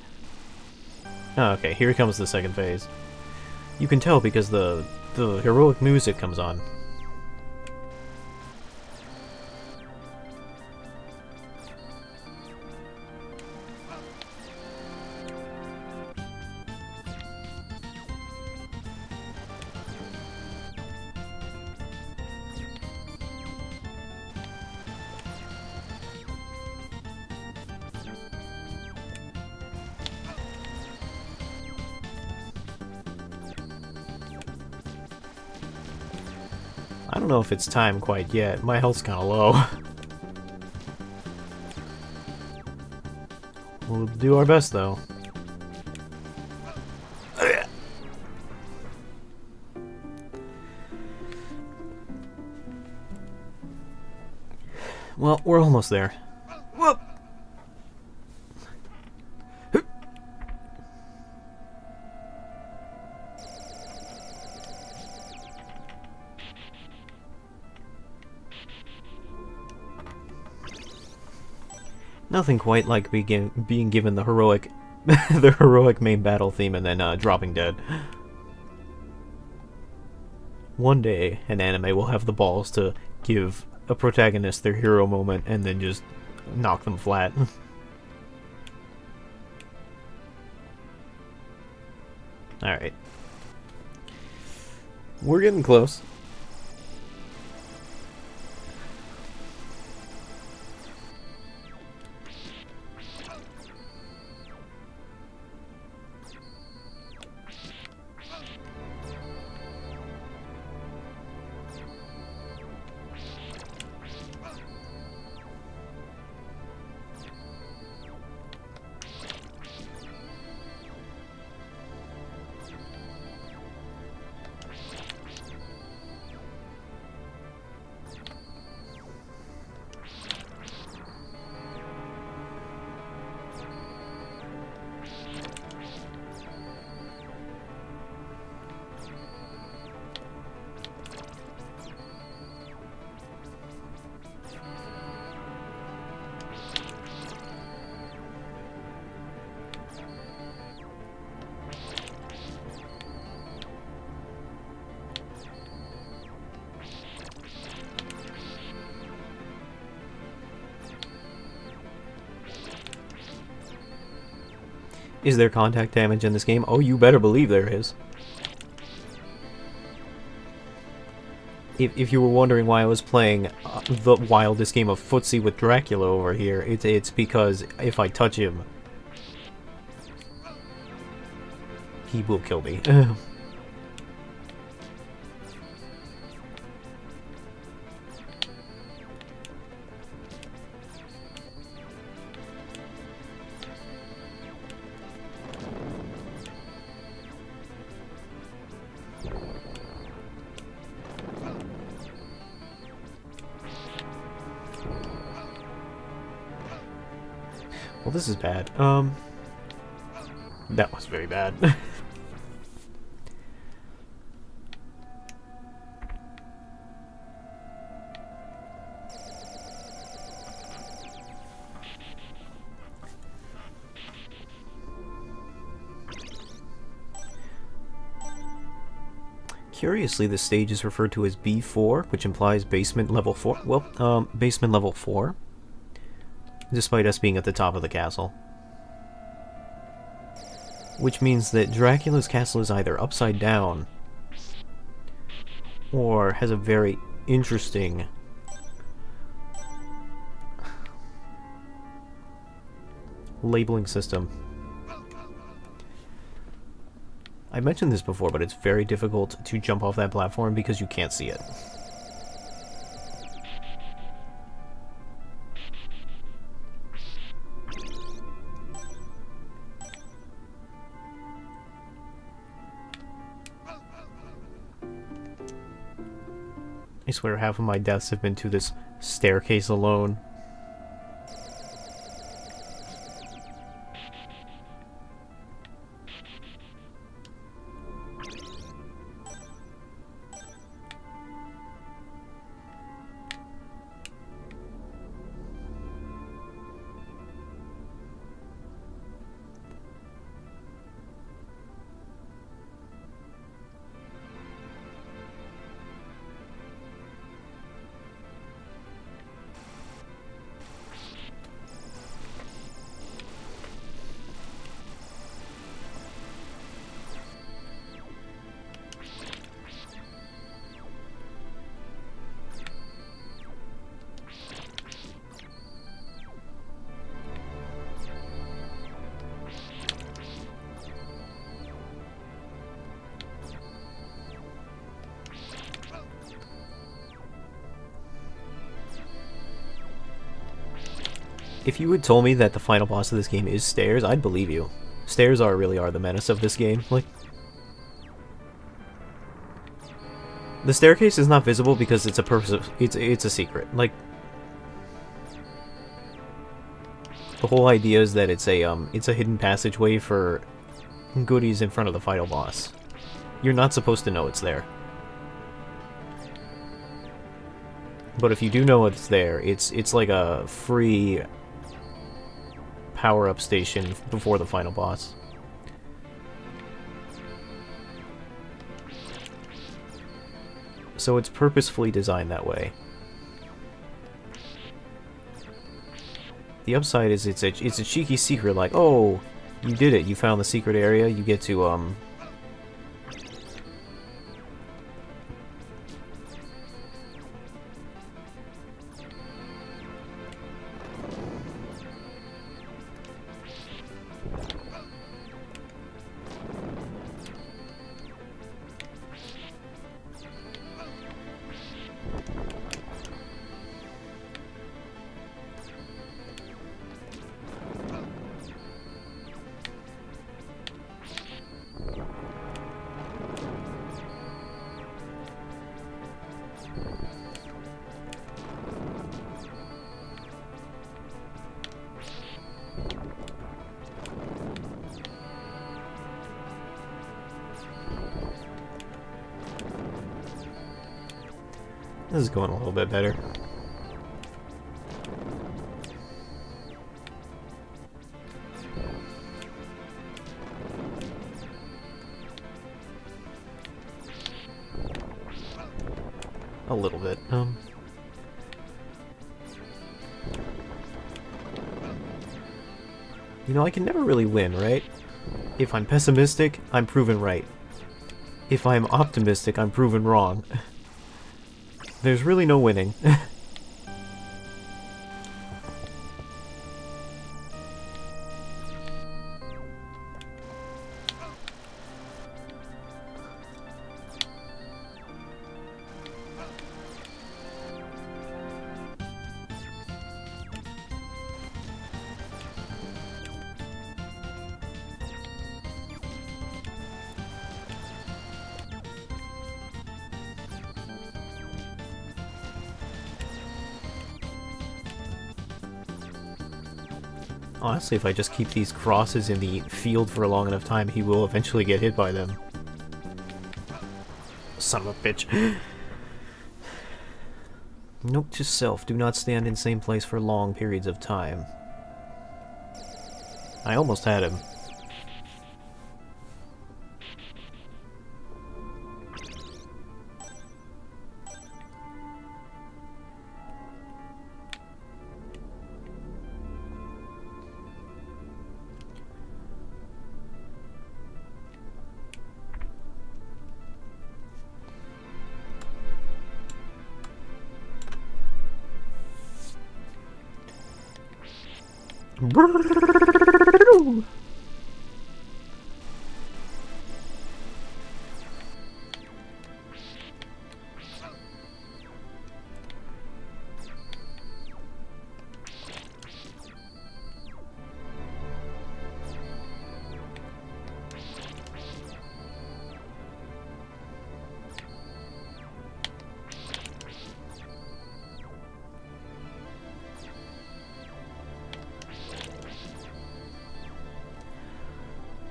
Oh, okay, here comes the second phase. You can tell because the heroic music comes on. I don't know if it's time quite yet. My health's kind of low. We'll do our best, though. Well, we're almost there. Whoop! Nothing quite like being given the heroic, the heroic main battle theme and then dropping dead. One day, an anime will have the balls to give a protagonist their hero moment and then just knock them flat. Alright. We're getting close. Is there contact damage in this game? Oh, you better believe there is. If you were wondering why I was playing the wildest game of footsie with Dracula over here, it's because if I touch him, he will kill me. Well, this is bad. That was very bad. Curiously, this stage is referred to as B4, which implies basement level 4. Well, basement level 4. Despite us being at the top of the castle. Which means that Dracula's castle is either upside down or has a very interesting labeling system. I mentioned this before, but it's very difficult to jump off that platform because you can't see it. I swear half of my deaths have been to this staircase alone. If you had told me that the final boss of this game is stairs, I'd believe you. Stairs really are the menace of this game. Like, the staircase is not visible because it's a secret. Like, the whole idea is that it's a hidden passageway for goodies in front of the final boss. You're not supposed to know it's there. But if you do know it's there, it's like a free power-up station before the final boss. So it's purposefully designed that way. The upside is it's a cheeky secret, like, oh, you did it, you found the secret area, you get to this is going a little bit better. A little bit. You know, I can never really win, right? If I'm pessimistic, I'm proven right. If I'm optimistic, I'm proven wrong. There's really no winning. Honestly, if I just keep these crosses in the field for a long enough time, he will eventually get hit by them. Son of a bitch. Note to self, do not stand in same place for long periods of time. I almost had him.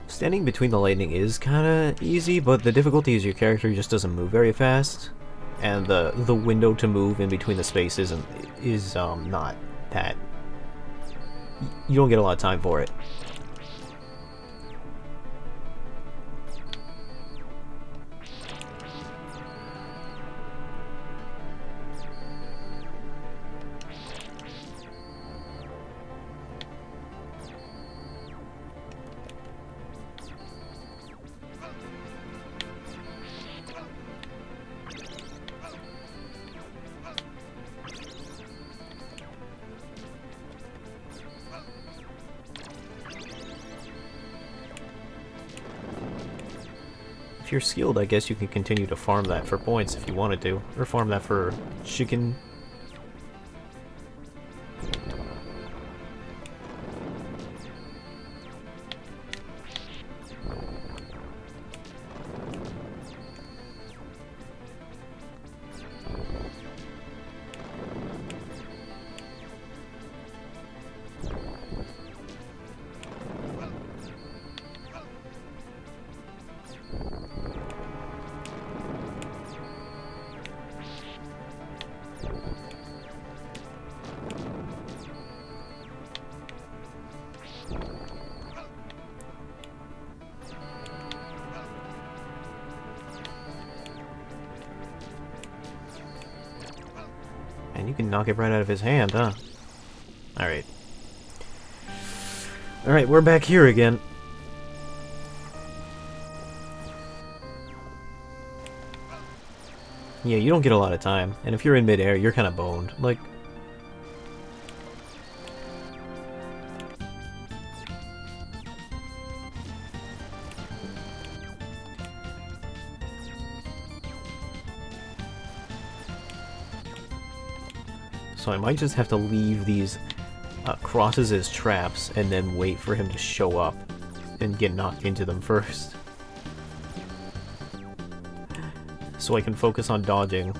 Standing between the lightning is kinda easy, but the difficulty is your character just doesn't move very fast, and the window to move in between the spaces is not that. You don't get a lot of time for it. If you're skilled, I guess you can continue to farm that for points if you wanted to, or farm that for chicken. And you can knock it right out of his hand, huh? Alright. Alright, we're back here again. Yeah, you don't get a lot of time. And if you're in midair, you're kind of boned. Like... So I might just have to leave these crosses as traps and then wait for him to show up and get knocked into them first. So I can focus on dodging.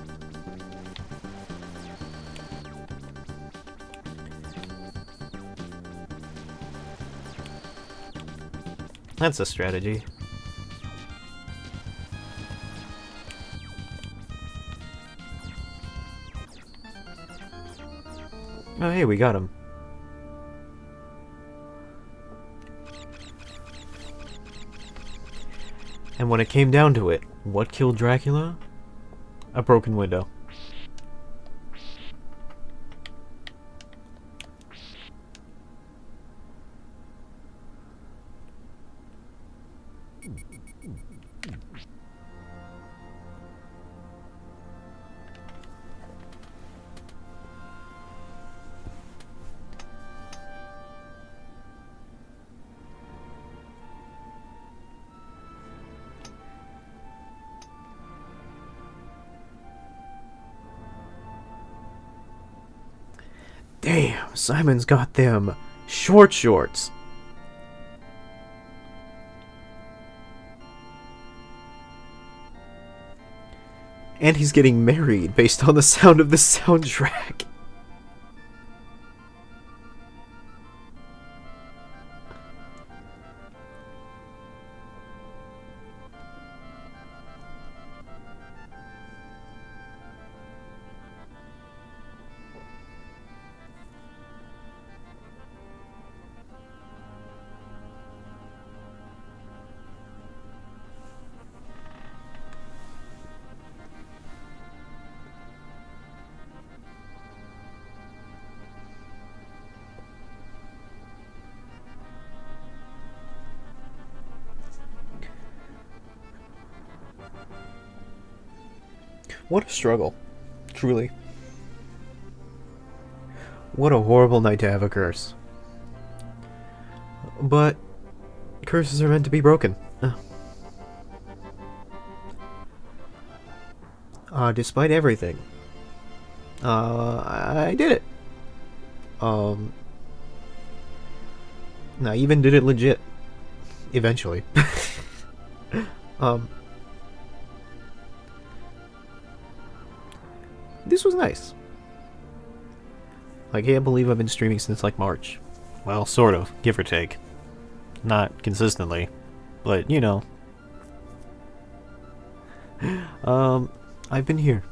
That's a strategy. Oh, hey, we got him. And when it came down to it, what killed Dracula? A broken window. Damn, Simon's got them short shorts. And he's getting married based on the sound of the soundtrack. What a struggle. Truly. What a horrible night to have a curse. But curses are meant to be broken. Despite everything. I did it. I even did it legit. Eventually. This was nice. I can't believe I've been streaming since like March. Well, sort of, give or take. Not consistently, but you know. I've been here.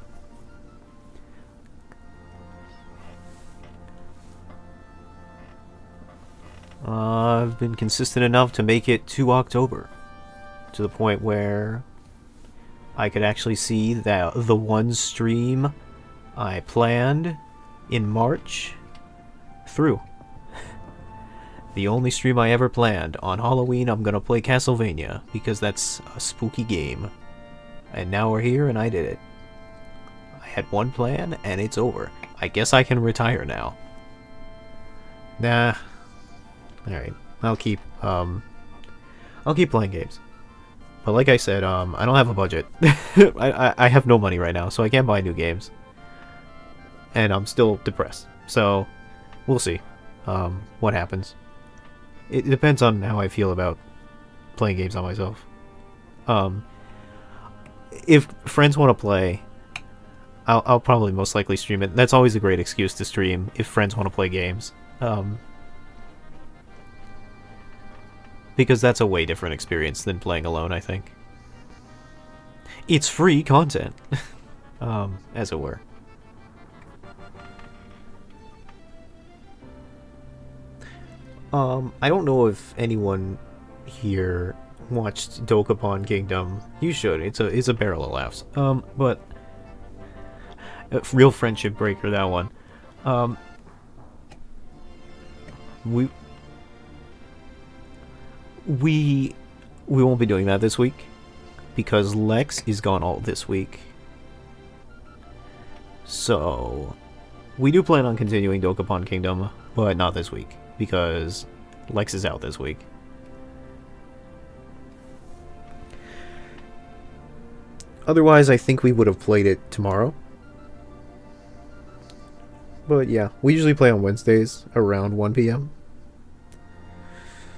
I've been consistent enough to make it to October. To the point where I could actually see that the one stream I planned in March through. The only stream I ever planned. On Halloween, I'm gonna play Castlevania, because that's a spooky game. And now we're here, and I did it. I had one plan, and it's over. I guess I can retire now. Nah. Alright. I'll keep playing games. But like I said, I don't have a budget. I have no money right now, so I can't buy new games. And I'm still depressed. So, we'll see what happens. It depends on how I feel about playing games on myself. If friends want to play, I'll probably most likely stream it. That's always a great excuse to stream, if friends want to play games. Because that's a way different experience than playing alone, I think. It's free content, as it were. I don't know if anyone here watched Dokapon Kingdom. You should. It's a barrel of laughs. But Real friendship breaker, that one. Um, we we we won't be doing that this week because Lex is gone all this week. So we do plan on continuing Dokapon Kingdom, but not this week because Lex is out this week. Otherwise, I think we would have played it tomorrow. But yeah, we usually play on Wednesdays around 1 p.m.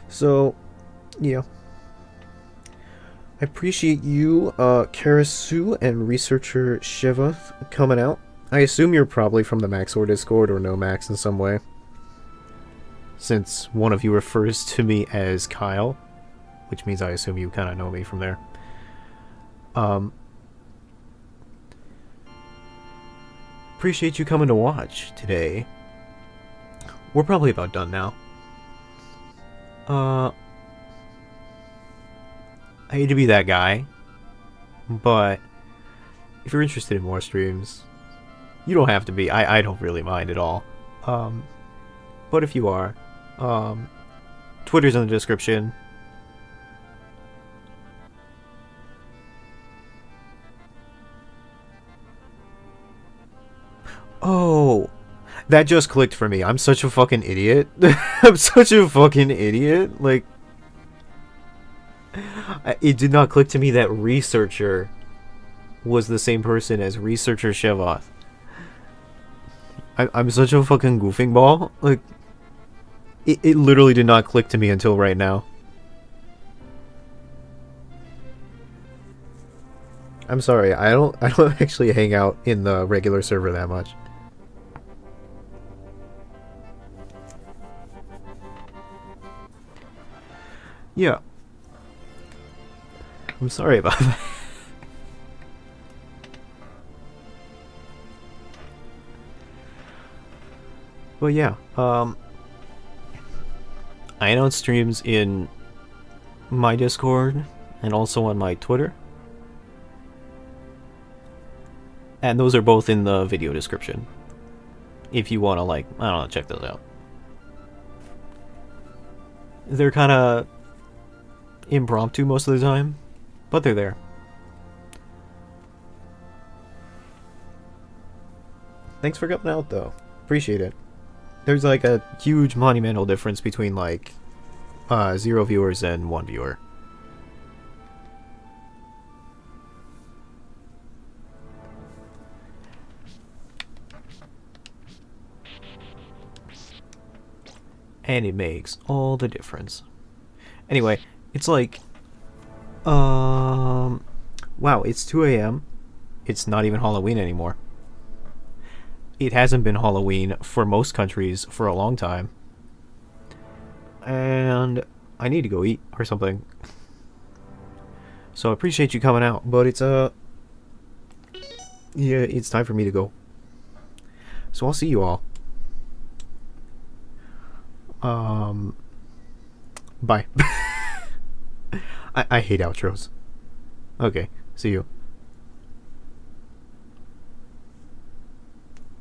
So, yeah. I appreciate you, Karasu and researcher Shiva coming out. I assume you're probably from the Maxor Discord or no Max in some way, since one of you refers to me as Kyle, which means I assume you kind of know me from there. Appreciate you coming to watch today. We're probably about done now. I hate to be that guy, but if you're interested in more streams, you don't have to be. I don't really mind at all. But if you are, Twitter's in the description. Oh, that just clicked for me. I'm such a fucking idiot. I'm such a fucking idiot. Like, it did not click to me that researcher was the same person as researcher Shevoth. I'm such a fucking goofing ball. Like, it literally did not click to me until right now. I'm sorry. I don't actually hang out in the regular server that much. Yeah. I'm sorry about that. But yeah, I announce streams in my Discord and also on my Twitter. And those are both in the video description. If you want to, like, I don't know, check those out. They're kind of impromptu most of the time, but they're there. Thanks for coming out, though. Appreciate it. There's like a huge monumental difference between like 0 viewers and 1 viewer. And it makes all the difference. Anyway, it's like wow, it's 2 a.m. It's not even Halloween anymore. It hasn't been Halloween for most countries for a long time. And I need to go eat or something. So I appreciate you coming out, but it's yeah, it's time for me to go. So I'll see you all. Bye. I hate outros. Okay, see you.